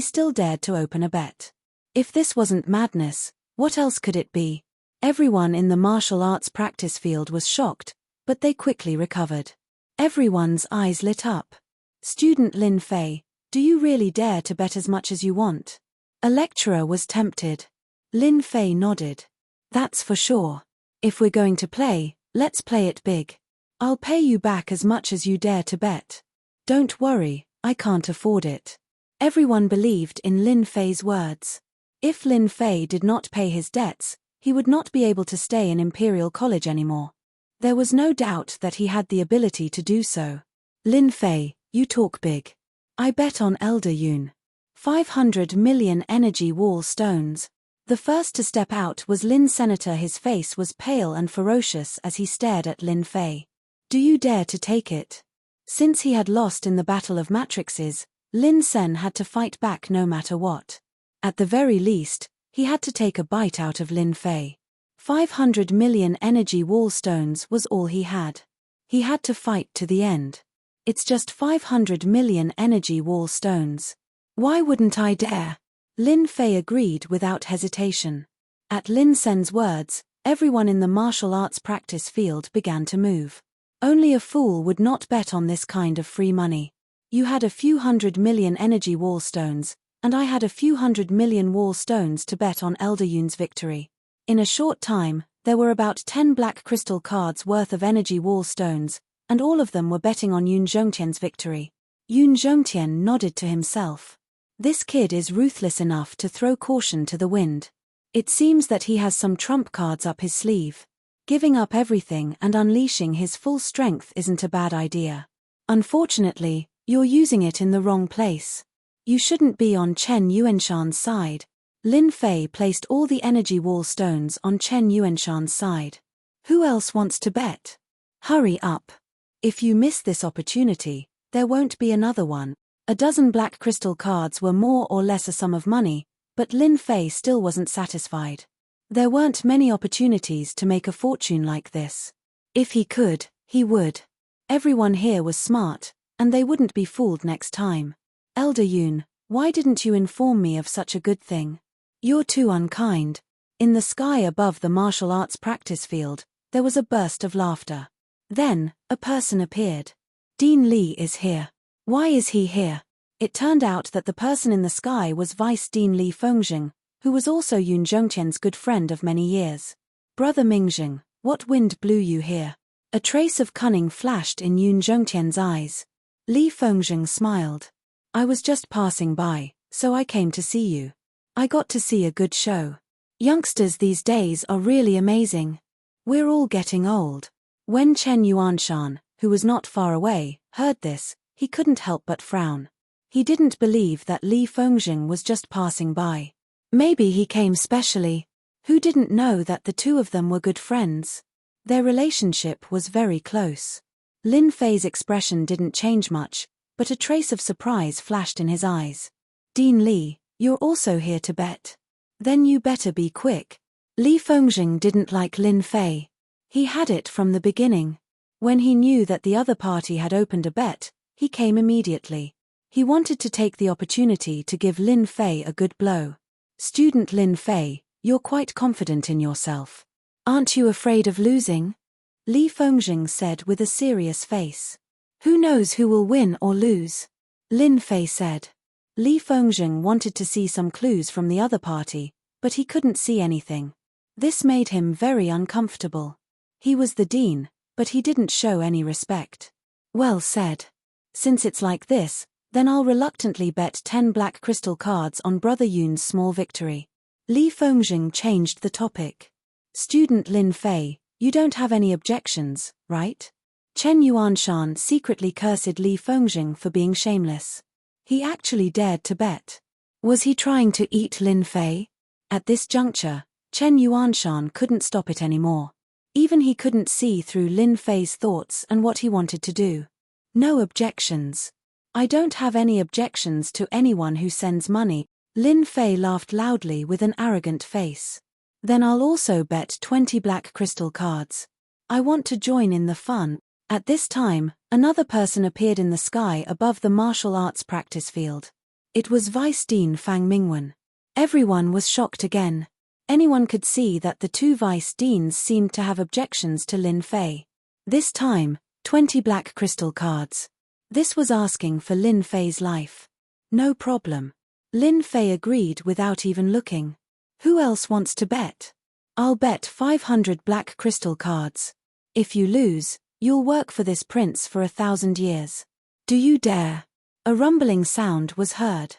S1: still dared to open a bet. If this wasn't madness, what else could it be? Everyone in the martial arts practice field was shocked, but they quickly recovered. Everyone's eyes lit up. Student Lin Fei, do you really dare to bet as much as you want? A lecturer was tempted. Lin Fei nodded. That's for sure. If we're going to play, let's play it big. I'll pay you back as much as you dare to bet. Don't worry, I can't afford it. Everyone believed in Lin Fei's words. If Lin Fei did not pay his debts, he would not be able to stay in Imperial College anymore. There was no doubt that he had the ability to do so. Lin Fei, you talk big. I bet on Elder Yun. 500 million energy wall stones. The first to step out was Lin Senator. His face was pale and ferocious as he stared at Lin Fei. Do you dare to take it? Since he had lost in the Battle of Matrixes, Lin Sen had to fight back no matter what. At the very least, he had to take a bite out of Lin Fei. 500 million energy wall stones was all he had. He had to fight to the end. It's just 500 million energy wall stones. Why wouldn't I dare? Lin Fei agreed without hesitation. At Lin Sen's words, everyone in the martial arts practice field began to move. Only a fool would not bet on this kind of free money. You had a few 100 million energy wall stones, and I had a few 100 million wall stones to bet on Elder Yun's victory. In a short time, there were about 10 black crystal cards worth of energy wall stones, and all of them were betting on Yun Zhongtian's victory. Yun Zhongtian nodded to himself. This kid is ruthless enough to throw caution to the wind. It seems that he has some trump cards up his sleeve. Giving up everything and unleashing his full strength isn't a bad idea. Unfortunately, you're using it in the wrong place. You shouldn't be on Chen Yuanshan's side. Lin Fei placed all the energy wall stones on Chen Yuanshan's side. Who else wants to bet? Hurry up. If you miss this opportunity, there won't be another one. A dozen black crystal cards were more or less a sum of money, but Lin Fei still wasn't satisfied. There weren't many opportunities to make a fortune like this. If he could, he would. Everyone here was smart, and they wouldn't be fooled next time. Elder Yun, why didn't you inform me of such a good thing? You're too unkind. In the sky above the martial arts practice field, there was a burst of laughter. Then, a person appeared. Dean Li is here. Why is he here? It turned out that the person in the sky was Vice Dean Li Fengjing, who was also Yun Zhongtian's good friend of many years. Brother Mingjing, what wind blew you here? A trace of cunning flashed in Yun Zhongtian's eyes. Li Fengjing smiled. I was just passing by, so I came to see you. I got to see a good show. Youngsters these days are really amazing. We're all getting old. When Chen Yuanshan, who was not far away, heard this, he couldn't help but frown. He didn't believe that Li Fengjing was just passing by. Maybe he came specially. Who didn't know that the two of them were good friends? Their relationship was very close. Lin Fei's expression didn't change much, but a trace of surprise flashed in his eyes. Dean Li, you're also here to bet. Then you better be quick. Li Fengjing didn't like Lin Fei. He had it from the beginning. When he knew that the other party had opened a bet, he came immediately. He wanted to take the opportunity to give Lin Fei a good blow. Student Lin Fei, you're quite confident in yourself. Aren't you afraid of losing? Li Fengjing said with a serious face. Who knows who will win or lose? Lin Fei said. Li Fengjing wanted to see some clues from the other party, but he couldn't see anything. This made him very uncomfortable. He was the dean, but he didn't show any respect. Well said. Since it's like this, then I'll reluctantly bet 10 black crystal cards on Brother Yun's small victory. Li Fengjing changed the topic. Student Lin Fei, you don't have any objections, right? Chen Yuanshan secretly cursed Li Fengjing for being shameless. He actually dared to bet. Was he trying to eat Lin Fei? At this juncture, Chen Yuanshan couldn't stop it anymore. Even he couldn't see through Lin Fei's thoughts and what he wanted to do. No objections. I don't have any objections to anyone who sends money. Lin Fei laughed loudly with an arrogant face. Then I'll also bet 20 black crystal cards. I want to join in the fun. At this time, another person appeared in the sky above the martial arts practice field. It was Vice Dean Fang Mingwen. Everyone was shocked again. Anyone could see that the two vice deans seemed to have objections to Lin Fei. This time, 20 black crystal cards. This was asking for Lin Fei's life. No problem. Lin Fei agreed without even looking. Who else wants to bet? I'll bet 500 black crystal cards. If you lose, you'll work for this prince for 1,000 years. Do you dare? A rumbling sound was heard.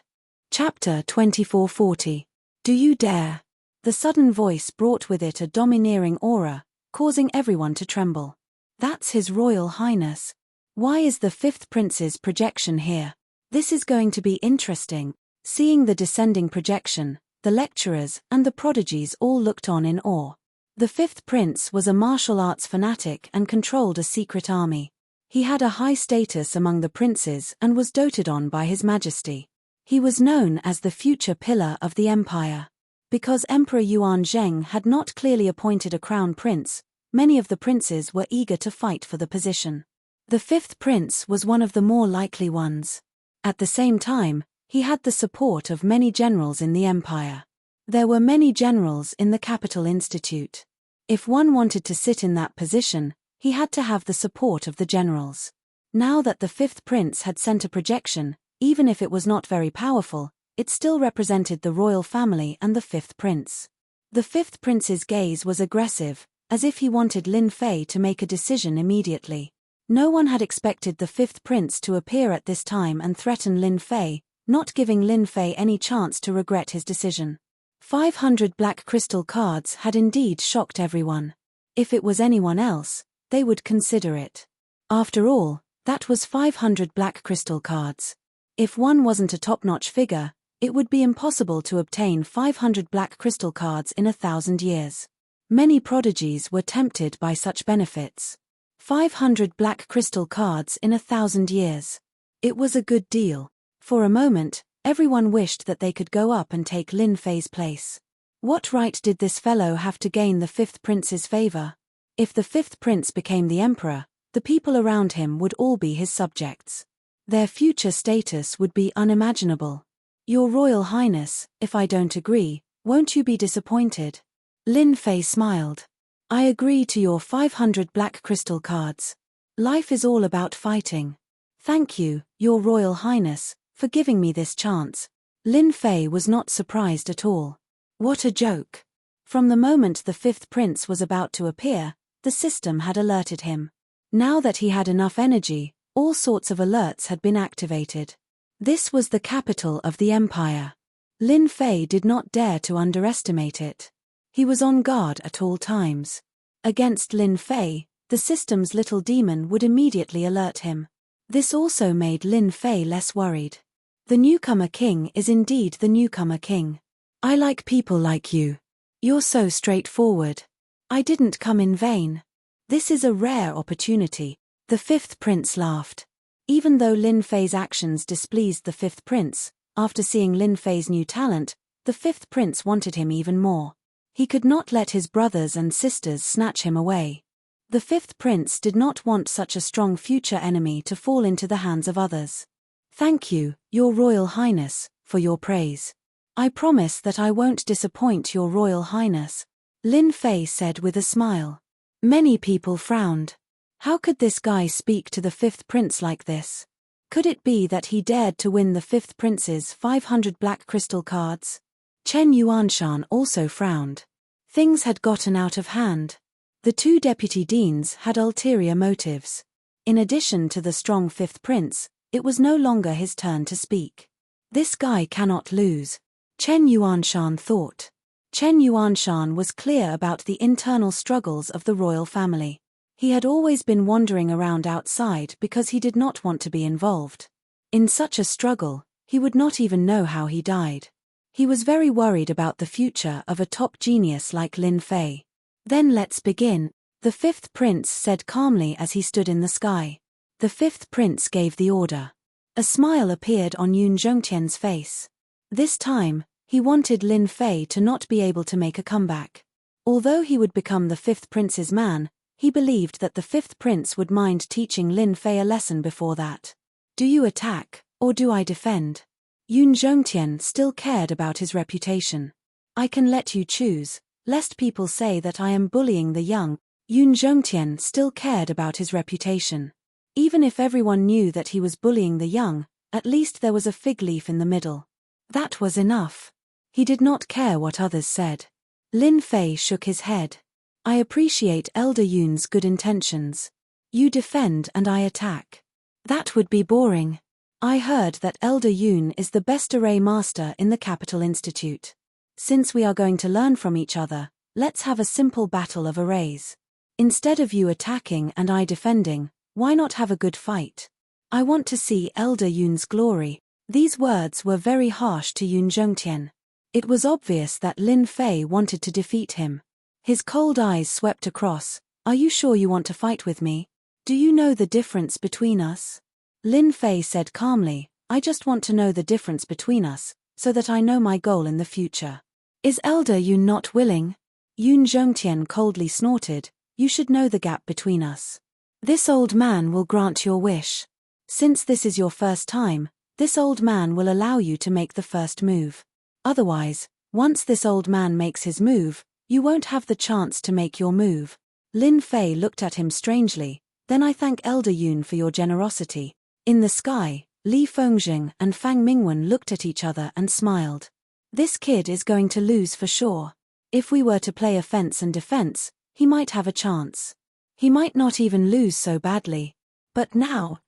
S1: Chapter 2440. Do you dare? The sudden voice brought with it a domineering aura, causing everyone to tremble. That's His Royal Highness. Why is the fifth prince's projection here? This is going to be interesting. Seeing the descending projection, the lecturers and the prodigies all looked on in awe. The fifth prince was a martial arts fanatic and controlled a secret army. He had a high status among the princes and was doted on by His Majesty. He was known as the future pillar of the empire. Because Emperor Yuan Zheng had not clearly appointed a crown prince, many of the princes were eager to fight for the position. The fifth prince was one of the more likely ones. At the same time, he had the support of many generals in the empire. There were many generals in the Capital Institute. If one wanted to sit in that position, he had to have the support of the generals. Now that the fifth prince had sent a projection, even if it was not very powerful, it still represented the royal family and the fifth prince. The fifth prince's gaze was aggressive, as if he wanted Lin Fei to make a decision immediately. No one had expected the fifth prince to appear at this time and threaten Lin Fei, not giving Lin Fei any chance to regret his decision. 500 black crystal cards had indeed shocked everyone. If it was anyone else, they would consider it. After all, that was 500 black crystal cards. If one wasn't a top-notch figure, it would be impossible to obtain 500 black crystal cards in 1,000 years. Many prodigies were tempted by such benefits. 500 black crystal cards in 1,000 years. It was a good deal. For a moment, everyone wished that they could go up and take Lin Fei's place. What right did this fellow have to gain the fifth prince's favor? If the fifth prince became the emperor, the people around him would all be his subjects. Their future status would be unimaginable. Your Royal Highness, if I don't agree, won't you be disappointed? Lin Fei smiled. I agree to your 500 black crystal cards. Life is all about fighting. Thank you, Your Royal Highness, for giving me this chance. Lin Fei was not surprised at all. What a joke. From the moment the fifth prince was about to appear, the system had alerted him. Now that he had enough energy, all sorts of alerts had been activated. This was the capital of the empire. Lin Fei did not dare to underestimate it. He was on guard at all times. Against Lin Fei, the system's little demon would immediately alert him. This also made Lin Fei less worried. The newcomer king is indeed the newcomer king. I like people like you. You're so straightforward. I didn't come in vain. This is a rare opportunity. The fifth prince laughed. Even though Lin Fei's actions displeased the fifth prince, after seeing Lin Fei's new talent, the fifth prince wanted him even more. He could not let his brothers and sisters snatch him away. The fifth prince did not want such a strong future enemy to fall into the hands of others. Thank you, Your Royal Highness, for your praise. I promise that I won't disappoint Your Royal Highness, Lin Fei said with a smile. Many people frowned. How could this guy speak to the fifth prince like this? Could it be that he dared to win the fifth prince's 500 black crystal cards? Chen Yuanshan also frowned. Things had gotten out of hand. The two deputy deans had ulterior motives. In addition to the strong fifth prince, it was no longer his turn to speak. This guy cannot lose, Chen Yuanshan thought. Chen Yuanshan was clear about the internal struggles of the royal family. He had always been wandering around outside because he did not want to be involved. In such a struggle, he would not even know how he died. He was very worried about the future of a top genius like Lin Fei. Then let's begin, the fifth prince said calmly as he stood in the sky. The fifth prince gave the order. A smile appeared on Yun Zhongtian's face. This time, he wanted Lin Fei to not be able to make a comeback. Although he would become the fifth prince's man, he believed that the fifth prince would mind teaching Lin Fei a lesson before that. Do you attack, or do I defend? Yun Zhongtian still cared about his reputation. I can let you choose, lest people say that I am bullying the young. Yun Zhongtian still cared about his reputation. Even if everyone knew that he was bullying the young, at least there was a fig leaf in the middle. That was enough. He did not care what others said. Lin Fei shook his head. I appreciate Elder Yun's good intentions. You defend and I attack. That would be boring. I heard that Elder Yun is the best array master in the Capital Institute. Since we are going to learn from each other, let's have a simple battle of arrays. Instead of you attacking and I defending, why not have a good fight? I want to see Elder Yun's glory. These words were very harsh to Yun Zhongtian. It was obvious that Lin Fei wanted to defeat him. His cold eyes swept across. Are you sure you want to fight with me? Do you know the difference between us? Lin Fei said calmly, I just want to know the difference between us, so that I know my goal in the future. Is Elder Yun not willing? Yun Zhongtian coldly snorted, you should know the gap between us. This old man will grant your wish. Since this is your first time, this old man will allow you to make the first move. Otherwise, once this old man makes his move, you won't have the chance to make your move. Lin Fei looked at him strangely, then I thank Elder Yun for your generosity. In the sky, Li Fengjing and Fang Mingwen looked at each other and smiled. This kid is going to lose for sure. If we were to play offense and defense, he might have a chance. He might not even lose so badly. But now,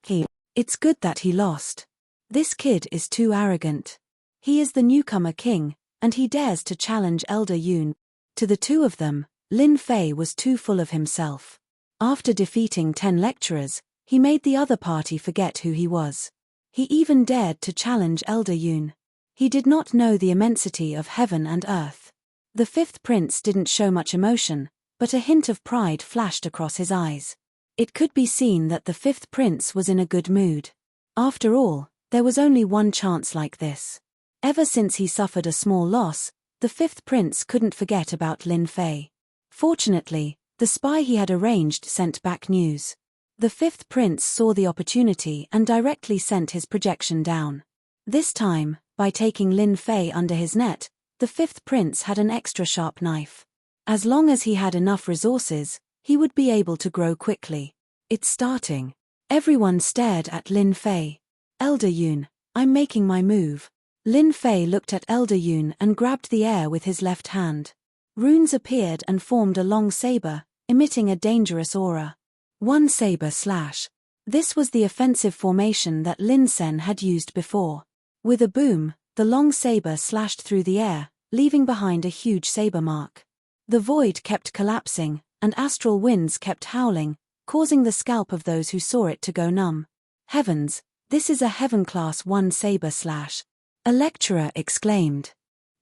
S1: it's good that he lost. This kid is too arrogant. He is the newcomer king, and he dares to challenge Elder Yun. To the two of them, Lin Fei was too full of himself. After defeating 10 lecturers, he made the other party forget who he was. He even dared to challenge Elder Yun. He did not know the immensity of heaven and earth. The fifth prince didn't show much emotion, but a hint of pride flashed across his eyes. It could be seen that the fifth prince was in a good mood. After all, there was only one chance like this. Ever since he suffered a small loss, the fifth prince couldn't forget about Lin Fei. Fortunately, the spy he had arranged sent back news. The fifth prince saw the opportunity and directly sent his projection down. This time, by taking Lin Fei under his net, the fifth prince had an extra sharp knife. As long as he had enough resources, he would be able to grow quickly. It's starting. Everyone stared at Lin Fei. Elder Yun, I'm making my move. Lin Fei looked at Elder Yun and grabbed the air with his left hand. Runes appeared and formed a long saber, emitting a dangerous aura. One saber slash. This was the offensive formation that Lin Sen had used before. With a boom, the long saber slashed through the air, leaving behind a huge saber mark. The void kept collapsing, and astral winds kept howling, causing the scalp of those who saw it to go numb. Heavens, this is a heaven-class 1 saber slash. A lecturer exclaimed.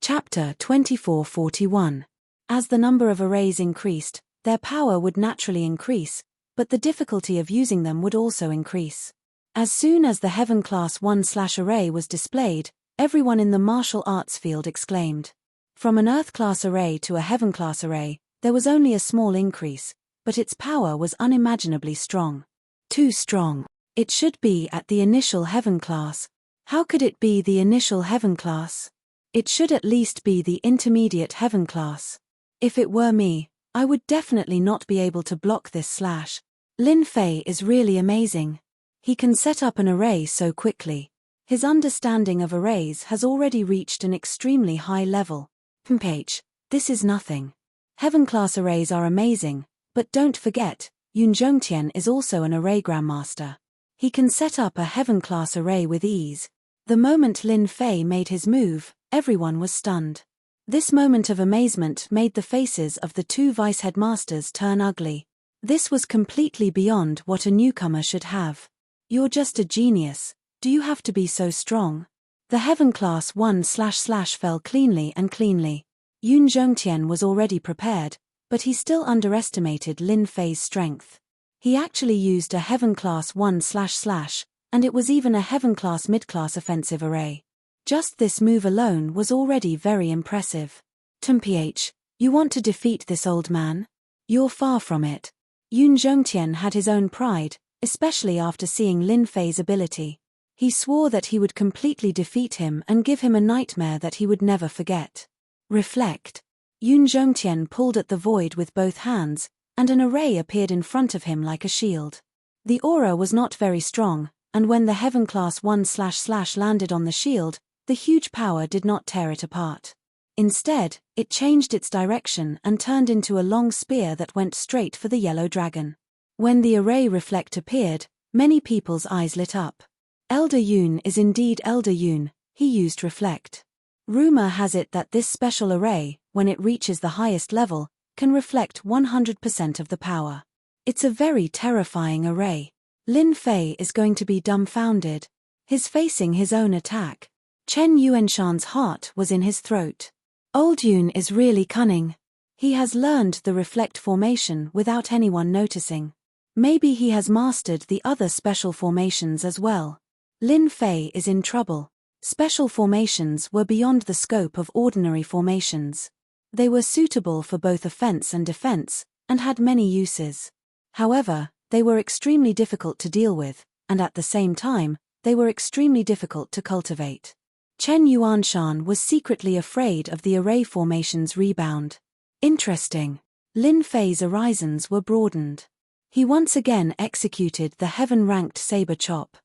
S1: Chapter 2441. As the number of arrays increased, their power would naturally increase, but the difficulty of using them would also increase. As soon as the heaven-class 1/array was displayed, everyone in the martial arts field exclaimed. From an earth-class array to a heaven-class array, there was only a small increase, but its power was unimaginably strong. Too strong. It should be at the initial heaven class. How could it be the initial heaven class? It should at least be the intermediate heaven class. If it were me, I would definitely not be able to block this slash. Lin Fei is really amazing. He can set up an array so quickly. His understanding of arrays has already reached an extremely high level. This is nothing. Heaven-class arrays are amazing, but don't forget, Yun Zhongtian is also an array grandmaster. He can set up a heaven-class array with ease. The moment Lin Fei made his move, everyone was stunned. This moment of amazement made the faces of the two vice-headmasters turn ugly. This was completely beyond what a newcomer should have. You're just a genius. Do you have to be so strong? The heaven-class 1// fell cleanly and cleanly. Yun Zhongtian was already prepared, but he still underestimated Lin Fei's strength. He actually used a heaven-class 1//, and it was even a heaven-class mid-class offensive array. Just this move alone was already very impressive. You want to defeat this old man? You're far from it. Yun Zhongtian had his own pride, especially after seeing Lin Fei's ability. He swore that he would completely defeat him and give him a nightmare that he would never forget. Reflect. Yun Zhongtian pulled at the void with both hands, and an array appeared in front of him like a shield. The aura was not very strong, and when the heaven-class 1// landed on the shield, the huge power did not tear it apart. Instead, it changed its direction and turned into a long spear that went straight for the yellow dragon. When the array reflect appeared, many people's eyes lit up. Elder Yun is indeed Elder Yun, he used reflect. Rumor has it that this special array, when it reaches the highest level, can reflect 100% of the power. It's a very terrifying array. Lin Fei is going to be dumbfounded. He's facing his own attack. Chen Yuanshan's heart was in his throat. Old Yun is really cunning. He has learned the reflect formation without anyone noticing. Maybe he has mastered the other special formations as well. Lin Fei is in trouble. Special formations were beyond the scope of ordinary formations. They were suitable for both offense and defense, and had many uses. However, they were extremely difficult to deal with, and at the same time, they were extremely difficult to cultivate. Chen Yuanshan was secretly afraid of the array formation's rebound. Interesting. Lin Fei's horizons were broadened. He once again executed the heaven-ranked saber chop.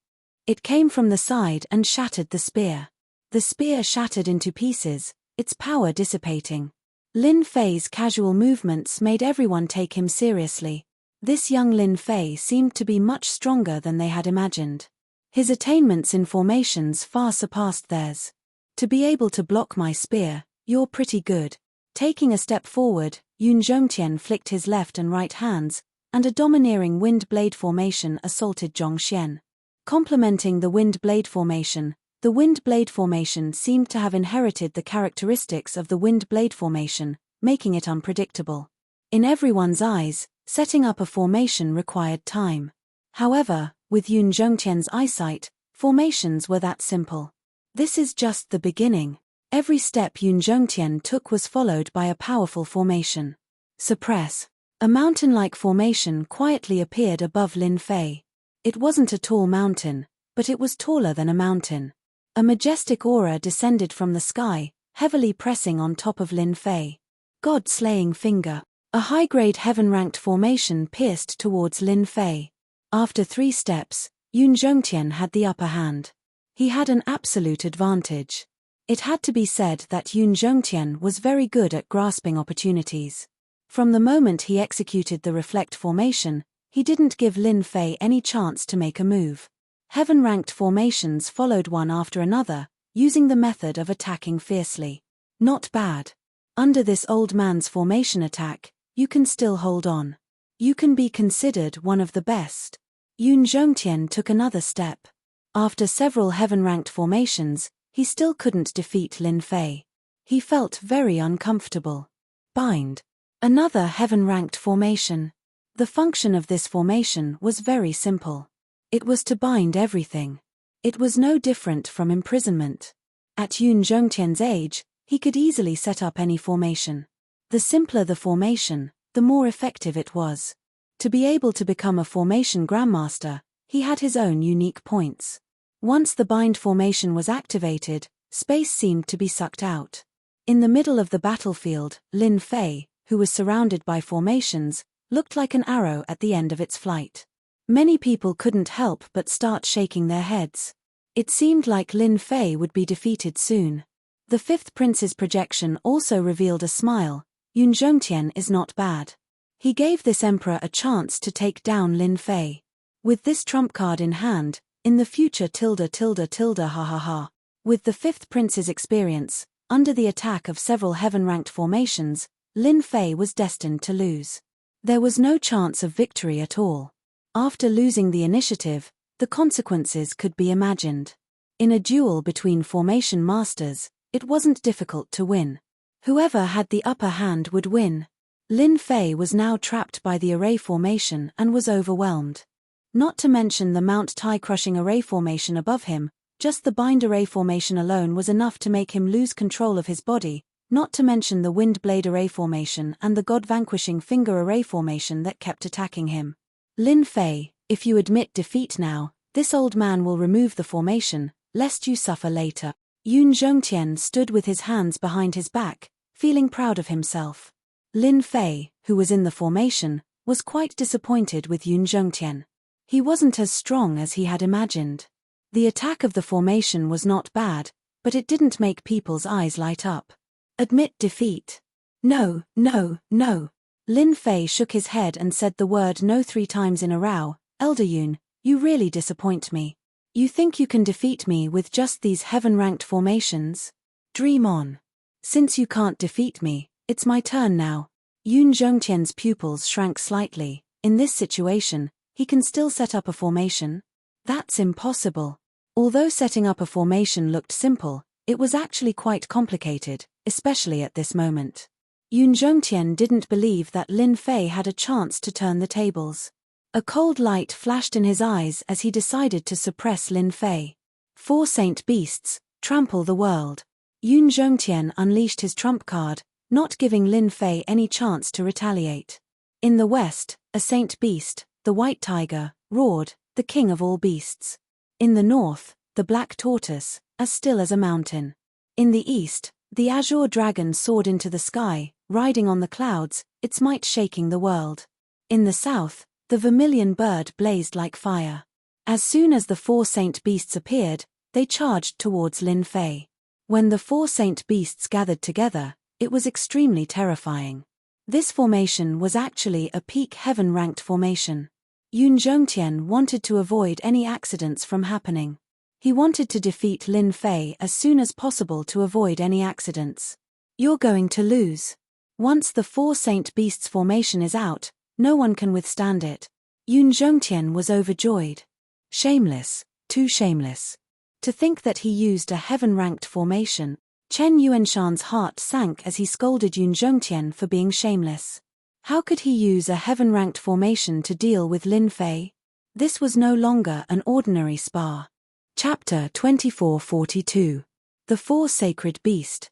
S1: It came from the side and shattered the spear. The spear shattered into pieces, its power dissipating. Lin Fei's casual movements made everyone take him seriously. This young Lin Fei seemed to be much stronger than they had imagined. His attainments in formations far surpassed theirs. To be able to block my spear, you're pretty good. Taking a step forward, Yun Zhongtian flicked his left and right hands, and a domineering wind blade formation assaulted Zhongxian. Complementing the wind blade formation, the wind blade formation seemed to have inherited the characteristics of the wind blade formation, making it unpredictable. In everyone's eyes, setting up a formation required time. However, with Yun Zhongtian's eyesight, formations were that simple. This is just the beginning. Every step Yun Zhongtian took was followed by a powerful formation. Suppress. A mountain-like formation quietly appeared above Lin Fei. It wasn't a tall mountain, but it was taller than a mountain. A majestic aura descended from the sky, heavily pressing on top of Lin Fei. God-slaying finger. A high-grade heaven-ranked formation pierced towards Lin Fei. After 3 steps, Yun Zhongtian had the upper hand. He had an absolute advantage. It had to be said that Yun Zhongtian was very good at grasping opportunities. From the moment he executed the reflect formation, he didn't give Lin Fei any chance to make a move. Heaven-ranked formations followed one after another, using the method of attacking fiercely. Not bad. Under this old man's formation attack, you can still hold on. You can be considered one of the best. Yun Zhongtian took another step. After several heaven-ranked formations, he still couldn't defeat Lin Fei. He felt very uncomfortable. Bind. Another heaven-ranked formation. The function of this formation was very simple. It was to bind everything. It was no different from imprisonment. At Yun Zhongtian's age, he could easily set up any formation. The simpler the formation, the more effective it was. To be able to become a formation grandmaster, he had his own unique points. Once the bind formation was activated, space seemed to be sucked out. In the middle of the battlefield, Lin Fei, who was surrounded by formations, looked like an arrow at the end of its flight. Many people couldn't help but start shaking their heads. It seemed like Lin Fei would be defeated soon. The 5th prince's projection also revealed a smile. Yun Zhongtian is not bad. He gave this emperor a chance to take down Lin Fei. With this trump card in hand, in the future ha ha ha. With the 5th prince's experience, under the attack of several heaven-ranked formations, Lin Fei was destined to lose. There was no chance of victory at all. After losing the initiative, the consequences could be imagined. In a duel between formation masters, it wasn't difficult to win. Whoever had the upper hand would win. Lin Fei was now trapped by the array formation and was overwhelmed. Not to mention the Mount Tai crushing array formation above him, just the bind array formation alone was enough to make him lose control of his body, not to mention the wind blade array formation and the god-vanquishing finger array formation that kept attacking him. Lin Fei, if you admit defeat now, this old man will remove the formation, lest you suffer later. Yun Zhongtian stood with his hands behind his back, feeling proud of himself. Lin Fei, who was in the formation, was quite disappointed with Yun Zhongtian. He wasn't as strong as he had imagined. The attack of the formation was not bad, but it didn't make people's eyes light up. Admit defeat. No, no, no. Lin Fei shook his head and said the word no 3 times in a row. Elder Yun, you really disappoint me. You think you can defeat me with just these heaven-ranked formations? Dream on. Since you can't defeat me, it's my turn now. Yun Zhongtian's pupils shrank slightly. In this situation, he can still set up a formation? That's impossible. Although setting up a formation looked simple, it was actually quite complicated, especially at this moment. Yun Zhongtian didn't believe that Lin Fei had a chance to turn the tables. A cold light flashed in his eyes as he decided to suppress Lin Fei. 4 Saint Beasts, trample the world. Yun Zhongtian unleashed his trump card, not giving Lin Fei any chance to retaliate. In the west, a Saint Beast, the White Tiger, roared, the king of all beasts. In the north, the Black Tortoise, as still as a mountain. In the east, the Azure Dragon soared into the sky, riding on the clouds, its might shaking the world. In the south, the Vermilion Bird blazed like fire. As soon as the 4 Saint Beasts appeared, they charged towards Lin Fei. When the 4 Saint Beasts gathered together, it was extremely terrifying. This formation was actually a peak heaven-ranked formation. Yun Zhongtian wanted to avoid any accidents from happening. He wanted to defeat Lin Fei as soon as possible to avoid any accidents. You're going to lose. Once the 4 Saint Beasts formation is out, no one can withstand it. Yun Zhongtian was overjoyed. Shameless, too shameless. To think that he used a heaven-ranked formation. Chen Yuanshan's heart sank as he scolded Yun Zhongtian for being shameless. How could he use a heaven-ranked formation to deal with Lin Fei? This was no longer an ordinary spar. Chapter 2442. The 4 Sacred Beast.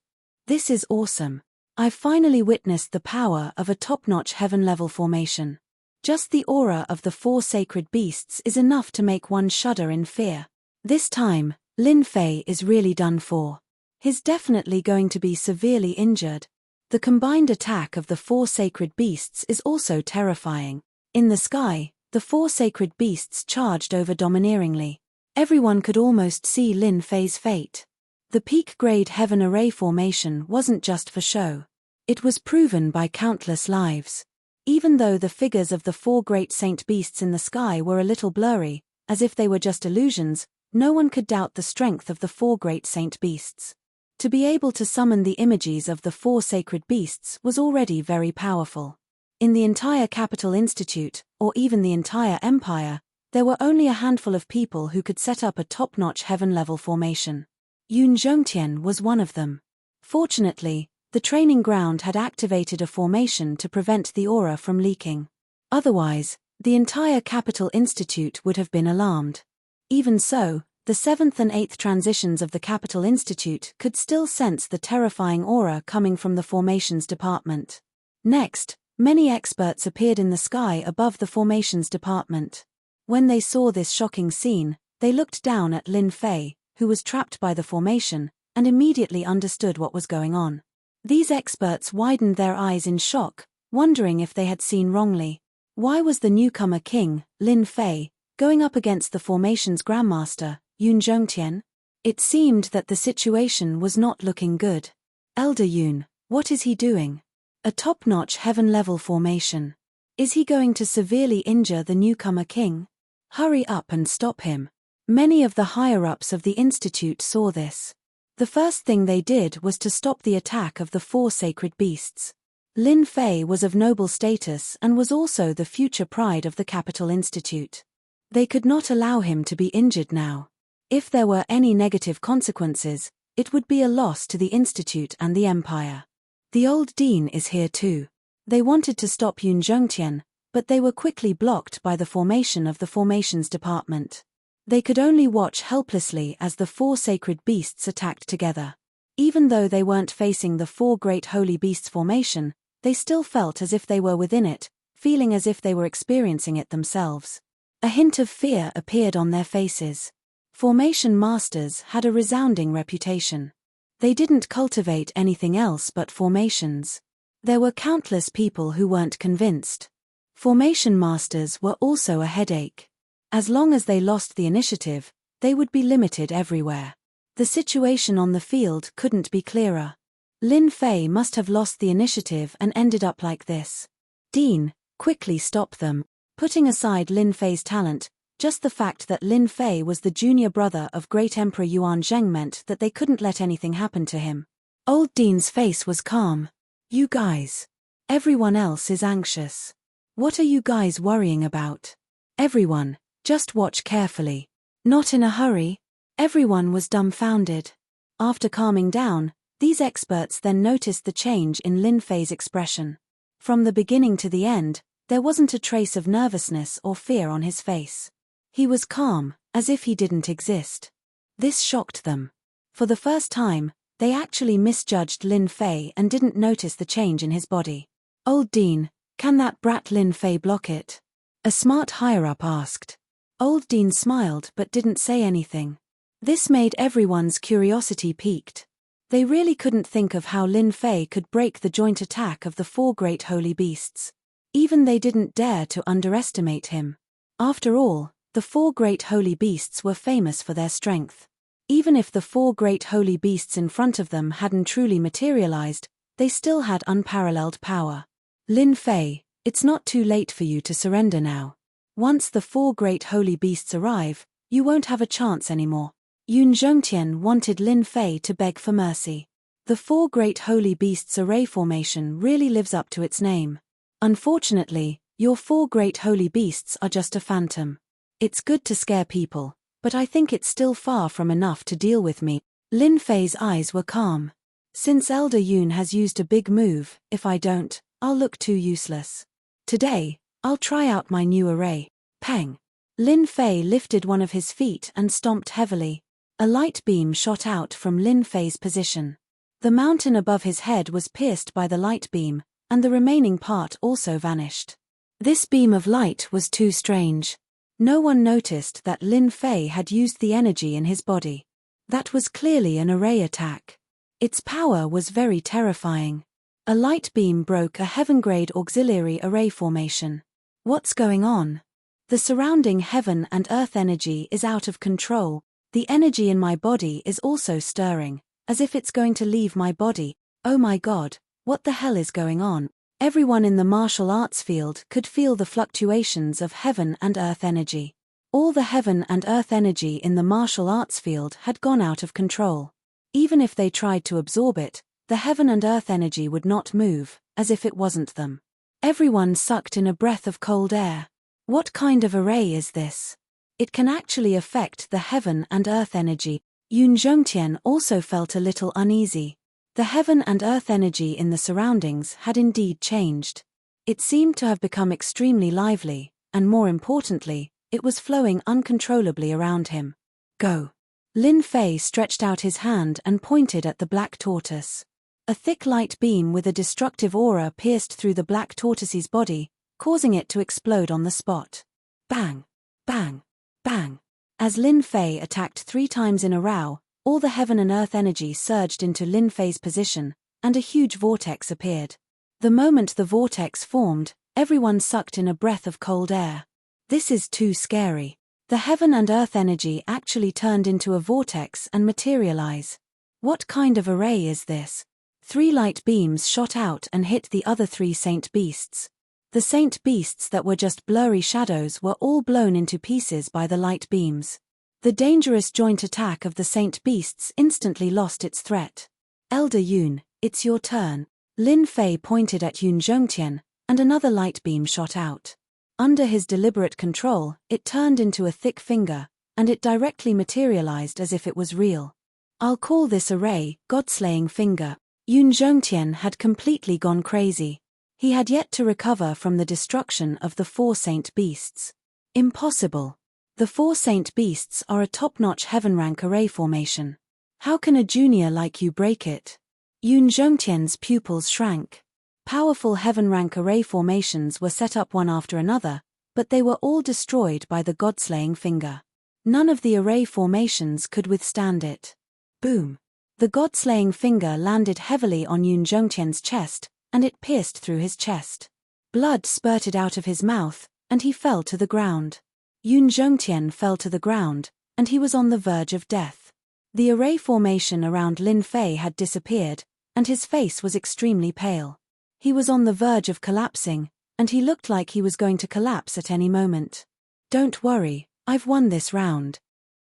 S1: This is awesome. I've finally witnessed the power of a top-notch heaven-level formation. Just the aura of the 4 Sacred Beasts is enough to make one shudder in fear. This time, Lin Fei is really done for. He's definitely going to be severely injured. The combined attack of the 4 Sacred Beasts is also terrifying. In the sky, the 4 Sacred Beasts charged over domineeringly. Everyone could almost see Lin Fei's fate. The peak-grade heaven array formation wasn't just for show. It was proven by countless lives. Even though the figures of the 4 great Saint Beasts in the sky were a little blurry, as if they were just illusions, no one could doubt the strength of the 4 great Saint Beasts. To be able to summon the images of the 4 Sacred Beasts was already very powerful. In the entire Capital Institute, or even the entire empire, there were only a handful of people who could set up a top-notch heaven-level formation. Yun Zhongtian was one of them. Fortunately, the training ground had activated a formation to prevent the aura from leaking. Otherwise, the entire Capital Institute would have been alarmed. Even so, the 7th and 8th transitions of the Capital Institute could still sense the terrifying aura coming from the formations department. Next, many experts appeared in the sky above the formations department. When they saw this shocking scene, they looked down at Lin Fei, who was trapped by the formation, and immediately understood what was going on. These experts widened their eyes in shock, wondering if they had seen wrongly. Why was the newcomer king, Lin Fei, going up against the formation's grandmaster, Yun Zhongtian? It seemed that the situation was not looking good. Elder Yun, what is he doing? A top-notch heaven-level formation. Is he going to severely injure the newcomer king? Hurry up and stop him. Many of the higher-ups of the institute saw this. The first thing they did was to stop the attack of the 4 Sacred Beasts. Lin Fei was of noble status and was also the future pride of the Capital Institute. They could not allow him to be injured now. If there were any negative consequences, it would be a loss to the Institute and the Empire. The old dean is here too. They wanted to stop Yun Zhongtian, but they were quickly blocked by the formation of the formations department. They could only watch helplessly as the 4 Sacred Beasts attacked together. Even though they weren't facing the 4 Great Holy Beasts formation, they still felt as if they were within it, feeling as if they were experiencing it themselves. A hint of fear appeared on their faces. Formation masters had a resounding reputation. They didn't cultivate anything else but formations. There were countless people who weren't convinced. Formation masters were also a headache. As long as they lost the initiative, they would be limited everywhere. The situation on the field couldn't be clearer. Lin Fei must have lost the initiative and ended up like this. Dean, quickly stop them. Putting aside Lin Fei's talent, just the fact that Lin Fei was the junior brother of Great Emperor Yuan Zheng meant that they couldn't let anything happen to him. Old Dean's face was calm. You guys. Everyone else is anxious. What are you guys worrying about? Everyone, just watch carefully. Not in a hurry. Everyone was dumbfounded. After calming down, these experts then noticed the change in Lin Fei's expression. From the beginning to the end, there wasn't a trace of nervousness or fear on his face. He was calm, as if he didn't exist. This shocked them. For the first time, they actually misjudged Lin Fei and didn't notice the change in his body. Old Dean, can that brat Lin Fei block it? A smart higher-up asked. Old Dean smiled but didn't say anything. This made everyone's curiosity piqued. They really couldn't think of how Lin Fei could break the joint attack of the 4 great holy beasts. Even they didn't dare to underestimate him. After all, the 4 great holy beasts were famous for their strength. Even if the 4 great holy beasts in front of them hadn't truly materialized, they still had unparalleled power. Lin Fei, it's not too late for you to surrender now. Once the 4 great holy beasts arrive, you won't have a chance anymore. Yun Zhongtian wanted Lin Fei to beg for mercy. The 4 great holy beasts array formation really lives up to its name. Unfortunately, your 4 great holy beasts are just a phantom. It's good to scare people, but I think it's still far from enough to deal with me. Lin Fei's eyes were calm. Since Elder Yun has used a big move, if I don't, I'll look too useless. Today, I'll try out my new array. Peng. Lin Fei lifted one of his feet and stomped heavily. A light beam shot out from Lin Fei's position. The mountain above his head was pierced by the light beam, and the remaining part also vanished. This beam of light was too strange. No one noticed that Lin Fei had used the energy in his body. That was clearly an array attack. Its power was very terrifying. A light beam broke a heaven-grade auxiliary array formation. What's going on? The surrounding heaven and earth energy is out of control. The energy in my body is also stirring, as if it's going to leave my body. Oh my god, what the hell is going on? Everyone in the martial arts field could feel the fluctuations of heaven and earth energy. All the heaven and earth energy in the martial arts field had gone out of control. Even if they tried to absorb it, the heaven and earth energy would not move, as if it wasn't them. Everyone sucked in a breath of cold air. What kind of array is this? It can actually affect the heaven and earth energy. Yun Zhongtian also felt a little uneasy. The heaven and earth energy in the surroundings had indeed changed. It seemed to have become extremely lively, and more importantly, it was flowing uncontrollably around him. Go. Lin Fei stretched out his hand and pointed at the black tortoise. A thick light beam with a destructive aura pierced through the black tortoise's body, causing it to explode on the spot. Bang! Bang! Bang! As Lin Fei attacked 3 times in a row, all the heaven and earth energy surged into Lin Fei's position, and a huge vortex appeared. The moment the vortex formed, everyone sucked in a breath of cold air. This is too scary. The heaven and earth energy actually turned into a vortex and materialize. What kind of array is this? 3 light beams shot out and hit the other 3 saint beasts. The saint beasts that were just blurry shadows were all blown into pieces by the light beams. The dangerous joint attack of the saint beasts instantly lost its threat. Elder Yun, it's your turn. Lin Fei pointed at Yun Zhongtian, and another light beam shot out. Under his deliberate control, it turned into a thick finger, and it directly materialized as if it was real. I'll call this array, God-slaying finger. Yun Zhongtian had completely gone crazy. He had yet to recover from the destruction of the 4 saint beasts. Impossible. The 4 saint beasts are a top-notch heaven-rank array formation. How can a junior like you break it? Yun Zhongtian's pupils shrank. Powerful heaven-rank array formations were set up one after another, but they were all destroyed by the God-slaying finger. None of the array formations could withstand it. Boom. The God-slaying finger landed heavily on Yun Zhongtian's chest, and it pierced through his chest. Blood spurted out of his mouth, and he fell to the ground. Yun Zhongtian fell to the ground, and he was on the verge of death. The array formation around Lin Fei had disappeared, and his face was extremely pale. He was on the verge of collapsing, and he looked like he was going to collapse at any moment. "Don't worry, I've won this round."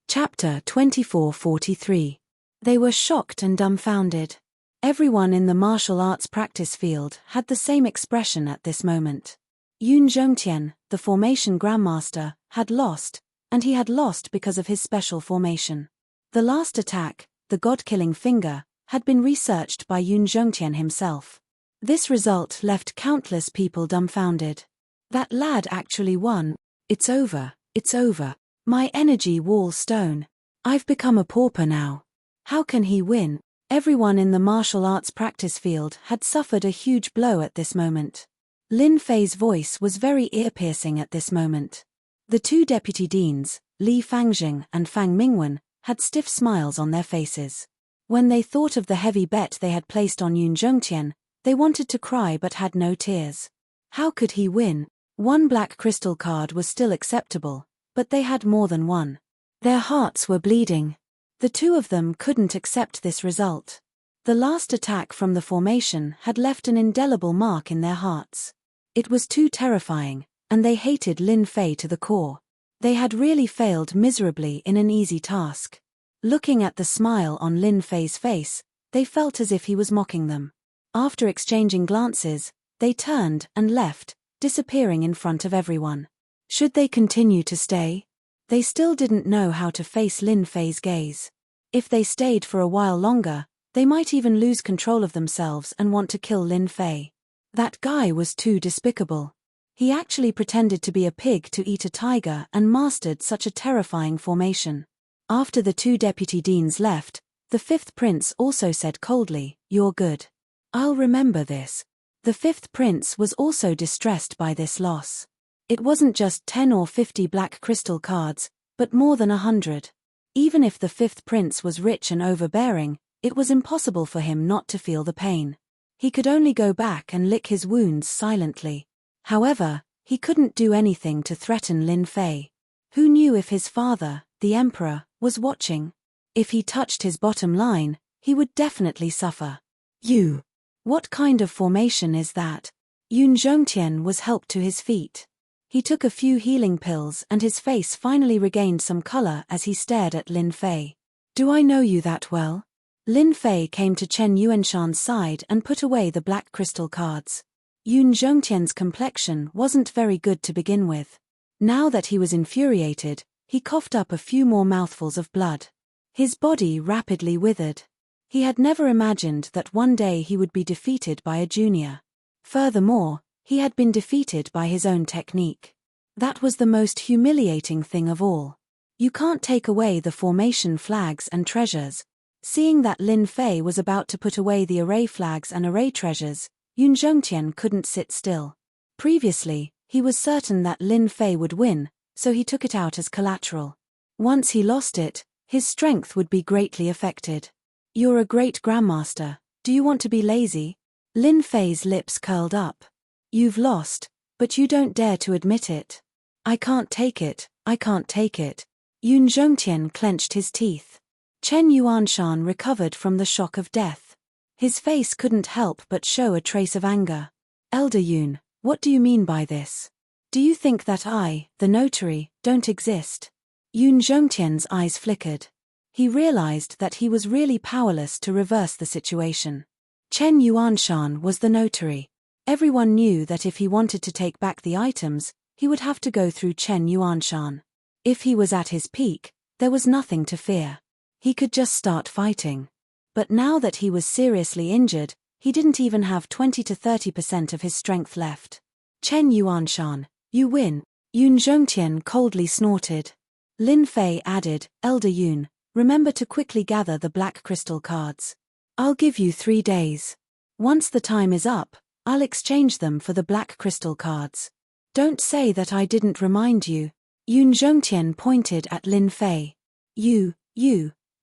S1: Chapter 24:43. They were shocked and dumbfounded. Everyone in the martial arts practice field had the same expression at this moment. Yun Zhongtian, the formation grandmaster, had lost, and he had lost because of his special formation. The last attack, the god-killing finger, had been researched by Yun Zhongtian himself. This result left countless people dumbfounded. That lad actually won. It's over, it's over. My energy wall stone. I've become a pauper now. How can he win? Everyone in the martial arts practice field had suffered a huge blow at this moment. Lin Fei's voice was very ear-piercing at this moment. The two deputy deans, Li Fangjing and Fang Mingwen, had stiff smiles on their faces. When they thought of the heavy bet they had placed on Yun Zhongtian, they wanted to cry but had no tears. How could he win? One black crystal card was still acceptable, but they had more than one. Their hearts were bleeding. The two of them couldn't accept this result. The last attack from the formation had left an indelible mark in their hearts. It was too terrifying, and they hated Lin Fei to the core. They had really failed miserably in an easy task. Looking at the smile on Lin Fei's face, they felt as if he was mocking them. After exchanging glances, they turned and left, disappearing in front of everyone. Should they continue to stay? They still didn't know how to face Lin Fei's gaze. If they stayed for a while longer, they might even lose control of themselves and want to kill Lin Fei. That guy was too despicable. He actually pretended to be a pig to eat a tiger and mastered such a terrifying formation. After the two deputy deans left, the fifth prince also said coldly, "You're good. I'll remember this." The fifth prince was also distressed by this loss. It wasn't just 10 or 50 black crystal cards, but more than 100. Even if the fifth prince was rich and overbearing, it was impossible for him not to feel the pain. He could only go back and lick his wounds silently. However, he couldn't do anything to threaten Lin Fei. Who knew if his father, the emperor, was watching? If he touched his bottom line, he would definitely suffer. "You! What kind of formation is that?" Yun Zhongtian was helped to his feet. He took a few healing pills and his face finally regained some color as he stared at Lin Fei. "Do I know you that well?" Lin Fei came to Chen Yuanshan's side and put away the black crystal cards. Yun Zhongtian's complexion wasn't very good to begin with. Now that he was infuriated, he coughed up a few more mouthfuls of blood. His body rapidly withered. He had never imagined that one day he would be defeated by a junior. Furthermore, he had been defeated by his own technique. That was the most humiliating thing of all. You can't take away the formation flags and treasures. Seeing that Lin Fei was about to put away the array flags and array treasures, Yun Zhongtian couldn't sit still. Previously, he was certain that Lin Fei would win, so he took it out as collateral. Once he lost it, his strength would be greatly affected. "You're a great grandmaster, do you want to be lazy?" Lin Fei's lips curled up. "You've lost, but you don't dare to admit it." "I can't take it, I can't take it." Yun Zhongtian clenched his teeth. Chen Yuanshan recovered from the shock of death. His face couldn't help but show a trace of anger. "Elder Yun, what do you mean by this? Do you think that I, the notary, don't exist?" Yun Zhongtian's eyes flickered. He realized that he was really powerless to reverse the situation. Chen Yuanshan was the notary. Everyone knew that if he wanted to take back the items, he would have to go through Chen Yuanshan. If he was at his peak, there was nothing to fear. He could just start fighting. But now that he was seriously injured, he didn't even have 20 to 30% of his strength left. "Chen Yuanshan, you win," Yun Zhongtian coldly snorted. Lin Fei added, "Elder Yun, remember to quickly gather the black crystal cards. I'll give you 3 days. Once the time is up, I'll exchange them for the black crystal cards. Don't say that I didn't remind you." Yun Zhongtian pointed at Lin Fei. You,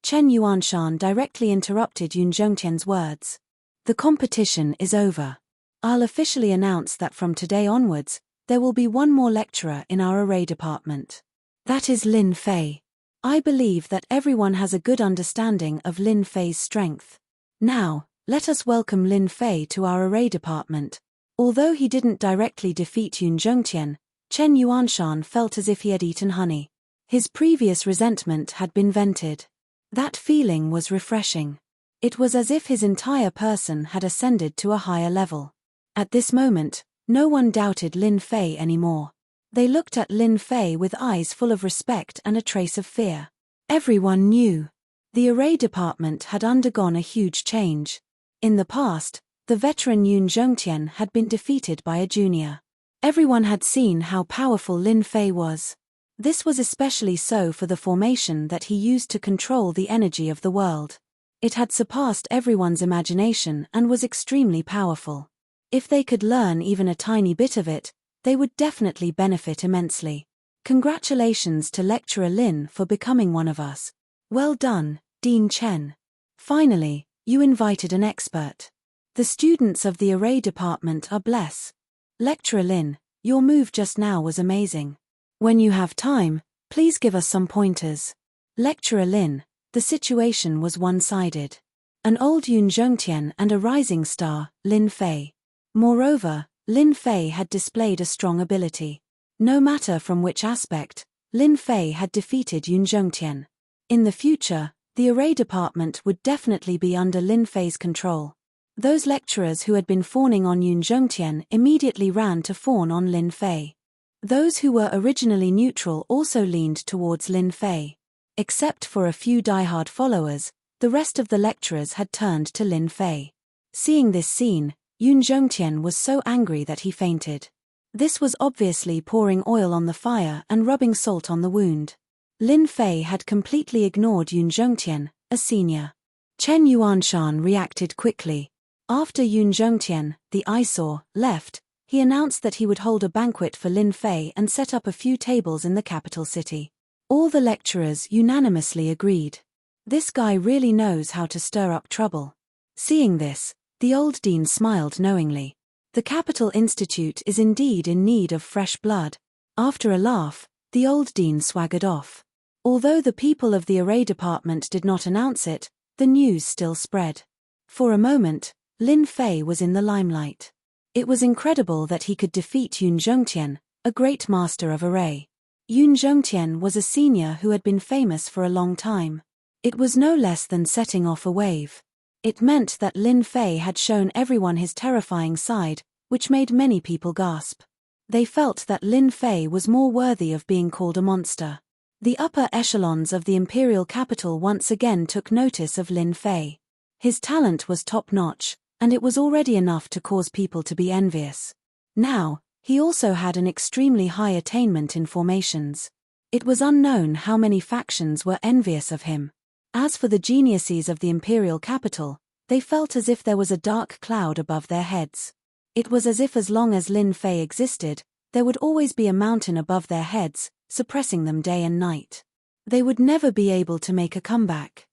S1: Chen Yuanshan directly interrupted Yun Zhongtian's words. "The competition is over. I'll officially announce that from today onwards, there will be one more lecturer in our array department. That is Lin Fei. I believe that everyone has a good understanding of Lin Fei's strength. Now, let us welcome Lin Fei to our array department. Although he didn't directly defeat Yun Zhongtian, Chen Yuanshan felt as if he had eaten honey. His previous resentment had been vented. That feeling was refreshing. It was as if his entire person had ascended to a higher level. At this moment, no one doubted Lin Fei anymore. They looked at Lin Fei with eyes full of respect and a trace of fear. Everyone knew. The array department had undergone a huge change. In the past, the veteran Yun Zhongtian had been defeated by a junior. Everyone had seen how powerful Lin Fei was. This was especially so for the formation that he used to control the energy of the world. It had surpassed everyone's imagination and was extremely powerful. If they could learn even a tiny bit of it, they would definitely benefit immensely. Congratulations to Lecturer Lin for becoming one of us. Well done, Dean Chen. Finally, you invited an expert. The students of the array department are blessed. Lecturer Lin, your move just now was amazing. When you have time, please give us some pointers. Lecturer Lin, the situation was one-sided. An old Yun Zhongtian and a rising star, Lin Fei. Moreover, Lin Fei had displayed a strong ability. No matter from which aspect, Lin Fei had defeated Yun Zhongtian. In the future, the array department would definitely be under Lin Fei's control. Those lecturers who had been fawning on Yun Zhongtian immediately ran to fawn on Lin Fei. Those who were originally neutral also leaned towards Lin Fei. Except for a few diehard followers, the rest of the lecturers had turned to Lin Fei. Seeing this scene, Yun Zhongtian was so angry that he fainted. This was obviously pouring oil on the fire and rubbing salt on the wound. Lin Fei had completely ignored Yun Zhongtian, a senior. Chen Yuanshan reacted quickly. After Yun Zhongtian, the eyesore, left, he announced that he would hold a banquet for Lin Fei and set up a few tables in the capital city. All the lecturers unanimously agreed. This guy really knows how to stir up trouble. Seeing this, the old dean smiled knowingly. The Capital Institute is indeed in need of fresh blood. After a laugh, the old dean swaggered off. Although the people of the array department did not announce it, the news still spread. For a moment, Lin Fei was in the limelight. It was incredible that he could defeat Yun Zhongtian, a great master of array. Yun Zhongtian was a senior who had been famous for a long time. It was no less than setting off a wave. It meant that Lin Fei had shown everyone his terrifying side, which made many people gasp. They felt that Lin Fei was more worthy of being called a monster. The upper echelons of the imperial capital once again took notice of Lin Fei. His talent was top-notch, and it was already enough to cause people to be envious. Now, he also had an extremely high attainment in formations. It was unknown how many factions were envious of him. As for the geniuses of the imperial capital, they felt as if there was a dark cloud above their heads. It was as if as long as Lin Fei existed, there would always be a mountain above their heads, suppressing them day and night. They would never be able to make a comeback.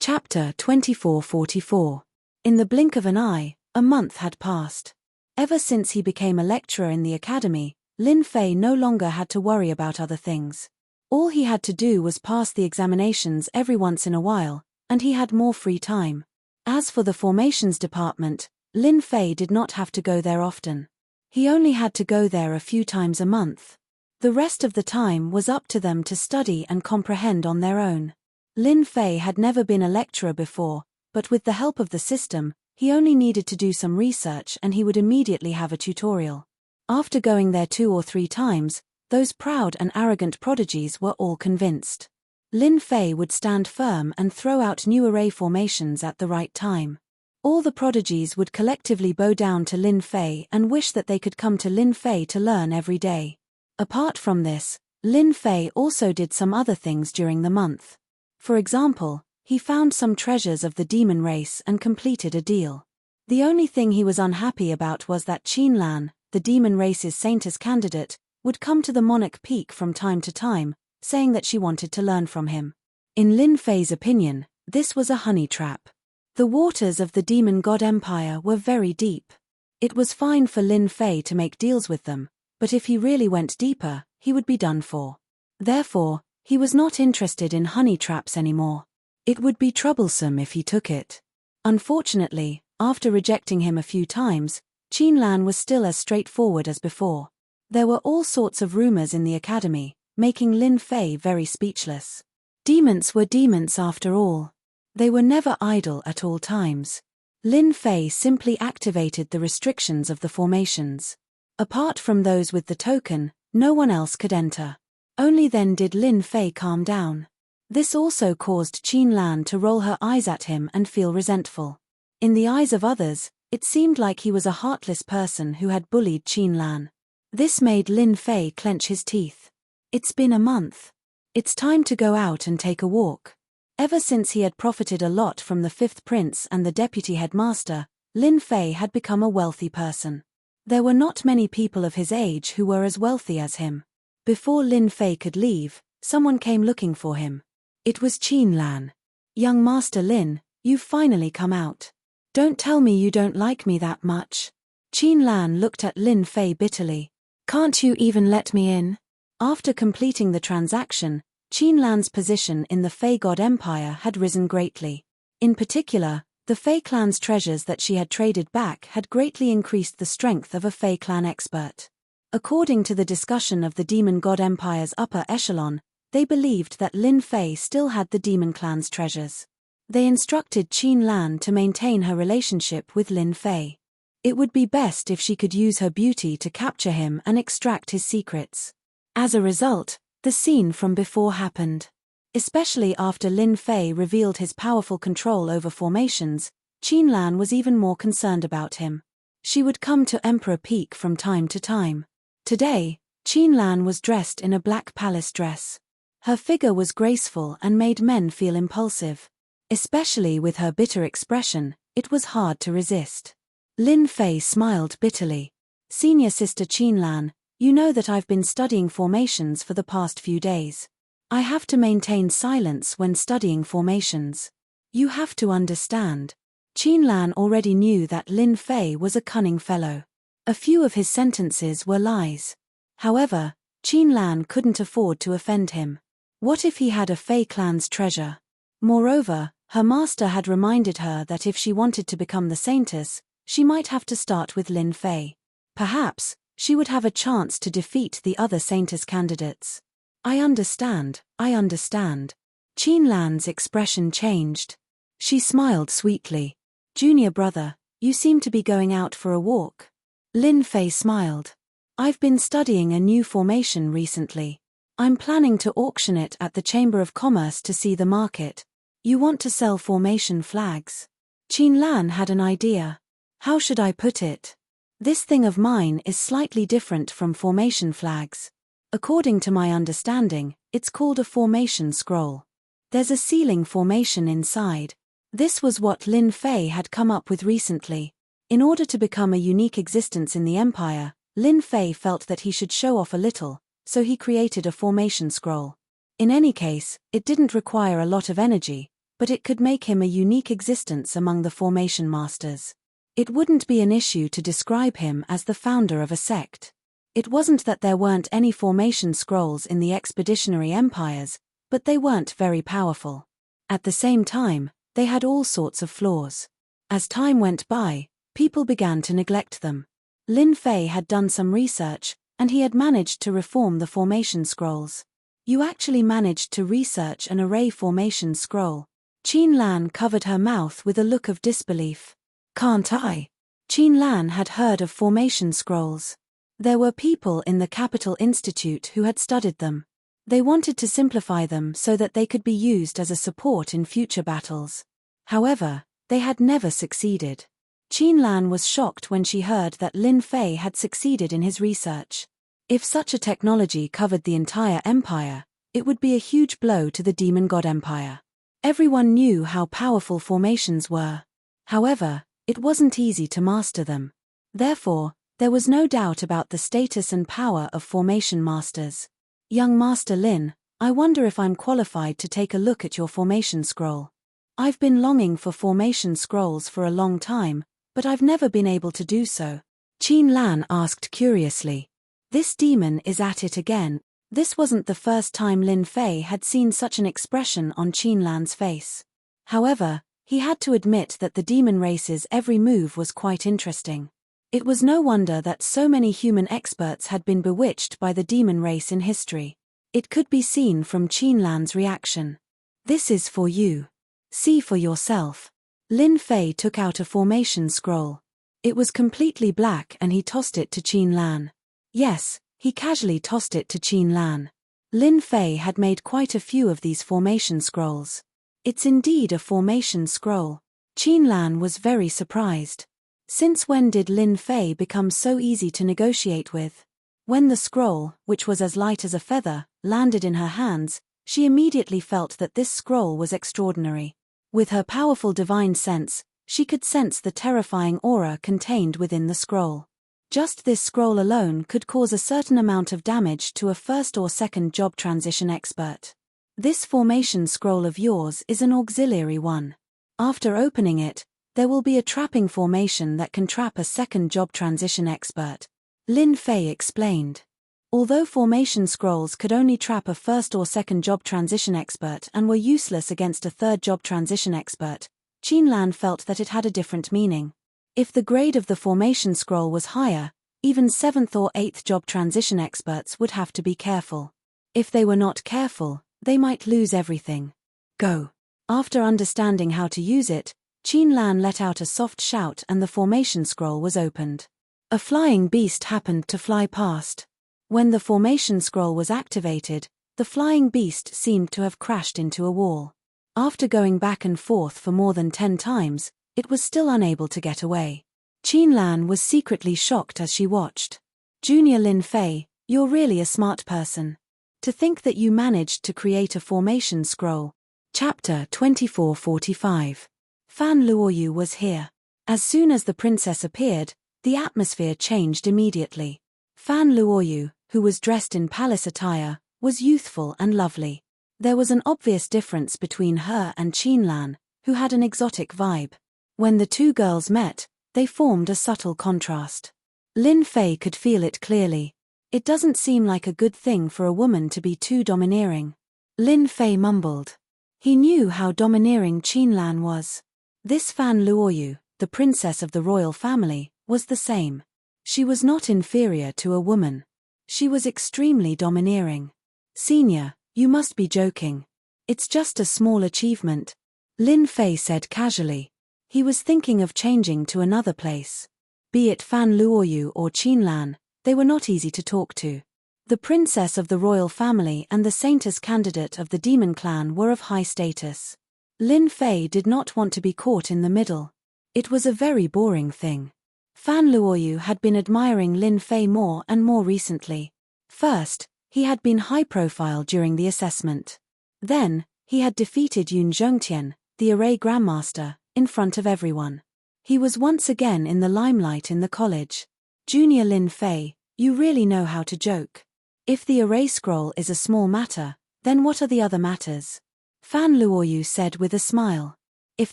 S1: Chapter 2444. In the blink of an eye, a month had passed. Ever since he became a lecturer in the academy, Lin Fei no longer had to worry about other things. All he had to do was pass the examinations every once in a while, and he had more free time. As for the formations department, Lin Fei did not have to go there often. He only had to go there a few times a month. The rest of the time was up to them to study and comprehend on their own. Lin Fei had never been a lecturer before, but with the help of the system, he only needed to do some research and he would immediately have a tutorial. After going there 2 or 3 times, those proud and arrogant prodigies were all convinced. Lin Fei would stand firm and throw out new array formations at the right time. All the prodigies would collectively bow down to Lin Fei and wish that they could come to Lin Fei to learn every day. Apart from this, Lin Fei also did some other things during the month. For example, he found some treasures of the demon race and completed a deal. The only thing he was unhappy about was that Qin Lan, the demon race's saintess candidate, would come to the Monarch Peak from time to time, saying that she wanted to learn from him. In Lin Fei's opinion, this was a honey trap. The waters of the demon god empire were very deep. It was fine for Lin Fei to make deals with them, but if he really went deeper, he would be done for. Therefore, he was not interested in honey traps anymore. It would be troublesome if he took it. Unfortunately, After rejecting him a few times, Qin Lan was still as straightforward as before. There were all sorts of rumors in the academy, making Lin Fei very speechless. Demons were demons after all. They were never idle at all times. Lin Fei simply activated the restrictions of the formations. Apart from those with the token, no one else could enter. Only then did Lin Fei calm down. This also caused Qin Lan to roll her eyes at him and feel resentful. In the eyes of others, it seemed like he was a heartless person who had bullied Qin Lan. This made Lin Fei clench his teeth. It's been a month. It's time to go out and take a walk. Ever since he had profited a lot from the fifth prince and the deputy headmaster, Lin Fei had become a wealthy person. There were not many people of his age who were as wealthy as him. Before Lin Fei could leave, someone came looking for him. It was Qin Lan. Young Master Lin, you've finally come out. Don't tell me you don't like me that much. Qin Lan looked at Lin Fei bitterly. Can't you even let me in? After completing the transaction, Qin Lan's position in the Fei God Empire had risen greatly. In particular, the Fei clan's treasures that she had traded back had greatly increased the strength of a Fei clan expert. According to the discussion of the Demon God Empire's upper echelon, they believed that Lin Fei still had the Demon clan's treasures. They instructed Qin Lan to maintain her relationship with Lin Fei. It would be best if she could use her beauty to capture him and extract his secrets. As a result, the scene from before happened. Especially after Lin Fei revealed his powerful control over formations, Qin Lan was even more concerned about him. She would come to Emperor Peak from time to time. Today, Qin Lan was dressed in a black palace dress. Her figure was graceful and made men feel impulsive. Especially with her bitter expression, it was hard to resist. Lin Fei smiled bitterly. Senior Sister Qin Lan, you know that I've been studying formations for the past few days. I have to maintain silence when studying formations. You have to understand. Qin Lan already knew that Lin Fei was a cunning fellow. A few of his sentences were lies. However, Qin Lan couldn't afford to offend him. What if he had a Fei clan's treasure? Moreover, her master had reminded her that if she wanted to become the saintess, she might have to start with Lin Fei. Perhaps, she would have a chance to defeat the other saintess candidates. I understand. Qin Lan's expression changed. She smiled sweetly. Junior brother, you seem to be going out for a walk. Lin Fei smiled. I've been studying a new formation recently. I'm planning to auction it at the Chamber of Commerce to see the market. You want to sell formation flags? Qin Lan had an idea. How should I put it? This thing of mine is slightly different from formation flags. According to my understanding, it's called a formation scroll. There's a sealing formation inside. This was what Lin Fei had come up with recently. In order to become a unique existence in the Empire, Lin Fei felt that he should show off a little, so he created a formation scroll. In any case, it didn't require a lot of energy, but it could make him a unique existence among the formation masters. It wouldn't be an issue to describe him as the founder of a sect. It wasn't that there weren't any formation scrolls in the expeditionary empires, but they weren't very powerful. At the same time, they had all sorts of flaws. As time went by, people began to neglect them. Lin Fei had done some research, and he had managed to reform the formation scrolls. You actually managed to research an array formation scroll. Qin Lan covered her mouth with a look of disbelief. Can't I? Qin Lan had heard of formation scrolls. There were people in the Capital Institute who had studied them. They wanted to simplify them so that they could be used as a support in future battles. However, they had never succeeded. Qin Lan was shocked when she heard that Lin Fei had succeeded in his research. If such a technology covered the entire empire, it would be a huge blow to the Demon God Empire. Everyone knew how powerful formations were. However, it wasn't easy to master them. Therefore, there was no doubt about the status and power of formation masters. Young Master Lin, I wonder if I'm qualified to take a look at your formation scroll. I've been longing for formation scrolls for a long time, but I've never been able to do so. Qin Lan asked curiously. This demon is at it again. This wasn't the first time Lin Fei had seen such an expression on Qin Lan's face. However, He had to admit that the demon race's every move was quite interesting. It was no wonder that so many human experts had been bewitched by the demon race in history. It could be seen from Qinlan's reaction. "This is for you. See for yourself." Lin Fei took out a formation scroll. It was completely black and he tossed it to Qinlan. Yes, he casually tossed it to Qinlan. Lin Fei had made quite a few of these formation scrolls. "It's indeed a formation scroll." Qinlan was very surprised. Since when did Lin Fei become so easy to negotiate with? When the scroll, which was as light as a feather, landed in her hands, she immediately felt that this scroll was extraordinary. With her powerful divine sense, she could sense the terrifying aura contained within the scroll. Just this scroll alone could cause a certain amount of damage to a first or second job transition expert. "This formation scroll of yours is an auxiliary one. After opening it, there will be a trapping formation that can trap a second job transition expert," Lin Fei explained. Although formation scrolls could only trap a first or second job transition expert and were useless against a third job transition expert, Qinlan felt that it had a different meaning. If the grade of the formation scroll was higher, even 7th or 8th job transition experts would have to be careful. If they were not careful, they might lose everything. "Go." After understanding how to use it, Qinlan let out a soft shout and the formation scroll was opened. A flying beast happened to fly past. When the formation scroll was activated, the flying beast seemed to have crashed into a wall. After going back and forth for more than 10 times, it was still unable to get away. Qinlan was secretly shocked as she watched. "Junior Lin Fei, you're really a smart person. To think that you managed to create a formation scroll." Chapter 2445. Fan Luoyu was here. As soon as the princess appeared, the atmosphere changed immediately. Fan Luoyu, who was dressed in palace attire, was youthful and lovely. There was an obvious difference between her and Qinlan, who had an exotic vibe. When the two girls met, they formed a subtle contrast. Lin Fei could feel it clearly. It doesn't seem like a good thing for a woman to be too domineering. Lin Fei mumbled. He knew how domineering Qinlan was. This Fan Luoyu, the princess of the royal family, was the same. She was not inferior to a woman. She was extremely domineering. "Senior, you must be joking. It's just a small achievement," Lin Fei said casually. He was thinking of changing to another place. Be it Fan Luoyu or Qinlan, they were not easy to talk to. The princess of the royal family and the saintess candidate of the demon clan were of high status. Lin Fei did not want to be caught in the middle. It was a very boring thing. Fan Luoyu had been admiring Lin Fei more and more recently. First, he had been high profile during the assessment. Then, he had defeated Yun Zhongtian, the array grandmaster, in front of everyone. He was once again in the limelight in the college. "Junior Lin Fei, you really know how to joke. If the array scroll is a small matter, then what are the other matters?" Fan Luoyu said with a smile. "If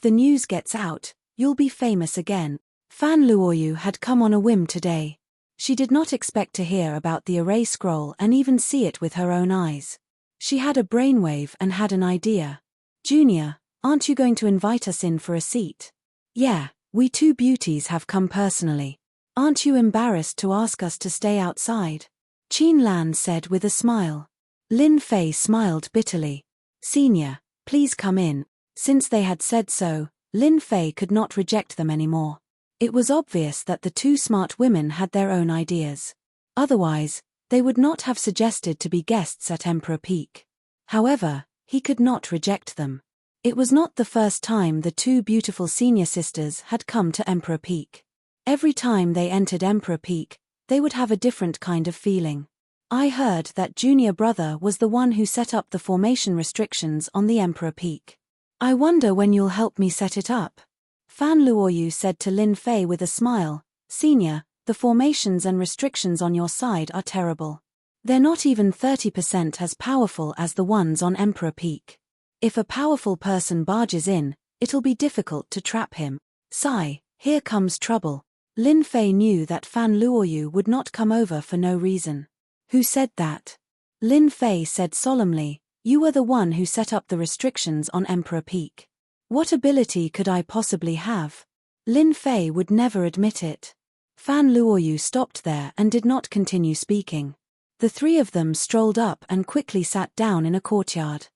S1: the news gets out, you'll be famous again." Fan Luoyu had come on a whim today. She did not expect to hear about the array scroll and even see it with her own eyes. She had a brainwave and had an idea. "Junior, aren't you going to invite us in for a seat?" "Yeah, we two beauties have come personally. Aren't you embarrassed to ask us to stay outside?" Qinlan said with a smile. Lin Fei smiled bitterly. "Senior, please come in." Since they had said so, Lin Fei could not reject them anymore. It was obvious that the two smart women had their own ideas. Otherwise, they would not have suggested to be guests at Emperor Peak. However, he could not reject them. It was not the first time the two beautiful senior sisters had come to Emperor Peak. Every time they entered Emperor Peak, they would have a different kind of feeling. "I heard that junior brother was the one who set up the formation restrictions on the Emperor Peak. I wonder when you'll help me set it up." Fan Luoyu said to Lin Fei with a smile, "Senior, the formations and restrictions on your side are terrible. They're not even 30% as powerful as the ones on Emperor Peak. If a powerful person barges in, it'll be difficult to trap him." Sigh, here comes trouble. Lin Fei knew that Fan Luoyu would not come over for no reason. "Who said that?" Lin Fei said solemnly, "You were the one who set up the restrictions on Emperor Peak." What ability could I possibly have? Lin Fei would never admit it. Fan Luoyu stopped there and did not continue speaking. The three of them strolled up and quickly sat down in a courtyard.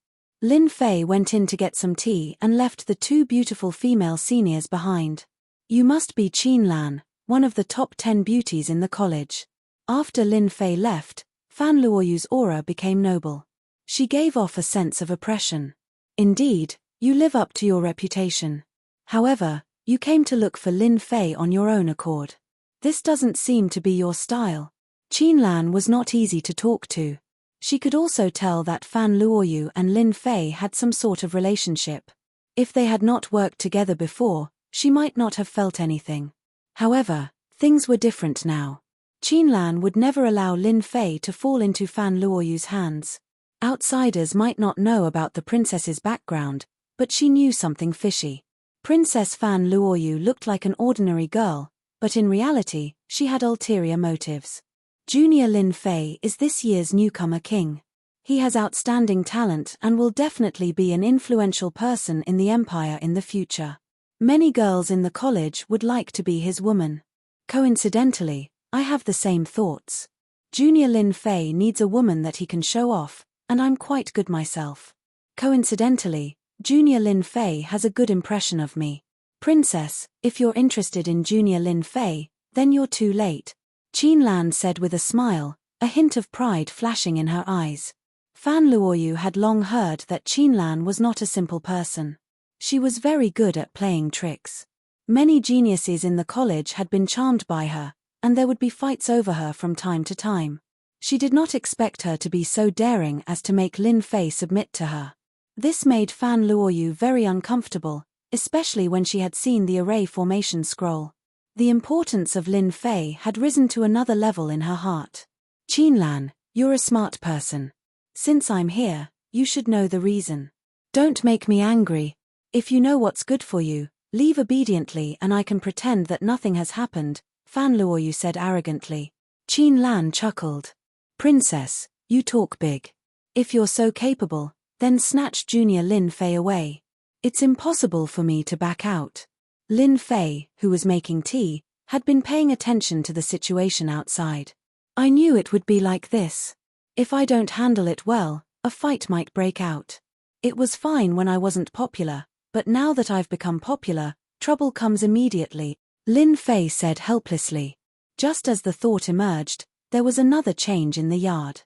S1: Lin Fei went in to get some tea and left the two beautiful female seniors behind. You must be Qin Lan, one of the top 10 beauties in the college. After Lin Fei left, Fan Luoyu's aura became noble. She gave off a sense of oppression. Indeed, you live up to your reputation. However, you came to look for Lin Fei on your own accord. This doesn't seem to be your style. Qin Lan was not easy to talk to. She could also tell that Fan Luoyu and Lin Fei had some sort of relationship. If they had not worked together before, she might not have felt anything. However, things were different now. Qin Lan would never allow Lin Fei to fall into Fan Luoyu's hands. Outsiders might not know about the princess's background, but she knew something fishy. Princess Fan Luoyu looked like an ordinary girl, but in reality, she had ulterior motives. Junior Lin Fei is this year's newcomer king. He has outstanding talent and will definitely be an influential person in the empire in the future. Many girls in the college would like to be his woman. Coincidentally, I have the same thoughts. Junior Lin Fei needs a woman that he can show off, and I'm quite good myself. Coincidentally, Junior Lin Fei has a good impression of me. Princess, if you're interested in Junior Lin Fei, then you're too late, Qin Lan said with a smile, a hint of pride flashing in her eyes. Fan Luoyu had long heard that Qin Lan was not a simple person. She was very good at playing tricks. Many geniuses in the college had been charmed by her, and there would be fights over her from time to time. She did not expect her to be so daring as to make Lin Fei submit to her. This made Fan Luoyu very uncomfortable, especially when she had seen the array formation scroll. The importance of Lin Fei had risen to another level in her heart. Qin Lan, you're a smart person. Since I'm here, you should know the reason. Don't make me angry. If you know what's good for you, leave obediently and I can pretend that nothing has happened, Fan Luoyu said arrogantly. Qin Lan chuckled. Princess, you talk big. If you're so capable, then snatch Junior Lin Fei away. It's impossible for me to back out. Lin Fei, who was making tea, had been paying attention to the situation outside. I knew it would be like this. If I don't handle it well, a fight might break out. It was fine when I wasn't popular, but now that I've become popular, trouble comes immediately, Lin Fei said helplessly. Just as the thought emerged, there was another change in the yard.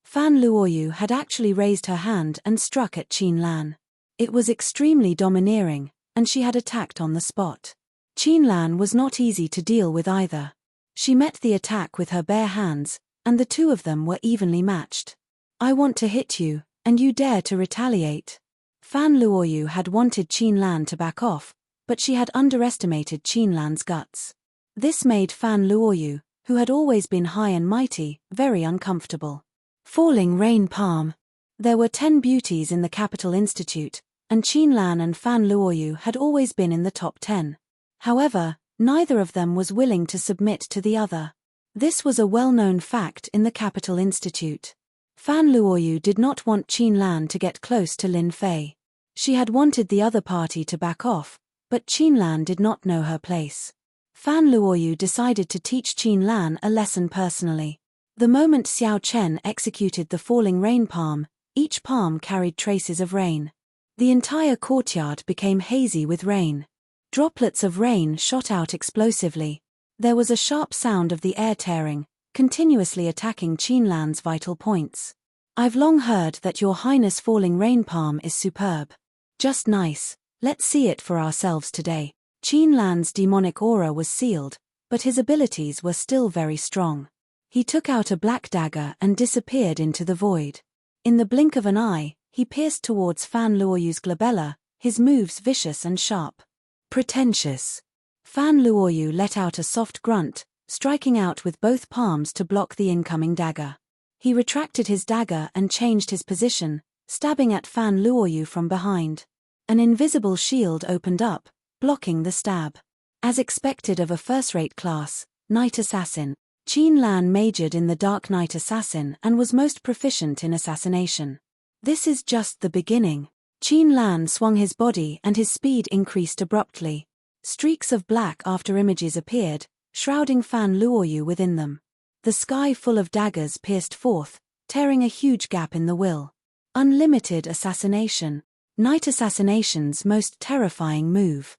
S1: Fan Luoyu had actually raised her hand and struck at Qin Lan. It was extremely domineering, and she had attacked on the spot. Qin Lan was not easy to deal with either. She met the attack with her bare hands, and the two of them were evenly matched. I want to hit you, and you dare to retaliate. Fan Luoyu had wanted Qin Lan to back off, but she had underestimated Qin Lan's guts. This made Fan Luoyu, who had always been high and mighty, very uncomfortable. Falling Rain Palm. There were 10 beauties in the Capital Institute, and Qin Lan and Fan Luoyu had always been in the top 10. However, neither of them was willing to submit to the other. This was a well-known fact in the Capital Institute. Fan Luoyu did not want Qin Lan to get close to Lin Fei. She had wanted the other party to back off, but Qin Lan did not know her place. Fan Luoyu decided to teach Qin Lan a lesson personally. The moment Xiao Chen executed the falling rain palm, each palm carried traces of rain. The entire courtyard became hazy with rain. Droplets of rain shot out explosively. There was a sharp sound of the air tearing, continuously attacking Qin Lan's vital points. I've long heard that Your Highness falling rain palm is superb. Just nice, let's see it for ourselves today. Qin Lan's demonic aura was sealed, but his abilities were still very strong. He took out a black dagger and disappeared into the void. In the blink of an eye, he pierced towards Fan Luoyu's glabella, his moves vicious and sharp. Pretentious. Fan Luoyu let out a soft grunt, striking out with both palms to block the incoming dagger. He retracted his dagger and changed his position, stabbing at Fan Luoyu from behind. An invisible shield opened up, blocking the stab. As expected of a first-rate class, Night Assassin, Qin Lan majored in the Dark Knight Assassin and was most proficient in assassination. This is just the beginning. Qin Lan swung his body and his speed increased abruptly. Streaks of black afterimages appeared, shrouding Fan Luoyu within them. The sky full of daggers pierced forth, tearing a huge gap in the will. Unlimited assassination. Night assassination's most terrifying move.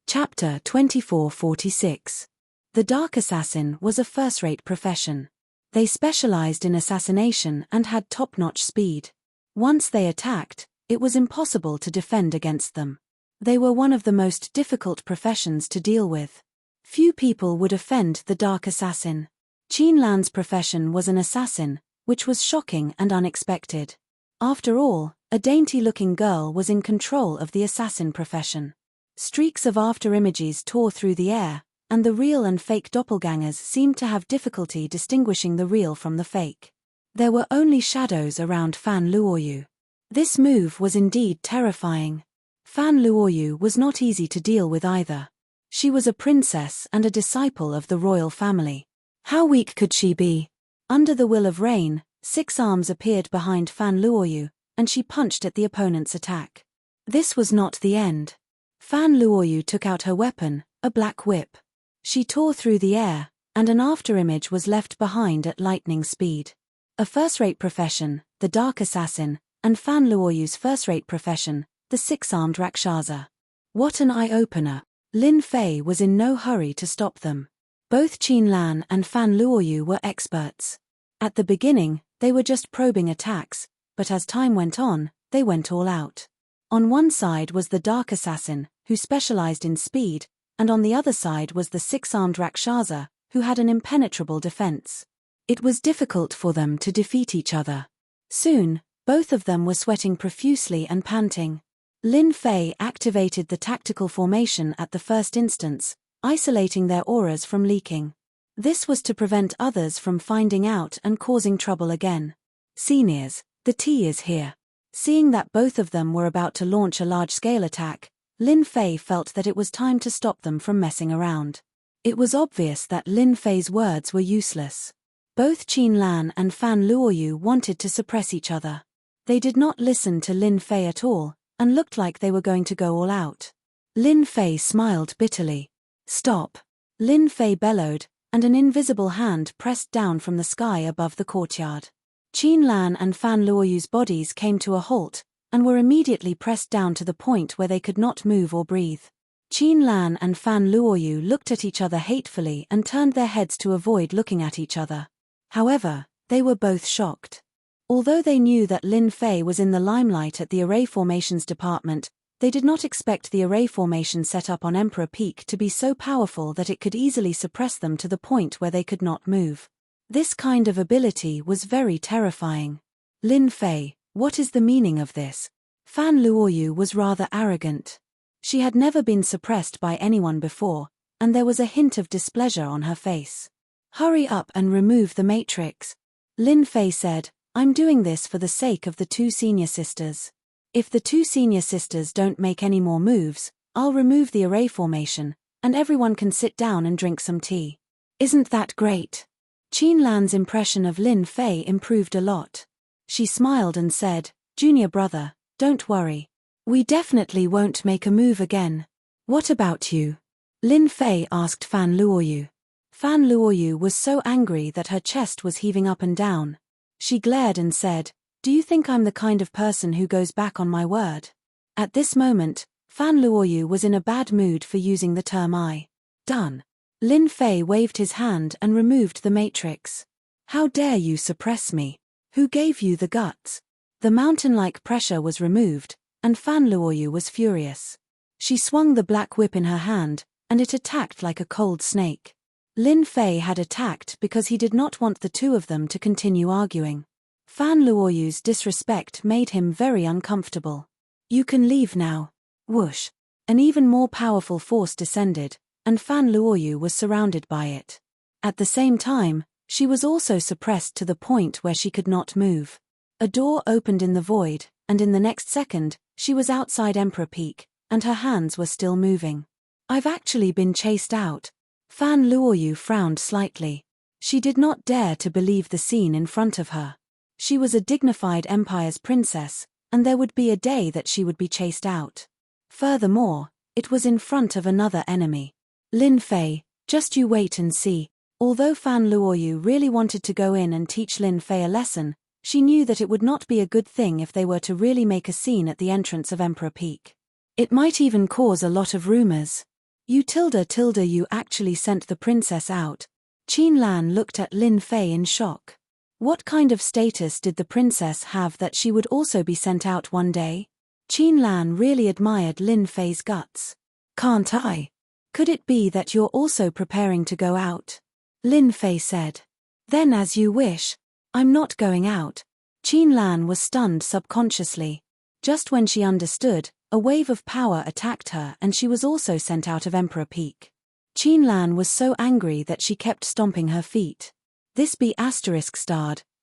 S1: Chapter 2446. The Dark Assassin was a first-rate profession. They specialized in assassination and had top-notch speed. Once they attacked, it was impossible to defend against them. They were one of the most difficult professions to deal with. Few people would offend the Dark Assassin. Qin Lan's profession was an assassin, which was shocking and unexpected. After all, a dainty-looking girl was in control of the assassin profession. Streaks of afterimages tore through the air, and the real and fake doppelgangers seemed to have difficulty distinguishing the real from the fake. There were only shadows around Fan Luoyu. This move was indeed terrifying. Fan Luoyu was not easy to deal with either. She was a princess and a disciple of the royal family. How weak could she be? Under the will of rain, 6 arms appeared behind Fan Luoyu, and she punched at the opponent's attack. This was not the end. Fan Luoyu took out her weapon, a black whip. She tore through the air, and an afterimage was left behind at lightning speed. A first-rate profession, the Dark Assassin, and Fan Luoyu's first-rate profession, the 6-armed Rakshasa. What an eye-opener. Lin Fei was in no hurry to stop them. Both Qin Lan and Fan Luoyu were experts. At the beginning, they were just probing attacks, but as time went on, they went all out. On one side was the Dark Assassin, who specialized in speed, and on the other side was the 6-armed Rakshasa, who had an impenetrable defense. It was difficult for them to defeat each other. Soon, both of them were sweating profusely and panting. Lin Fei activated the tactical formation at the first instance, isolating their auras from leaking. This was to prevent others from finding out and causing trouble again. Seniors, the tea is here. Seeing that both of them were about to launch a large-scale attack, Lin Fei felt that it was time to stop them from messing around. It was obvious that Lin Fei's words were useless. Both Qin Lan and Fan Luoyu wanted to suppress each other. They did not listen to Lin Fei at all, and looked like they were going to go all out. Lin Fei smiled bitterly. "Stop!" Lin Fei bellowed, and an invisible hand pressed down from the sky above the courtyard. Qin Lan and Fan Luoyu's bodies came to a halt, and were immediately pressed down to the point where they could not move or breathe. Qin Lan and Fan Luoyu looked at each other hatefully and turned their heads to avoid looking at each other. However, they were both shocked. Although they knew that Lin Fei was in the limelight at the array formations department, they did not expect the array formation set up on Emperor Peak to be so powerful that it could easily suppress them to the point where they could not move. This kind of ability was very terrifying. "Lin Fei, what is the meaning of this?" Fan Luoyu was rather arrogant. She had never been suppressed by anyone before, and there was a hint of displeasure on her face. "Hurry up and remove the matrix," Lin Fei said. "I'm doing this for the sake of the 2 senior sisters. If the 2 senior sisters don't make any more moves, I'll remove the array formation, and everyone can sit down and drink some tea. Isn't that great?" Qin Lan's impression of Lin Fei improved a lot. She smiled and said, "Junior brother, don't worry. We definitely won't make a move again." "What about you?" Lin Fei asked Fan Luoyu. Fan Luoyu was so angry that her chest was heaving up and down. She glared and said, "Do you think I'm the kind of person who goes back on my word?" At this moment, Fan Luoyu was in a bad mood for using the term "I." "Done." Lin Fei waved his hand and removed the matrix. "How dare you suppress me? Who gave you the guts?" The mountain-like pressure was removed, and Fan Luoyu was furious. She swung the black whip in her hand, and it attacked like a cold snake. Lin Fei had attacked because he did not want the 2 of them to continue arguing. Fan Luoyu's disrespect made him very uncomfortable. "You can leave now." Whoosh! An even more powerful force descended, and Fan Luoyu was surrounded by it. At the same time, she was also suppressed to the point where she could not move. A door opened in the void, and in the next second, she was outside Emperor Peak, and her hands were still moving. "I've actually been chased out." Fan Luoyu frowned slightly. She did not dare to believe the scene in front of her. She was a dignified empire's princess, and there would be a day that she would be chased out. Furthermore, it was in front of another enemy. Lin Fei, just you wait and see. Although Fan Luoyu really wanted to go in and teach Lin Fei a lesson, she knew that it would not be a good thing if they were to really make a scene at the entrance of Emperor Peak. It might even cause a lot of rumors. You actually sent the princess out. Qin Lan looked at Lin Fei in shock. What kind of status did the princess have that she would also be sent out one day? Qin Lan really admired Lin Fei's guts. Can't I? Could it be that you're also preparing to go out? Lin Fei said. Then as you wish. I'm not going out. Qin Lan was stunned subconsciously. Just when she understood, a wave of power attacked her and she was also sent out of Emperor Peak. Qin Lan was so angry that she kept stomping her feet. This be ***,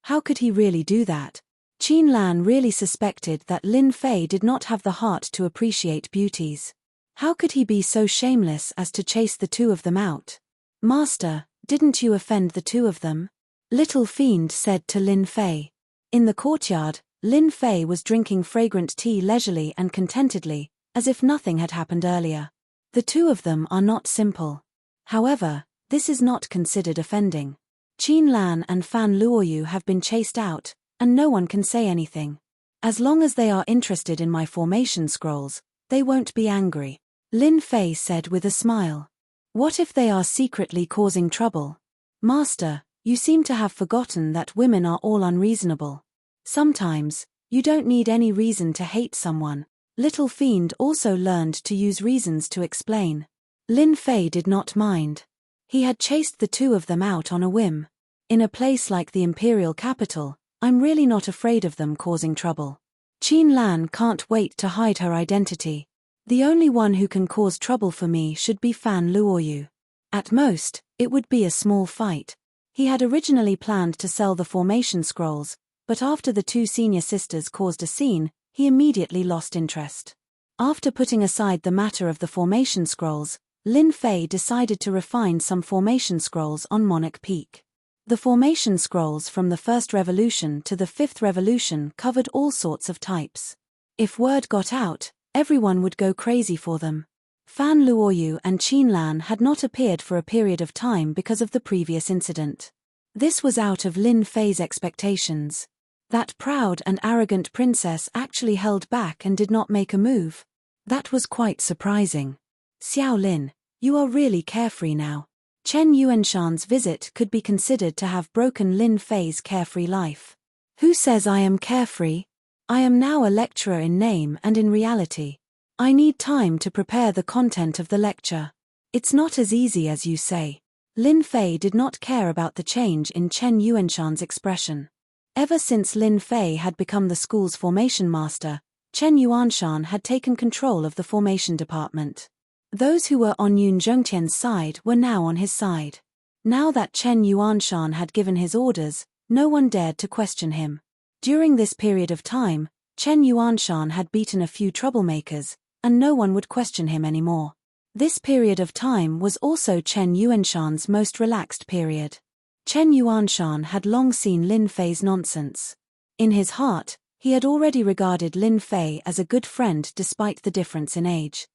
S1: how could he really do that? Qin Lan really suspected that Lin Fei did not have the heart to appreciate beauties. How could he be so shameless as to chase the two of them out? Master, didn't you offend the two of them? Little Fiend said to Lin Fei. In the courtyard, Lin Fei was drinking fragrant tea leisurely and contentedly, as if nothing had happened earlier. The two of them are not simple. However, this is not considered offending. Qin Lan and Fan Luoyu have been chased out, and no one can say anything. As long as they are interested in my formation scrolls, they won't be angry. Lin Fei said with a smile. What if they are secretly causing trouble? Master, you seem to have forgotten that women are all unreasonable. Sometimes, you don't need any reason to hate someone. Little Fiend also learned to use reasons to explain. Lin Fei did not mind. He had chased the two of them out on a whim. In a place like the imperial capital, I'm really not afraid of them causing trouble. Qin Lan can't wait to hide her identity. The only one who can cause trouble for me should be Fan Luoyu. At most, it would be a small fight. He had originally planned to sell the formation scrolls, but after the two senior sisters caused a scene, he immediately lost interest. After putting aside the matter of the formation scrolls, Lin Fei decided to refine some formation scrolls on Monarch Peak. The formation scrolls from the first revolution to the fifth revolution covered all sorts of types. If word got out, everyone would go crazy for them. Fan Luoyu and Qin Lan had not appeared for a period of time because of the previous incident. This was out of Lin Fei's expectations. That proud and arrogant princess actually held back and did not make a move. That was quite surprising. Xiao Lin, you are really carefree now. Chen Yuanshan's visit could be considered to have broken Lin Fei's carefree life. Who says I am carefree? I am now a lecturer in name and in reality. I need time to prepare the content of the lecture. It's not as easy as you say. Lin Fei did not care about the change in Chen Yuanshan's expression. Ever since Lin Fei had become the school's formation master, Chen Yuanshan had taken control of the formation department. Those who were on Yun Zhengtian's side were now on his side. Now that Chen Yuanshan had given his orders, no one dared to question him. During this period of time, Chen Yuanshan had beaten a few troublemakers, and no one would question him anymore. This period of time was also Chen Yuanshan's most relaxed period. Chen Yuanshan had long seen Lin Fei's nonsense. In his heart, he had already regarded Lin Fei as a good friend despite the difference in age.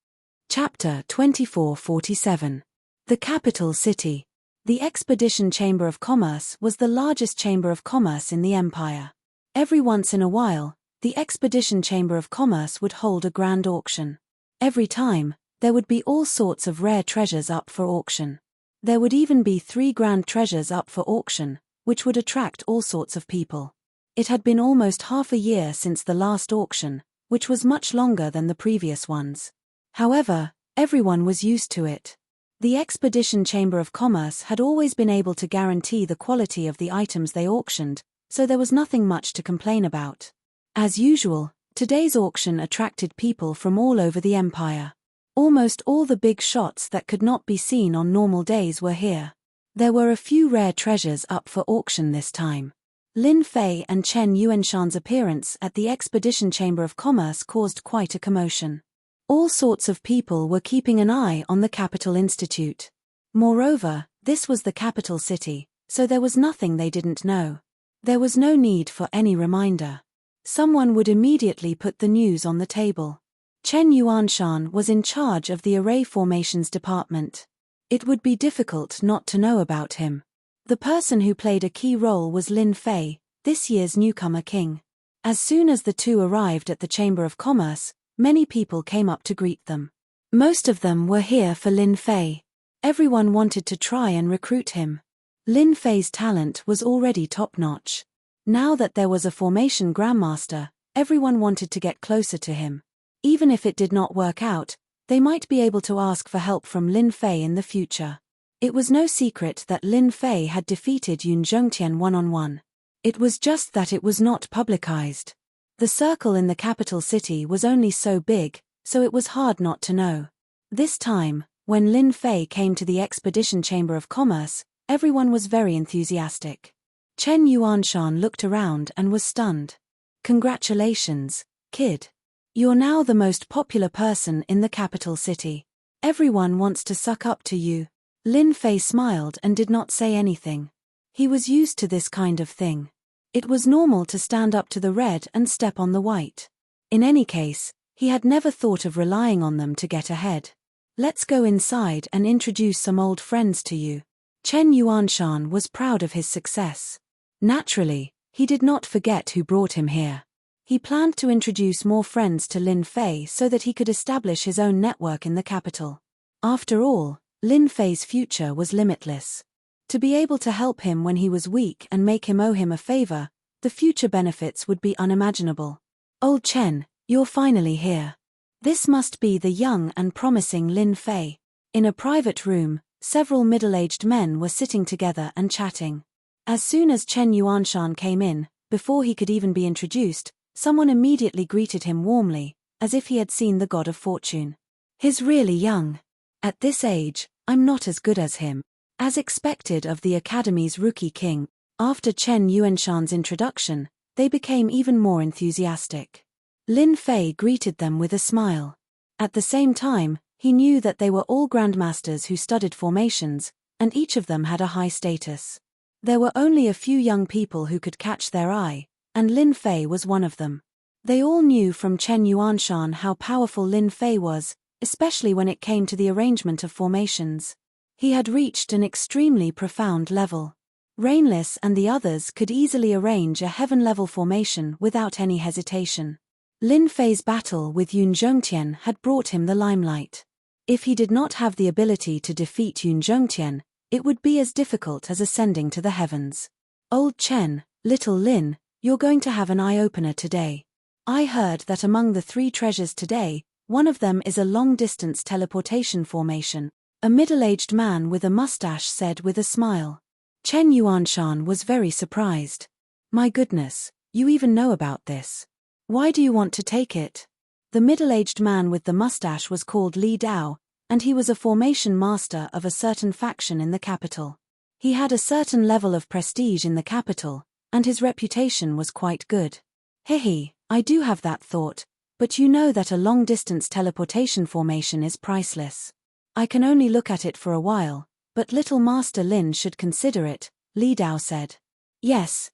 S1: Chapter 2447. The Capital City. The Expedition Chamber of Commerce was the largest chamber of commerce in the empire. Every once in a while, the Expedition Chamber of Commerce would hold a grand auction. Every time, there would be all sorts of rare treasures up for auction. There would even be 3 grand treasures up for auction, which would attract all sorts of people. It had been almost half a year since the last auction, which was much longer than the previous ones. However, everyone was used to it. The Expedition Chamber of Commerce had always been able to guarantee the quality of the items they auctioned, so there was nothing much to complain about. As usual, today's auction attracted people from all over the empire. Almost all the big shots that could not be seen on normal days were here. There were a few rare treasures up for auction this time. Lin Fei and Chen Yuanshan's appearance at the Expedition Chamber of Commerce caused quite a commotion. All sorts of people were keeping an eye on the Capital Institute. Moreover, this was the capital city, so there was nothing they didn't know. There was no need for any reminder. someone would immediately put the news on the table. Chen Yuanshan was in charge of the array formations department. It would be difficult not to know about him. The person who played a key role was Lin Fei, this year's newcomer king. As soon as the two arrived at the Chamber of Commerce, many people came up to greet them. Most of them were here for Lin Fei. Everyone wanted to try and recruit him. Lin Fei's talent was already top-notch. Now that there was a formation grandmaster, everyone wanted to get closer to him. Even if it did not work out, they might be able to ask for help from Lin Fei in the future. It was no secret that Lin Fei had defeated Yun Zhongtian one-on-one. It was just that it was not publicized. The circle in the capital city was only so big, so it was hard not to know. This time, when Lin Fei came to the Expedition Chamber of Commerce, everyone was very enthusiastic. Chen Yuanshan looked around and was stunned. Congratulations, kid. You're now the most popular person in the capital city. Everyone wants to suck up to you. Lin Fei smiled and did not say anything. He was used to this kind of thing. It was normal to stand up to the red and step on the white. In any case, he had never thought of relying on them to get ahead. Let's go inside and introduce some old friends to you. Chen Yuanshan was proud of his success. Naturally, he did not forget who brought him here. He planned to introduce more friends to Lin Fei so that he could establish his own network in the capital. After all, Lin Fei's future was limitless. To be able to help him when he was weak and make him owe him a favor, the future benefits would be unimaginable. Old Chen, you're finally here. This must be the young and promising Lin Fei. In a private room, several middle-aged men were sitting together and chatting. As soon as Chen Yuanshan came in, before he could even be introduced, someone immediately greeted him warmly, as if he had seen the god of fortune. He's really young. At this age, I'm not as good as him. As expected of the Academy's rookie king, after Chen Yuanshan's introduction, they became even more enthusiastic. Lin Fei greeted them with a smile. At the same time, he knew that they were all grandmasters who studied formations, and each of them had a high status. There were only a few young people who could catch their eye, and Lin Fei was one of them. They all knew from Chen Yuanshan how powerful Lin Fei was, especially when it came to the arrangement of formations. He had reached an extremely profound level. Rainless and the others could easily arrange a heaven-level formation without any hesitation. Lin Fei's battle with Yun Zhongtian had brought him the limelight. If he did not have the ability to defeat Yun Zhongtian, it would be as difficult as ascending to the heavens. Old Chen, little Lin, you're going to have an eye-opener today. I heard that among the 3 treasures today, one of them is a long-distance teleportation formation, a middle-aged man with a mustache said with a smile. Chen Yuanshan was very surprised. My goodness, you even know about this. Why do you want to take it? The middle-aged man with the mustache was called Li Dao, and he was a formation master of a certain faction in the capital. He had a certain level of prestige in the capital, and his reputation was quite good. Hehe, I do have that thought, but you know that a long-distance teleportation formation is priceless. I can only look at it for a while, but little Master Lin should consider it, Li Dao said. Yes,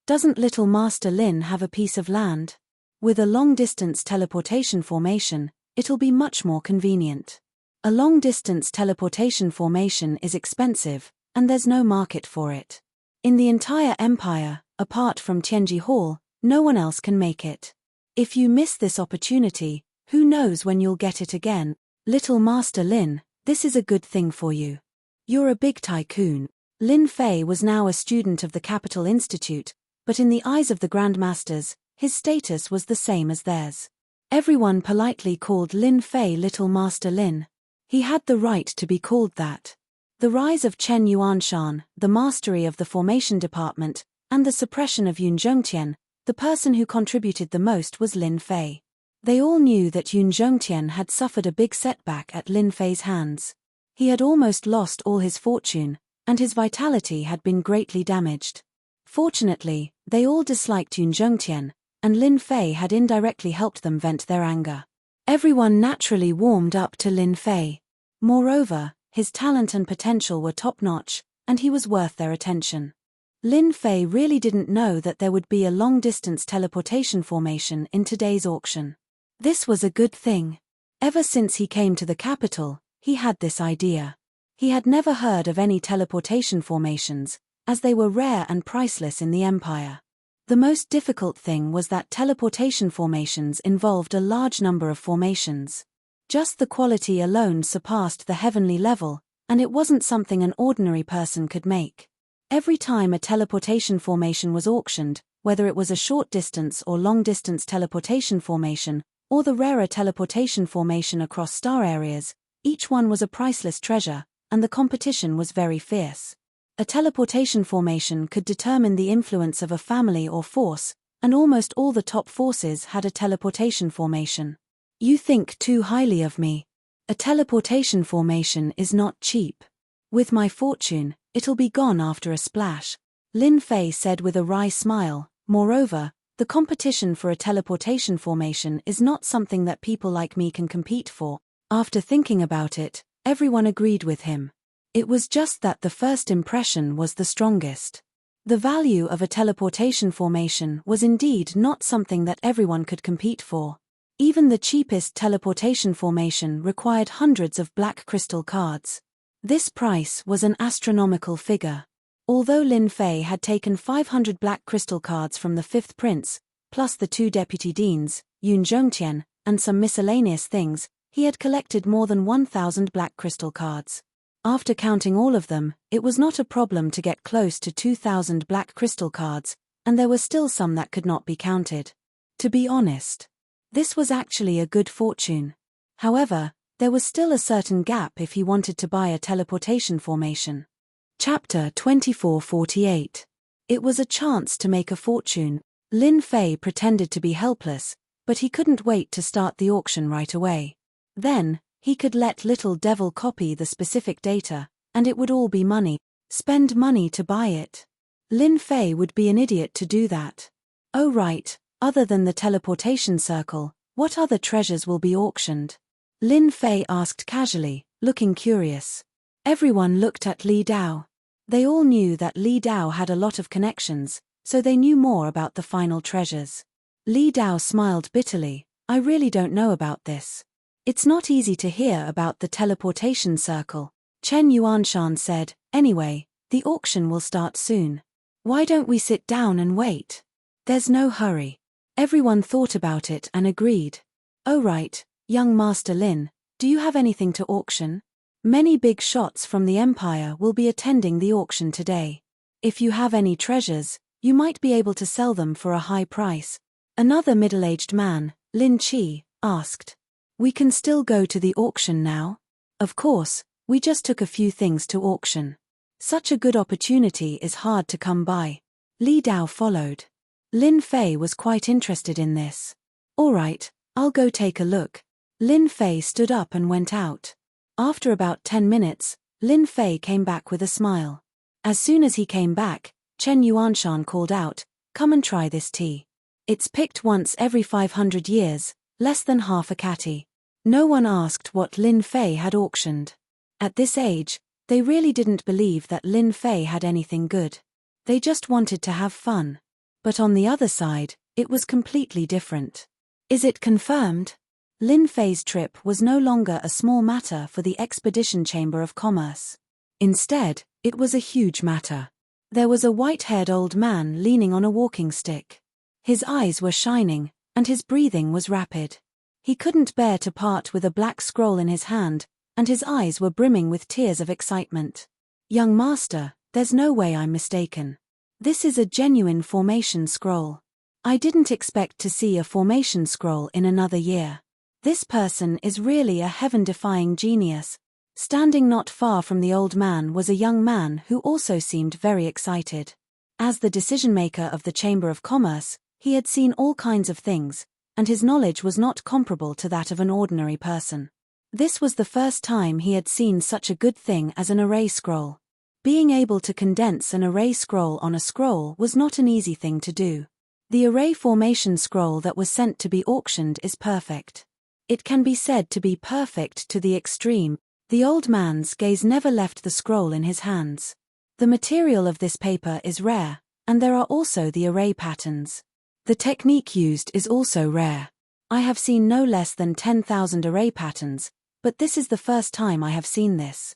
S1: doesn't little Master Lin have a piece of land? With a long-distance teleportation formation, it'll be much more convenient. A long-distance teleportation formation is expensive, and there's no market for it. In the entire empire, apart from Tianji Hall, no one else can make it. If you miss this opportunity, who knows when you'll get it again? Little Master Lin, this is a good thing for you. You're a big tycoon. Lin Fei was now a student of the Capital Institute, but in the eyes of the Grandmasters, his status was the same as theirs. Everyone politely called Lin Fei Little Master Lin. He had the right to be called that. The rise of Chen Yuanshan, the mastery of the formation department, and the suppression of Yun Zhongtian, the person who contributed the most was Lin Fei. They all knew that Yun Zhongtian had suffered a big setback at Lin Fei's hands. He had almost lost all his fortune, and his vitality had been greatly damaged. Fortunately, they all disliked Yun Zhongtian, and Lin Fei had indirectly helped them vent their anger. Everyone naturally warmed up to Lin Fei. Moreover, his talent and potential were top-notch, and he was worth their attention. Lin Fei really didn't know that there would be a long-distance teleportation formation in today's auction. This was a good thing. Ever since he came to the capital, he had this idea. He had never heard of any teleportation formations, as they were rare and priceless in the Empire. The most difficult thing was that teleportation formations involved a large number of formations. Just the quality alone surpassed the heavenly level, and it wasn't something an ordinary person could make. Every time a teleportation formation was auctioned, whether it was a short-distance or long-distance teleportation formation, or the rarer teleportation formation across star areas, each one was a priceless treasure, and the competition was very fierce. A teleportation formation could determine the influence of a family or force, and almost all the top forces had a teleportation formation. You think too highly of me. A teleportation formation is not cheap. With my fortune, it'll be gone after a splash, Lin Fei said with a wry smile. Moreover, the competition for a teleportation formation is not something that people like me can compete for. After thinking about it, everyone agreed with him. It was just that the first impression was the strongest. The value of a teleportation formation was indeed not something that everyone could compete for. Even the cheapest teleportation formation required hundreds of black crystal cards. This price was an astronomical figure. Although Lin Fei had taken 500 black crystal cards from the fifth prince, plus the 2 deputy deans, Yun Zhongtian, and some miscellaneous things, he had collected more than 1,000 black crystal cards. After counting all of them, it was not a problem to get close to 2,000 black crystal cards, and there were still some that could not be counted. To be honest, this was actually a good fortune. However, there was still a certain gap if he wanted to buy a teleportation formation. Chapter 2448. It was a chance to make a fortune. Lin Fei pretended to be helpless, but he couldn't wait to start the auction right away. Then, he could let Little Devil copy the specific data, and it would all be money. Spend money to buy it. Lin Fei would be an idiot to do that. Oh right, other than the teleportation circle, what other treasures will be auctioned? Lin Fei asked casually, looking curious. Everyone looked at Li Dao. They all knew that Li Dao had a lot of connections, so they knew more about the final treasures. Li Dao smiled bitterly. I really don't know about this. It's not easy to hear about the teleportation circle. Chen Yuanshan said, anyway, the auction will start soon. Why don't we sit down and wait? There's no hurry. Everyone thought about it and agreed. Oh right, young Master Lin, do you have anything to auction? Many big shots from the Empire will be attending the auction today. If you have any treasures, you might be able to sell them for a high price. Another middle-aged man, Lin Qi, asked. We can still go to the auction now? Of course, we just took a few things to auction. Such a good opportunity is hard to come by. Li Dao followed. Lin Fei was quite interested in this. All right, I'll go take a look. Lin Fei stood up and went out. After about 10 minutes, Lin Fei came back with a smile. As soon as he came back, Chen Yuanshan called out, come and try this tea. It's picked once every 500 years, less than half a catty. No one asked what Lin Fei had auctioned. At this age, they really didn't believe that Lin Fei had anything good. They just wanted to have fun. But on the other side, it was completely different. Is it confirmed? Lin Fei's trip was no longer a small matter for the Expedition Chamber of Commerce. Instead, it was a huge matter. There was a white-haired old man leaning on a walking stick. His eyes were shining, and his breathing was rapid. He couldn't bear to part with a black scroll in his hand, and his eyes were brimming with tears of excitement. Young master, there's no way I'm mistaken. This is a genuine formation scroll. I didn't expect to see a formation scroll in another year. This person is really a heaven-defying genius. Standing not far from the old man was a young man who also seemed very excited. As the decision-maker of the Chamber of Commerce, he had seen all kinds of things, and his knowledge was not comparable to that of an ordinary person. This was the first time he had seen such a good thing as an array scroll. Being able to condense an array scroll on a scroll was not an easy thing to do. The array formation scroll that was sent to be auctioned is perfect. It can be said to be perfect to the extreme. The old man's gaze never left the scroll in his hands. The material of this paper is rare, and there are also the array patterns. The technique used is also rare. I have seen no less than 10,000 array patterns, but this is the first time I have seen this.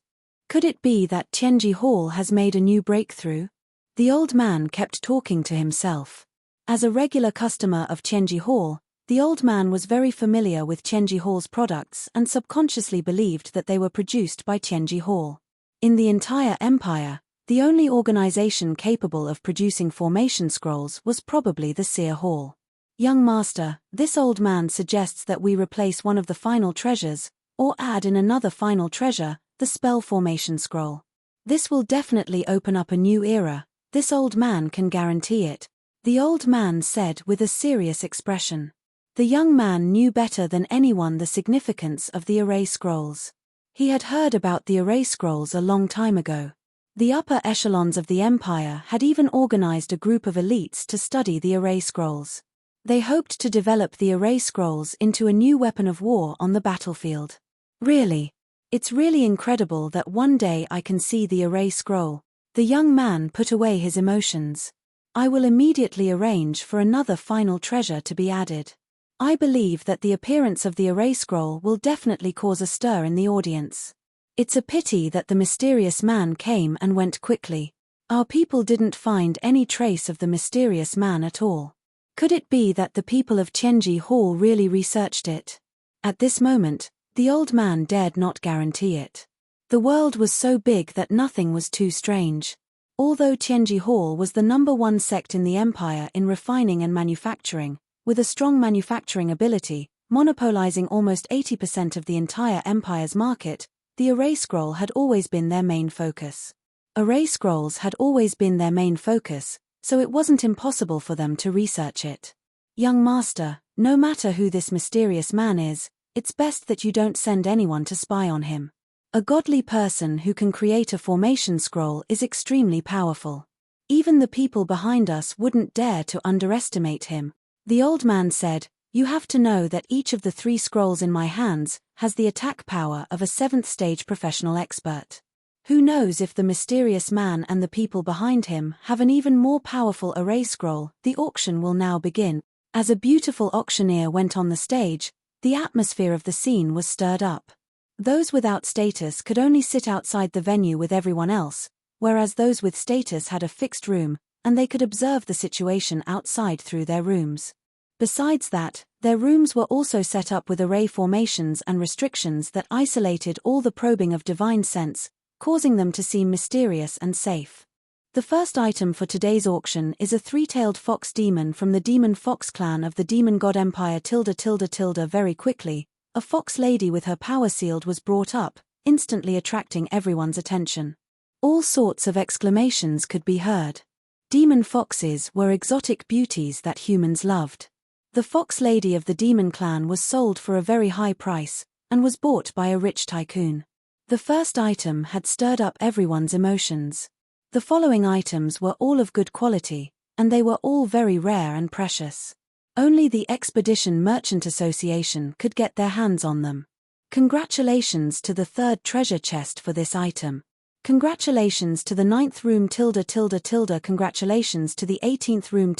S1: Could it be that Tianji Hall has made a new breakthrough? The old man kept talking to himself. As a regular customer of Tianji Hall, the old man was very familiar with Tianji Hall's products and subconsciously believed that they were produced by Tianji Hall. In the entire empire, the only organization capable of producing formation scrolls was probably the Seer Hall. Young master, this old man suggests that we replace one of the final treasures, or add in another final treasure, the spell formation scroll. This will definitely open up a new era, this old man can guarantee it, the old man said with a serious expression. The young man knew better than anyone the significance of the array scrolls. He had heard about the array scrolls a long time ago. The upper echelons of the empire had even organized a group of elites to study the array scrolls. They hoped to develop the array scrolls into a new weapon of war on the battlefield. Really? It's really incredible that one day I can see the array scroll. The young man put away his emotions. I will immediately arrange for another final treasure to be added. I believe that the appearance of the array scroll will definitely cause a stir in the audience. It's a pity that the mysterious man came and went quickly. Our people didn't find any trace of the mysterious man at all. Could it be that the people of Tianji Hall really researched it? At this moment, the old man dared not guarantee it. The world was so big that nothing was too strange. Although Tianji Hall was the #1 sect in the empire in refining and manufacturing, with a strong manufacturing ability, monopolizing almost 80% of the entire empire's market, the array scroll had always been their main focus. Array scrolls had always been their main focus, so it wasn't impossible for them to research it. Young master, no matter who this mysterious man is, it's best that you don't send anyone to spy on him. A godly person who can create a formation scroll is extremely powerful. Even the people behind us wouldn't dare to underestimate him. The old man said, you have to know that each of the 3 scrolls in my hands has the attack power of a 7th stage professional expert. Who knows if the mysterious man and the people behind him have an even more powerful array scroll. The auction will now begin. As a beautiful auctioneer went on the stage, the atmosphere of the scene was stirred up. Those without status could only sit outside the venue with everyone else, whereas those with status had a fixed room, and they could observe the situation outside through their rooms. Besides that, their rooms were also set up with array formations and restrictions that isolated all the probing of divine sense, causing them to seem mysterious and safe. The first item for today's auction is a 3-tailed fox demon from the Demon Fox clan of the Demon God Empire. Very quickly, a fox lady with her power sealed was brought up, instantly attracting everyone's attention. All sorts of exclamations could be heard. Demon foxes were exotic beauties that humans loved. The fox lady of the demon clan was sold for a very high price, and was bought by a rich tycoon. The first item had stirred up everyone's emotions. The following items were all of good quality, and they were all very rare and precious. Only the Expedition Merchant Association could get their hands on them. Congratulations to the 3rd treasure chest for this item. Congratulations to the 9th room. Congratulations to the 18th room.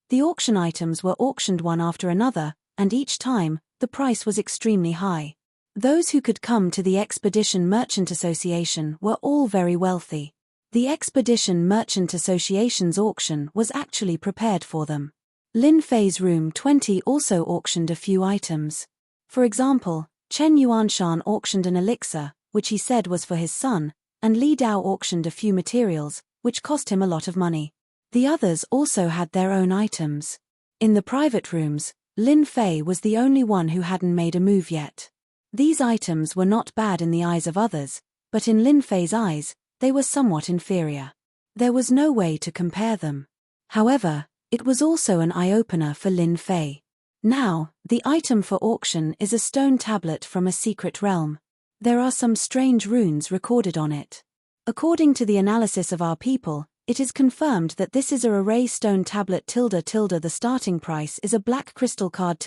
S1: The auction items were auctioned one after another, and each time, the price was extremely high. Those who could come to the Expedition Merchant Association were all very wealthy. The Expedition Merchant Association's auction was actually prepared for them. Lin Fei's room 20 also auctioned a few items. For example, Chen Yuanshan auctioned an elixir, which he said was for his son, and Li Dao auctioned a few materials, which cost him a lot of money. The others also had their own items. In the private rooms, Lin Fei was the only one who hadn't made a move yet. These items were not bad in the eyes of others, but in Lin Fei's eyes, they were somewhat inferior. There was no way to compare them. However, it was also an eye-opener for Lin Fei. Now, the item for auction is a stone tablet from a secret realm. There are some strange runes recorded on it. According to the analysis of our people, it is confirmed that this is a array stone tablet. The starting price is a black crystal card.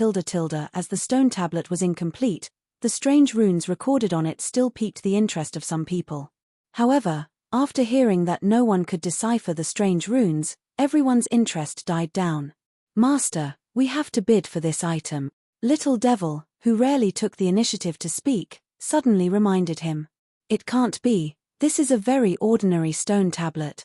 S1: As the stone tablet was incomplete, the strange runes recorded on it still piqued the interest of some people. However, After hearing that no one could decipher the strange runes, everyone's interest died down. Master, we have to bid for this item. Little Devil, who rarely took the initiative to speak, suddenly reminded him. It can't be, this is a very ordinary stone tablet.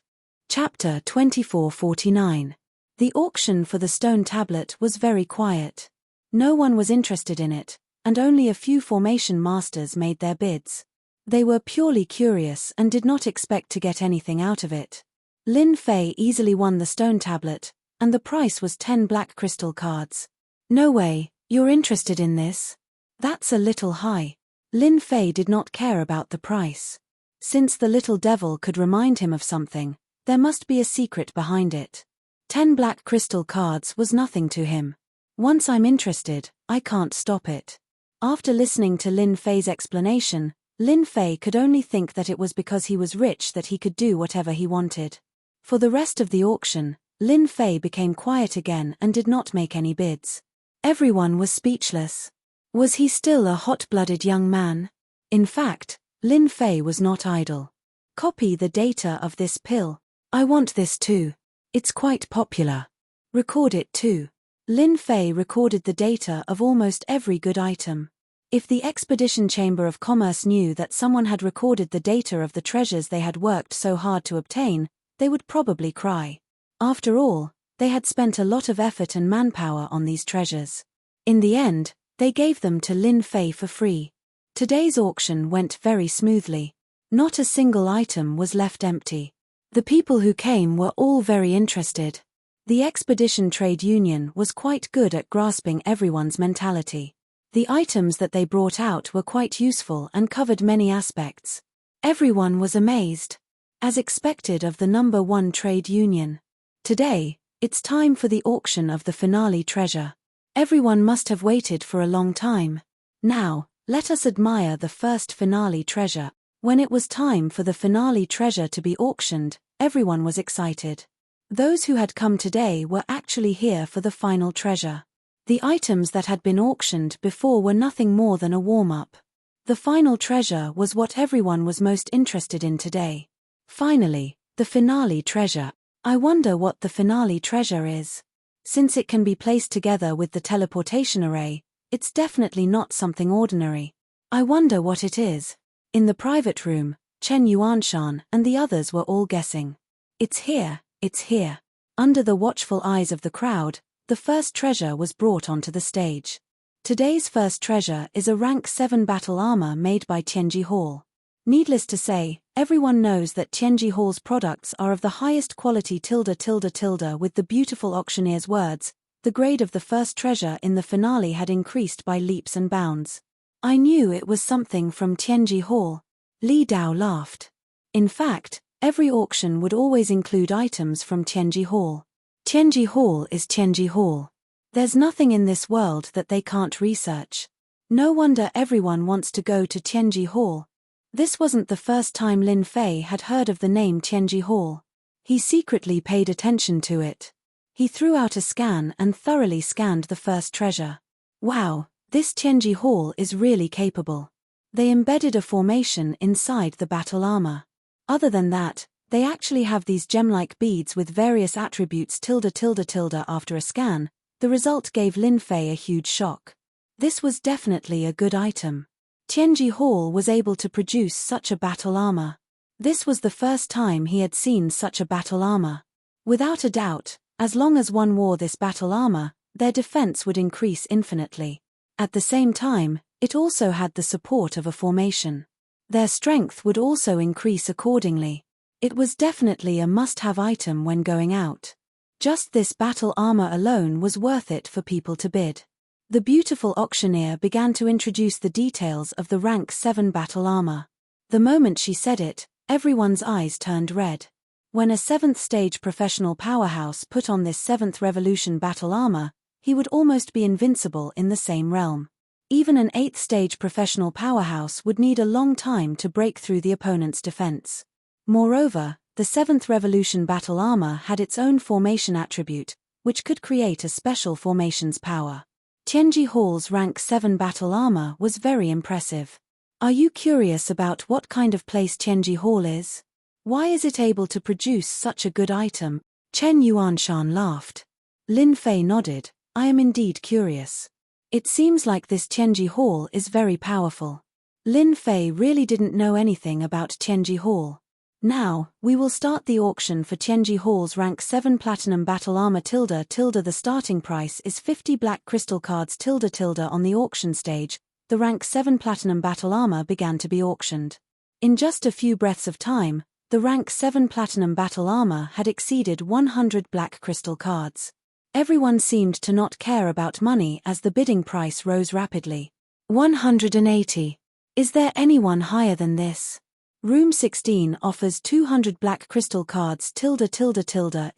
S1: Chapter 2449. The auction for the stone tablet was very quiet. No one was interested in it, and only a few formation masters made their bids. They were purely curious and did not expect to get anything out of it. Lin Fei easily won the stone tablet, and the price was 10 black crystal cards. No way, you're interested in this? That's a little high. Lin Fei did not care about the price. Since the little devil could remind him of something, there must be a secret behind it. 10 black crystal cards was nothing to him. Once I'm interested, I can't stop it. After listening to Lin Fei's explanation, Lin Fei could only think that it was because he was rich that he could do whatever he wanted. For the rest of the auction, Lin Fei became quiet again and did not make any bids. Everyone was speechless. Was he still a hot-blooded young man? In fact, Lin Fei was not idle. Copy the data of this pill. I want this too. It's quite popular. Record it too. Lin Fei recorded the data of almost every good item. If the Expedition Chamber of Commerce knew that someone had recorded the data of the treasures they had worked so hard to obtain, they would probably cry. After all, they had spent a lot of effort and manpower on these treasures. In the end, they gave them to Lin Fei for free. Today's auction went very smoothly. Not a single item was left empty. The people who came were all very interested. The Expedition Trade Union was quite good at grasping everyone's mentality. The items that they brought out were quite useful and covered many aspects. Everyone was amazed. As expected of the number 1 trade union. Today, it's time for the auction of the finale treasure. Everyone must have waited for a long time. Now, let us admire the first finale treasure. When it was time for the finale treasure to be auctioned, everyone was excited. Those who had come today were actually here for the final treasure. The items that had been auctioned before were nothing more than a warm-up. The final treasure was what everyone was most interested in today. Finally, the finale treasure. I wonder what the finale treasure is. Since it can be placed together with the teleportation array, it's definitely not something ordinary. I wonder what it is. In the private room, Chen Yuanshan and the others were all guessing. It's here, it's here. Under the watchful eyes of the crowd, the first treasure was brought onto the stage. Today's first treasure is a rank 7 battle armor made by Tianji Hall. Needless to say, everyone knows that Tianji Hall's products are of the highest quality with the beautiful auctioneer's words. The grade of the first treasure in the finale had increased by leaps and bounds. I knew it was something from Tianji Hall. Li Dao laughed. In fact, every auction would always include items from Tianji Hall. Tianji Hall is Tianji Hall. There's nothing in this world that they can't research. No wonder everyone wants to go to Tianji Hall. This wasn't the first time Lin Fei had heard of the name Tianji Hall. He secretly paid attention to it. He threw out a scan and thoroughly scanned the first treasure. Wow, this Tianji Hall is really capable. They embedded a formation inside the battle armor. Other than that, they actually have these gem-like beads with various attributes after a scan. The result gave Lin Fei a huge shock. This was definitely a good item. Tianji Hall was able to produce such a battle armor. This was the first time he had seen such a battle armor. Without a doubt, as long as one wore this battle armor, their defense would increase infinitely. At the same time, it also had the support of a formation. Their strength would also increase accordingly. It was definitely a must-have item when going out. Just this battle armor alone was worth it for people to bid. The beautiful auctioneer began to introduce the details of the rank 7 battle armor. The moment she said it, everyone's eyes turned red. When a 7th stage professional powerhouse put on this 7th revolution battle armor, he would almost be invincible in the same realm. Even an 8th stage professional powerhouse would need a long time to break through the opponent's defense. Moreover, the 7th revolution battle armor had its own formation attribute, which could create a special formation's power. Tianji Hall's rank 7 battle armor was very impressive. Are you curious about what kind of place Tianji Hall is? Why is it able to produce such a good item? Chen Yuanshan laughed. Lin Fei nodded. I am indeed curious. It seems like this Tianji Hall is very powerful. Lin Fei really didn't know anything about Tianji Hall. Now, we will start the auction for Tianji Hall's rank 7 platinum battle armor tilde. The starting price is 50 black crystal cards tilde. On the auction stage, the rank 7 platinum battle armor began to be auctioned. In just a few breaths of time, the rank 7 platinum battle armor had exceeded 100 black crystal cards. Everyone seemed to not care about money as the bidding price rose rapidly. 180. Is there anyone higher than this? Room 16 offers 200 black crystal cards tilde.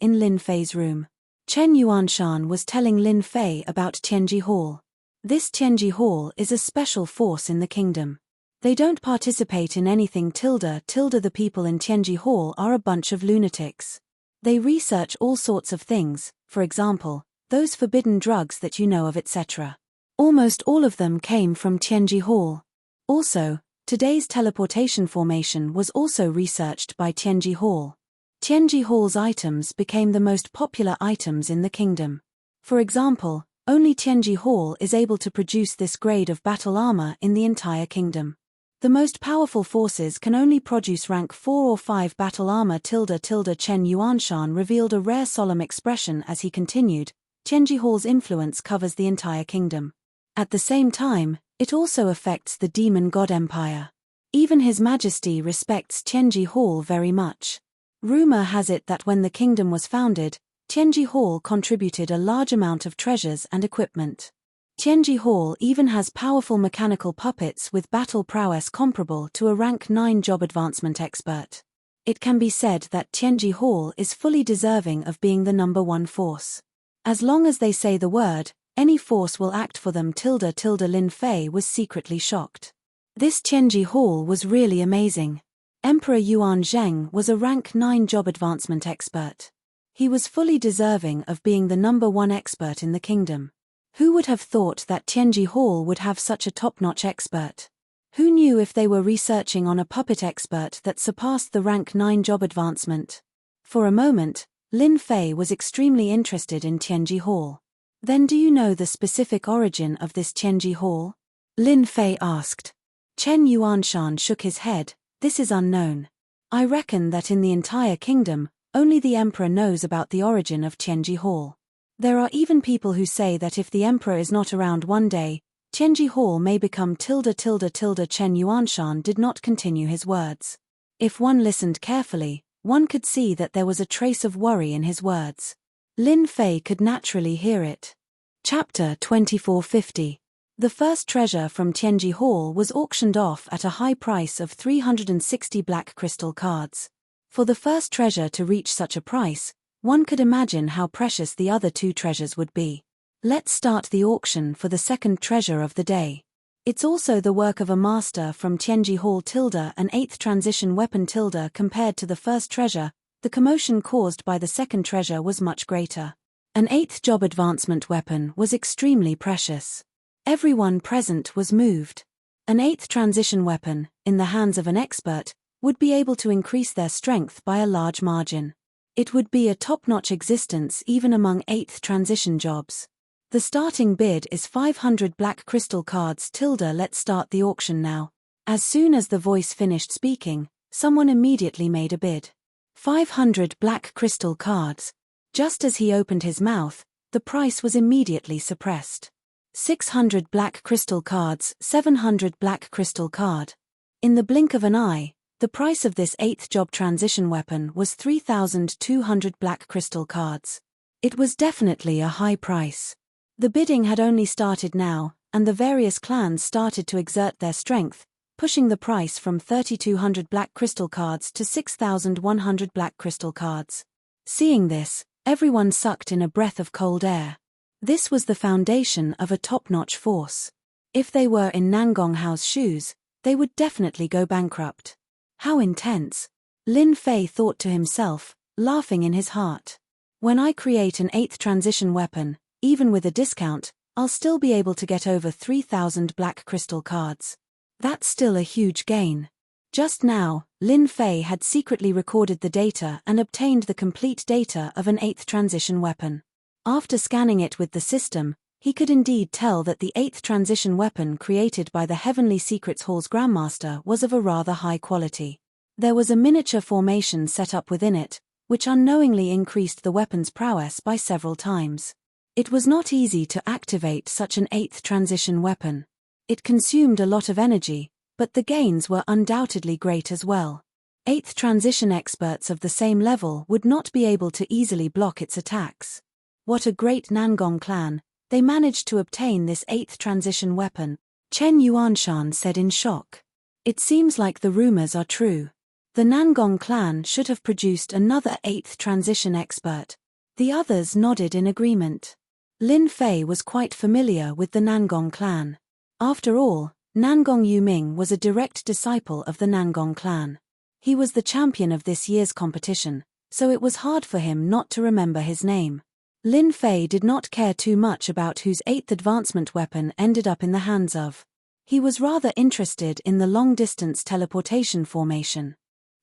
S1: In Lin Fei's room. Chen Yuanshan was telling Lin Fei about Tianji Hall. This Tianji Hall is a special force in the kingdom. They don't participate in anything tilde. The people in Tianji Hall are a bunch of lunatics. They research all sorts of things, for example, those forbidden drugs that you know of, etc. Almost all of them came from Tianji Hall. Also, today's teleportation formation was also researched by Tianji Hall. Tianji Hall's items became the most popular items in the kingdom. For example, only Tianji Hall is able to produce this grade of battle armor in the entire kingdom. The most powerful forces can only produce rank 4 or 5 battle armor tilde. Chen Yuanshan revealed a rare solemn expression as he continued, Tianji Hall's influence covers the entire kingdom. At the same time, it also affects the demon god empire. Even His Majesty respects Tianji Hall very much. Rumor has it that when the kingdom was founded, Tianji Hall contributed a large amount of treasures and equipment. Tianji Hall even has powerful mechanical puppets with battle prowess comparable to a rank 9 job advancement expert. It can be said that Tianji Hall is fully deserving of being the number 1 force. As long as they say the word, any force will act for them tilde. Lin Fei was secretly shocked. This Tianji Hall was really amazing. Emperor Yuan Zheng was a rank 9 job advancement expert. He was fully deserving of being the number 1 expert in the kingdom. Who would have thought that Tianji Hall would have such a top-notch expert? Who knew if they were researching on a puppet expert that surpassed the rank 9 job advancement? For a moment, Lin Fei was extremely interested in Tianji Hall. Then do you know the specific origin of this Tianji Hall? Lin Fei asked. Chen Yuanshan shook his head. This is unknown. I reckon that in the entire kingdom, only the emperor knows about the origin of Tianji Hall. There are even people who say that if the emperor is not around one day, Tianji Hall may become tilde. Chen Yuanshan did not continue his words. If one listened carefully, one could see that there was a trace of worry in his words. Lin Fei could naturally hear it. Chapter 2450. The first treasure from Tianji Hall was auctioned off at a high price of 360 black crystal cards. For the first treasure to reach such a price, one could imagine how precious the other 2 treasures would be. Let's start the auction for the second treasure of the day. It's also the work of a master from Tianji Hall tilde. An 8th transition weapon tilde. Compared to the first treasure, the commotion caused by the second treasure was much greater. An 8th job advancement weapon was extremely precious. Everyone present was moved. An 8th transition weapon, in the hands of an expert, would be able to increase their strength by a large margin. It would be a top-notch existence even among 8th transition jobs. The starting bid is 500 black crystal cards tilde. Let's start the auction now. As soon as the voice finished speaking, someone immediately made a bid. 500 black crystal cards. Just as he opened his mouth, the price was immediately suppressed. 600 black crystal cards, 700 black crystal card. In the blink of an eye, the price of this 8th job transition weapon was 3,200 black crystal cards. It was definitely a high price. The bidding had only started now, and the various clans started to exert their strength, pushing the price from 3,200 black crystal cards to 6,100 black crystal cards. Seeing this, everyone sucked in a breath of cold air. This was the foundation of a top-notch force. If they were in Nangong Hao's shoes, they would definitely go bankrupt. How intense! Lin Fei thought to himself, laughing in his heart. When I create an 8th transition weapon, even with a discount, I'll still be able to get over 3,000 black crystal cards. That's still a huge gain. Just now, Lin Fei had secretly recorded the data and obtained the complete data of an 8th transition weapon. After scanning it with the system, he could indeed tell that the 8th transition weapon created by the Heavenly Secrets Hall's Grandmaster was of a rather high quality. There was a miniature formation set up within it, which unknowingly increased the weapon's prowess by several times. It was not easy to activate such an 8th transition weapon. It consumed a lot of energy, but the gains were undoubtedly great as well. 8th transition experts of the same level would not be able to easily block its attacks. What a great Nangong clan, they managed to obtain this 8th transition weapon, Chen Yuanshan said in shock. It seems like the rumors are true. The Nangong clan should have produced another 8th transition expert. The others nodded in agreement. Lin Fei was quite familiar with the Nangong clan. After all, Nangong Yuming was a direct disciple of the Nangong clan. He was the champion of this year's competition, so it was hard for him not to remember his name. Lin Fei did not care too much about whose 8th advancement weapon ended up in the hands of. He was rather interested in the long-distance teleportation formation.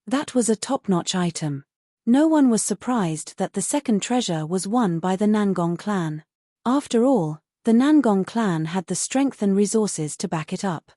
S1: That was a top-notch item. No one was surprised that the second treasure was won by the Nangong clan. After all, the Nangong clan had the strength and resources to back it up.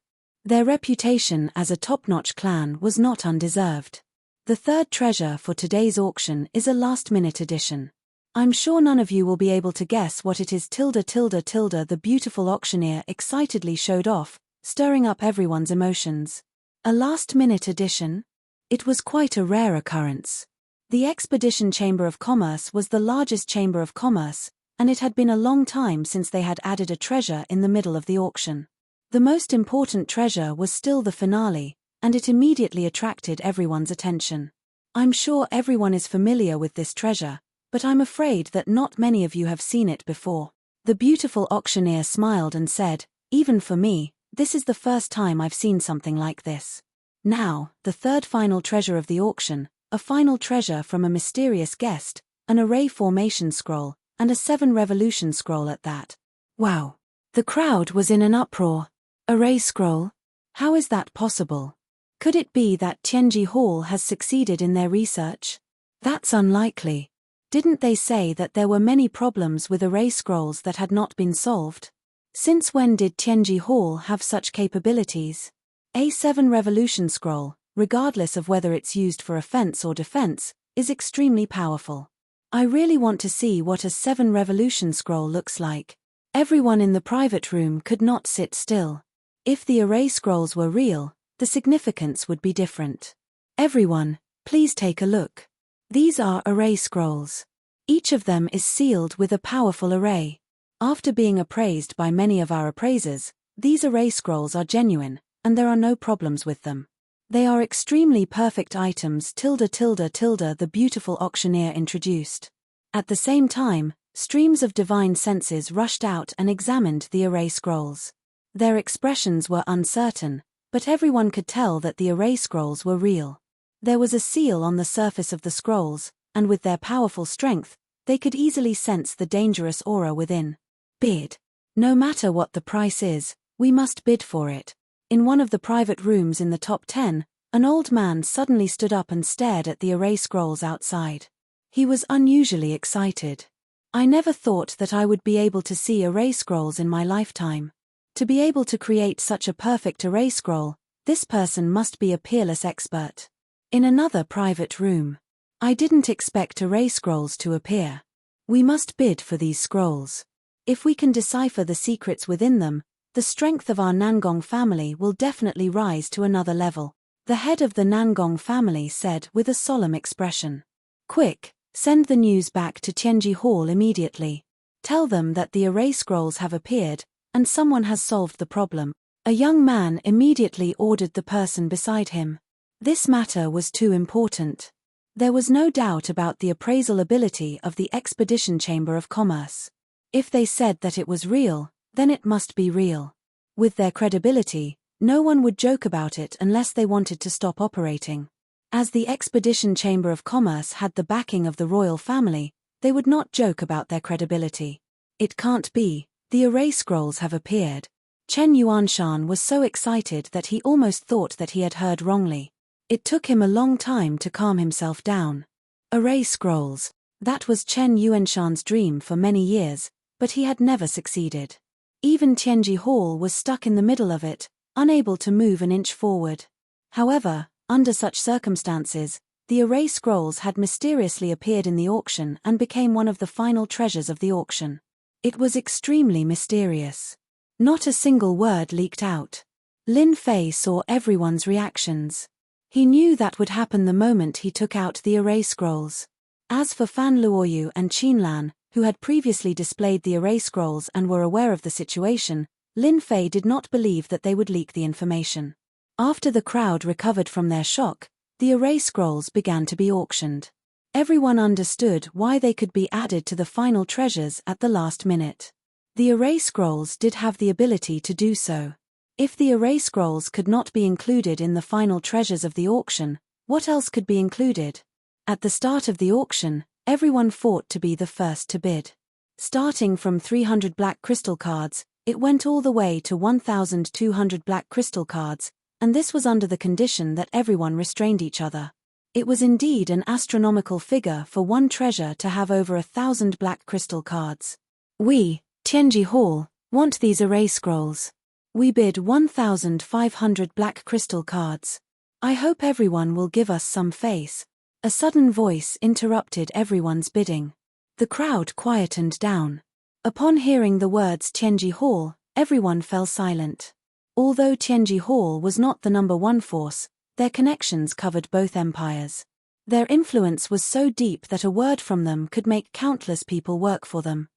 S1: Their reputation as a top-notch clan was not undeserved. The third treasure for today's auction is a last-minute addition. I'm sure none of you will be able to guess what it is. The beautiful auctioneer excitedly showed off, stirring up everyone's emotions. A last-minute addition? It was quite a rare occurrence. The Expedition Chamber of Commerce was the largest chamber of commerce, and it had been a long time since they had added a treasure in the middle of the auction. The most important treasure was still the finale, and it immediately attracted everyone's attention. I'm sure everyone is familiar with this treasure, but I'm afraid that not many of you have seen it before. The beautiful auctioneer smiled and said, even for me, this is the first time I've seen something like this. Now, the third final treasure of the auction, a final treasure from a mysterious guest, an array formation scroll, and a 7 revolution scroll at that. Wow! The crowd was in an uproar. Array scroll? How is that possible? Could it be that Tianji Hall has succeeded in their research? That's unlikely. Didn't they say that there were many problems with array scrolls that had not been solved? Since when did Tianji Hall have such capabilities? A 7 revolution scroll, regardless of whether it's used for offense or defense, is extremely powerful. I really want to see what a 7 revolution scroll looks like. Everyone in the private room could not sit still. If the array scrolls were real, the significance would be different. Everyone, please take a look. These are array scrolls. Each of them is sealed with a powerful array. After being appraised by many of our appraisers, these array scrolls are genuine, and there are no problems with them. They are extremely perfect items. The beautiful auctioneer introduced. At the same time, streams of divine senses rushed out and examined the array scrolls. Their expressions were uncertain, but everyone could tell that the array scrolls were real. There was a seal on the surface of the scrolls, and with their powerful strength, they could easily sense the dangerous aura within. Bid. No matter what the price is, we must bid for it. In one of the private rooms in the top 10, an old man suddenly stood up and stared at the array scrolls outside. He was unusually excited. I never thought that I would be able to see array scrolls in my lifetime. To be able to create such a perfect array scroll, this person must be a peerless expert. In another private room. I didn't expect array scrolls to appear. We must bid for these scrolls. If we can decipher the secrets within them, the strength of our Nangong family will definitely rise to another level, the head of the Nangong family said with a solemn expression. Quick, send the news back to Tianji Hall immediately. Tell them that the array scrolls have appeared, and someone has solved the problem. A young man immediately ordered the person beside him. This matter was too important. There was no doubt about the appraisal ability of the Expedition Chamber of Commerce. If they said that it was real, then it must be real. With their credibility, no one would joke about it unless they wanted to stop operating. As the Expedition Chamber of Commerce had the backing of the royal family, they would not joke about their credibility. It can't be, the array scrolls have appeared. Chen Yuanshan was so excited that he almost thought that he had heard wrongly. It took him a long time to calm himself down. Array scrolls. That was Chen Yuanshan's dream for many years, but he had never succeeded. Even Tianji Hall was stuck in the middle of it, unable to move an inch forward. However, under such circumstances, the array scrolls had mysteriously appeared in the auction and became one of the final treasures of the auction. It was extremely mysterious. Not a single word leaked out. Lin Fei saw everyone's reactions. He knew that would happen the moment he took out the array scrolls. As for Fan Luoyu and Qinlan, who had previously displayed the array scrolls and were aware of the situation, Lin Fei did not believe that they would leak the information. After the crowd recovered from their shock, the array scrolls began to be auctioned. Everyone understood why they could be added to the final treasures at the last minute. The array scrolls did have the ability to do so. If the array scrolls could not be included in the final treasures of the auction, what else could be included? At the start of the auction, everyone fought to be the first to bid. Starting from 300 black crystal cards, it went all the way to 1,200 black crystal cards, and this was under the condition that everyone restrained each other. It was indeed an astronomical figure for one treasure to have over 1,000 black crystal cards. We, Tianji Hall, want these array scrolls. We bid 1,500 black crystal cards. I hope everyone will give us some face. A sudden voice interrupted everyone's bidding. The crowd quietened down. Upon hearing the words Tianji Hall, everyone fell silent. Although Tianji Hall was not the number one force, their connections covered both empires. Their influence was so deep that a word from them could make countless people work for them.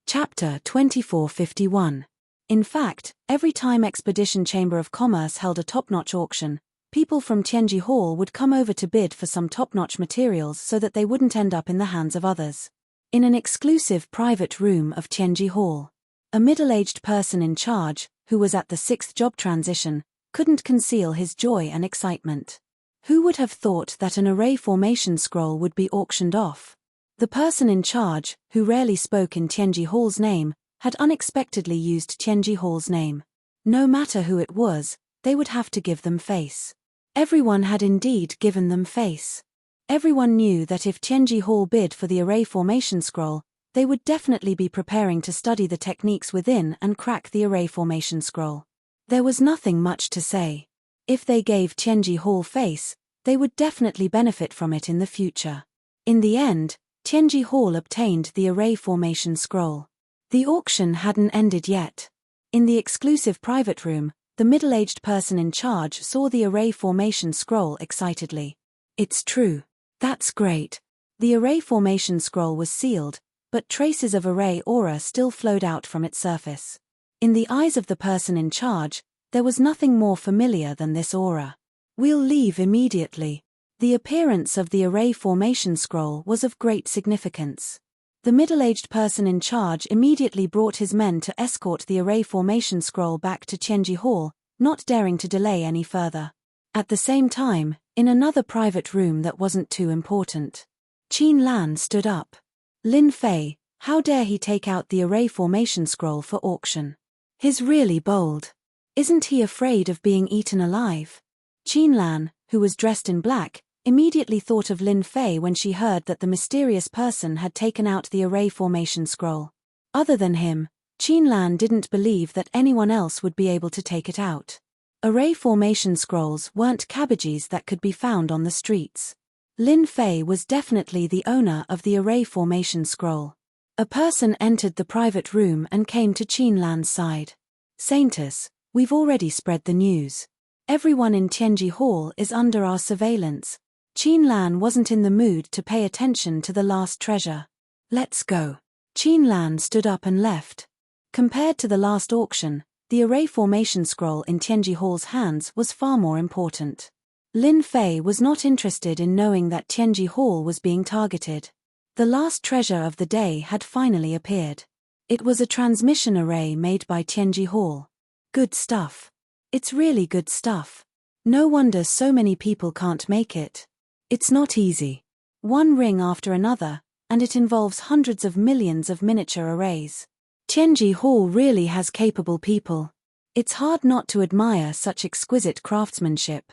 S1: Chapter 2451. In fact, every time Expedition Chamber of Commerce held a top-notch auction, people from Tianji Hall would come over to bid for some top-notch materials so that they wouldn't end up in the hands of others. In an exclusive private room of Tianji Hall, a middle-aged person in charge, who was at the 6th job transition, couldn't conceal his joy and excitement. Who would have thought that an array formation scroll would be auctioned off? The person in charge, who rarely spoke in Tianji Hall's name, had unexpectedly used Tianji Hall's name. No matter who it was, they would have to give them face. Everyone had indeed given them face. Everyone knew that if Tianji Hall bid for the array formation scroll, they would definitely be preparing to study the techniques within and crack the array formation scroll. There was nothing much to say. If they gave Tianji Hall face, they would definitely benefit from it in the future. In the end, Tianji Hall obtained the array formation scroll. The auction hadn't ended yet. In the exclusive private room, the middle-aged person in charge saw the array formation scroll excitedly. It's true. That's great. The array formation scroll was sealed, but traces of array aura still flowed out from its surface. In the eyes of the person in charge, there was nothing more familiar than this aura. We'll leave immediately. The appearance of the array formation scroll was of great significance. The middle-aged person in charge immediately brought his men to escort the array formation scroll back to Tianji Hall, not daring to delay any further. At the same time, in another private room that wasn't too important, Qinlan stood up. Lin Fei, how dare he take out the array formation scroll for auction? He's really bold. Isn't he afraid of being eaten alive? Qinlan, who was dressed in black, immediately thought of Lin Fei when she heard that the mysterious person had taken out the array formation scroll. Other than him, Qinlan didn't believe that anyone else would be able to take it out. Array formation scrolls weren't cabbages that could be found on the streets. Lin Fei was definitely the owner of the array formation scroll. A person entered the private room and came to Qinlan's side. Saintus, we've already spread the news. Everyone in Tianji Hall is under our surveillance. Qinlan wasn't in the mood to pay attention to the last treasure. Let's go. Qinlan stood up and left. Compared to the last auction, the array formation scroll in Tianji Hall's hands was far more important. Lin Fei was not interested in knowing that Tianji Hall was being targeted. The last treasure of the day had finally appeared. It was a transmission array made by Tianji Hall. Good stuff. It's really good stuff. No wonder so many people can't make it. It's not easy. One ring after another, and it involves hundreds of millions of miniature arrays. Tianji Hall really has capable people. It's hard not to admire such exquisite craftsmanship.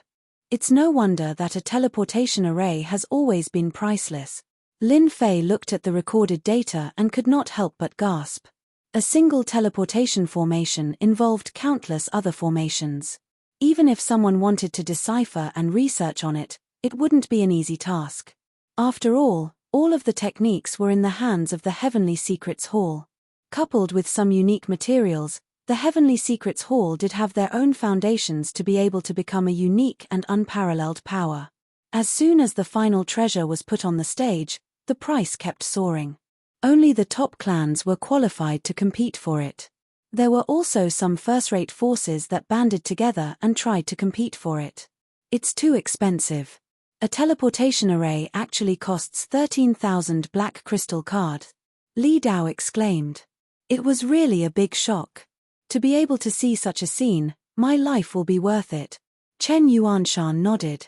S1: It's no wonder that a teleportation array has always been priceless. Lin Fei looked at the recorded data and could not help but gasp. A single teleportation formation involved countless other formations. Even if someone wanted to decipher and research on it, it wouldn't be an easy task. After all of the techniques were in the hands of the Heavenly Secrets Hall. Coupled with some unique materials, the Heavenly Secrets Hall did have their own foundations to be able to become a unique and unparalleled power. As soon as the final treasure was put on the stage, the price kept soaring. Only the top clans were qualified to compete for it. There were also some first-rate forces that banded together and tried to compete for it. It's too expensive. A teleportation array actually costs 13,000 black crystal cards. Li Dao exclaimed. It was really a big shock. To be able to see such a scene, my life will be worth it. Chen Yuanshan nodded.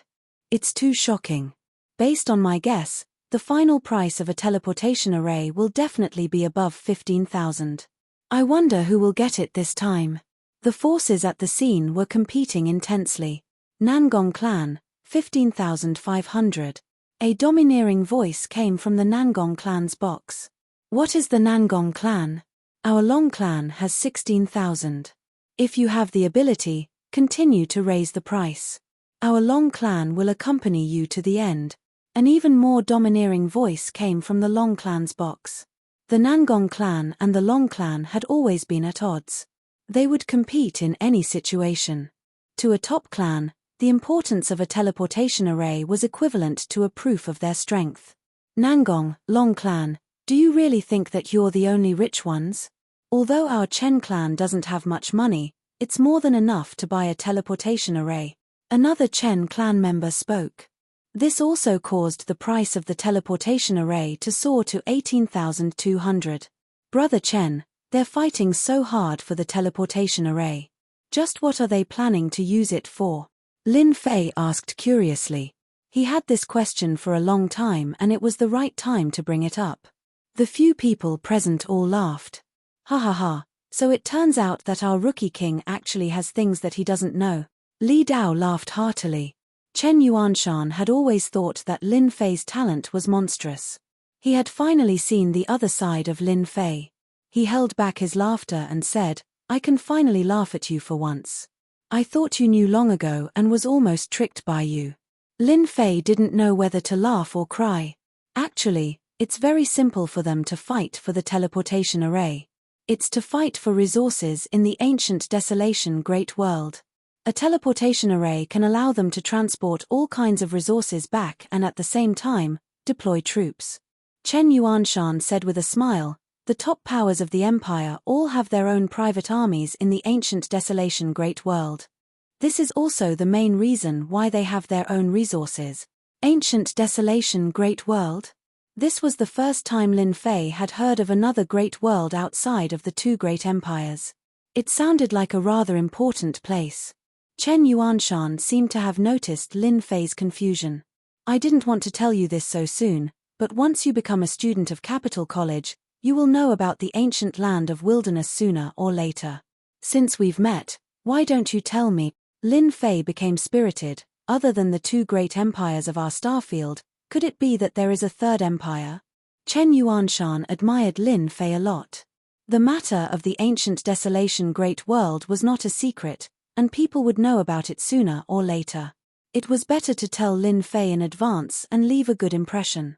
S1: It's too shocking. Based on my guess, the final price of a teleportation array will definitely be above 15,000. I wonder who will get it this time. The forces at the scene were competing intensely. Nangong clan, 15,500. A domineering voice came from the Nangong clan's box. What is the Nangong clan? Our Long clan has 16,000. If you have the ability, continue to raise the price. Our Long clan will accompany you to the end. An even more domineering voice came from the Long clan's box. The Nangong clan and the Long clan had always been at odds. They would compete in any situation. To a top clan, the importance of a teleportation array was equivalent to a proof of their strength. Nangong, Long clan, do you really think that you're the only rich ones? Although our Chen clan doesn't have much money, it's more than enough to buy a teleportation array. Another Chen clan member spoke. This also caused the price of the teleportation array to soar to 18,200. Brother Chen, they're fighting so hard for the teleportation array. Just what are they planning to use it for? Lin Fei asked curiously. He had this question for a long time and it was the right time to bring it up. The few people present all laughed. Ha ha ha, so it turns out that our rookie king actually has things that he doesn't know. Li Dao laughed heartily. Chen Yuanshan had always thought that Lin Fei's talent was monstrous. He had finally seen the other side of Lin Fei. He held back his laughter and said, I can finally laugh at you for once. I thought you knew long ago and was almost tricked by you. Lin Fei didn't know whether to laugh or cry. Actually, it's very simple for them to fight for the teleportation array. It's to fight for resources in the ancient desolation great world. A teleportation array can allow them to transport all kinds of resources back and at the same time, deploy troops. Chen Yuanshan said with a smile, the top powers of the empire all have their own private armies in the ancient desolation great world. This is also the main reason why they have their own resources. Ancient desolation great world? This was the first time Lin Fei had heard of another great world outside of the two great empires. It sounded like a rather important place. Chen Yuanshan seemed to have noticed Lin Fei's confusion. I didn't want to tell you this so soon, but once you become a student of Capital College, you will know about the ancient land of wilderness sooner or later. Since we've met, why don't you tell me? Lin Fei became spirited. Other than the two great empires of our starfield, could it be that there is a third empire? Chen Yuanshan admired Lin Fei a lot. The matter of the ancient desolation great world was not a secret, and people would know about it sooner or later. It was better to tell Lin Fei in advance and leave a good impression.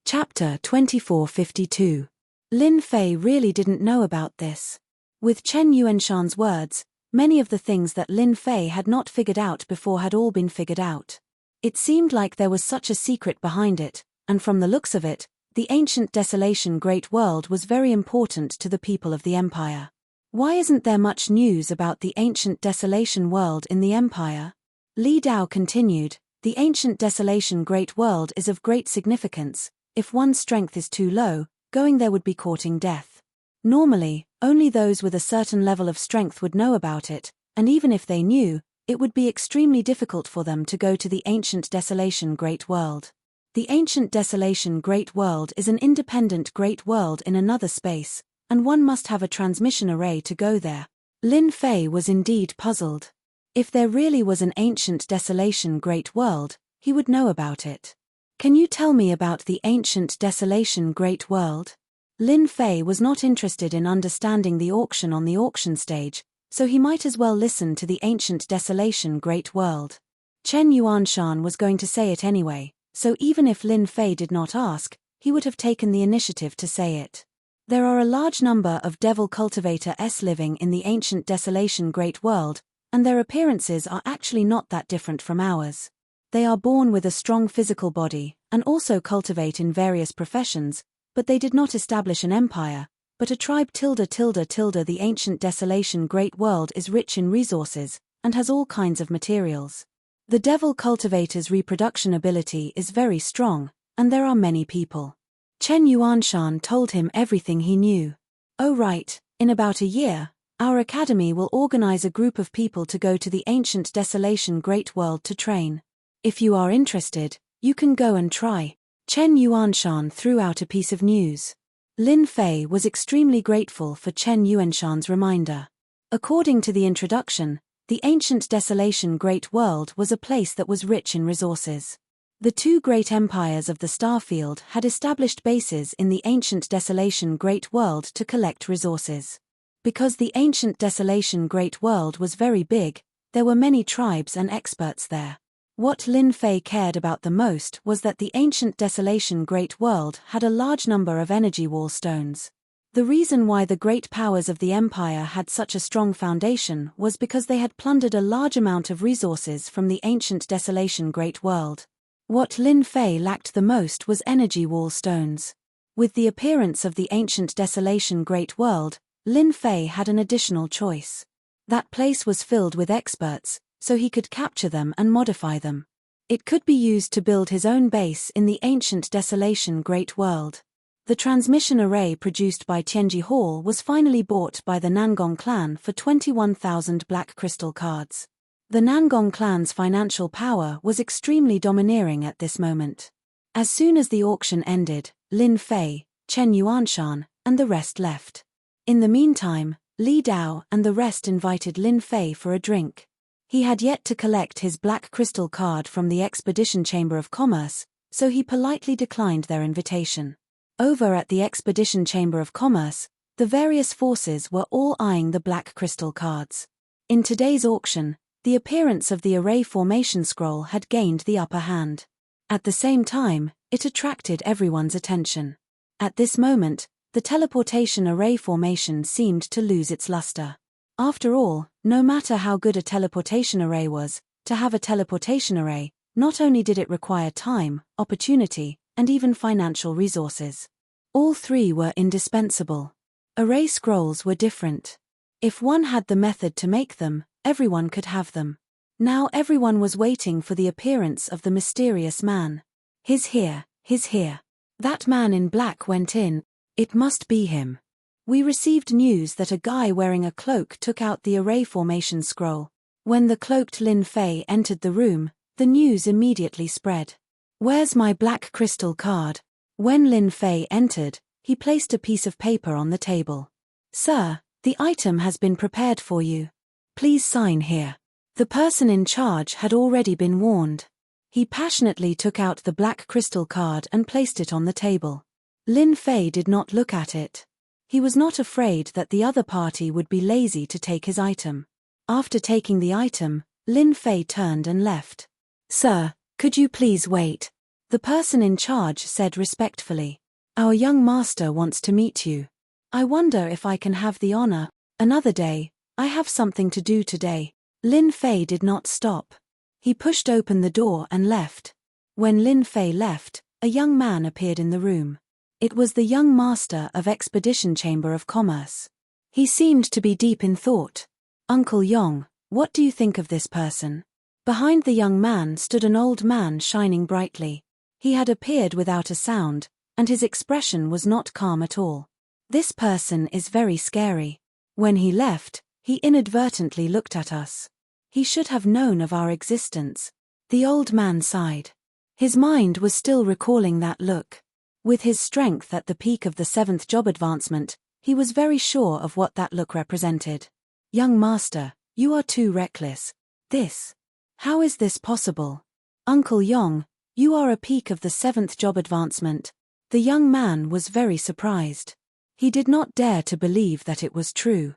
S1: Chapter 2452. Lin Fei really didn't know about this. With Chen Yuanshan's words, many of the things that Lin Fei had not figured out before had all been figured out. It seemed like there was such a secret behind it, and from the looks of it, the ancient desolation great world was very important to the people of the empire. Why isn't there much news about the ancient desolation world in the empire? Li Dao continued, the ancient desolation great world is of great significance. If one's strength is too low, going there would be courting death. Normally, only those with a certain level of strength would know about it, and even if they knew, it would be extremely difficult for them to go to the ancient desolation great world. The ancient desolation great world is an independent great world in another space, and one must have a transmission array to go there. Lin Fei was indeed puzzled. If there really was an ancient desolation great world, he would know about it. Can you tell me about the ancient desolation great world? Lin Fei was not interested in understanding the auction on the auction stage, so he might as well listen to the ancient desolation great world. Chen Yuanshan was going to say it anyway, so even if Lin Fei did not ask, he would have taken the initiative to say it. There are a large number of devil cultivators living in the ancient desolation great world, and their appearances are actually not that different from ours. They are born with a strong physical body, and also cultivate in various professions, but they did not establish an empire, but a tribe. The ancient desolation great world is rich in resources, and has all kinds of materials. The devil cultivator's reproduction ability is very strong, and there are many people. Chen Yuanshan told him everything he knew. Oh right, in about a year, our academy will organize a group of people to go to the ancient desolation great world to train. If you are interested, you can go and try. Chen Yuanshan threw out a piece of news. Lin Fei was extremely grateful for Chen Yuanshan's reminder. According to the introduction, the ancient desolation great world was a place that was rich in resources. The two great empires of the starfield had established bases in the ancient desolation great world to collect resources. Because the ancient desolation great world was very big, there were many tribes and experts there. What Lin Fei cared about the most was that the ancient desolation great world had a large number of energy wall stones. The reason why the great powers of the empire had such a strong foundation was because they had plundered a large amount of resources from the ancient desolation great world. What Lin Fei lacked the most was energy wall stones. With the appearance of the ancient desolation great world, Lin Fei had an additional choice. That place was filled with experts, so he could capture them and modify them. It could be used to build his own base in the ancient desolation great world. The transmission array produced by Tianji Hall was finally bought by the Nangong clan for 21,000 black crystal cards. The Nangong clan's financial power was extremely domineering at this moment. As soon as the auction ended, Lin Fei, Chen Yuanshan, and the rest left. In the meantime, Li Dao and the rest invited Lin Fei for a drink. He had yet to collect his black crystal card from the Expedition Chamber of Commerce, so he politely declined their invitation. Over at the Expedition Chamber of Commerce, the various forces were all eyeing the black crystal cards. In today's auction, the appearance of the array formation scroll had gained the upper hand. At the same time, it attracted everyone's attention. At this moment, the teleportation array formation seemed to lose its luster. After all, no matter how good a teleportation array was, to have a teleportation array, not only did it require time, opportunity, and even financial resources. All three were indispensable. Array scrolls were different. If one had the method to make them, everyone could have them. Now everyone was waiting for the appearance of the mysterious man. He's here, he's here. That man in black went in. It must be him. We received news that a guy wearing a cloak took out the array formation scroll. When the cloaked Lin Fei entered the room, the news immediately spread. Where's my black crystal card? When Lin Fei entered, he placed a piece of paper on the table. Sir, the item has been prepared for you. Please sign here. The person in charge had already been warned. He passionately took out the black crystal card and placed it on the table. Lin Fei did not look at it. He was not afraid that the other party would be lazy to take his item. After taking the item, Lin Fei turned and left. Sir, could you please wait? The person in charge said respectfully. Our young master wants to meet you. I wonder if I can have the honor. Another day, I have something to do today. Lin Fei did not stop. He pushed open the door and left. When Lin Fei left, a young man appeared in the room. It was the young master of Expedition Chamber of Commerce. He seemed to be deep in thought. Uncle Yong, what do you think of this person? Behind the young man stood an old man shining brightly. He had appeared without a sound, and his expression was not calm at all. This person is very scary. When he left, he inadvertently looked at us. He should have known of our existence. The old man sighed. His mind was still recalling that look. With his strength at the peak of the 7th job advancement, he was very sure of what that look represented. Young master, you are too reckless. This. How is this possible? Uncle Yong, you are a peak of the 7th job advancement. The young man was very surprised. He did not dare to believe that it was true.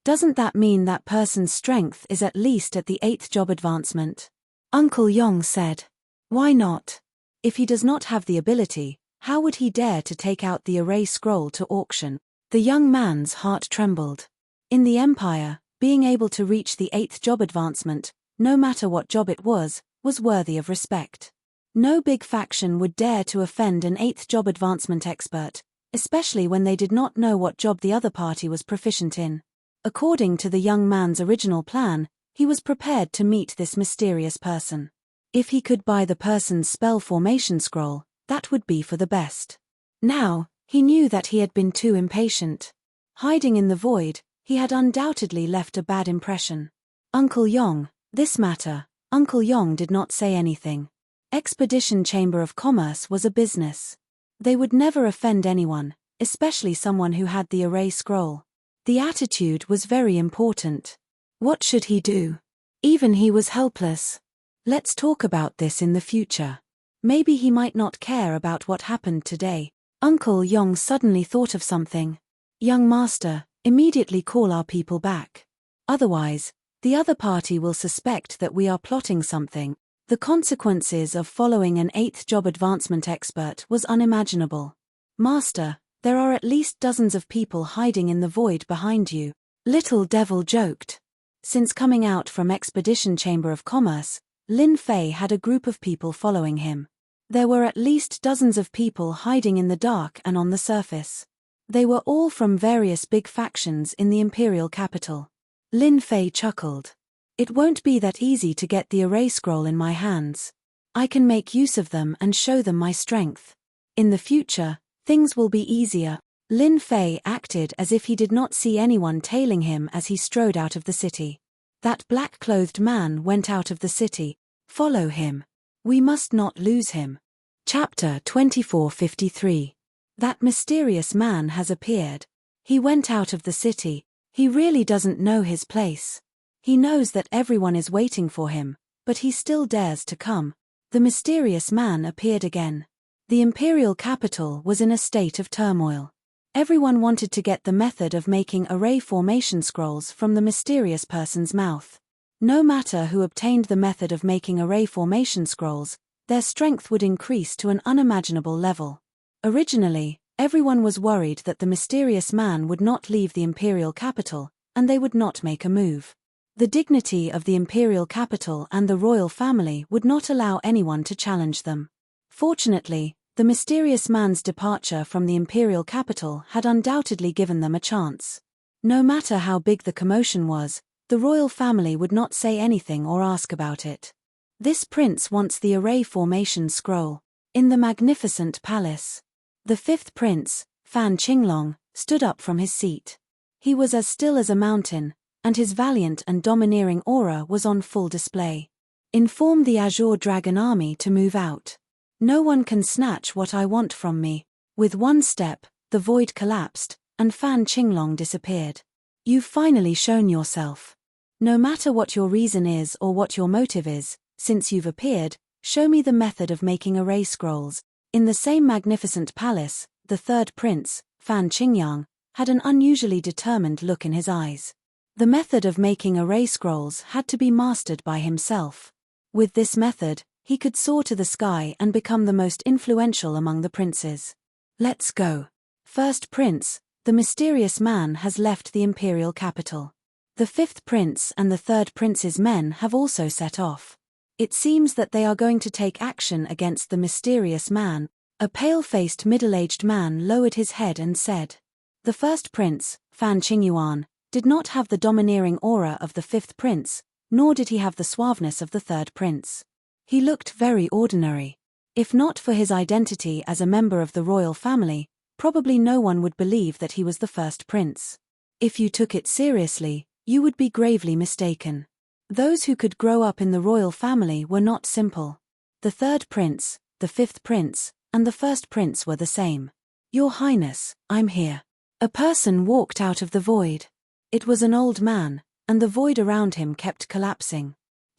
S1: Doesn't that mean that person's strength is at least at the 8th job advancement? Uncle Yong said. Why not? If he does not have the ability, how would he dare to take out the array scroll to auction? The young man's heart trembled. In the Empire, being able to reach the 8th job advancement, no matter what job it was worthy of respect. No big faction would dare to offend an 8th job advancement expert, especially when they did not know what job the other party was proficient in. According to the young man's original plan, he was prepared to meet this mysterious person. If he could buy the person's spell formation scroll, that would be for the best. Now, he knew that he had been too impatient. Hiding in the void, he had undoubtedly left a bad impression. Uncle Yong, this matter. Uncle Yong did not say anything. Expedition Chamber of Commerce was a business. They would never offend anyone, especially someone who had the array scroll. The attitude was very important. What should he do? Even he was helpless. Let's talk about this in the future. Maybe he might not care about what happened today. Uncle Yong suddenly thought of something. Young master, immediately call our people back. Otherwise, the other party will suspect that we are plotting something. The consequences of following an 8th job advancement expert was unimaginable. Master, there are at least dozens of people hiding in the void behind you. Little Devil joked. Since coming out from Expedition Chamber of Commerce, Lin Fei had a group of people following him. There were at least dozens of people hiding in the dark and on the surface. They were all from various big factions in the imperial capital. Lin Fei chuckled. It won't be that easy to get the array scroll in my hands. I can make use of them and show them my strength. In the future, things will be easier. Lin Fei acted as if he did not see anyone tailing him as he strode out of the city. That black-clothed man went out of the city. Follow him. We must not lose him. Chapter 2453. That mysterious man has appeared. He went out of the city. He really doesn't know his place. He knows that everyone is waiting for him, but he still dares to come. The mysterious man appeared again. The imperial capital was in a state of turmoil. Everyone wanted to get the method of making array formation scrolls from the mysterious person's mouth. No matter who obtained the method of making array formation scrolls, their strength would increase to an unimaginable level. Originally, everyone was worried that the mysterious man would not leave the imperial capital, and they would not make a move. The dignity of the imperial capital and the royal family would not allow anyone to challenge them. Fortunately, the mysterious man's departure from the imperial capital had undoubtedly given them a chance. No matter how big the commotion was, the royal family would not say anything or ask about it. This prince wants the array formation scroll. In the magnificent palace. The 5th prince, Fan Qinglong, stood up from his seat. He was as still as a mountain, and his valiant and domineering aura was on full display. Inform the Azure Dragon Army to move out. No one can snatch what I want from me. With one step, the void collapsed, and Fan Qinglong disappeared. You've finally shown yourself. No matter what your reason is or what your motive is, since you've appeared, show me the method of making array scrolls. In the same magnificent palace, the 3rd prince, Fan Qingyang, had an unusually determined look in his eyes. The method of making array scrolls had to be mastered by himself. With this method, he could soar to the sky and become the most influential among the princes. Let's go. 1st prince, the mysterious man has left the imperial capital. The 5th prince and the 3rd prince's men have also set off. It seems that they are going to take action against the mysterious man. A pale-faced middle-aged man lowered his head and said. The 1st prince, Fan Qingyuan, did not have the domineering aura of the 5th prince, nor did he have the suaveness of the 3rd prince. He looked very ordinary. If not for his identity as a member of the royal family, probably no one would believe that he was the 1st prince. If you took it seriously, you would be gravely mistaken. Those who could grow up in the royal family were not simple. The 3rd prince, the 5th prince, and the 1st prince were the same. Your Highness, I'm here. A person walked out of the void. It was an old man, and the void around him kept collapsing.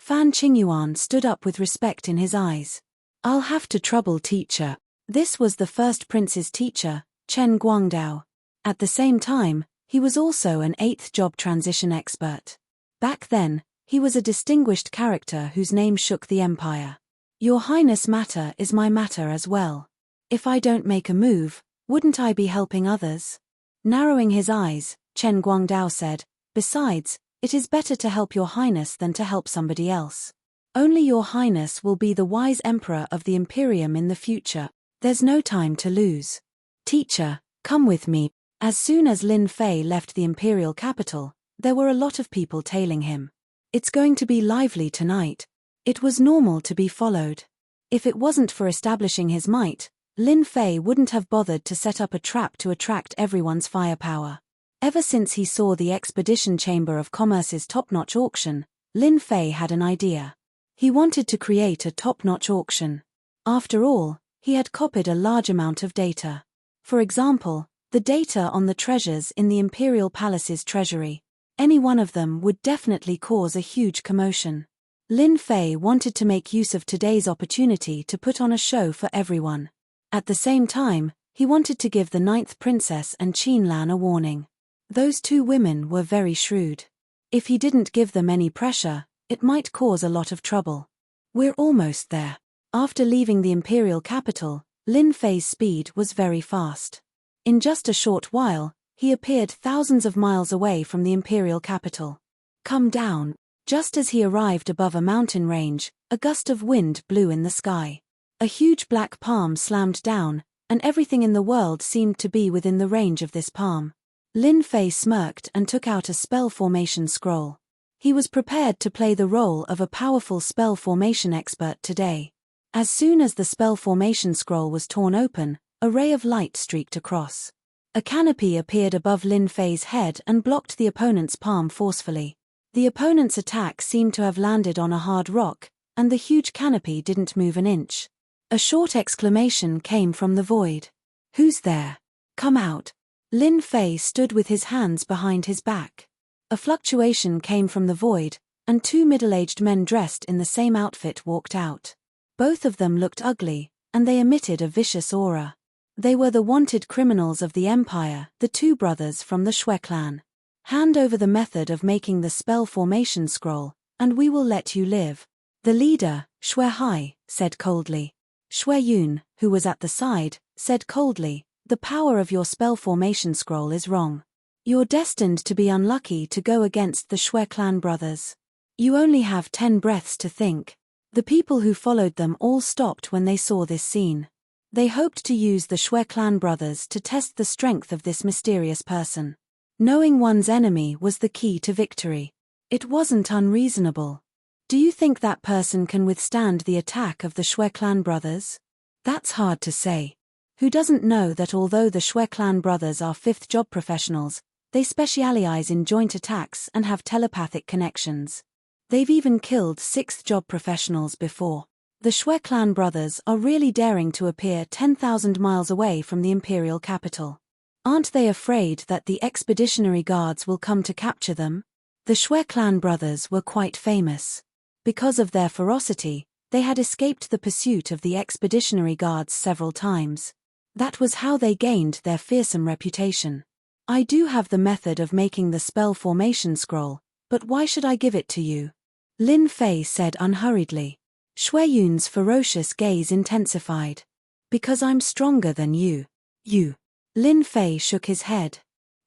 S1: Fan Qingyuan stood up with respect in his eyes. I'll have to trouble teacher. This was the first prince's teacher, Chen Guangdao. At the same time, he was also an 8th job transition expert. Back then, he was a distinguished character whose name shook the empire. Your Highness' matter is my matter as well. If I don't make a move, wouldn't I be helping others? Narrowing his eyes, Chen Guangdao said, besides, it is better to help your Highness than to help somebody else. Only your Highness will be the wise emperor of the Imperium in the future. There's no time to lose. Teacher, come with me. As soon as Lin Fei left the imperial capital, there were a lot of people tailing him. It's going to be lively tonight. It was normal to be followed. If it wasn't for establishing his might, Lin Fei wouldn't have bothered to set up a trap to attract everyone's firepower. Ever since he saw the Expedition Chamber of Commerce's top-notch auction, Lin Fei had an idea. He wanted to create a top-notch auction. After all, he had copied a large amount of data. For example, the data on the treasures in the Imperial Palace's treasury. Any one of them would definitely cause a huge commotion. Lin Fei wanted to make use of today's opportunity to put on a show for everyone. At the same time, he wanted to give the 9th princess and Qin Lan a warning. Those two women were very shrewd. If he didn't give them any pressure, it might cause a lot of trouble. We're almost there. After leaving the imperial capital, Lin Fei's speed was very fast. In just a short while, he appeared thousands of miles away from the imperial capital. Come down. Just as he arrived above a mountain range, a gust of wind blew in the sky. A huge black palm slammed down, and everything in the world seemed to be within the range of this palm. Lin Fei smirked and took out a spell formation scroll. He was prepared to play the role of a powerful spell formation expert today. As soon as the spell formation scroll was torn open, a ray of light streaked across. A canopy appeared above Lin Fei's head and blocked the opponent's palm forcefully. The opponent's attack seemed to have landed on a hard rock, and the huge canopy didn't move an inch. A short exclamation came from the void. Who's there? Come out. Lin Fei stood with his hands behind his back. A fluctuation came from the void, and two middle-aged men dressed in the same outfit walked out. Both of them looked ugly, and they emitted a vicious aura. They were the wanted criminals of the Empire, the two brothers from the Shui clan. Hand over the method of making the spell formation scroll, and we will let you live. The leader, Shui Hai, said coldly. Shui Yun, who was at the side, said coldly, the power of your spell formation scroll is wrong. You're destined to be unlucky to go against the Shui clan brothers. You only have 10 breaths to think. The people who followed them all stopped when they saw this scene. They hoped to use the Shui clan brothers to test the strength of this mysterious person. Knowing one's enemy was the key to victory. It wasn't unreasonable. Do you think that person can withstand the attack of the Shui clan brothers? That's hard to say. Who doesn't know that although the Shui clan brothers are 5th job professionals, they specialize in joint attacks and have telepathic connections. They've even killed 6th job professionals before. The Shui clan brothers are really daring to appear 10,000 miles away from the imperial capital. Aren't they afraid that the expeditionary guards will come to capture them? The Shui clan brothers were quite famous. Because of their ferocity, they had escaped the pursuit of the expeditionary guards several times. That was how they gained their fearsome reputation. I do have the method of making the spell formation scroll, but why should I give it to you? Lin Fei said unhurriedly. Shui Yun's ferocious gaze intensified. Because I'm stronger than you. You. Lin Fei shook his head.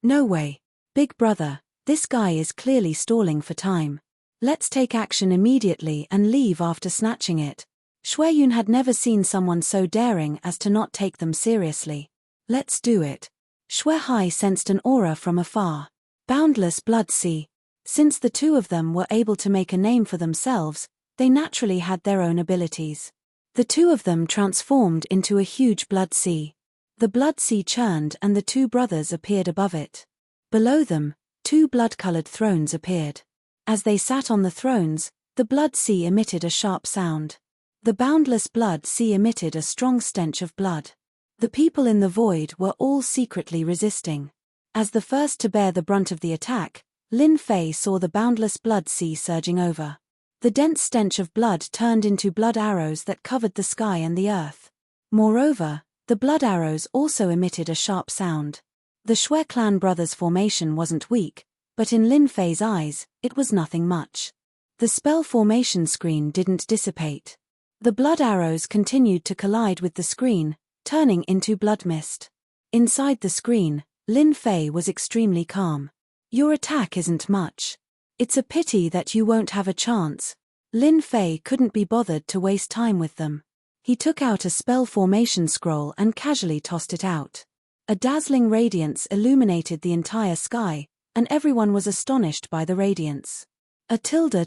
S1: No way. Big brother, this guy is clearly stalling for time. Let's take action immediately and leave after snatching it. Shui Yun had never seen someone so daring as to not take them seriously. Let's do it. Shui Hai sensed an aura from afar. Boundless blood sea. Since the two of them were able to make a name for themselves, they naturally had their own abilities. The two of them transformed into a huge blood sea. The blood sea churned and the two brothers appeared above it. Below them, two blood-colored thrones appeared. As they sat on the thrones, the blood sea emitted a sharp sound. The boundless blood sea emitted a strong stench of blood. The people in the void were all secretly resisting. As the first to bear the brunt of the attack, Lin Fei saw the boundless blood sea surging over. The dense stench of blood turned into blood arrows that covered the sky and the earth. Moreover, the blood arrows also emitted a sharp sound. The Shui clan brothers' formation wasn't weak, but in Lin Fei's eyes, it was nothing much. The spell formation screen didn't dissipate. The blood arrows continued to collide with the screen, turning into blood mist. Inside the screen, Lin Fei was extremely calm. Your attack isn't much. It's a pity that you won't have a chance. Lin Fei couldn't be bothered to waste time with them. He took out a spell formation scroll and casually tossed it out. A dazzling radiance illuminated the entire sky, and everyone was astonished by the radiance. Chapter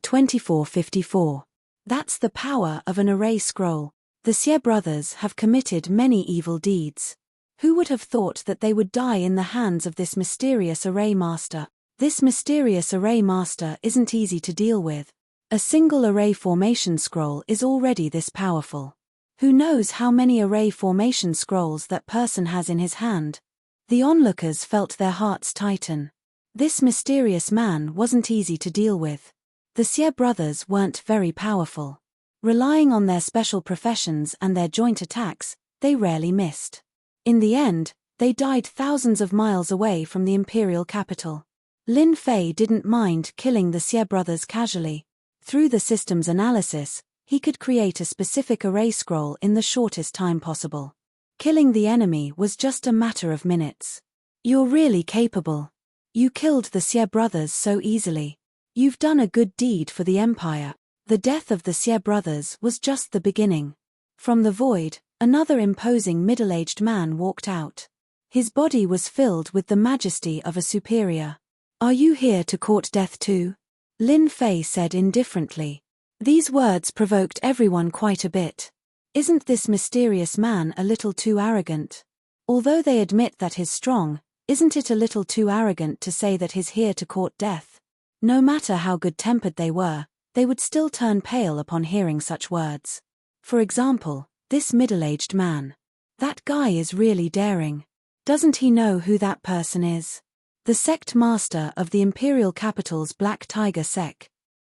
S1: 2454. That's the power of an array scroll. The Xie brothers have committed many evil deeds. Who would have thought that they would die in the hands of this mysterious array master? This mysterious array master isn't easy to deal with. A single array formation scroll is already this powerful. Who knows how many array formation scrolls that person has in his hand? The onlookers felt their hearts tighten. This mysterious man wasn't easy to deal with. The Xie brothers weren't very powerful. Relying on their special professions and their joint attacks, they rarely missed. In the end, they died thousands of miles away from the imperial capital. Lin Fei didn't mind killing the Xie brothers casually. Through the system's analysis, he could create a specific array scroll in the shortest time possible. Killing the enemy was just a matter of minutes. You're really capable. You killed the Xie brothers so easily. You've done a good deed for the Empire. The death of the Xie brothers was just the beginning. From the void, another imposing middle-aged man walked out. His body was filled with the majesty of a superior. Are you here to court death too? Lin Fei said indifferently. These words provoked everyone quite a bit. Isn't this mysterious man a little too arrogant? Although they admit that he's strong, isn't it a little too arrogant to say that he's here to court death? No matter how good-tempered they were, they would still turn pale upon hearing such words. For example, this middle-aged man. That guy is really daring. Doesn't he know who that person is? The sect master of the imperial capital's Black Tiger sect.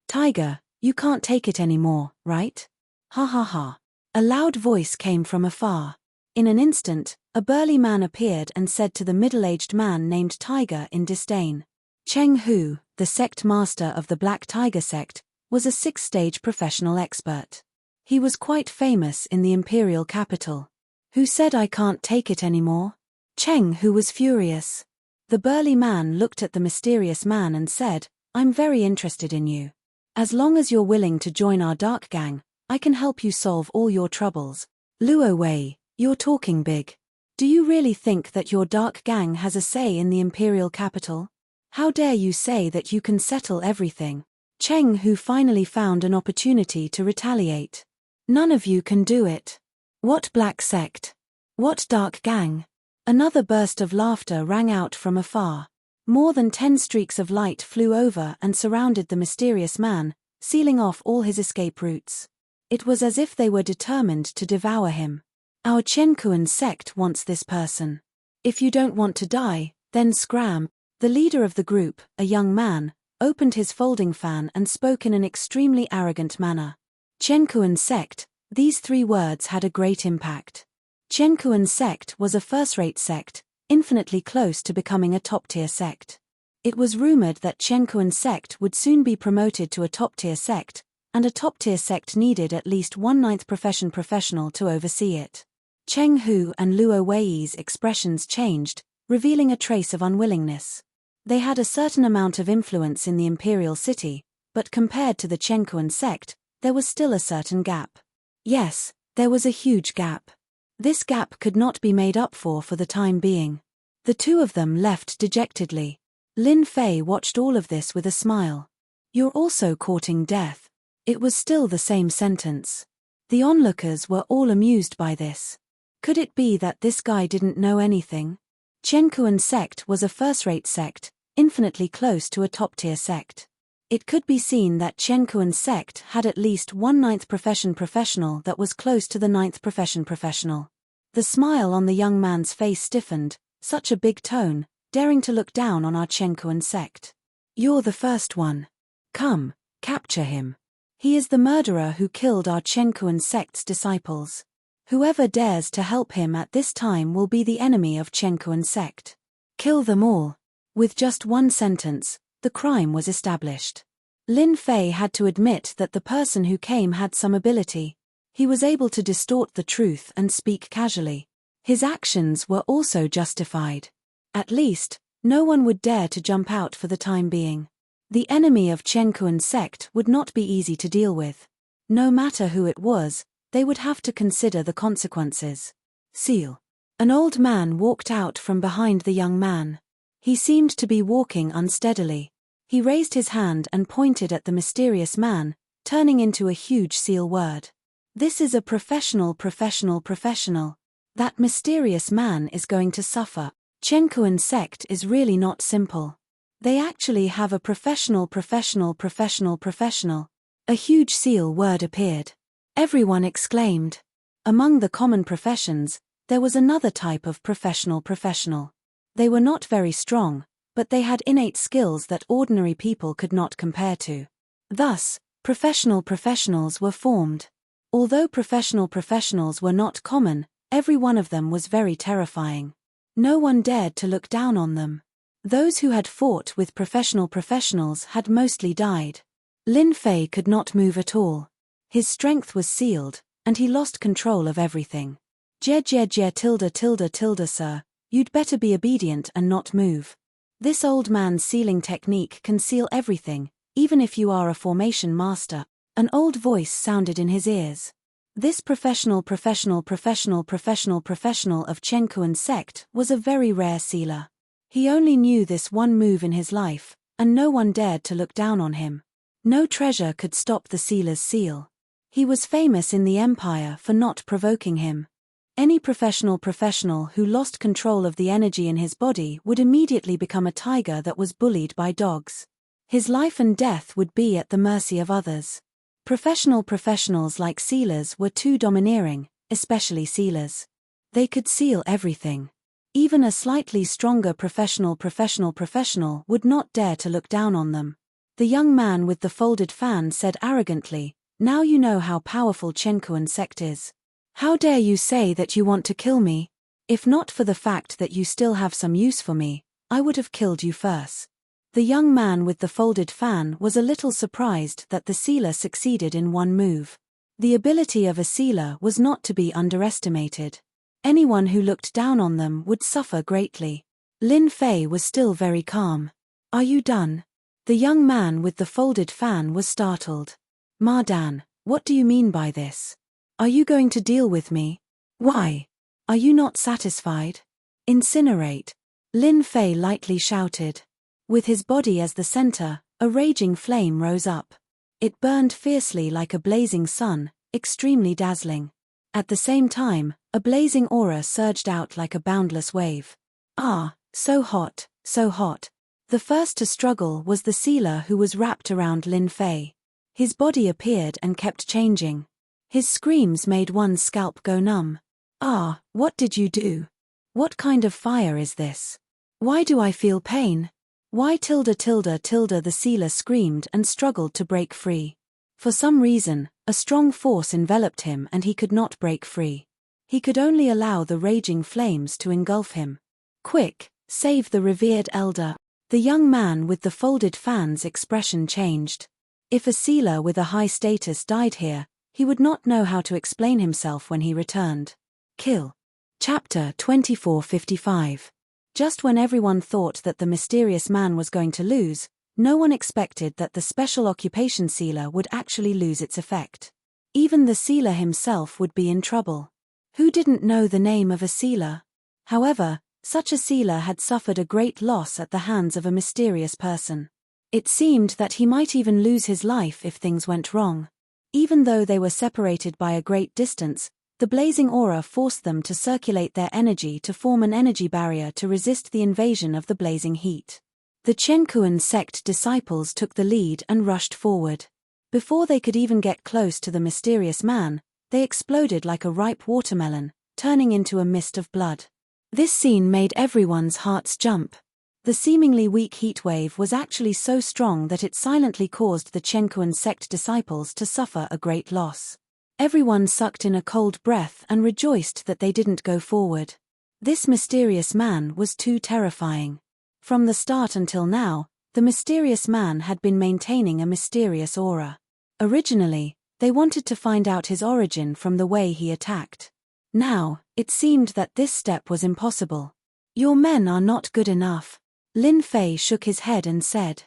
S1: Tiger, you can't take it anymore, right? Ha ha ha. A loud voice came from afar. In an instant, a burly man appeared and said to the middle-aged man named Tiger in disdain. Cheng Hu, the sect master of the Black Tiger sect, was a 6th-stage professional expert. He was quite famous in the imperial capital. Who said I can't take it anymore? Cheng Hu was furious. The burly man looked at the mysterious man and said, I'm very interested in you. As long as you're willing to join our dark gang, I can help you solve all your troubles. Luo Wei, you're talking big. Do you really think that your dark gang has a say in the imperial capital? How dare you say that you can settle everything? Cheng Hu finally found an opportunity to retaliate. None of you can do it. What black sect? What dark gang? Another burst of laughter rang out from afar. More than 10 streaks of light flew over and surrounded the mysterious man, sealing off all his escape routes. It was as if they were determined to devour him. Our Qiankuan sect wants this person. If you don't want to die, then scram. The leader of the group, a young man, opened his folding fan and spoke in an extremely arrogant manner. Qiankuan sect, these 3 words had a great impact. Qiankuan sect was a first-rate sect, infinitely close to becoming a top-tier sect. It was rumored that Qiankuan sect would soon be promoted to a top-tier sect, and a top-tier sect needed at least 1/9 profession professional to oversee it. Cheng Hu and Luo Wei's expressions changed, revealing a trace of unwillingness. They had a certain amount of influence in the imperial city, but compared to the Qiankuan sect, there was still a certain gap. Yes, there was a huge gap. This gap could not be made up for the time being. The 2 of them left dejectedly. Lin Fei watched all of this with a smile. You're also courting death. It was still the same sentence. The onlookers were all amused by this. Could it be that this guy didn't know anything? Qiankuan sect was a first-rate sect, infinitely close to a top-tier sect. It could be seen that Qiankuan sect had at least 1/9 profession professional that was close to the 9th profession professional. The smile on the young man's face stiffened, such a big tone, daring to look down on our Qiankuan sect. You're the first one. Come, capture him. He is the murderer who killed our Chenkuan sect's disciples. Whoever dares to help him at this time will be the enemy of Chenkuan sect. Kill them all. With just one sentence, the crime was established. Lin Fei had to admit that the person who came had some ability. He was able to distort the truth and speak casually. His actions were also justified. At least, no one would dare to jump out for the time being. The enemy of Chenkuan sect would not be easy to deal with. No matter who it was, they would have to consider the consequences. Seal. An old man walked out from behind the young man. He seemed to be walking unsteadily. He raised his hand and pointed at the mysterious man, turning into a huge seal word. This is a professional. That mysterious man is going to suffer. Chenkuan sect is really not simple. They actually have a professional. A huge seal word appeared. Everyone exclaimed. Among the common professions, there was another type of professional. They were not very strong, but they had innate skills that ordinary people could not compare to. Thus, professionals were formed. Although professionals were not common, every one of them was very terrifying. No one dared to look down on them. Those who had fought with professionals had mostly died. Lin Fei could not move at all. His strength was sealed, and he lost control of everything. Sir, you'd better be obedient and not move. This old man's sealing technique can seal everything, even if you are a formation master. An old voice sounded in his ears. This professional of Chenkuan sect was a very rare sealer. He only knew this one move in his life, and no one dared to look down on him. No treasure could stop the sealer's seal. He was famous in the empire for not provoking him. Any professional who lost control of the energy in his body would immediately become a tiger that was bullied by dogs. His life and death would be at the mercy of others. Professionals like sealers were too domineering, especially sealers. They could seal everything. Even a slightly stronger professional would not dare to look down on them. The young man with the folded fan said arrogantly, "Now you know how powerful Chenkuan sect is. How dare you say that you want to kill me? If not for the fact that you still have some use for me, I would have killed you first." The young man with the folded fan was a little surprised that the sealer succeeded in one move. The ability of a sealer was not to be underestimated. Anyone who looked down on them would suffer greatly. Lin Fei was still very calm. "Are you done?" The young man with the folded fan was startled. "Ma Dan, what do you mean by this? Are you going to deal with me? Why? Are you not satisfied? Incinerate!" Lin Fei lightly shouted. With his body as the center, a raging flame rose up. It burned fiercely like a blazing sun, extremely dazzling. At the same time, a blazing aura surged out like a boundless wave. Ah, so hot, so hot. The first to struggle was the sealer who was wrapped around Lin Fei. His body appeared and kept changing. His screams made one's scalp go numb. "Ah, what did you do? What kind of fire is this? Why do I feel pain? Why the sealer screamed and struggled to break free. For some reason, a strong force enveloped him and he could not break free. He could only allow the raging flames to engulf him. "Quick, save the revered elder." The young man with the folded fan's expression changed. If a sealer with a high status died here, he would not know how to explain himself when he returned. Kill. Chapter 2455. Just when everyone thought that the mysterious man was going to lose, no one expected that the special occupation sealer would actually lose its effect. Even the sealer himself would be in trouble. Who didn't know the name of a sealer? However, such a sealer had suffered a great loss at the hands of a mysterious person. It seemed that he might even lose his life if things went wrong. Even though they were separated by a great distance, the blazing aura forced them to circulate their energy to form an energy barrier to resist the invasion of the blazing heat. The Chenkuan sect disciples took the lead and rushed forward. Before they could even get close to the mysterious man, they exploded like a ripe watermelon, turning into a mist of blood. This scene made everyone's hearts jump. The seemingly weak heatwave was actually so strong that it silently caused the Chenkuan sect disciples to suffer a great loss. Everyone sucked in a cold breath and rejoiced that they didn't go forward. This mysterious man was too terrifying. From the start until now, the mysterious man had been maintaining a mysterious aura. Originally, they wanted to find out his origin from the way he attacked. Now, it seemed that this step was impossible. Your men are not good enough. Lin Fei shook his head and said.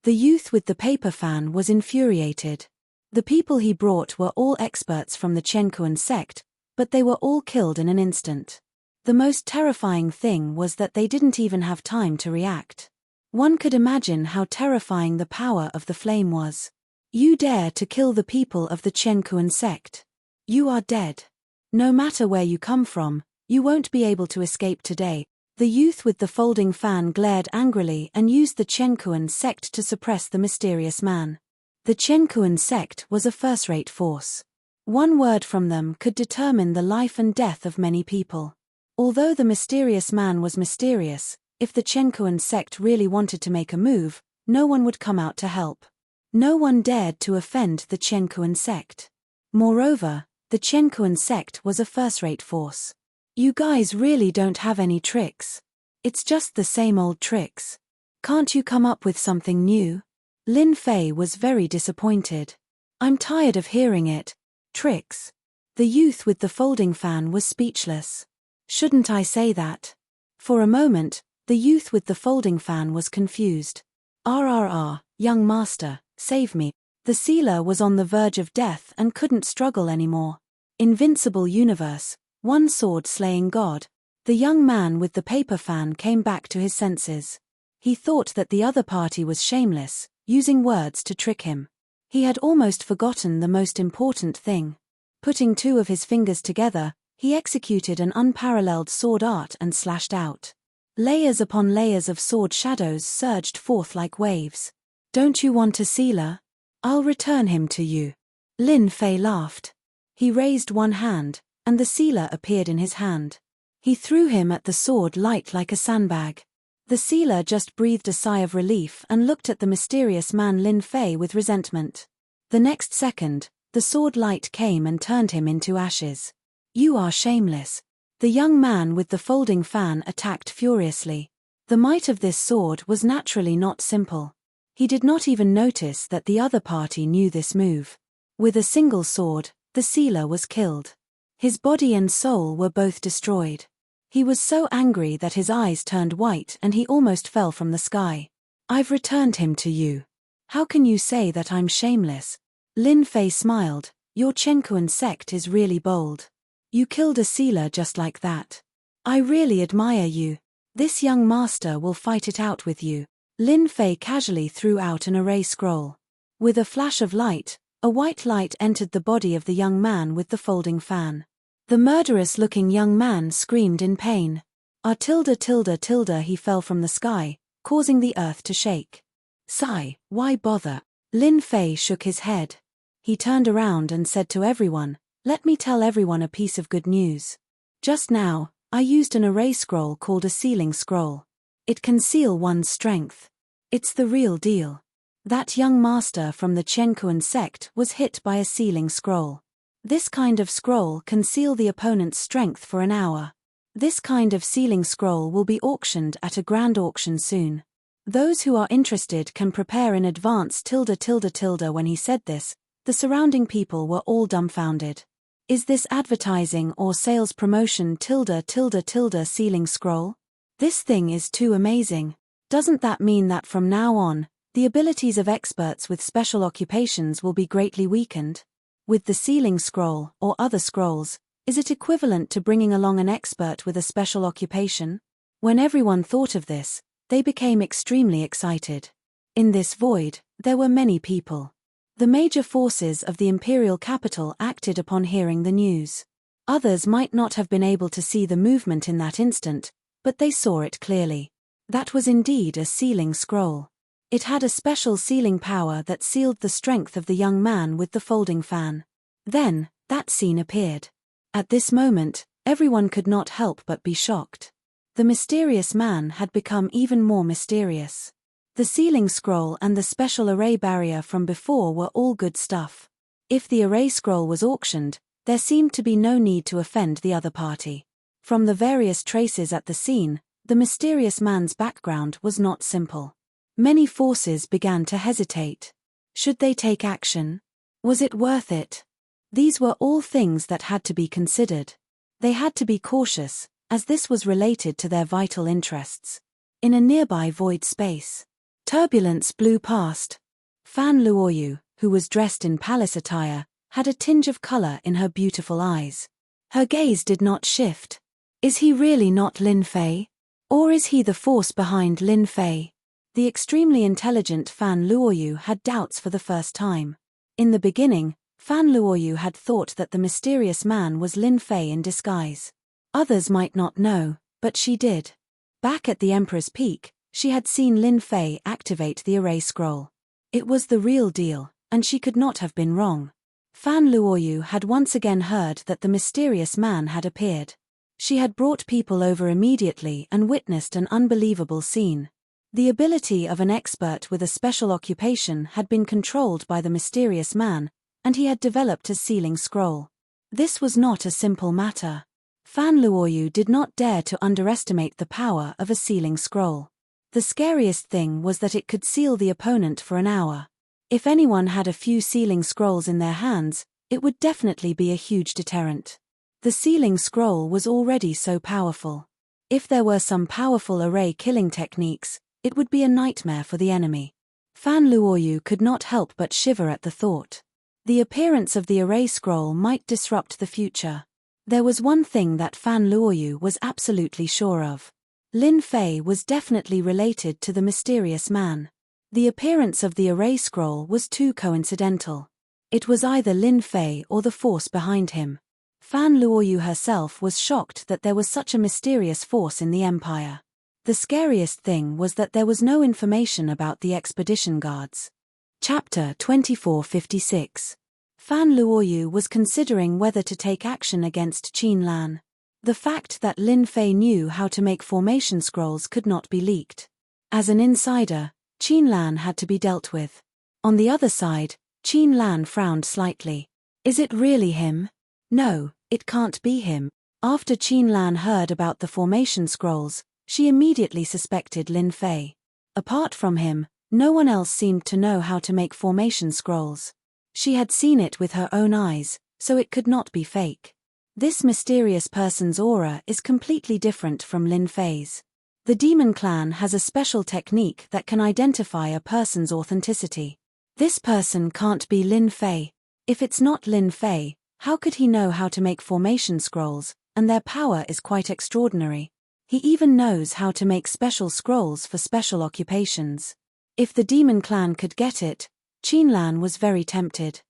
S1: The youth with the paper fan was infuriated. The people he brought were all experts from the Chenkuan sect, but they were all killed in an instant. The most terrifying thing was that they didn't even have time to react. One could imagine how terrifying the power of the flame was. You dare to kill the people of the Chenkuan sect. You are dead. No matter where you come from, you won't be able to escape today. The youth with the folding fan glared angrily and used the Chenkuan sect to suppress the mysterious man. The Chenkuan sect was a first-rate force. One word from them could determine the life and death of many people. Although the mysterious man was mysterious, if the Chenkuan sect really wanted to make a move, no one would come out to help. No one dared to offend the Chenkuan sect. Moreover, the Chenkuan sect was a first-rate force. You guys really don't have any tricks. It's just the same old tricks. Can't you come up with something new? Lin Fei was very disappointed. I'm tired of hearing it. Tricks. The youth with the folding fan was speechless. Shouldn't I say that? For a moment, the youth with the folding fan was confused. RRR, young master, save me. The sealer was on the verge of death and couldn't struggle anymore. Invincible universe. One sword slaying God. The young man with the paper fan came back to his senses. He thought that the other party was shameless, using words to trick him. He had almost forgotten the most important thing. Putting two of his fingers together, he executed an unparalleled sword art and slashed out. Layers upon layers of sword shadows surged forth like waves. Don't you want a sealer? I'll return him to you. Lin Fei laughed. He raised one hand, and the sealer appeared in his hand. He threw him at the sword light like a sandbag. The sealer just breathed a sigh of relief and looked at the mysterious man Lin Fei with resentment. The next second, the sword light came and turned him into ashes. You are shameless. The young man with the folding fan attacked furiously. The might of this sword was naturally not simple. He did not even notice that the other party knew this move. With a single sword, the sealer was killed. His body and soul were both destroyed. He was so angry that his eyes turned white and he almost fell from the sky. I've returned him to you. How can you say that I'm shameless? Lin Fei smiled. Your Chenkuan sect is really bold. You killed a sealer just like that. I really admire you. This young master will fight it out with you. Lin Fei casually threw out an array scroll. With a flash of light, a white light entered the body of the young man with the folding fan. The murderous-looking young man screamed in pain. He fell from the sky, causing the earth to shake. Sigh, why bother? Lin Fei shook his head. He turned around and said to everyone, let me tell everyone a piece of good news. Just now, I used an array scroll called a sealing scroll. It can seal one's strength. It's the real deal. That young master from the Chenkuan sect was hit by a sealing scroll. This kind of scroll can seal the opponent's strength for an hour. This kind of sealing scroll will be auctioned at a grand auction soon. Those who are interested can prepare in advance. When he said this, the surrounding people were all dumbfounded. Is this advertising or sales promotion? Sealing scroll? This thing is too amazing. Doesn't that mean that from now on, the abilities of experts with special occupations will be greatly weakened? With the sealing scroll, or other scrolls, is it equivalent to bringing along an expert with a special occupation? When everyone thought of this, they became extremely excited. In this void, there were many people. The major forces of the imperial capital acted upon hearing the news. Others might not have been able to see the movement in that instant, but they saw it clearly. That was indeed a sealing scroll. It had a special sealing power that sealed the strength of the young man with the folding fan. Then, that scene appeared. At this moment, everyone could not help but be shocked. The mysterious man had become even more mysterious. The sealing scroll and the special array barrier from before were all good stuff. If the array scroll was auctioned, there seemed to be no need to offend the other party. From the various traces at the scene, the mysterious man's background was not simple. Many forces began to hesitate. Should they take action? Was it worth it? These were all things that had to be considered. They had to be cautious, as this was related to their vital interests. In a nearby void space, turbulence blew past. Fan Luoyu, who was dressed in palace attire, had a tinge of color in her beautiful eyes. Her gaze did not shift. Is he really not Lin Fei? Or is he the force behind Lin Fei? The extremely intelligent Fan Luoyu had doubts for the first time. In the beginning, Fan Luoyu had thought that the mysterious man was Lin Fei in disguise. Others might not know, but she did. Back at the Emperor's Peak, she had seen Lin Fei activate the array scroll. It was the real deal, and she could not have been wrong. Fan Luoyu had once again heard that the mysterious man had appeared. She had brought people over immediately and witnessed an unbelievable scene. The ability of an expert with a special occupation had been controlled by the mysterious man, and he had developed a sealing scroll. This was not a simple matter. Fan Luoyu did not dare to underestimate the power of a sealing scroll. The scariest thing was that it could seal the opponent for an hour. If anyone had a few sealing scrolls in their hands, it would definitely be a huge deterrent. The sealing scroll was already so powerful. If there were some powerful array killing techniques, it would be a nightmare for the enemy. Fan Luoyu could not help but shiver at the thought. The appearance of the array scroll might disrupt the future. There was one thing that Fan Luoyu was absolutely sure of. Lin Fei was definitely related to the mysterious man. The appearance of the array scroll was too coincidental. It was either Lin Fei or the force behind him. Fan Luoyu herself was shocked that there was such a mysterious force in the empire. The scariest thing was that there was no information about the expedition guards. Chapter 2456. Fan Luoyu was considering whether to take action against Qin Lan. The fact that Lin Fei knew how to make formation scrolls could not be leaked. As an insider, Qin Lan had to be dealt with. On the other side, Qin Lan frowned slightly. Is it really him? No, it can't be him. After Qin Lan heard about the formation scrolls, she immediately suspected Lin Fei. Apart from him, no one else seemed to know how to make formation scrolls. She had seen it with her own eyes, so it could not be fake. This mysterious person's aura is completely different from Lin Fei's. The demon clan has a special technique that can identify a person's authenticity. This person can't be Lin Fei. If it's not Lin Fei, how could he know how to make formation scrolls, and their power is quite extraordinary. He even knows how to make special scrolls for special occupations. If the demon clan could get it, Qin Lan was very tempted.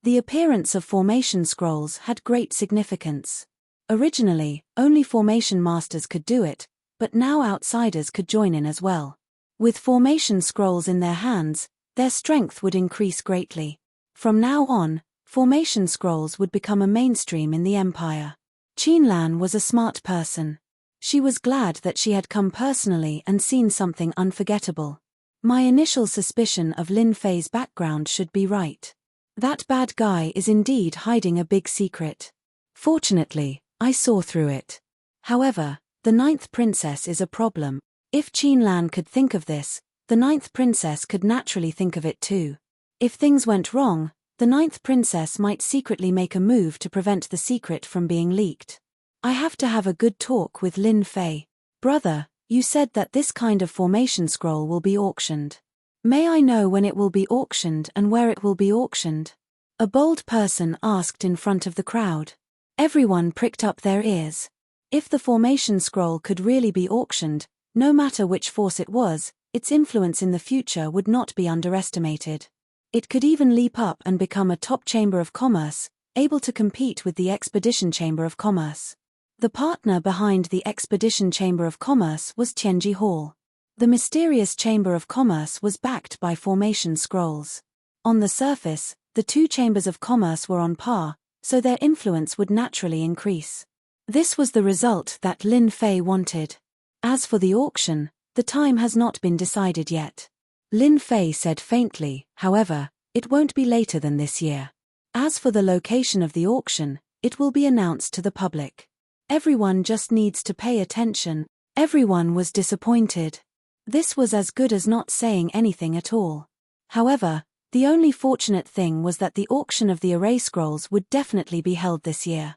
S1: The appearance of formation scrolls had great significance. Originally, only formation masters could do it, but now outsiders could join in as well. With formation scrolls in their hands, their strength would increase greatly. From now on, formation scrolls would become a mainstream in the empire. Qin Lan was a smart person. She was glad that she had come personally and seen something unforgettable. My initial suspicion of Lin Fei's background should be right. That bad guy is indeed hiding a big secret. Fortunately, I saw through it. However, the ninth princess is a problem. If Qin Lan could think of this, the ninth princess could naturally think of it too. If things went wrong, the ninth princess might secretly make a move to prevent the secret from being leaked. I have to have a good talk with Lin Fei. Brother, you said that this kind of formation scroll will be auctioned. May I know when it will be auctioned and where it will be auctioned? A bold person asked in front of the crowd. Everyone pricked up their ears. If the formation scroll could really be auctioned, no matter which force it was, its influence in the future would not be underestimated. It could even leap up and become a top chamber of commerce, able to compete with the Expedition Chamber of Commerce. The partner behind the Expedition Chamber of Commerce was Tianji Hall. The mysterious Chamber of Commerce was backed by formation scrolls. On the surface, the two chambers of commerce were on par, so their influence would naturally increase. This was the result that Lin Fei wanted. As for the auction, the time has not been decided yet. Lin Fei said faintly, however, it won't be later than this year. As for the location of the auction, it will be announced to the public. Everyone just needs to pay attention. Everyone was disappointed. This was as good as not saying anything at all. However, the only fortunate thing was that the auction of the array scrolls would definitely be held this year.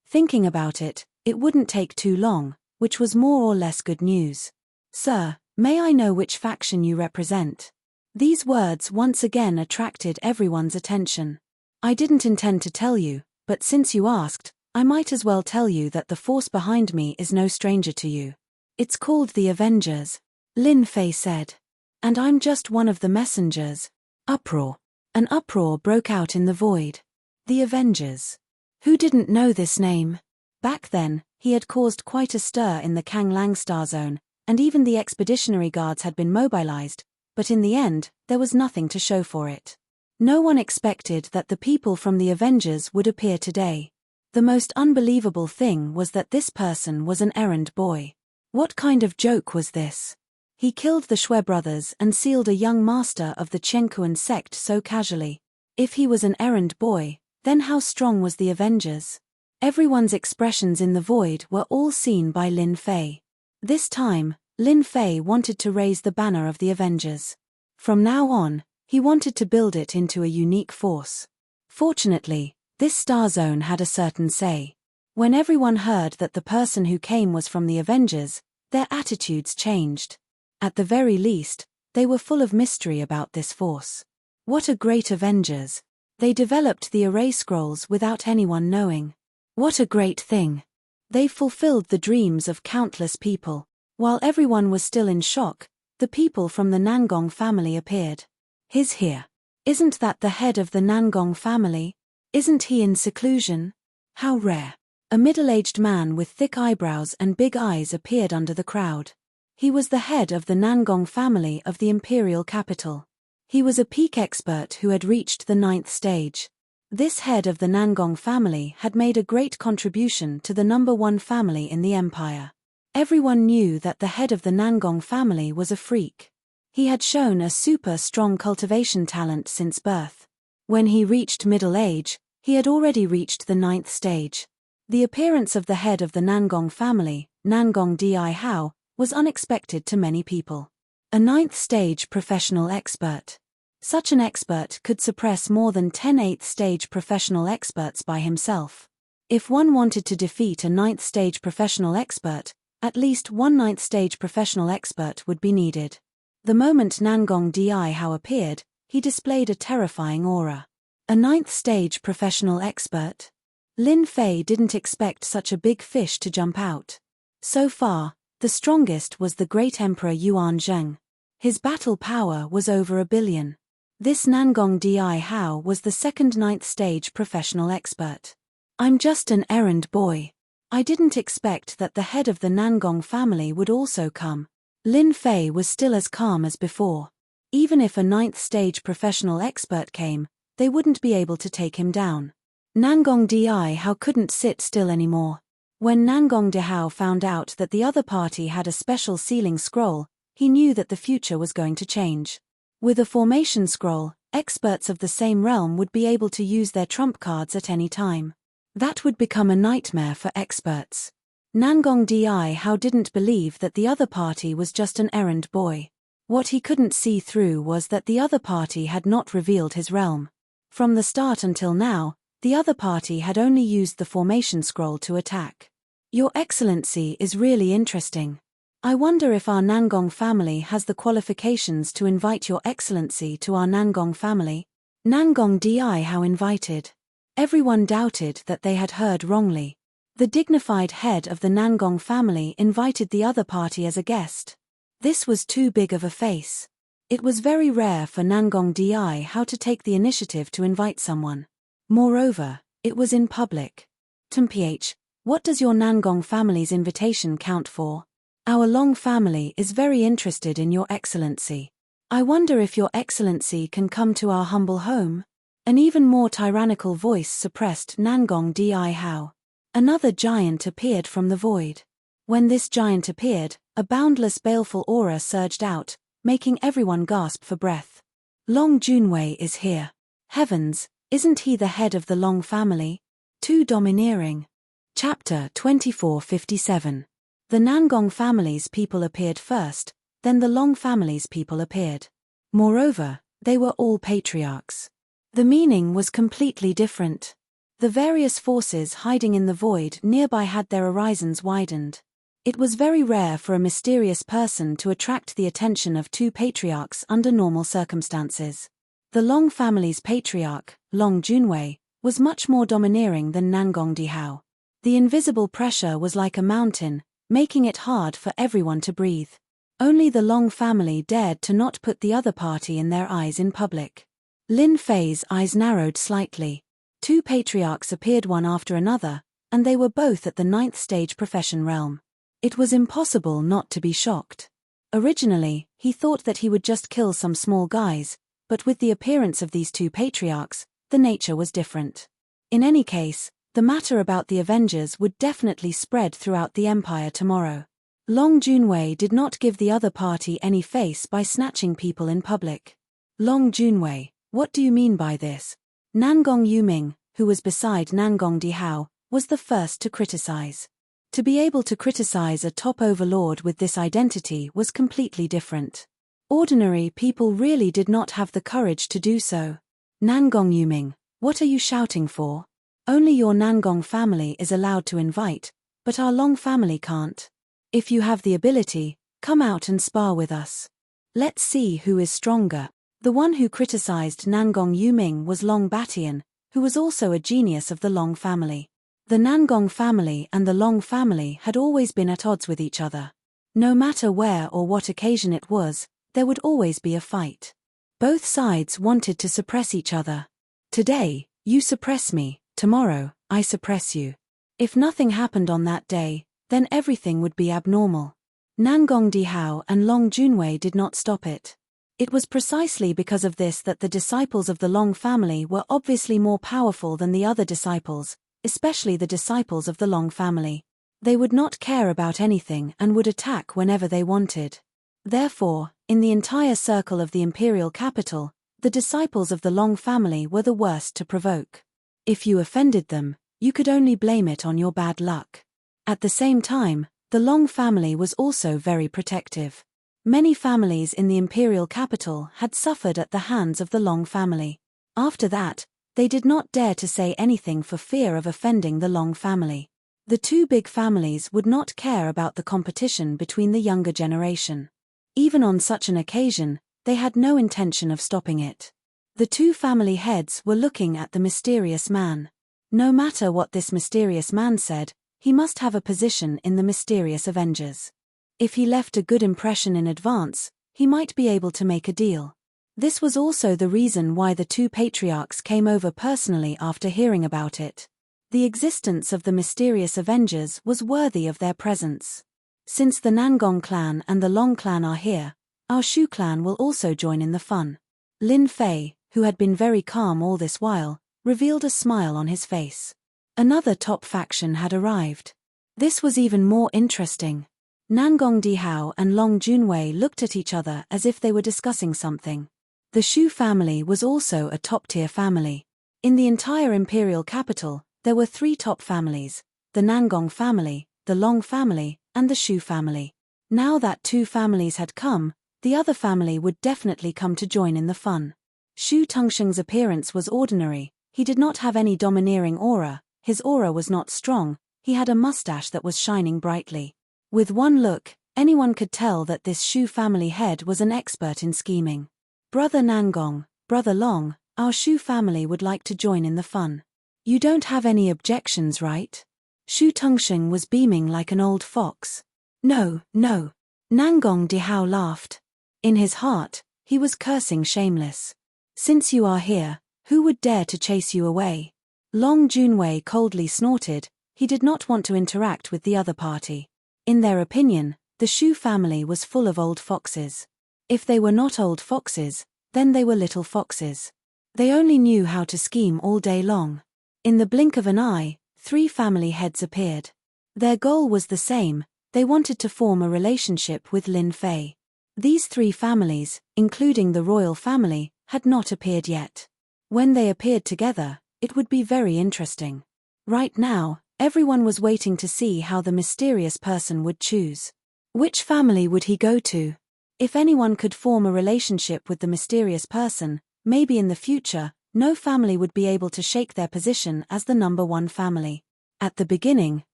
S1: Thinking about it, it wouldn't take too long, which was more or less good news. Sir, may I know which faction you represent? These words once again attracted everyone's attention. I didn't intend to tell you, but since you asked, I might as well tell you that the force behind me is no stranger to you. It's called the Avengers, Lin Fei said. And I'm just one of the messengers. Uproar. An uproar broke out in the void. The Avengers. Who didn't know this name? Back then, he had caused quite a stir in the Kanglang Star Zone, and even the expeditionary guards had been mobilized, but in the end, there was nothing to show for it. No one expected that the people from the Avengers would appear today. The most unbelievable thing was that this person was an errand boy. What kind of joke was this? He killed the Shui brothers and sealed a young master of the Chenkuan sect so casually. If he was an errand boy, then how strong was the Avengers? Everyone's expressions in the void were all seen by Lin Fei. This time, Lin Fei wanted to raise the banner of the Avengers. From now on, he wanted to build it into a unique force. Fortunately, this star zone had a certain say. When everyone heard that the person who came was from the Avengers, their attitudes changed. At the very least, they were full of mystery about this force. What a great Avengers! They developed the array scrolls without anyone knowing. What a great thing! They fulfilled the dreams of countless people. While everyone was still in shock, the people from the Nangong family appeared. He's here. Isn't that the head of the Nangong family? Isn't he in seclusion? How rare. A middle-aged man with thick eyebrows and big eyes appeared under the crowd. He was the head of the Nangong family of the imperial capital. He was a peak expert who had reached the 9th stage. This head of the Nangong family had made a great contribution to the #1 family in the empire. Everyone knew that the head of the Nangong family was a freak. He had shown a super strong cultivation talent since birth. When he reached middle age, he had already reached the 9th stage. The appearance of the head of the Nangong family, Nangong Di Hao, was unexpected to many people. A 9th stage professional expert. Such an expert could suppress more than 10 8th stage professional experts by himself. If one wanted to defeat a 9th stage professional expert, at least one 9th stage professional expert would be needed. The moment Nangong Di Hao appeared, he displayed a terrifying aura. A 9th stage professional expert? Lin Fei didn't expect such a big fish to jump out. So far, the strongest was the great Emperor Yuan Zheng. His battle power was over 1 billion. This Nangong Di Hao was the second 9th stage professional expert. I'm just an errand boy. I didn't expect that the head of the Nangong family would also come. Lin Fei was still as calm as before. Even if a 9th stage professional expert came, they wouldn't be able to take him down. Nangong Di Hao couldn't sit still anymore. When Nangong Di Hao found out that the other party had a special sealing scroll, he knew that the future was going to change. With a formation scroll, experts of the same realm would be able to use their trump cards at any time. That would become a nightmare for experts. Nangong Di Hao didn't believe that the other party was just an errand boy. What he couldn't see through was that the other party had not revealed his realm. From the start until now, the other party had only used the formation scroll to attack. Your Excellency is really interesting. I wonder if our Nangong family has the qualifications to invite Your Excellency to our Nangong family. Nangong Di Hao invited. Everyone doubted that they had heard wrongly. The dignified head of the Nangong family invited the other party as a guest. This was too big of a face. It was very rare for Nangong Di Hao to take the initiative to invite someone. Moreover, it was in public. Mph, what does your Nangong family's invitation count for? Our Long family is very interested in Your Excellency. I wonder if Your Excellency can come to our humble home? An even more tyrannical voice suppressed Nangong Di Hao. Another giant appeared from the void. When this giant appeared, a boundless baleful aura surged out, making everyone gasp for breath. Long Junwei is here. Heavens, isn't he the head of the Long family? Too domineering. Chapter 2457. The Nangong family's people appeared first, then the Long family's people appeared. Moreover, they were all patriarchs. The meaning was completely different. The various forces hiding in the void nearby had their horizons widened. It was very rare for a mysterious person to attract the attention of two patriarchs under normal circumstances. The Long family's patriarch, Long Junwei, was much more domineering than Nangong Dihao. The invisible pressure was like a mountain, making it hard for everyone to breathe. Only the Long family dared to not put the other party in their eyes in public. Lin Fei's eyes narrowed slightly. Two patriarchs appeared one after another, and they were both at the 9th stage profession realm. It was impossible not to be shocked. Originally, he thought that he would just kill some small guys, but with the appearance of these two patriarchs, the nature was different. In any case, the matter about the Avengers would definitely spread throughout the Empire tomorrow. Long Junwei did not give the other party any face by snatching people in public. Long Junwei, what do you mean by this? Nangong Yuming, who was beside Nangong Dihao, was the first to criticize. To be able to criticize a top overlord with this identity was completely different. Ordinary people really did not have the courage to do so. Nangong Yuming, what are you shouting for? Only your Nangong family is allowed to invite, but our Long family can't. If you have the ability, come out and spar with us. Let's see who is stronger. The one who criticized Nangong Yuming was Long Batian, who was also a genius of the Long family. The Nangong family and the Long family had always been at odds with each other. No matter where or what occasion it was, there would always be a fight. Both sides wanted to suppress each other. Today, you suppress me, tomorrow, I suppress you. If nothing happened on that day, then everything would be abnormal. Nangong Dihao and Long Junwei did not stop it. It was precisely because of this that the disciples of the Long family were obviously more powerful than the other disciples, especially the disciples of the Long family. They would not care about anything and would attack whenever they wanted. Therefore, in the entire circle of the imperial capital, the disciples of the Long family were the worst to provoke. If you offended them, you could only blame it on your bad luck. At the same time, the Long family was also very protective. Many families in the imperial capital had suffered at the hands of the Long family. After that, they did not dare to say anything for fear of offending the Long family. The two big families would not care about the competition between the younger generation. Even on such an occasion, they had no intention of stopping it. The two family heads were looking at the mysterious man. No matter what this mysterious man said, he must have a position in the mysterious Avengers. If he left a good impression in advance, he might be able to make a deal. This was also the reason why the two patriarchs came over personally after hearing about it. The existence of the mysterious Avengers was worthy of their presence. Since the Nangong clan and the Long clan are here, our Shu clan will also join in the fun. Lin Fei, who had been very calm all this while, revealed a smile on his face. Another top faction had arrived. This was even more interesting. Nangong Dihao and Long Junwei looked at each other as if they were discussing something. The Shu family was also a top-tier family. In the entire imperial capital, there were three top families: the Nangong family, the Long family, and the Shu family. Now that two families had come, the other family would definitely come to join in the fun. Shu Tongsheng's appearance was ordinary. He did not have any domineering aura, his aura was not strong, he had a mustache that was shining brightly. With one look, anyone could tell that this Shu family head was an expert in scheming. Brother Nangong, Brother Long, our Shu family would like to join in the fun. You don't have any objections, right? Shu Tongsheng was beaming like an old fox. No, no. Nangong Dihao laughed. In his heart, he was cursing shameless. Since you are here, who would dare to chase you away? Long Junwei coldly snorted. He did not want to interact with the other party. In their opinion, the Shu family was full of old foxes. If they were not old foxes, then they were little foxes. They only knew how to scheme all day long. In the blink of an eye, three family heads appeared. Their goal was the same: They wanted to form a relationship with Lin Fei. These three families, including the royal family, had not appeared yet. When they appeared together, it would be very interesting. Right now, everyone was waiting to see how the mysterious person would choose. Which family would he go to? If anyone could form a relationship with the mysterious person, maybe in the future, no family would be able to shake their position as the number one family. At the beginning,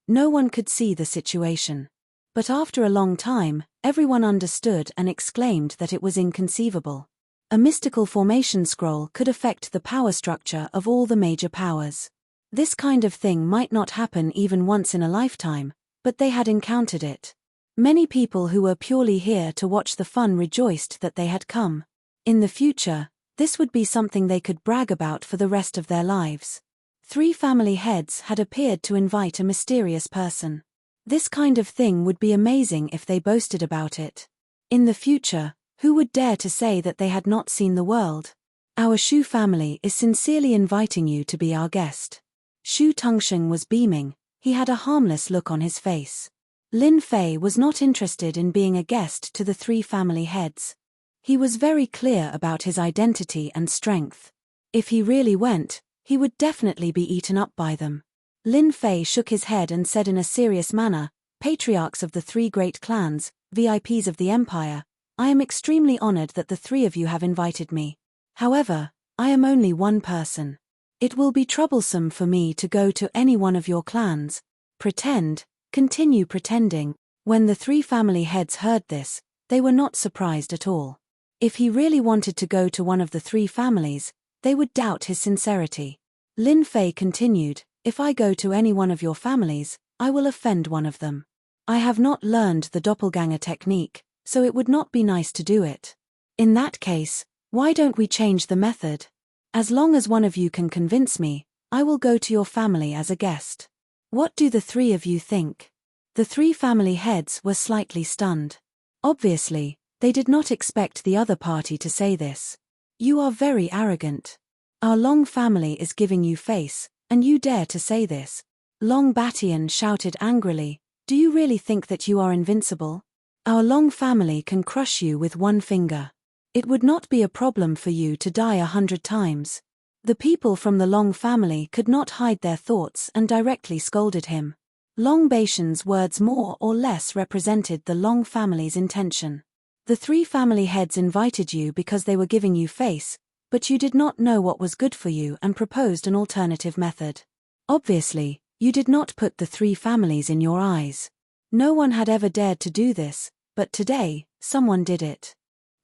S1: no one could see the situation. But after a long time, everyone understood and exclaimed that it was inconceivable. A mystical formation scroll could affect the power structure of all the major powers. This kind of thing might not happen even once in a lifetime, but they had encountered it. Many people who were purely here to watch the fun rejoiced that they had come. In the future, this would be something they could brag about for the rest of their lives. Three family heads had appeared to invite a mysterious person. This kind of thing would be amazing if they boasted about it. In the future, who would dare to say that they had not seen the world? Our Shu family is sincerely inviting you to be our guest. Shu Tongsheng was beaming, he had a harmless look on his face. Lin Fei was not interested in being a guest to the three family heads. He was very clear about his identity and strength. If he really went, he would definitely be eaten up by them. Lin Fei shook his head and said in a serious manner, "Patriarchs of the three great clans, VIPs of the empire, I am extremely honored that the three of you have invited me. However, I am only one person. It will be troublesome for me to go to any one of your clans. Continue pretending." When the three family heads heard this, they were not surprised at all. If he really wanted to go to one of the three families, they would doubt his sincerity. Lin Fei continued, "If I go to any one of your families, I will offend one of them. I have not learned the doppelganger technique, so it would not be nice to do it. In that case, why don't we change the method? As long as one of you can convince me, I will go to your family as a guest. What do the three of you think?" The three family heads were slightly stunned. Obviously, they did not expect the other party to say this. "You are very arrogant. Our Long family is giving you face, and you dare to say this." Long Batian shouted angrily, "Do you really think that you are invincible? Our Long family can crush you with one finger. It would not be a problem for you to die 100 times. The people from the Long family could not hide their thoughts and directly scolded him. Long Batian's words more or less represented the Long family's intention. The three family heads invited you because they were giving you face, but you did not know what was good for you and proposed an alternative method. Obviously, you did not put the three families in your eyes. No one had ever dared to do this, but today, someone did it.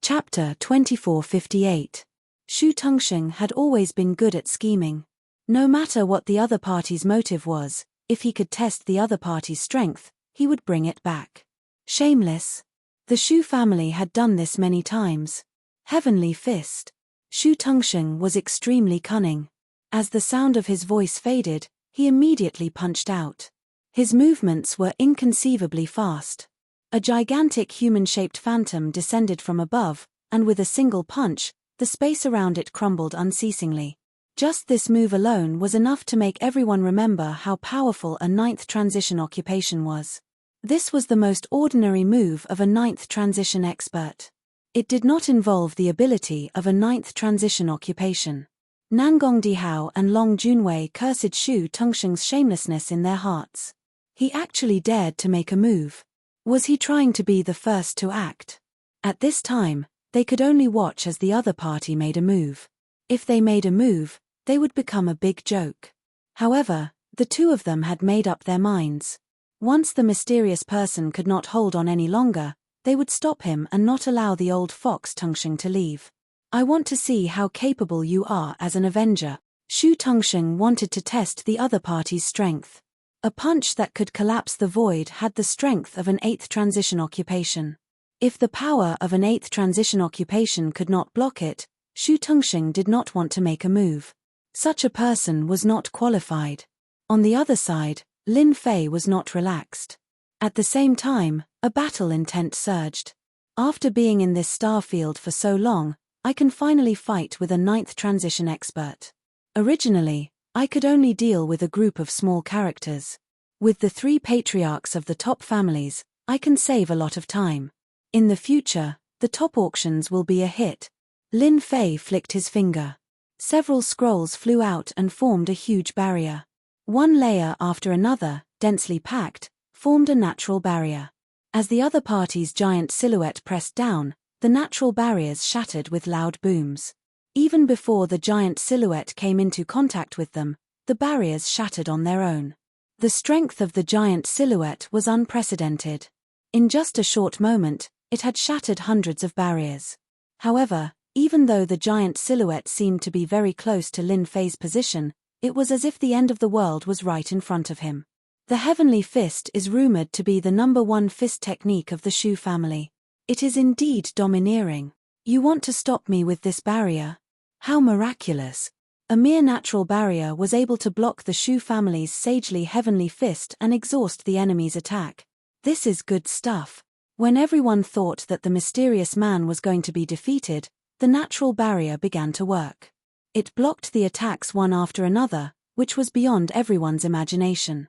S1: Chapter 2458. Shu Tongsheng had always been good at scheming. No matter what the other party's motive was, if he could test the other party's strength, he would bring it back. Shameless. The Shu family had done this many times. Heavenly Fist. Shu Tongsheng was extremely cunning. As the sound of his voice faded, he immediately punched out. His movements were inconceivably fast. A gigantic human-shaped phantom descended from above, and with a single punch, the space around it crumbled unceasingly. Just this move alone was enough to make everyone remember how powerful a ninth transition occupation was. This was the most ordinary move of a ninth transition expert. It did not involve the ability of a ninth transition occupation. Nangong Dihao and Long Junwei cursed Shu Tongsheng's shamelessness in their hearts. He actually dared to make a move. Was he trying to be the first to act? At this time, they could only watch as the other party made a move. If they made a move, they would become a big joke. However, the two of them had made up their minds. Once the mysterious person could not hold on any longer, they would stop him and not allow the old fox Tongsheng to leave. "I want to see how capable you are as an avenger." Shu Tongsheng wanted to test the other party's strength. A punch that could collapse the void had the strength of an eighth transition occupation. If the power of an eighth transition occupation could not block it, Shu Tongsheng did not want to make a move. Such a person was not qualified. On the other side, Lin Fei was not relaxed. At the same time, a battle intent surged. "After being in this star field for so long, I can finally fight with a ninth transition expert. Originally, I could only deal with a group of small characters. With the three patriarchs of the top families, I can save a lot of time. In the future, the top auctions will be a hit. Lin Fei flicked his finger. Several scrolls flew out and formed a huge barrier. One layer after another, densely packed, formed a natural barrier. As the other party's giant silhouette pressed down, the natural barriers shattered with loud booms. Even before the giant silhouette came into contact with them, the barriers shattered on their own. The strength of the giant silhouette was unprecedented. In just a short moment, it had shattered hundreds of barriers. However, even though the giant silhouette seemed to be very close to Lin Fei's position, it was as if the end of the world was right in front of him. The Heavenly Fist is rumored to be the #1 fist technique of the Shu family. It is indeed domineering. You want to stop me with this barrier? How miraculous! A mere natural barrier was able to block the Shu family's sagely Heavenly Fist and exhaust the enemy's attack. This is good stuff. When everyone thought that the mysterious man was going to be defeated, the natural barrier began to work. It blocked the attacks one after another, which was beyond everyone's imagination.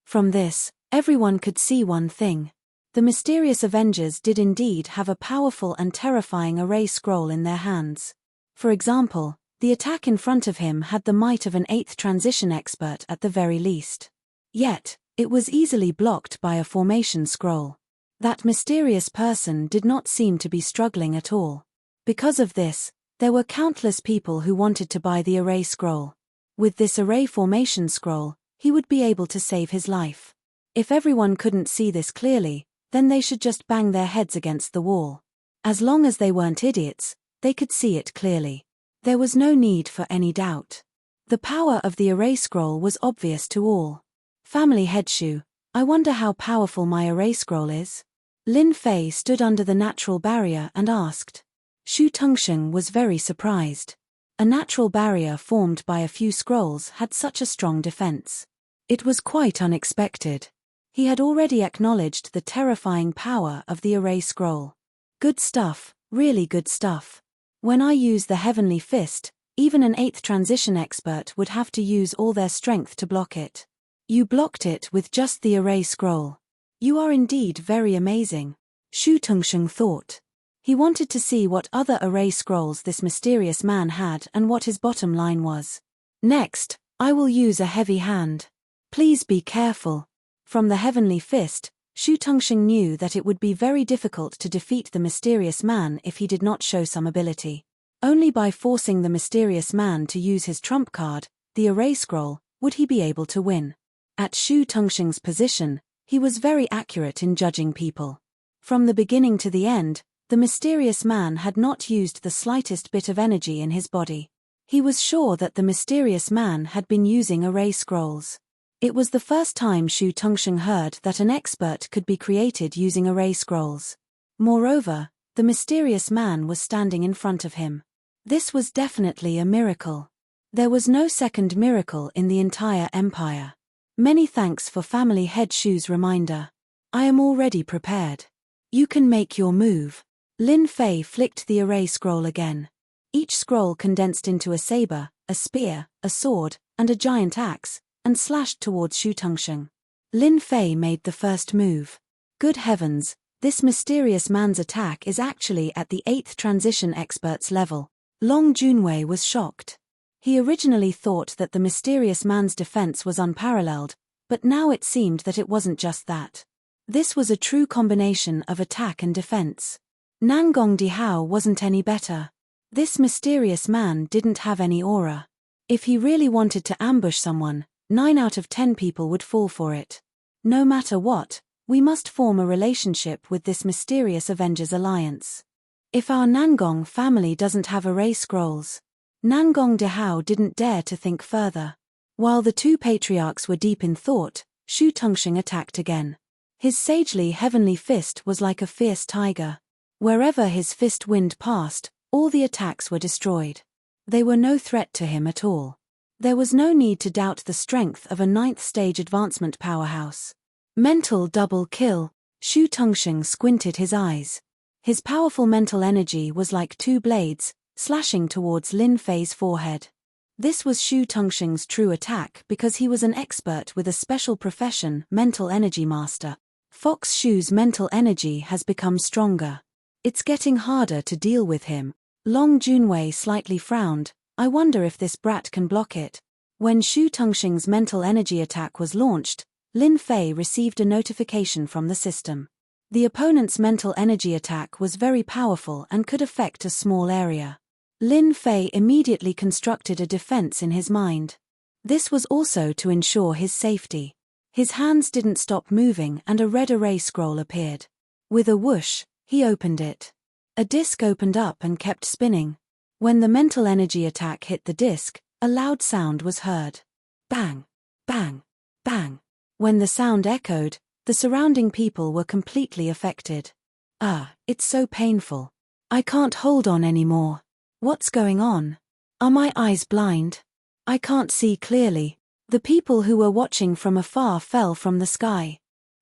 S1: From this, everyone could see one thing. The mysterious Avengers did indeed have a powerful and terrifying array scroll in their hands. For example, the attack in front of him had the might of an 8th transition expert at the very least. Yet, it was easily blocked by a formation scroll. That mysterious person did not seem to be struggling at all. Because of this, there were countless people who wanted to buy the array scroll. With this array formation scroll, he would be able to save his life. If everyone couldn't see this clearly, then they should just bang their heads against the wall. As long as they weren't idiots, they could see it clearly. There was no need for any doubt. The power of the array scroll was obvious to all. Family head Shu, I wonder how powerful my array scroll is? Lin Fei stood under the natural barrier and asked. Shu Tongsheng was very surprised. A natural barrier formed by a few scrolls had such a strong defense. It was quite unexpected. He had already acknowledged the terrifying power of the array scroll. Good stuff, really good stuff. When I use the Heavenly Fist, even an 8th transition expert would have to use all their strength to block it. You blocked it with just the array scroll. You are indeed very amazing, Shu Tongsheng thought. He wanted to see what other array scrolls this mysterious man had and what his bottom line was. Next, I will use a heavy hand. Please be careful. From the Heavenly Fist, Shu Tongsheng knew that it would be very difficult to defeat the mysterious man if he did not show some ability. Only by forcing the mysterious man to use his trump card, the array scroll, would he be able to win. At Shu Tongsheng's position, he was very accurate in judging people. From the beginning to the end, the mysterious man had not used the slightest bit of energy in his body. He was sure that the mysterious man had been using array scrolls. It was the first time Shu Tongsheng heard that an expert could be created using array scrolls. Moreover, the mysterious man was standing in front of him. This was definitely a miracle. There was no second miracle in the entire empire. Many thanks for family head Shu's reminder. I am already prepared. You can make your move. Lin Fei flicked the array scroll again. Each scroll condensed into a saber, a spear, a sword, and a giant axe, and slashed towards Shu Tongsheng. Lin Fei made the first move. Good heavens, this mysterious man's attack is actually at the 8th transition expert's level. Long Junwei was shocked. He originally thought that the mysterious man's defense was unparalleled, but now it seemed that it wasn't just that. This was a true combination of attack and defense. Nangong Dihao wasn't any better. This mysterious man didn't have any aura. If he really wanted to ambush someone, 9 out of 10 people would fall for it. No matter what, we must form a relationship with this mysterious Avengers alliance. If our Nangong family doesn't have array scrolls. Nangong Dihao didn't dare to think further. While the two patriarchs were deep in thought, Shu Tongsheng attacked again. His sagely Heavenly Fist was like a fierce tiger. Wherever his fist wind passed, all the attacks were destroyed. They were no threat to him at all. There was no need to doubt the strength of a 9th stage advancement powerhouse. Mental double kill. Shu Tongsheng squinted his eyes. His powerful mental energy was like 2 blades, slashing towards Lin Fei's forehead. This was Shu Tongsheng's true attack because he was an expert with a special profession, mental energy master. Fox Shu's mental energy has become stronger. It's getting harder to deal with him. Long Junwei slightly frowned. I wonder if this brat can block it. When Shu Tongxing's mental energy attack was launched, Lin Fei received a notification from the system. The opponent's mental energy attack was very powerful and could affect a small area. Lin Fei immediately constructed a defense in his mind. This was also to ensure his safety. His hands didn't stop moving and a red array scroll appeared. With a whoosh, he opened it. A disc opened up and kept spinning. When the mental energy attack hit the disc, a loud sound was heard. Bang! Bang! Bang! When the sound echoed, the surrounding people were completely affected. It's so painful. I can't hold on anymore. What's going on? Are my eyes blind? I can't see clearly. The people who were watching from afar fell from the sky.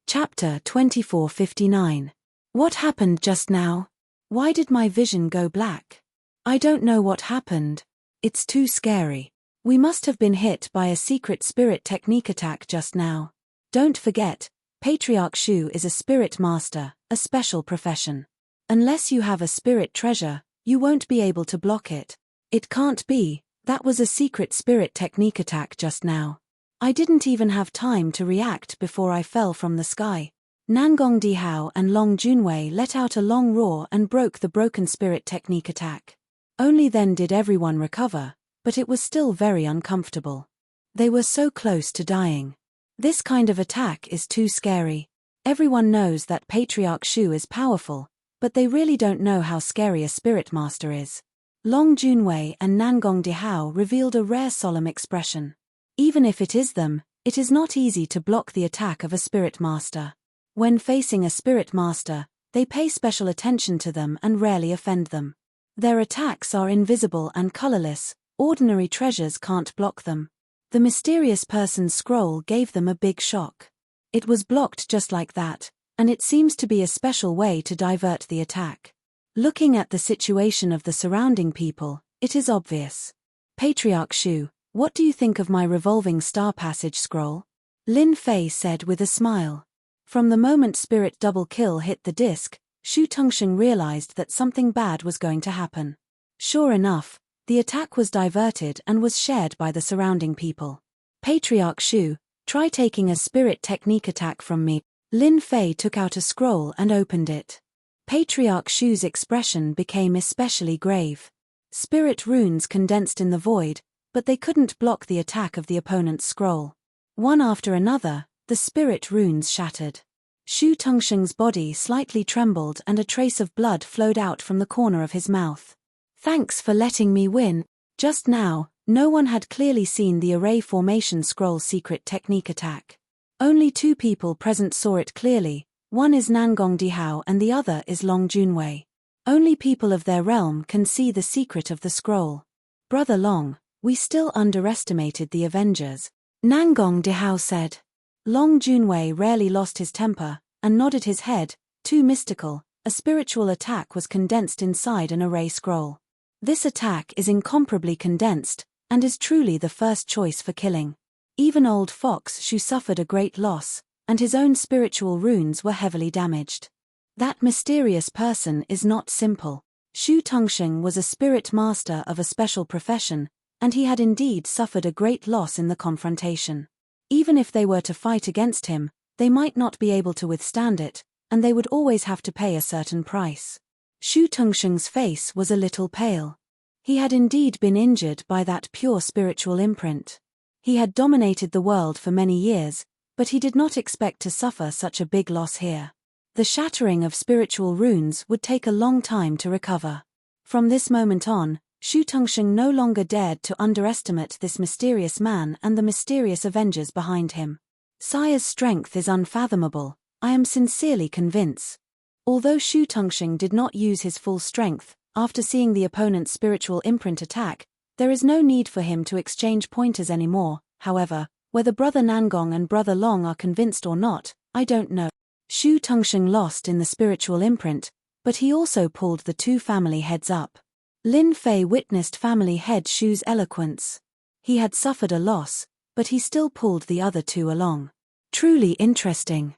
S1: Chapter 2459. What happened just now? Why did my vision go black? I don't know what happened. It's too scary. We must have been hit by a secret spirit technique attack just now. Don't forget, Patriarch Shu is a spirit master, a special profession. Unless you have a spirit treasure, you won't be able to block it. It can't be. That was a secret spirit technique attack just now. I didn't even have time to react before I fell from the sky. Nangong Dihao and Long Junwei let out a long roar and broke the broken spirit technique attack. Only then did everyone recover, but it was still very uncomfortable. They were so close to dying. This kind of attack is too scary. Everyone knows that Patriarch Shu is powerful, but they really don't know how scary a spirit master is. Long Junwei and Nangong Dihao revealed a rare solemn expression. Even if it is them, it is not easy to block the attack of a spirit master. When facing a spirit master, they pay special attention to them and rarely offend them. Their attacks are invisible and colorless, ordinary treasures can't block them. The mysterious person's scroll gave them a big shock. It was blocked just like that, and it seems to be a special way to divert the attack. Looking at the situation of the surrounding people, it is obvious. Patriarch Shu, what do you think of my revolving star passage scroll? Lin Fei said with a smile. From the moment Spirit Double Kill hit the disc, Shu Tongxing realized that something bad was going to happen. Sure enough, the attack was diverted and was shared by the surrounding people. Patriarch Shu, try taking a spirit technique attack from me. Lin Fei took out a scroll and opened it. Patriarch Shu's expression became especially grave. Spirit runes condensed in the void, but they couldn't block the attack of the opponent's scroll. One after another, the spirit runes shattered. Shu Tongxing's body slightly trembled and a trace of blood flowed out from the corner of his mouth. Thanks for letting me win. Just now, no one had clearly seen the array formation scroll secret technique attack. Only 2 people present saw it clearly. One is Nangong Dihao and the other is Long Junwei. Only people of their realm can see the secret of the scroll. Brother Long, we still underestimated the Avengers. Nangong Dihao said. Long Junwei rarely lost his temper, and nodded his head. Too mystical, a spiritual attack was condensed inside an array scroll. This attack is incomparably condensed, and is truly the first choice for killing. Even old Fox Shu suffered a great loss, and his own spiritual runes were heavily damaged. That mysterious person is not simple. Shu Tongxing was a spirit master of a special profession, and he had indeed suffered a great loss in the confrontation. Even if they were to fight against him, they might not be able to withstand it, and they would always have to pay a certain price. Shu Tongxing's face was a little pale. He had indeed been injured by that pure spiritual imprint. He had dominated the world for many years, but he did not expect to suffer such a big loss here. The shattering of spiritual runes would take a long time to recover. From this moment on, Shu Tongxing no longer dared to underestimate this mysterious man and the mysterious avengers behind him. Sire's strength is unfathomable, I am sincerely convinced. Although Shu Tongxing did not use his full strength, after seeing the opponent's spiritual imprint attack, there is no need for him to exchange pointers anymore. However, whether Brother Nangong and Brother Long are convinced or not, I don't know. Shu Tongxing lost in the spiritual imprint, but he also pulled the 2 family heads up. Lin Fei witnessed family head Shu's eloquence. He had suffered a loss, but he still pulled the other 2 along. Truly interesting.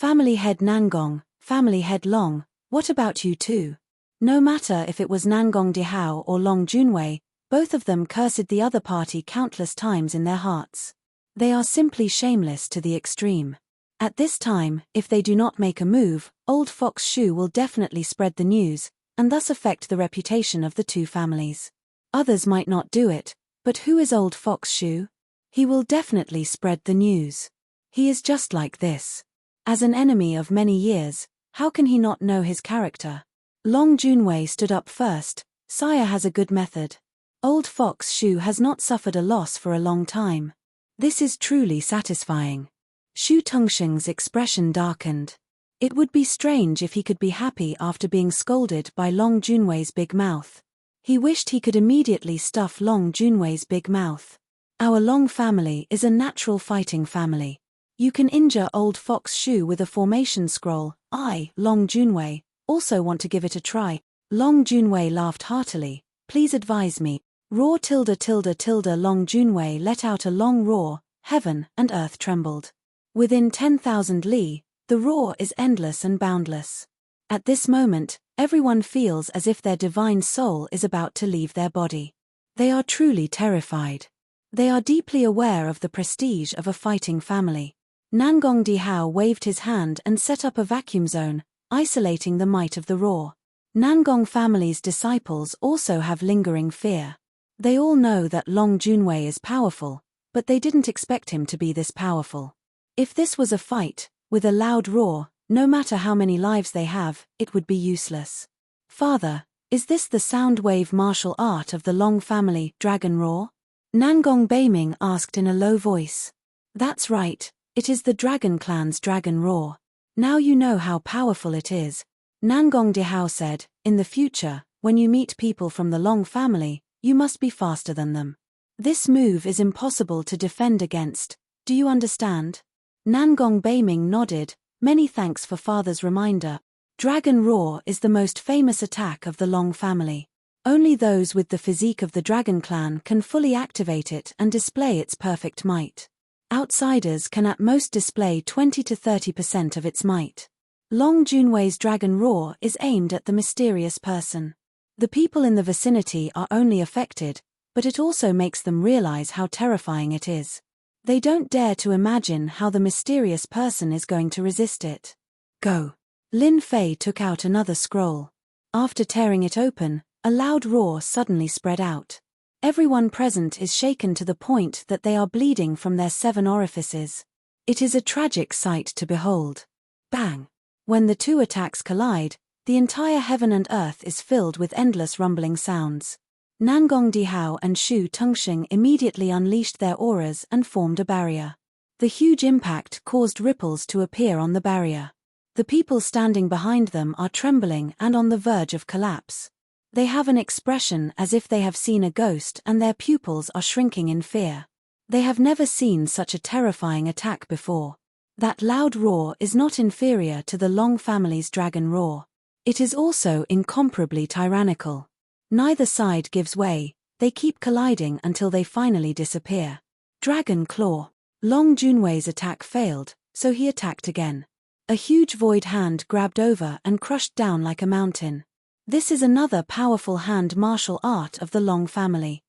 S1: Family head Nangong, family head Long, what about you too? No matter if it was Nangong Dihao or Long Junwei, both of them cursed the other party countless times in their hearts. They are simply shameless to the extreme. At this time, if they do not make a move, Old Fox Shu will definitely spread the news, and thus affect the reputation of the two families. Others might not do it, but who is Old Fox Shu? He will definitely spread the news. He is just like this. As an enemy of many years, how can he not know his character? Long Junwei stood up first. Sire has a good method. Old Fox Shu has not suffered a loss for a long time. This is truly satisfying. Shu Tongsheng's expression darkened. It would be strange if he could be happy after being scolded by Long Junwei's big mouth. He wished he could immediately stuff Long Junwei's big mouth. Our Long family is a natural fighting family. You can injure Old Fox Shu with a formation scroll. I, Long Junwei, also want to give it a try. Long Junwei laughed heartily. Please advise me. Roar tilde tilde tilde. Long Junwei let out a long roar. Heaven and earth trembled. Within 10,000 li, the roar is endless and boundless. At this moment, everyone feels as if their divine soul is about to leave their body. They are truly terrified. They are deeply aware of the prestige of a fighting family. Nangong Dihao waved his hand and set up a vacuum zone, isolating the might of the roar. Nangong family's disciples also have lingering fear. They all know that Long Junwei is powerful, but they didn't expect him to be this powerful. If this was a fight, with a loud roar, no matter how many lives they have, it would be useless. Father, is this the sound wave martial art of the Long family, Dragon Roar? Nangong Beiming asked in a low voice. That's right, it is the Dragon Clan's Dragon Roar. Now you know how powerful it is. Nangong Dihao said, in the future, when you meet people from the Long family, you must be faster than them. This move is impossible to defend against. Do you understand? Nangong Beiming nodded. Many thanks for father's reminder. Dragon Roar is the most famous attack of the Long family. Only those with the physique of the Dragon Clan can fully activate it and display its perfect might. Outsiders can at most display 20 to 30% of its might. Long Junwei's Dragon Roar is aimed at the mysterious person. The people in the vicinity are only affected, but it also makes them realize how terrifying it is. They don't dare to imagine how the mysterious person is going to resist it. Go. Lin Fei took out another scroll. After tearing it open, a loud roar suddenly spread out. Everyone present is shaken to the point that they are bleeding from their 7 orifices. It is a tragic sight to behold. Bang! When the two attacks collide, the entire heaven and earth is filled with endless rumbling sounds. Nangong Dihao and Shu Tongsheng immediately unleashed their auras and formed a barrier. The huge impact caused ripples to appear on the barrier. The people standing behind them are trembling and on the verge of collapse. They have an expression as if they have seen a ghost and their pupils are shrinking in fear. They have never seen such a terrifying attack before. That loud roar is not inferior to the Long family's Dragon Roar. It is also incomparably tyrannical. Neither side gives way, they keep colliding until they finally disappear. Dragon Claw. Long Junwei's attack failed, so he attacked again. A huge void hand grabbed over and crushed down like a mountain. This is another powerful hand martial art of the Long family.